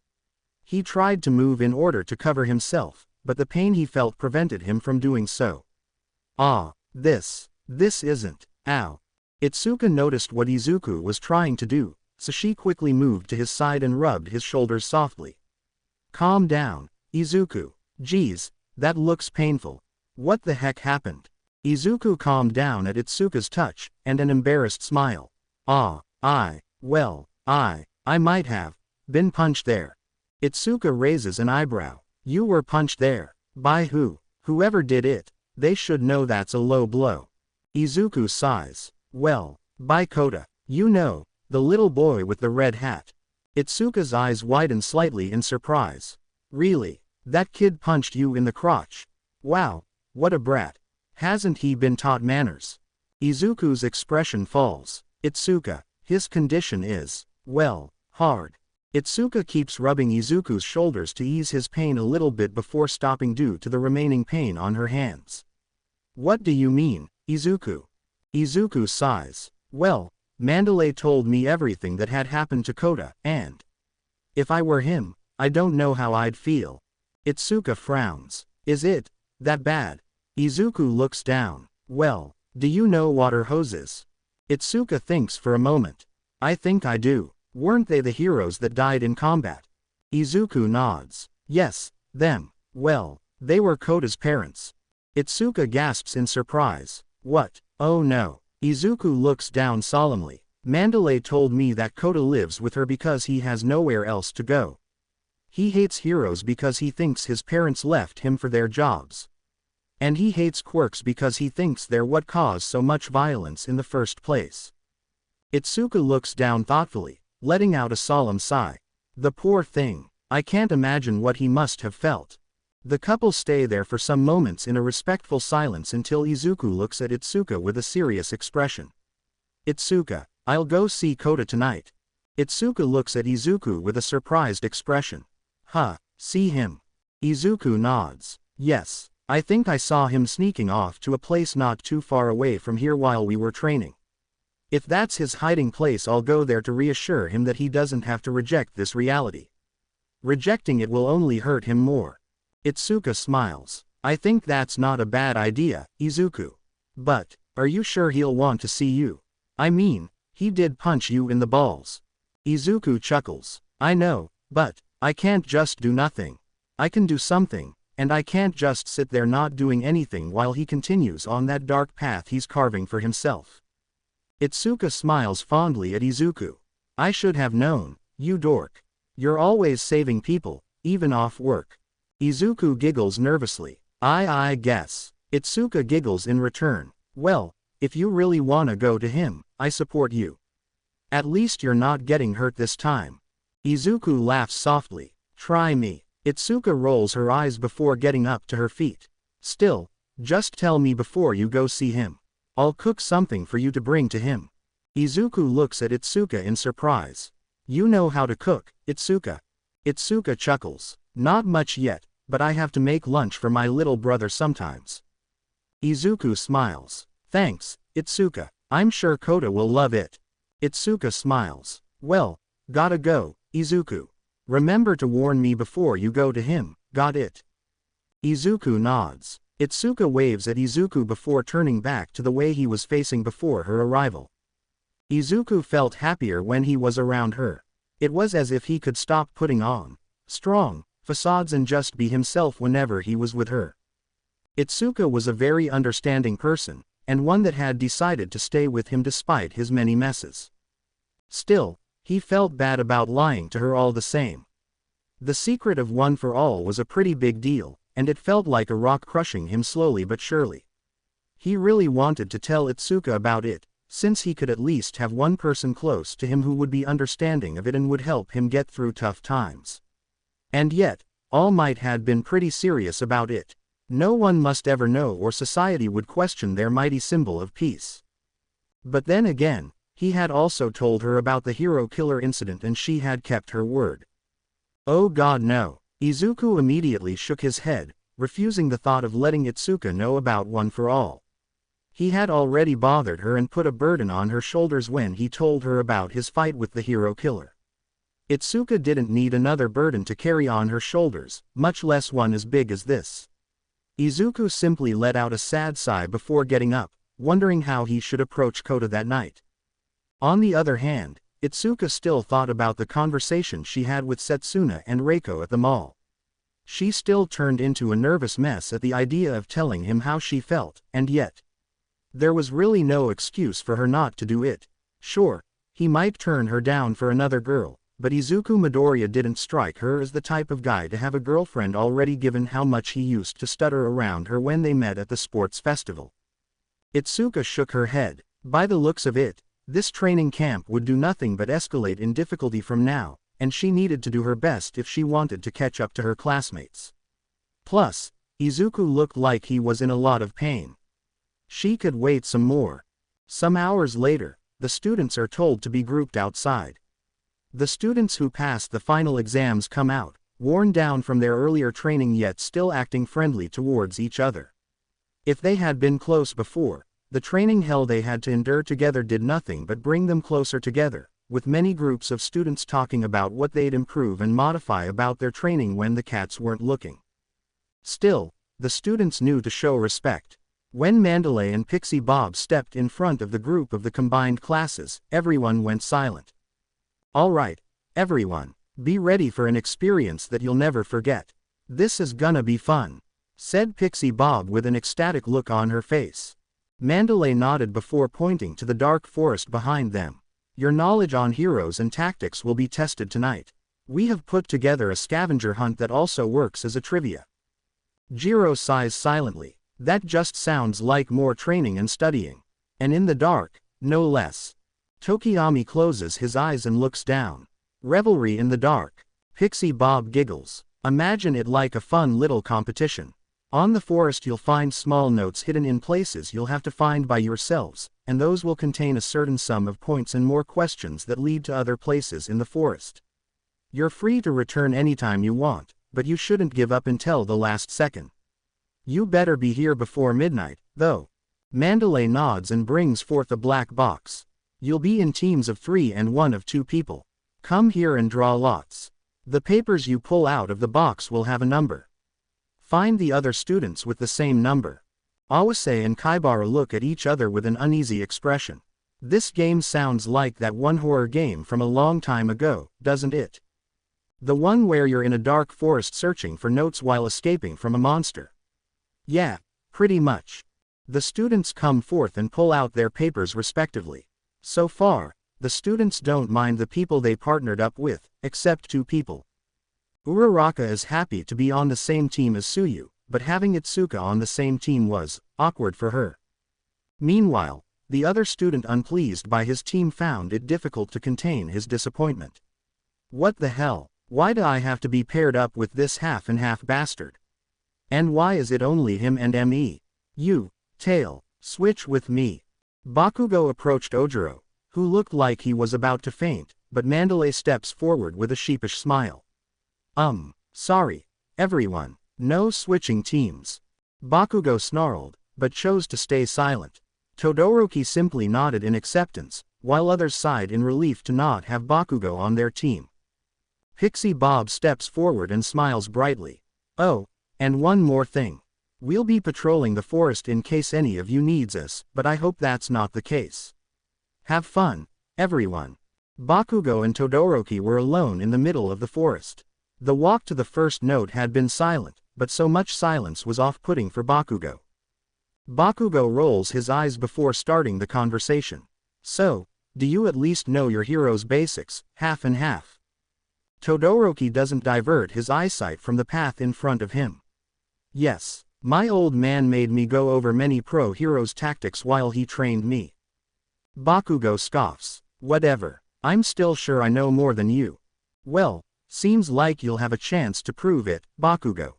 He tried to move in order to cover himself, but the pain he felt prevented him from doing so. This isn't. Ow. Itsuka noticed what Izuku was trying to do, so she quickly moved to his side and rubbed his shoulders softly. Calm down, Izuku. Geez, that looks painful. What the heck happened? Izuku calmed down at Itsuka's touch, and an embarrassed smile. I might have been punched there. Itsuka raises an eyebrow. You were punched there. By who? Whoever did it, they should know that's a low blow. Izuku sighs. Well, by Kota. You know, the little boy with the red hat. Itsuka's eyes widened slightly in surprise. Really? That kid punched you in the crotch? Wow, what a brat. Hasn't he been taught manners? Izuku's expression falls. Itsuka, his condition is, well, hard. Itsuka keeps rubbing Izuku's shoulders to ease his pain a little bit before stopping due to the remaining pain on her hands. What do you mean, Izuku? Izuku sighs. Well, Mandalay told me everything that had happened to Kota, and if I were him, I don't know how I'd feel. Itsuka frowns. Is it that bad? Izuku looks down. Well, do you know water hoses? Itsuka thinks for a moment. I think I do. Weren't they the heroes that died in combat? Izuku nods. Yes, them. Well, they were Kota's parents. Itsuka gasps in surprise. What? Oh no. Izuku looks down solemnly. Mandalay told me that Kota lives with her because he has nowhere else to go. He hates heroes because he thinks his parents left him for their jobs. And he hates quirks because he thinks they're what caused so much violence in the first place. Itsuka looks down thoughtfully, letting out a solemn sigh. The poor thing. I can't imagine what he must have felt. The couple stay there for some moments in a respectful silence until Izuku looks at Itsuka with a serious expression. Itsuka, I'll go see Kota tonight. Itsuka looks at Izuku with a surprised expression. See him? Izuku nods. Yes. I think I saw him sneaking off to a place not too far away from here while we were training. If that's his hiding place, I'll go there to reassure him that he doesn't have to reject this reality. Rejecting it will only hurt him more. Itsuka smiles. I think that's not a bad idea, Izuku. But, are you sure he'll want to see you? I mean, he did punch you in the balls. Izuku chuckles. I know, but, I can't just do nothing. I can do something, and I can't just sit there not doing anything while he continues on that dark path he's carving for himself. Itsuka smiles fondly at Izuku. I should have known, you dork. You're always saving people, even off work. Izuku giggles nervously. I guess. Itsuka giggles in return. Well, if you really wanna go to him, I support you. At least you're not getting hurt this time. Izuku laughs softly. Try me. Itsuka rolls her eyes before getting up to her feet. Still, just tell me before you go see him. I'll cook something for you to bring to him. Izuku looks at Itsuka in surprise. You know how to cook, Itsuka. Itsuka chuckles. Not much yet, but I have to make lunch for my little brother sometimes. Izuku smiles. Thanks, Itsuka. I'm sure Kota will love it. Itsuka smiles. Well, gotta go, Izuku. Remember to warn me before you go to him, got it? Izuku nods. Itsuka waves at Izuku before turning back to the way he was facing before her arrival. Izuku felt happier when he was around her. It was as if he could stop putting on strong facades and just be himself whenever he was with her. Itsuka was a very understanding person, and one that had decided to stay with him despite his many messes. Still, he felt bad about lying to her all the same. The secret of One for All was a pretty big deal, and it felt like a rock crushing him slowly but surely. He really wanted to tell Itsuka about it, since he could at least have one person close to him who would be understanding of it and would help him get through tough times. And yet, All Might had been pretty serious about it. No one must ever know or society would question their mighty symbol of peace. But then again, he had also told her about the hero killer incident and she had kept her word. Oh God no. Izuku immediately shook his head, refusing the thought of letting Itsuka know about One for All. He had already bothered her and put a burden on her shoulders when he told her about his fight with the hero killer. Itsuka didn't need another burden to carry on her shoulders, much less one as big as this. Izuku simply let out a sad sigh before getting up, wondering how he should approach Kota that night. On the other hand, Itsuka still thought about the conversation she had with Setsuna and Reiko at the mall. She still turned into a nervous mess at the idea of telling him how she felt, and yet, there was really no excuse for her not to do it. Sure, he might turn her down for another girl, but Izuku Midoriya didn't strike her as the type of guy to have a girlfriend already given how much he used to stutter around her when they met at the sports festival. Itsuka shook her head. By the looks of it, this training camp would do nothing but escalate in difficulty from now, and she needed to do her best if she wanted to catch up to her classmates. Plus, Izuku looked like he was in a lot of pain. She could wait some more. Some hours later, the students are told to be grouped outside. The students who passed the final exams come out, worn down from their earlier training yet still acting friendly towards each other. If they had been close before, the training hell they had to endure together did nothing but bring them closer together, with many groups of students talking about what they'd improve and modify about their training when the cats weren't looking. Still, the students knew to show respect. When Mandalay and Pixie Bob stepped in front of the group of the combined classes, everyone went silent. Alright, everyone, be ready for an experience that you'll never forget. This is gonna be fun, said Pixie Bob with an ecstatic look on her face. Mandalay nodded before pointing to the dark forest behind them. Your knowledge on heroes and tactics will be tested tonight. We have put together a scavenger hunt that also works as a trivia. Jiro sighs silently. That just sounds like more training and studying. And in the dark, no less. Tokiyami closes his eyes and looks down. Revelry in the dark. Pixie Bob giggles. Imagine it like a fun little competition. On the forest you'll find small notes hidden in places you'll have to find by yourselves, and those will contain a certain sum of points and more questions that lead to other places in the forest. You're free to return anytime you want, but you shouldn't give up until the last second. You better be here before midnight, though. Mandalay nods and brings forth a black box. You'll be in teams of 3 and 1 of 2 people. Come here and draw lots. The papers you pull out of the box will have a number. Find the other students with the same number. Awase and Kaibara look at each other with an uneasy expression. This game sounds like that one horror game from a long time ago, doesn't it? The one where you're in a dark forest searching for notes while escaping from a monster. Yeah, pretty much. The students come forth and pull out their papers respectively. So far, the students don't mind the people they partnered up with, except 2 people. Uraraka is happy to be on the same team as Suyu, but having Itsuka on the same team was awkward for her. Meanwhile, the other student unpleased by his team found it difficult to contain his disappointment. What the hell, why do I have to be paired up with this half-and-half bastard? And why is it only him and me? You, Tail, switch with me. Bakugo approached Ojiro, who looked like he was about to faint, but Mandalay steps forward with a sheepish smile. Sorry, everyone, no switching teams. Bakugo snarled, but chose to stay silent. Todoroki simply nodded in acceptance, while others sighed in relief to not have Bakugo on their team. Pixie Bob steps forward and smiles brightly. Oh, and one more thing. We'll be patrolling the forest in case any of you needs us, but I hope that's not the case. Have fun, everyone. Bakugo and Todoroki were alone in the middle of the forest. The walk to the first note had been silent, but so much silence was off-putting for Bakugo. Bakugo rolls his eyes before starting the conversation. So, do you at least know your hero's basics, half and half? Todoroki doesn't divert his eyesight from the path in front of him. Yes, my old man made me go over many pro heroes' tactics while he trained me. Bakugo scoffs. Whatever, I'm still sure I know more than you. Well, seems like you'll have a chance to prove it, Bakugo.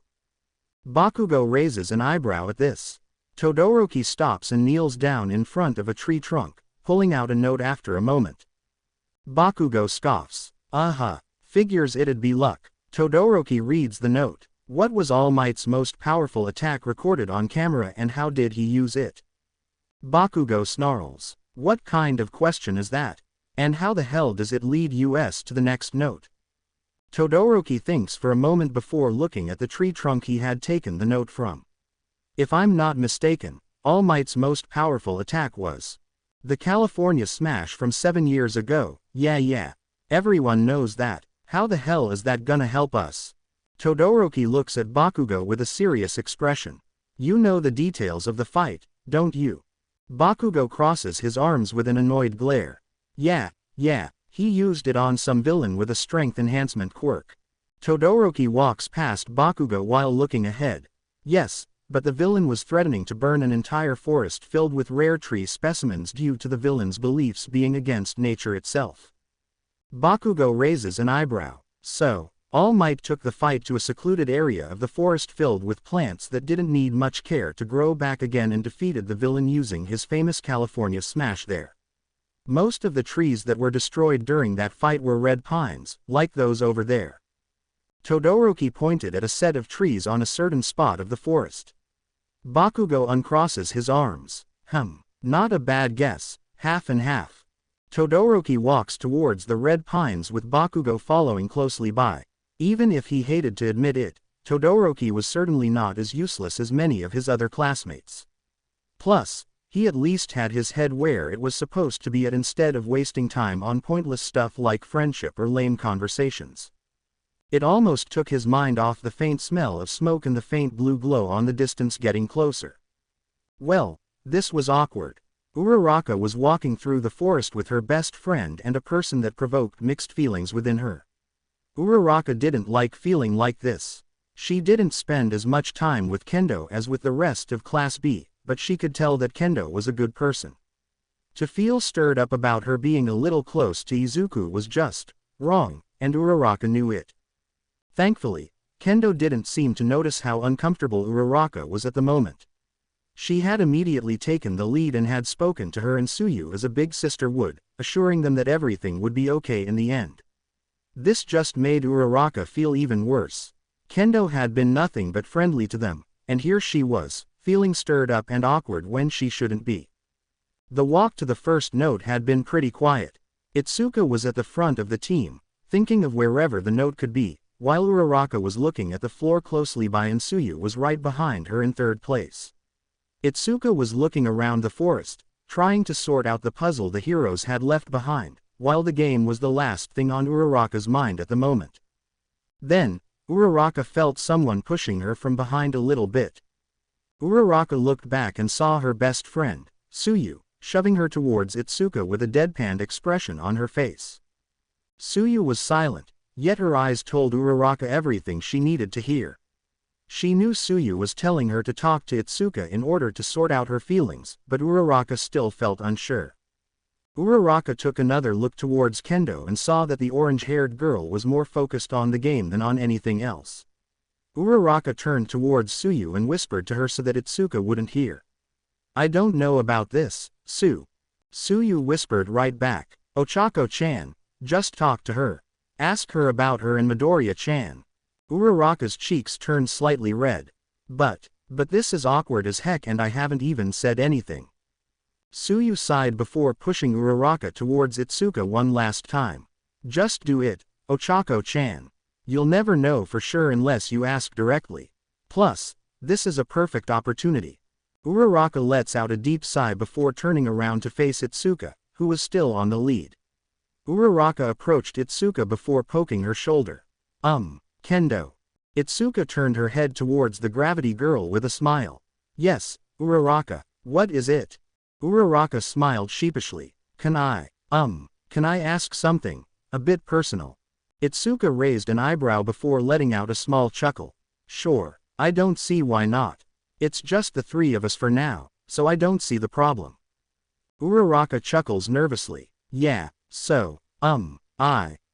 Bakugo raises an eyebrow at this. Todoroki stops and kneels down in front of a tree trunk, pulling out a note after a moment. Bakugo scoffs. Figures it'd be luck. Todoroki reads the note. What was All Might's most powerful attack recorded on camera and how did he use it? Bakugo snarls. What kind of question is that? And how the hell does it lead us to the next note? Todoroki thinks for a moment before looking at the tree trunk he had taken the note from. If I'm not mistaken, All Might's most powerful attack was the California Smash from 7 years ago. Yeah. Everyone knows that. How the hell is that gonna help us? Todoroki looks at Bakugo with a serious expression. You know the details of the fight, don't you? Bakugo crosses his arms with an annoyed glare. Yeah, he used it on some villain with a strength enhancement quirk. Todoroki walks past Bakugo while looking ahead. Yes, but the villain was threatening to burn an entire forest filled with rare tree specimens due to the villain's beliefs being against nature itself. Bakugo raises an eyebrow. So, All Might took the fight to a secluded area of the forest filled with plants that didn't need much care to grow back again and defeated the villain using his famous California Smash there. Most of the trees that were destroyed during that fight were red pines, like those over there. Todoroki pointed at a set of trees on a certain spot of the forest. Bakugo uncrosses his arms. Not a bad guess, half and half. Todoroki walks towards the red pines with Bakugo following closely by. Even if he hated to admit it, Todoroki was certainly not as useless as many of his other classmates. Plus, he at least had his head where it was supposed to be at instead of wasting time on pointless stuff like friendship or lame conversations. It almost took his mind off the faint smell of smoke and the faint blue glow on the distance getting closer. Well, this was awkward. Uraraka was walking through the forest with her best friend and a person that provoked mixed feelings within her. Uraraka didn't like feeling like this. She didn't spend as much time with Kendo as with the rest of Class B, but she could tell that Kendo was a good person. To feel stirred up about her being a little close to Izuku was just wrong, and Uraraka knew it. Thankfully, Kendo didn't seem to notice how uncomfortable Uraraka was at the moment. She had immediately taken the lead and had spoken to her and Suyu as a big sister would, assuring them that everything would be okay in the end. This just made Uraraka feel even worse. Kendo had been nothing but friendly to them, and here she was, feeling stirred up and awkward when she shouldn't be. The walk to the first note had been pretty quiet. Itsuka was at the front of the team, thinking of wherever the note could be, while Uraraka was looking at the floor closely by Itsuyu was right behind her in third place. Itsuka was looking around the forest, trying to sort out the puzzle the heroes had left behind, while the game was the last thing on Uraraka's mind at the moment. Then, Uraraka felt someone pushing her from behind a little bit. Uraraka looked back and saw her best friend, Tsuyu, shoving her towards Itsuka with a deadpan expression on her face. Tsuyu was silent, yet her eyes told Uraraka everything she needed to hear. She knew Tsuyu was telling her to talk to Itsuka in order to sort out her feelings, but Uraraka still felt unsure. Uraraka took another look towards Kendo and saw that the orange-haired girl was more focused on the game than on anything else. Uraraka turned towards Tsuyu and whispered to her so that Itsuka wouldn't hear. "I don't know about this, Tsu." Tsuyu whispered right back. "Ochako-chan, just talk to her. Ask her about her and Midoriya-chan." Uraraka's cheeks turned slightly red. But this is awkward as heck and I haven't even said anything." Tsuyu sighed before pushing Uraraka towards Itsuka one last time. "Just do it, Ochako-chan. You'll never know for sure unless you ask directly. Plus, this is a perfect opportunity." Uraraka lets out a deep sigh before turning around to face Itsuka, who was still on the lead. Uraraka approached Itsuka before poking her shoulder. Kendo." Itsuka turned her head towards the gravity girl with a smile. "Yes, Uraraka, what is it?" Uraraka smiled sheepishly. Can I ask something, a bit personal?" Itsuka raised an eyebrow before letting out a small chuckle. "Sure, I don't see why not. It's just the three of us for now, so I don't see the problem." Uraraka chuckles nervously. "Yeah, so,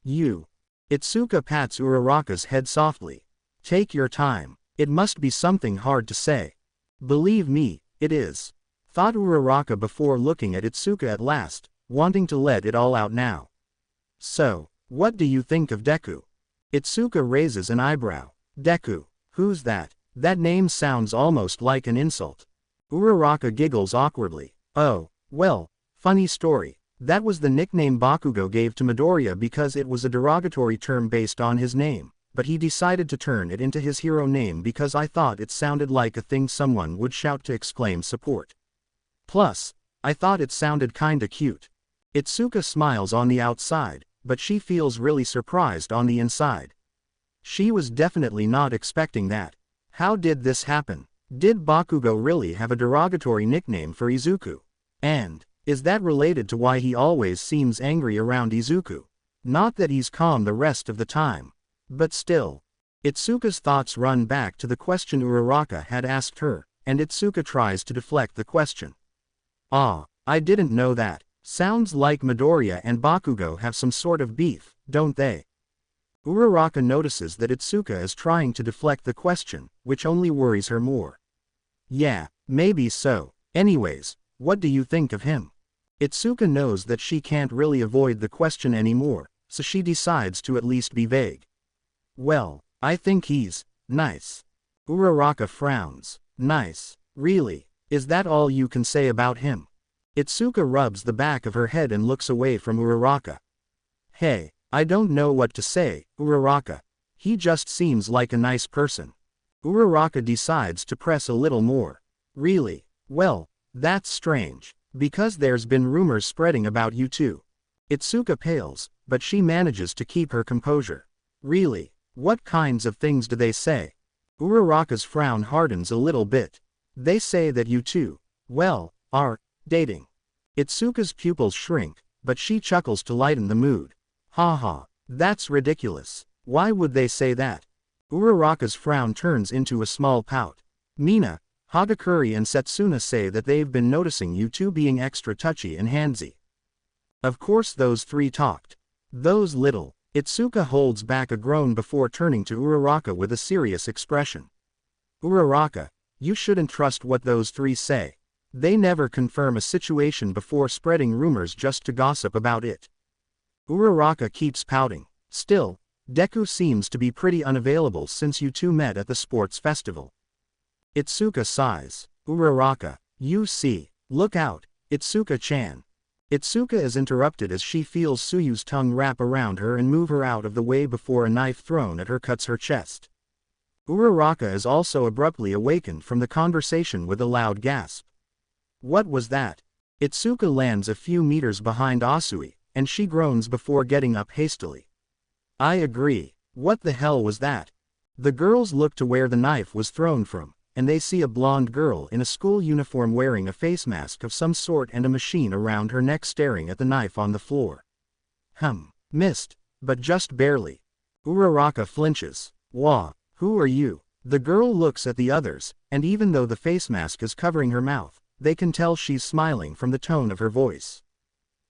you." Itsuka pats Uraraka's head softly. "Take your time, it must be something hard to say." "Believe me, it is," thought Uraraka before looking at Itsuka at last, wanting to let it all out now. "So, what do you think of Deku?" Itsuka raises an eyebrow. "Deku, who's that? That name sounds almost like an insult." Uraraka giggles awkwardly. "Oh, well, funny story. That was the nickname Bakugo gave to Midoriya because it was a derogatory term based on his name, but he decided to turn it into his hero name because I thought it sounded like a thing someone would shout to exclaim support. Plus, I thought it sounded kinda cute." Itsuka smiles on the outside, but she feels really surprised on the inside. She was definitely not expecting that. How did this happen? Did Bakugo really have a derogatory nickname for Izuku? And is that related to why he always seems angry around Izuku? Not that he's calm the rest of the time. But still. Itsuka's thoughts run back to the question Uraraka had asked her, and Itsuka tries to deflect the question. I didn't know that. Sounds like Midoriya and Bakugo have some sort of beef, don't they?" Uraraka notices that Itsuka is trying to deflect the question, which only worries her more. "Yeah, maybe so. Anyways, what do you think of him?" Itsuka knows that she can't really avoid the question anymore, so she decides to at least be vague. "Well, I think he's nice." Uraraka frowns. "Nice? Really? Is that all you can say about him?" Itsuka rubs the back of her head and looks away from Uraraka. "Hey, I don't know what to say, Uraraka. He just seems like a nice person." Uraraka decides to press a little more. "Really? Well, that's strange. Because there's been rumors spreading about you two." Itsuka pales, but she manages to keep her composure. "Really? What kinds of things do they say?" Uraraka's frown hardens a little bit. "They say that you two, well, are dating." Itsuka's pupils shrink, but she chuckles to lighten the mood. "Haha, that's ridiculous. Why would they say that?" Uraraka's frown turns into a small pout. "Mina, Hagakure and Setsuna say that they've been noticing you two being extra touchy and handsy." Of course those three talked. Those little. Itsuka holds back a groan before turning to Uraraka with a serious expression. "Uraraka, you shouldn't trust what those three say. They never confirm a situation before spreading rumors just to gossip about it." Uraraka keeps pouting. Still, Deku seems to be pretty unavailable since you two met at the sports festival. Itsuka sighs. "Uraraka, you see, look out, Itsuka-chan." Itsuka is interrupted as she feels Suyu's tongue wrap around her and move her out of the way before a knife thrown at her cuts her chest. Uraraka is also abruptly awakened from the conversation with a loud gasp. What was that? Itsuka lands a few meters behind Asui, and she groans before getting up hastily. I agree. What the hell was that? The girls look to where the knife was thrown from, and they see a blonde girl in a school uniform wearing a face mask of some sort and a machine around her neck staring at the knife on the floor. Missed, but just barely. Uraraka flinches. Wah, who are you? The girl looks at the others, and even though the face mask is covering her mouth, they can tell she's smiling from the tone of her voice.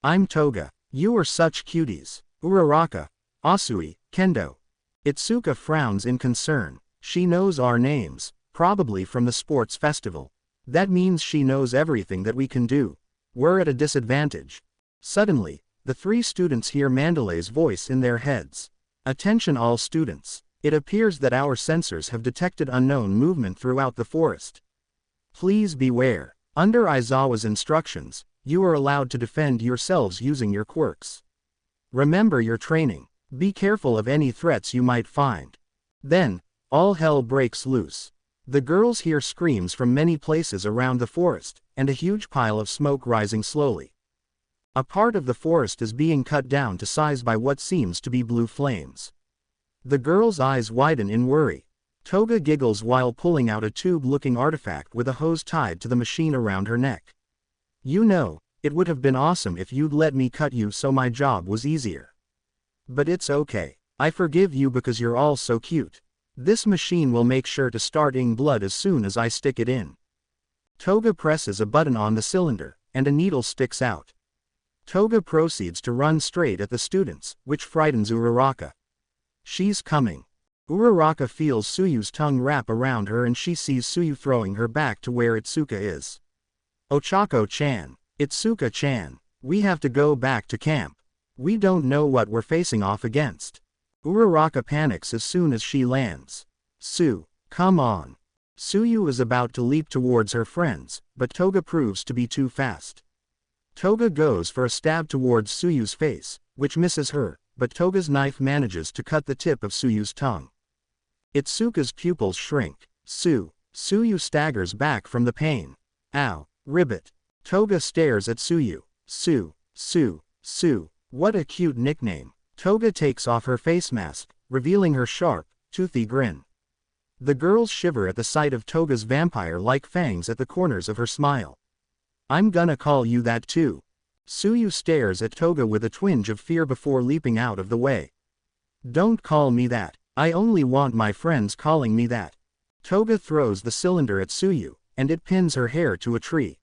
I'm Toga. You are such cuties. Uraraka, Asui, Kendo. Itsuka frowns in concern. She knows our names, probably from the sports festival. That means she knows everything that we can do. We're at a disadvantage. Suddenly, the three students hear Mandalay's voice in their heads. Attention all students. It appears that our sensors have detected unknown movement throughout the forest. Please beware. Under Aizawa's instructions, you are allowed to defend yourselves using your quirks. Remember your training. Be careful of any threats you might find. Then, all hell breaks loose. The girls hear screams from many places around the forest, and a huge pile of smoke rising slowly. A part of the forest is being cut down to size by what seems to be blue flames. The girl's eyes widen in worry. Toga giggles while pulling out a tube-looking artifact with a hose tied to the machine around her neck. You know, it would have been awesome if you'd let me cut you so my job was easier. But it's okay. I forgive you because you're all so cute. This machine will make sure to start ing blood as soon as I stick it in. Toga presses a button on the cylinder, and a needle sticks out. Toga proceeds to run straight at the students, which frightens Uraraka. She's coming. Uraraka feels Suyu's tongue wrap around her and she sees Suyu throwing her back to where Itsuka is. Ochako-chan. Itsuka-chan. We have to go back to camp. We don't know what we're facing off against. Uraraka panics as soon as she lands. Come on. Suyu is about to leap towards her friends, but Toga proves to be too fast. Toga goes for a stab towards Suyu's face, which misses her, but Toga's knife manages to cut the tip of Suyu's tongue. Itsuka's pupils shrink. Suyu staggers back from the pain. Ow, ribbit. Toga stares at Suyu. What a cute nickname. Toga takes off her face mask, revealing her sharp, toothy grin. The girls shiver at the sight of Toga's vampire-like fangs at the corners of her smile. I'm gonna call you that too. Suyu stares at Toga with a twinge of fear before leaping out of the way. Don't call me that. I only want my friends calling me that. Toga throws the cylinder at Suyu, and it pins her hair to a tree.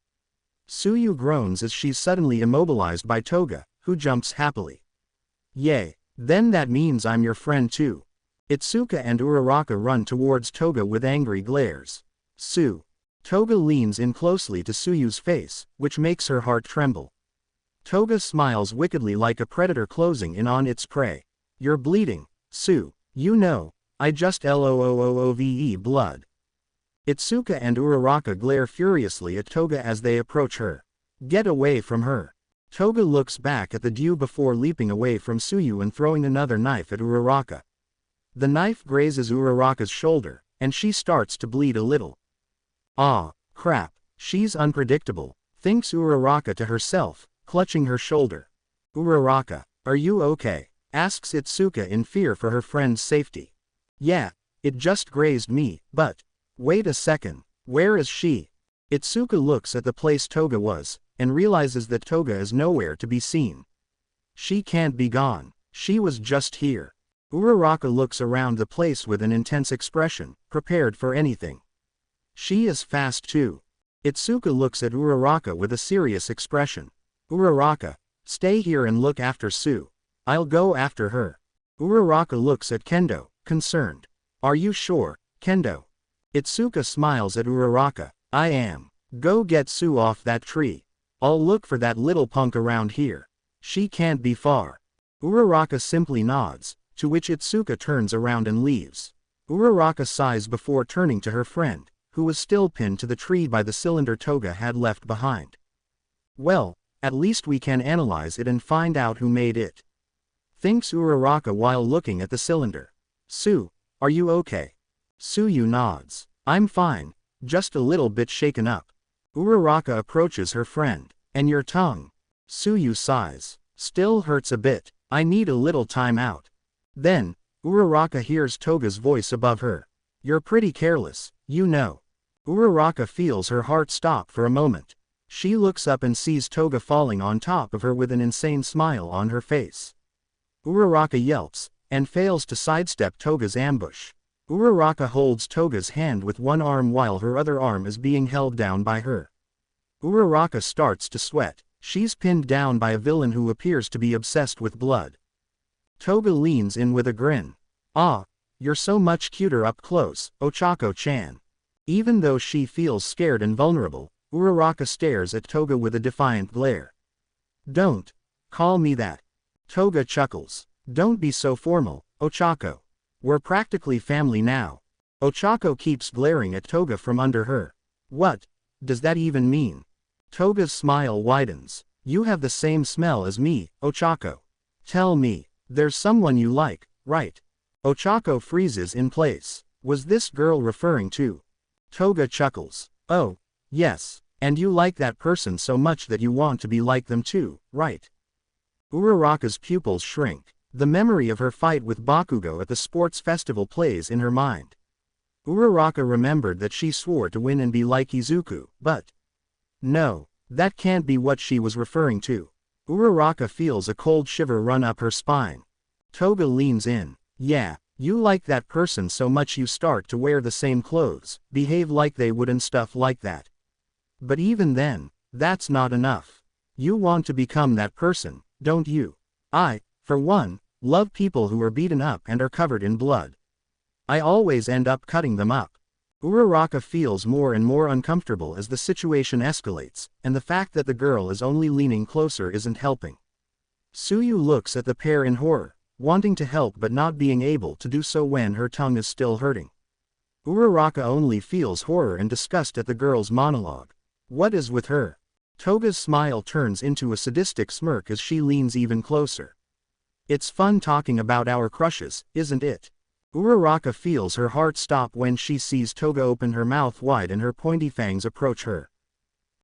Suyu groans as she's suddenly immobilized by Toga, who jumps happily. Yay, then that means I'm your friend too. Itsuka and Uraraka run towards Toga with angry glares. Toga leans in closely to Suyu's face, which makes her heart tremble. Toga smiles wickedly like a predator closing in on its prey. You're bleeding, Su. You know, I just loove blood. Itsuka and Uraraka glare furiously at Toga as they approach her. Get away from her. Toga looks back at the dew before leaping away from Suyu and throwing another knife at Uraraka. The knife grazes Uraraka's shoulder, and she starts to bleed a little. Ah, crap, she's unpredictable, thinks Uraraka to herself, clutching her shoulder. Uraraka, are you okay? Asks Itsuka in fear for her friend's safety. Yeah, it just grazed me, but... Wait a second, where is she? Itsuka looks at the place Toga was, and realizes that Toga is nowhere to be seen. She can't be gone, she was just here. Uraraka looks around the place with an intense expression, prepared for anything. She is fast too. Itsuka looks at Uraraka with a serious expression. Uraraka, stay here and look after Su. I'll go after her. Uraraka looks at Kendo, concerned. Are you sure, Kendo? Itsuka smiles at Uraraka. I am. Go get Su off that tree. I'll look for that little punk around here. She can't be far. Uraraka simply nods, to which Itsuka turns around and leaves. Uraraka sighs before turning to her friend, who was still pinned to the tree by the cylinder Toga had left behind. Well, At least we can analyze it and find out who made it. Thinks Uraraka while looking at the cylinder. Sue, are you okay? Suyu nods. I'm fine, just a little bit shaken up. Uraraka approaches her friend. And your tongue? Suyu sighs. Still hurts a bit. I need a little time out. Then, Uraraka hears Toga's voice above her. You're pretty careless, you know. Uraraka feels her heart stop for a moment. She looks up and sees Toga falling on top of her with an insane smile on her face. Uraraka yelps, and fails to sidestep Toga's ambush. Uraraka holds Toga's hand with one arm while her other arm is being held down by her. Uraraka starts to sweat. She's pinned down by a villain who appears to be obsessed with blood. Toga leans in with a grin. Ah, you're so much cuter up close, Ochako-chan. Even though she feels scared and vulnerable, Uraraka stares at Toga with a defiant glare. Don't call me that. Toga chuckles. Don't be so formal, Ochako. We're practically family now. Ochako keeps glaring at Toga from under her. What does that even mean? Toga's smile widens. You have the same smell as me, Ochako. Tell me, there's someone you like, right? Ochako freezes in place. Was this girl referring to? Toga chuckles. Oh, yes, and you like that person so much that you want to be like them too, right? Uraraka's pupils shrink. The memory of her fight with Bakugo at the sports festival plays in her mind. Uraraka remembered that she swore to win and be like Izuku, but no, that can't be what she was referring to. Uraraka feels a cold shiver run up her spine. Toga leans in. Yeah, you like that person so much you start to wear the same clothes, behave like they would and stuff like that. But even then, that's not enough. You want to become that person, don't you? I, for one, love people who are beaten up and are covered in blood. I always end up cutting them up. Uraraka feels more and more uncomfortable as the situation escalates, and the fact that the girl is only leaning closer isn't helping. Suyu looks at the pair in horror, wanting to help but not being able to do so when her tongue is still hurting. Uraraka only feels horror and disgust at the girl's monologue. What is with her? Toga's smile turns into a sadistic smirk as she leans even closer. It's fun talking about our crushes, isn't it? Uraraka feels her heart stop when she sees Toga open her mouth wide and her pointy fangs approach her.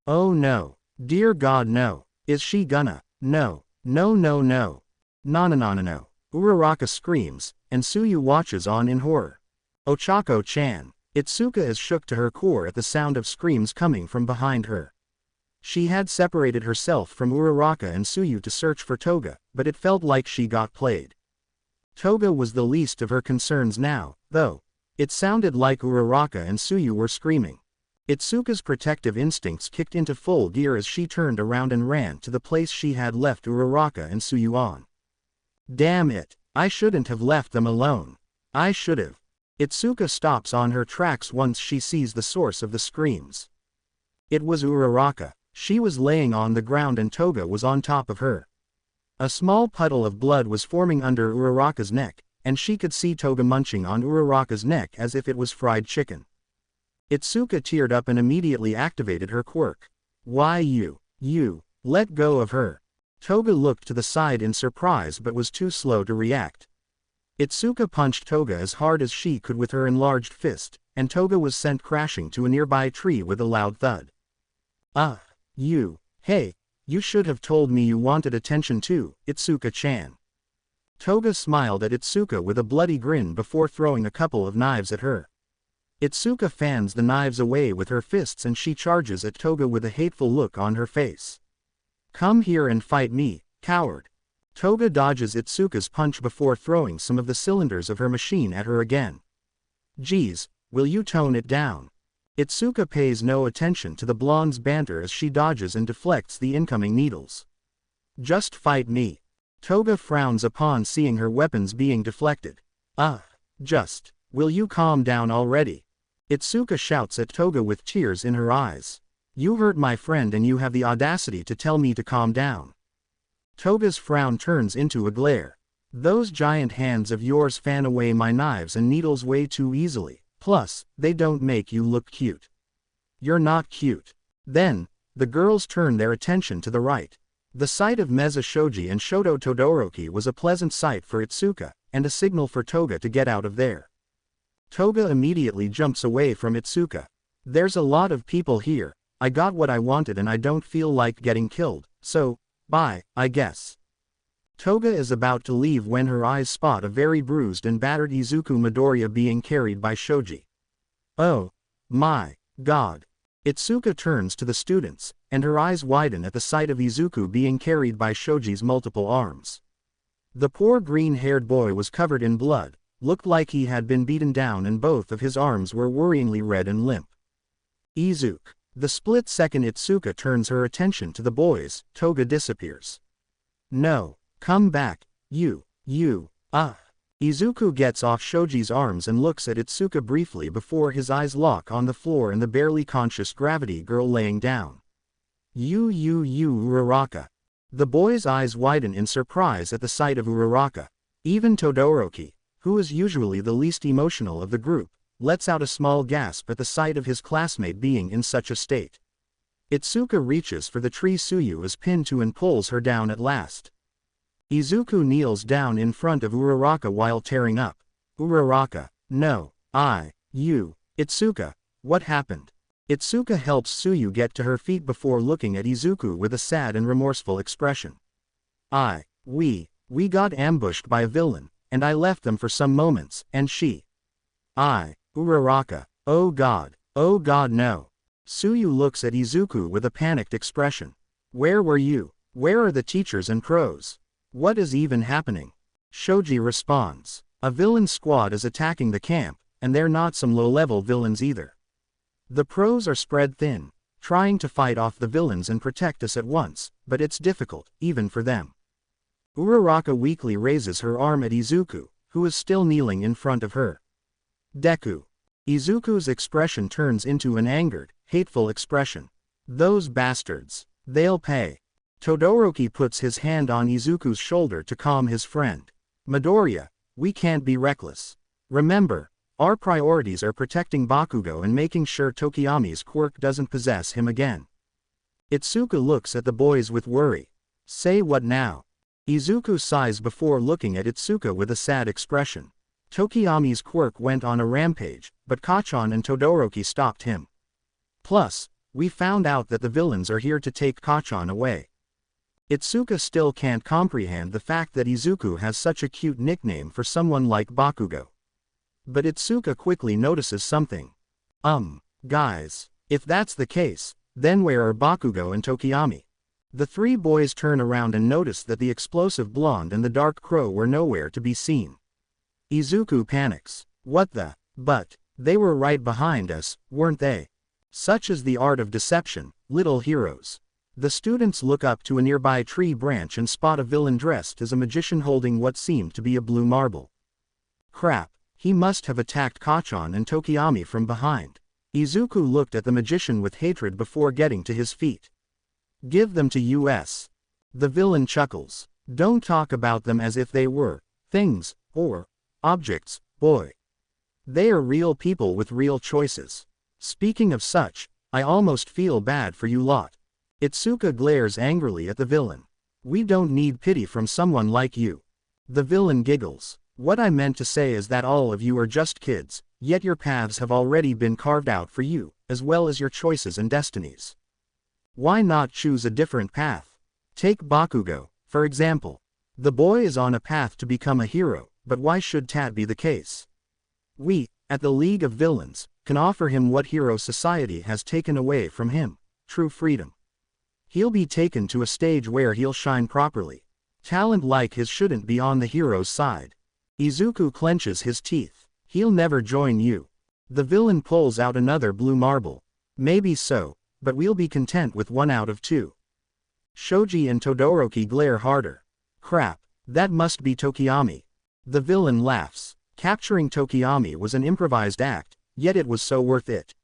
Oh no. Dear God no. Is she gonna? No. No no no. No. Uraraka screams, and Suyu watches on in horror. Ochako-chan. Itsuka is shook to her core at the sound of screams coming from behind her. She had separated herself from Uraraka and Suyu to search for Toga, but it felt like she got played. Toga was the least of her concerns now, though. It sounded like Uraraka and Suyu were screaming. Itsuka's protective instincts kicked into full gear as she turned around and ran to the place she had left Uraraka and Suyu on. Damn it, I shouldn't have left them alone. I should've. Itsuka stops on her tracks once she sees the source of the screams. It was Uraraka. She was laying on the ground and Toga was on top of her. A small puddle of blood was forming under Uraraka's neck, and she could see Toga munching on Uraraka's neck as if it was fried chicken. Itsuka teared up and immediately activated her quirk. Why you, let go of her. Toga looked to the side in surprise but was too slow to react. Itsuka punched Toga as hard as she could with her enlarged fist, and Toga was sent crashing to a nearby tree with a loud thud. Hey, you should have told me you wanted attention too, Itsuka-chan. Toga smiled at Itsuka with a bloody grin before throwing a couple of knives at her. Itsuka fans the knives away with her fists and she charges at Toga with a hateful look on her face. Come here and fight me, coward. Toga dodges Itsuka's punch before throwing some of the cylinders of her machine at her again. Geez, will you tone it down? Itsuka pays no attention to the blonde's banter as she dodges and deflects the incoming needles. Just fight me. Toga frowns upon seeing her weapons being deflected. Will you calm down already? Itsuka shouts at Toga with tears in her eyes. You hurt my friend and you have the audacity to tell me to calm down. Toga's frown turns into a glare. Those giant hands of yours fan away my knives and needles way too easily. Plus, they don't make you look cute. You're not cute. Then, the girls turn their attention to the right. The sight of Meza Shoji and Shoto Todoroki was a pleasant sight for Itsuka, and a signal for Toga to get out of there. Toga immediately jumps away from Itsuka. There's a lot of people here, I got what I wanted and I don't feel like getting killed, so, bye, I guess. Toga is about to leave when her eyes spot a very bruised and battered Izuku Midoriya being carried by Shoji. Oh my god. Itsuka turns to the students, and her eyes widen at the sight of Izuku being carried by Shoji's multiple arms. The poor green-haired boy was covered in blood, looked like he had been beaten down and both of his arms were worryingly red and limp. Izuku. The split second Itsuka turns her attention to the boys, Toga disappears. No. Come back, you. Izuku gets off Shoji's arms and looks at Itsuka briefly before his eyes lock on the floor and the barely conscious gravity girl laying down. Uraraka. The boy's eyes widen in surprise at the sight of Uraraka. Even Todoroki, who is usually the least emotional of the group, lets out a small gasp at the sight of his classmate being in such a state. Itsuka reaches for the tree Tsuyu is pinned to and pulls her down at last. Izuku kneels down in front of Uraraka while tearing up. Uraraka, no, Itsuka, what happened? Itsuka helps Tsuyu get to her feet before looking at Izuku with a sad and remorseful expression. We got ambushed by a villain, and I left them for some moments, and she. Uraraka, oh god no. Tsuyu looks at Izuku with a panicked expression. Where were you? Where are the teachers and pros? What is even happening? Shoji responds. A villain squad is attacking the camp, and they're not some low-level villains either. The pros are spread thin, trying to fight off the villains and protect us at once, but it's difficult, even for them. Uraraka weakly raises her arm at Izuku, who is still kneeling in front of her. Deku. Izuku's expression turns into an angered, hateful expression. Those bastards. They'll pay. Todoroki puts his hand on Izuku's shoulder to calm his friend. Midoriya, we can't be reckless. Remember, our priorities are protecting Bakugo and making sure Tokiyami's quirk doesn't possess him again. Itsuka looks at the boys with worry. Say what now? Izuku sighs before looking at Itsuka with a sad expression. Tokiyami's quirk went on a rampage, but Kacchan and Todoroki stopped him. Plus, we found out that the villains are here to take Kacchan away. Itsuka still can't comprehend the fact that Izuku has such a cute nickname for someone like Bakugo. But Itsuka quickly notices something. Guys, if that's the case, then where are Bakugo and Tokiyami? The three boys turn around and notice that the explosive blonde and the dark crow were nowhere to be seen. Izuku panics. What the? But, they were right behind us, weren't they? Such is the art of deception, little heroes. The students look up to a nearby tree branch and spot a villain dressed as a magician holding what seemed to be a blue marble. Crap, he must have attacked Kacchan and Tokiyami from behind. Izuku looked at the magician with hatred before getting to his feet. Give them to us. The villain chuckles. Don't talk about them as if they were things, or objects, boy. They are real people with real choices. Speaking of such, I almost feel bad for you lot. Itsuka glares angrily at the villain. We don't need pity from someone like you. The villain giggles. What I meant to say is that all of you are just kids, yet your paths have already been carved out for you, as well as your choices and destinies. Why not choose a different path? Take Bakugo, for example. The boy is on a path to become a hero, but why should that be the case? We, at the League of Villains, can offer him what hero society has taken away from him, true freedom. He'll be taken to a stage where he'll shine properly. Talent like his shouldn't be on the hero's side. Izuku clenches his teeth. He'll never join you. The villain pulls out another blue marble. Maybe so, but we'll be content with 1 out of 2. Shoji and Todoroki glare harder. Crap, that must be Tokiyami. The villain laughs. Capturing Tokiyami was an improvised act, yet it was so worth it.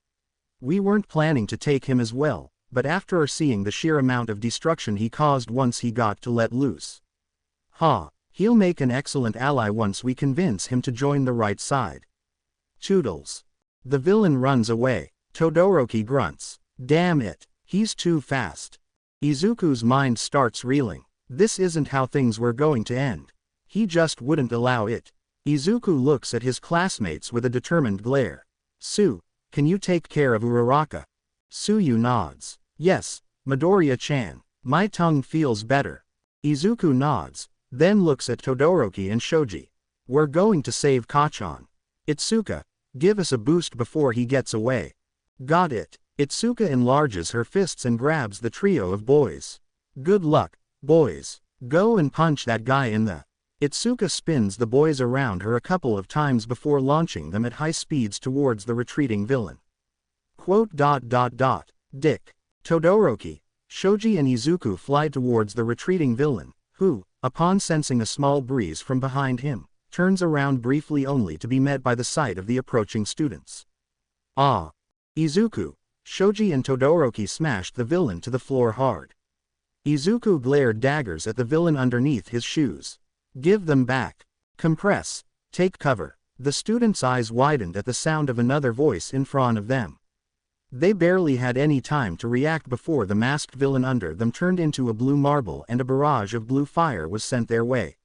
We weren't planning to take him as well, but after seeing the sheer amount of destruction he caused once he got to let loose. He'll make an excellent ally once we convince him to join the right side. Toodles. The villain runs away. Todoroki grunts. Damn it, he's too fast. Izuku's mind starts reeling. This isn't how things were going to end. He just wouldn't allow it. Izuku looks at his classmates with a determined glare. Su, can you take care of Uraraka? Suyu nods. Yes, Midoriya-chan. My tongue feels better. Izuku nods, then looks at Todoroki and Shoji. We're going to save Kacchan. Itsuka, give us a boost before he gets away. Got it. Itsuka enlarges her fists and grabs the trio of boys. Good luck, boys. Go and punch that guy in the... Itsuka spins the boys around her a couple of times before launching them at high speeds towards the retreating villain. Dick. Todoroki, Shoji and Izuku fly towards the retreating villain, who, upon sensing a small breeze from behind him, turns around briefly only to be met by the sight of the approaching students. Ah! Izuku, Shoji and Todoroki smashed the villain to the floor hard. Izuku glared daggers at the villain underneath his shoes. Give them back. Compress. Take cover. The students' eyes widened at the sound of another voice in front of them. They barely had any time to react before the masked villain under them turned into a blue marble and a barrage of blue fire was sent their way.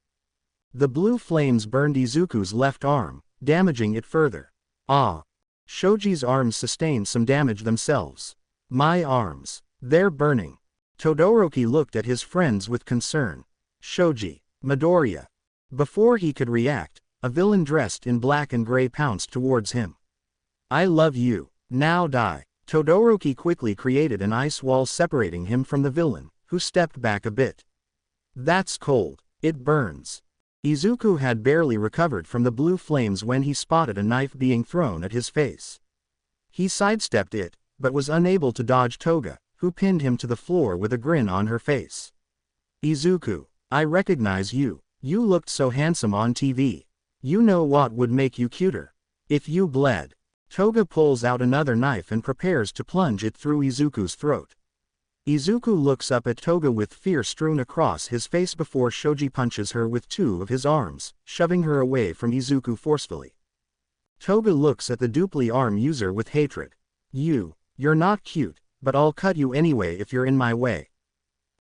The blue flames burned Izuku's left arm, damaging it further. Ah! Shoji's arms sustained some damage themselves. My arms. They're burning. Todoroki looked at his friends with concern. Shoji. Midoriya. Before he could react, a villain dressed in black and gray pounced towards him. I love you. Now die. Todoroki quickly created an ice wall separating him from the villain, who stepped back a bit. That's cold. It burns. Izuku had barely recovered from the blue flames when he spotted a knife being thrown at his face. He sidestepped it, but was unable to dodge Toga, who pinned him to the floor with a grin on her face. Izuku, I recognize you. You looked so handsome on TV. You know what would make you cuter? If you bled. Toga pulls out another knife and prepares to plunge it through Izuku's throat. Izuku looks up at Toga with fear strewn across his face before Shoji punches her with two of his arms, shoving her away from Izuku forcefully. Toga looks at the dupli arm user with hatred. You're not cute, but I'll cut you anyway if you're in my way.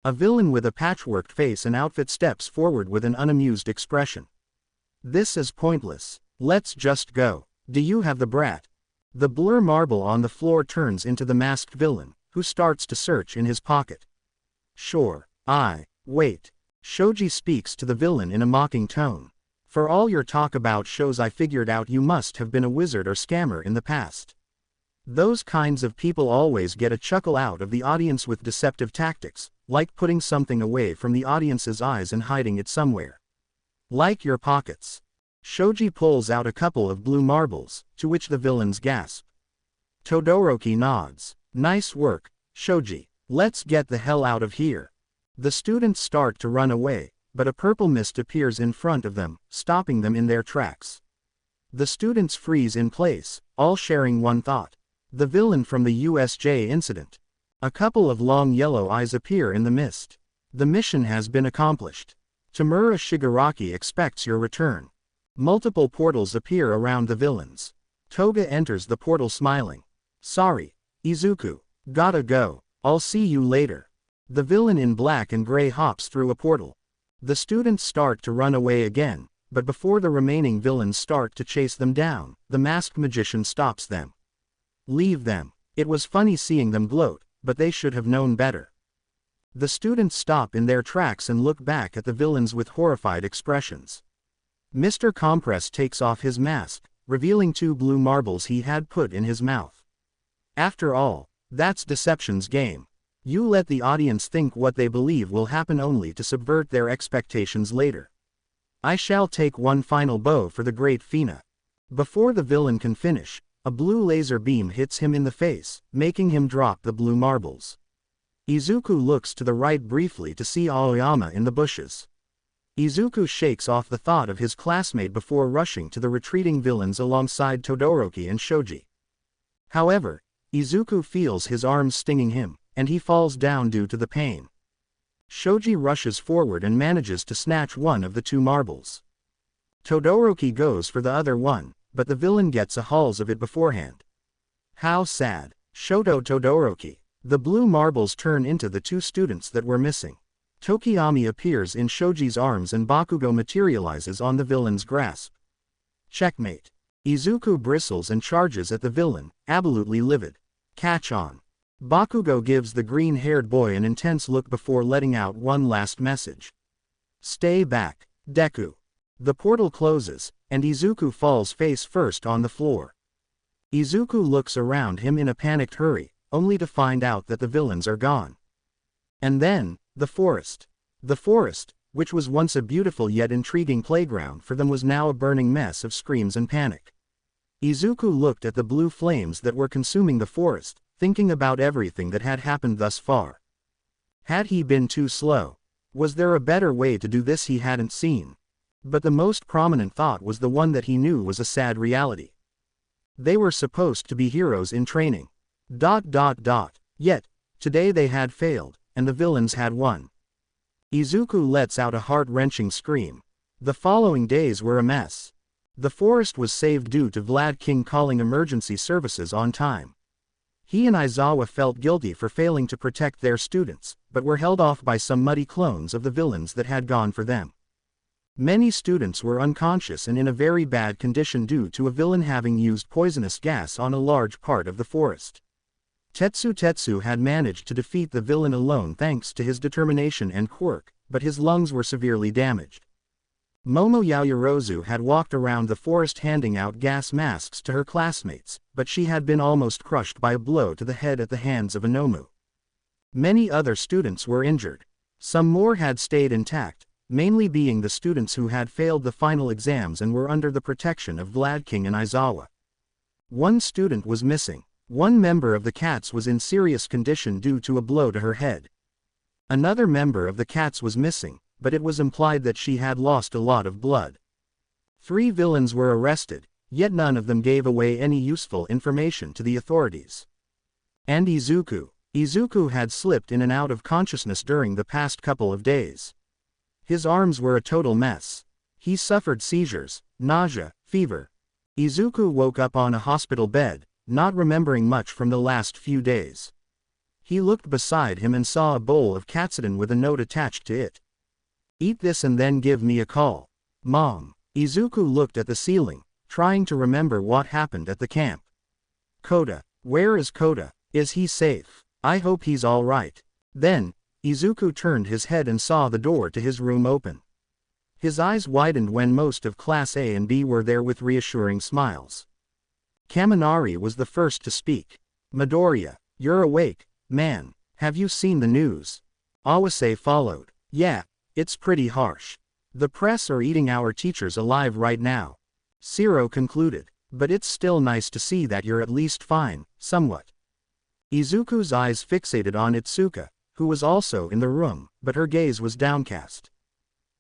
A villain with a patchworked face and outfit steps forward with an unamused expression. This is pointless. Let's just go. Do you have the brat? The blur marble on the floor turns into the masked villain, who starts to search in his pocket. Sure. Wait. Shoji speaks to the villain in a mocking tone. For all your talk about shows, I figured out you must have been a wizard or scammer in the past. Those kinds of people always get a chuckle out of the audience with deceptive tactics, like putting something away from the audience's eyes and hiding it somewhere. Like your pockets. Shoji pulls out a couple of blue marbles, to which the villains gasp. Todoroki nods. Nice work, Shoji. Let's get the hell out of here. The students start to run away, but a purple mist appears in front of them, stopping them in their tracks. The students freeze in place, all sharing one thought. The villain from the USJ incident. A couple of long yellow eyes appear in the mist. The mission has been accomplished. Tamura Shigaraki expects your return. Multiple portals appear around the villains. Toga enters the portal smiling. Sorry, Izuku. Gotta go. I'll see you later. The villain in black and gray hops through a portal. The students start to run away again, but before the remaining villains start to chase them down, the masked magician stops them. Leave them. It was funny seeing them gloat, but they should have known better. The students stop in their tracks and look back at the villains with horrified expressions. Mr. Compress takes off his mask, revealing two blue marbles he had put in his mouth. After all, that's deception's game. You let the audience think what they believe will happen only to subvert their expectations later. I shall take one final bow for the great Fina. Before the villain can finish, a blue laser beam hits him in the face, making him drop the blue marbles. Izuku looks to the right briefly to see Aoyama in the bushes. Izuku shakes off the thought of his classmate before rushing to the retreating villains alongside Todoroki and Shoji. However, Izuku feels his arms stinging him, and he falls down due to the pain. Shoji rushes forward and manages to snatch one of the two marbles. Todoroki goes for the other one, but the villain gets a hauls of it beforehand. How sad. Shoto Todoroki. The blue marbles turn into the two students that were missing. Tokiyami appears in Shoji's arms and Bakugo materializes on the villain's grasp. Checkmate. Izuku bristles and charges at the villain, absolutely livid. Catch on. Bakugo gives the green-haired boy an intense look before letting out one last message. Stay back, Deku. The portal closes, and Izuku falls face first on the floor. Izuku looks around him in a panicked hurry, only to find out that the villains are gone. And then, the forest. The forest, which was once a beautiful yet intriguing playground for them, was now a burning mess of screams and panic. Izuku looked at the blue flames that were consuming the forest, thinking about everything that had happened thus far. Had he been too slow? Was there a better way to do this he hadn't seen? But the most prominent thought was the one that he knew was a sad reality. They were supposed to be heroes in training. Yet, today they had failed, and the villains had won. Izuku lets out a heart-wrenching scream. The following days were a mess. The forest was saved due to Vlad King calling emergency services on time. He and Aizawa felt guilty for failing to protect their students, but were held off by some muddy clones of the villains that had gone for them. Many students were unconscious and in a very bad condition due to a villain having used poisonous gas on a large part of the forest. Tetsu had managed to defeat the villain alone thanks to his determination and quirk, but his lungs were severely damaged. Momo Yaoyorozu had walked around the forest handing out gas masks to her classmates, but she had been almost crushed by a blow to the head at the hands of Inomu. Many other students were injured. Some more had stayed intact, mainly being the students who had failed the final exams and were under the protection of Vlad King and Aizawa. One student was missing. One member of the Cats was in serious condition due to a blow to her head. Another member of the Cats was missing, but it was implied that she had lost a lot of blood. 3 villains were arrested, yet none of them gave away any useful information to the authorities. And Izuku. Izuku had slipped in and out of consciousness during the past couple of days. His arms were a total mess. He suffered seizures, nausea, fever. Izuku woke up on a hospital bed, not remembering much from the last few days. He looked beside him and saw a bowl of katsudon with a note attached to it. Eat this and then give me a call. Mom. Izuku looked at the ceiling, trying to remember what happened at the camp. Kota. Where is Kota? Is he safe? I hope he's all right. Then, Izuku turned his head and saw the door to his room open. His eyes widened when most of Class A and B were there with reassuring smiles. Kaminari was the first to speak. Midoriya, you're awake, man. Have you seen the news? Awase followed. Yeah. It's pretty harsh. The press are eating our teachers alive right now. Shiro concluded. But it's still nice to see that you're at least fine, somewhat. Izuku's eyes fixated on Itsuka, who was also in the room, but her gaze was downcast.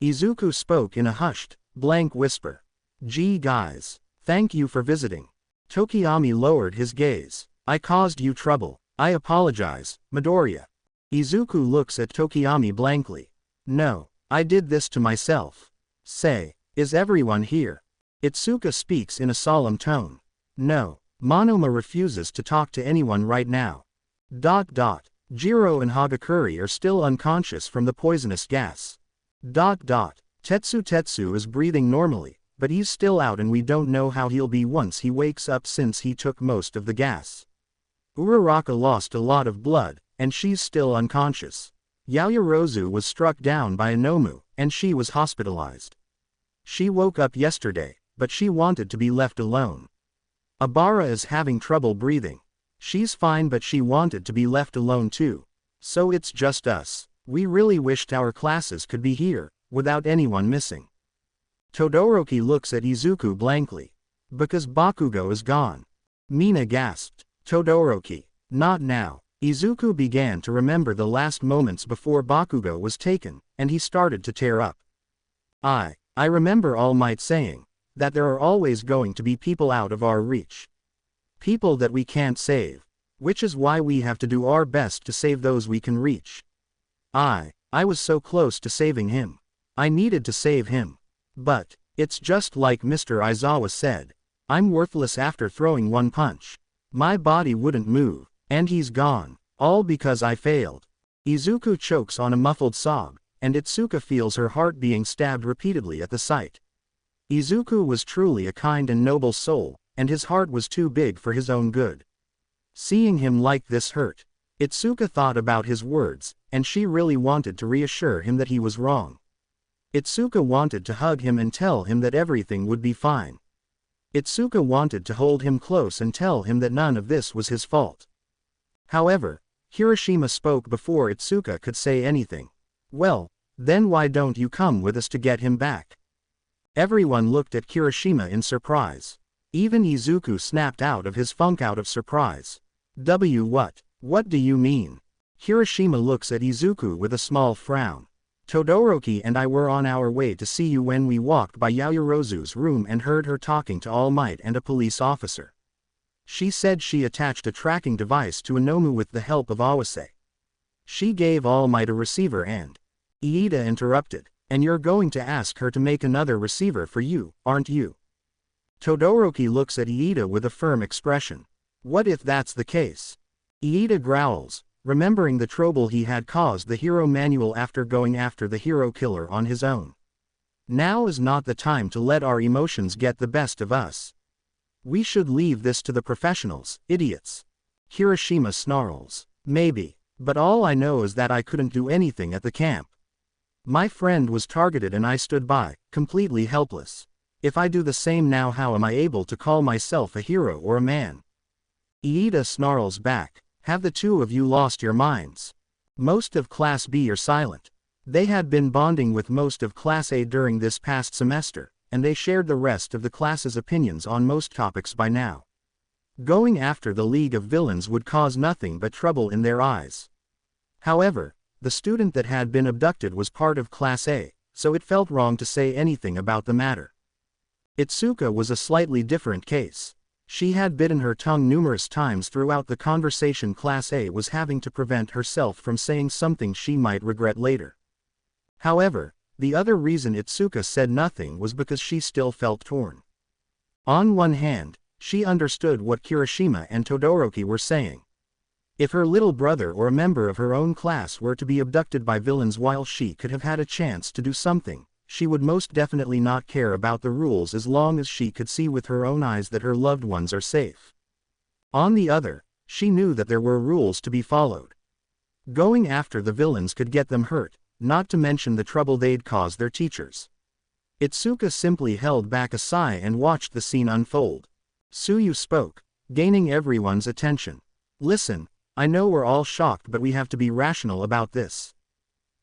Izuku spoke in a hushed, blank whisper. Gee guys. Thank you for visiting. Tokiyami lowered his gaze. I caused you trouble. I apologize, Midoriya. Izuku looks at Tokiyami blankly. No, I did this to myself. Say, is everyone here? Itsuka speaks in a solemn tone. No, Monoma refuses to talk to anyone right now. Jiro and Hagakure are still unconscious from the poisonous gas. Tetsu is breathing normally, but he's still out and we don't know how he'll be once he wakes up since he took most of the gas. Uraraka lost a lot of blood, and she's still unconscious. Yaoyorozu was struck down by Inomu, and she was hospitalized. She woke up yesterday, but she wanted to be left alone. Abara is having trouble breathing. She's fine but she wanted to be left alone too. So it's just us. We really wished our classes could be here, without anyone missing. Todoroki looks at Izuku blankly. Because Bakugo is gone. Mina gasped. Todoroki. Not now. Izuku began to remember the last moments before Bakugo was taken, and he started to tear up. I remember All Might saying, that there are always going to be people out of our reach. People that we can't save. Which is why we have to do our best to save those we can reach. I was so close to saving him. I needed to save him. But, it's just like Mr. Aizawa said. I'm worthless after throwing one punch. My body wouldn't move, and he's gone. All because I failed. Izuku chokes on a muffled sob, and Itsuka feels her heart being stabbed repeatedly at the sight. Izuku was truly a kind and noble soul, and his heart was too big for his own good. Seeing him like this hurt, Itsuka thought about his words, and she really wanted to reassure him that he was wrong. Itsuka wanted to hug him and tell him that everything would be fine. Itsuka wanted to hold him close and tell him that none of this was his fault. However, Kirishima spoke before Itsuka could say anything. Well, then why don't you come with us to get him back? Everyone looked at Kirishima in surprise. Even Izuku snapped out of his funk out of surprise. What? What do you mean? Kirishima looks at Izuku with a small frown. Todoroki and I were on our way to see you when we walked by Yaoyorozu's room and heard her talking to All Might and a police officer. She said she attached a tracking device to Inomu with the help of Awase. She gave All Might a receiver and... Iida interrupted. And you're going to ask her to make another receiver for you, aren't you? Todoroki looks at Iida with a firm expression. What if that's the case? Iida growls, remembering the trouble he had caused the hero manual after going after the hero killer on his own. Now is not the time to let our emotions get the best of us. We should leave this to the professionals, idiots. Kirishima snarls. Maybe, but all I know is that I couldn't do anything at the camp. My friend was targeted and I stood by, completely helpless. If I do the same now, how am I able to call myself a hero or a man? Iida snarls back. Have the two of you lost your minds? Most of Class B are silent. They had been bonding with most of Class A during this past semester, and they shared the rest of the class's opinions on most topics by now. Going after the League of Villains would cause nothing but trouble in their eyes. However, the student that had been abducted was part of Class A, so it felt wrong to say anything about the matter. Itsuka was a slightly different case. She had bitten her tongue numerous times throughout the conversation Class A was having to prevent herself from saying something she might regret later. However, the other reason Itsuka said nothing was because she still felt torn. On one hand, she understood what Kirishima and Todoroki were saying. If her little brother or a member of her own class were to be abducted by villains while she could have had a chance to do something, she would most definitely not care about the rules as long as she could see with her own eyes that her loved ones are safe. On the other, she knew that there were rules to be followed. Going after the villains could get them hurt, not to mention the trouble they'd cause their teachers. Itsuka simply held back a sigh and watched the scene unfold. Tsuyu spoke, gaining everyone's attention. Listen, I know we're all shocked, but we have to be rational about this.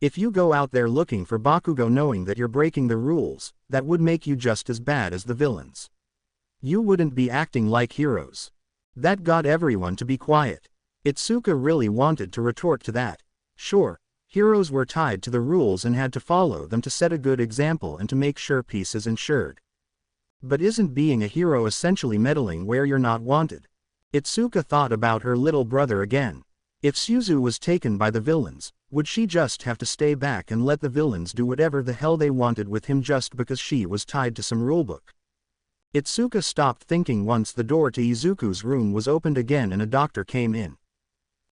If you go out there looking for Bakugo knowing that you're breaking the rules, that would make you just as bad as the villains. You wouldn't be acting like heroes. That got everyone to be quiet. Itsuka really wanted to retort to that. Sure, heroes were tied to the rules and had to follow them to set a good example and to make sure peace is ensured. But isn't being a hero essentially meddling where you're not wanted? Itsuka thought about her little brother again. If Suzu was taken by the villains, would she just have to stay back and let the villains do whatever the hell they wanted with him just because she was tied to some rulebook? Itsuka stopped thinking once the door to Izuku's room was opened again and a doctor came in.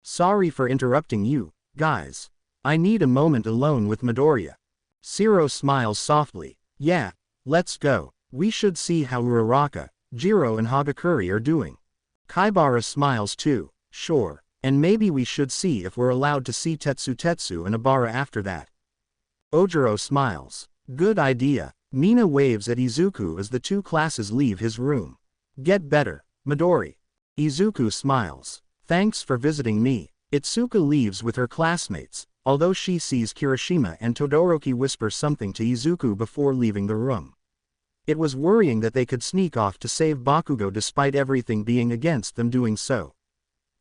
Sorry for interrupting you, guys. I need a moment alone with Midoriya. Shiro smiles softly. Yeah, let's go. We should see how Uraraka, Jiro and Hagakure are doing. Kaibara smiles too. Sure. And maybe we should see if we're allowed to see Tetsu and Abara after that. Ojiro smiles. Good idea. Mina waves at Izuku as the two classes leave his room. Get better, Midori. Izuku smiles. Thanks for visiting me. Itsuka leaves with her classmates, although she sees Kirishima and Todoroki whisper something to Izuku before leaving the room. It was worrying that they could sneak off to save Bakugo despite everything being against them doing so.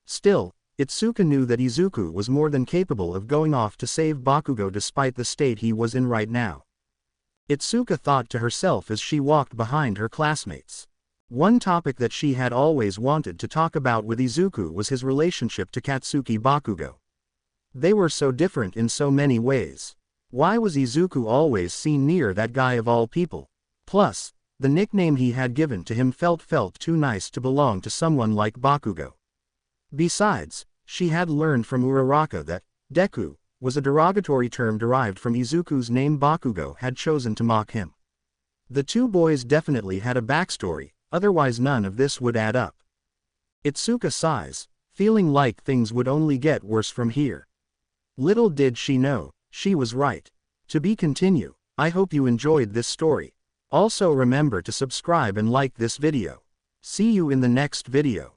Still, Itsuka knew that Izuku was more than capable of going off to save Bakugo despite the state he was in right now. Itsuka thought to herself as she walked behind her classmates. One topic that she had always wanted to talk about with Izuku was his relationship to Katsuki Bakugo. They were so different in so many ways. Why was Izuku always seen near that guy of all people? Plus, the nickname he had given to him felt too nice to belong to someone like Bakugo. Besides, She had learned from Uraraka that Deku was a derogatory term derived from Izuku's name Bakugo had chosen to mock him. The two boys definitely had a backstory, otherwise none of this would add up. Itsuka sighs, feeling like things would only get worse from here. Little did she know, she was right. To be continued. I hope you enjoyed this story. Also remember to subscribe and like this video. See you in the next video.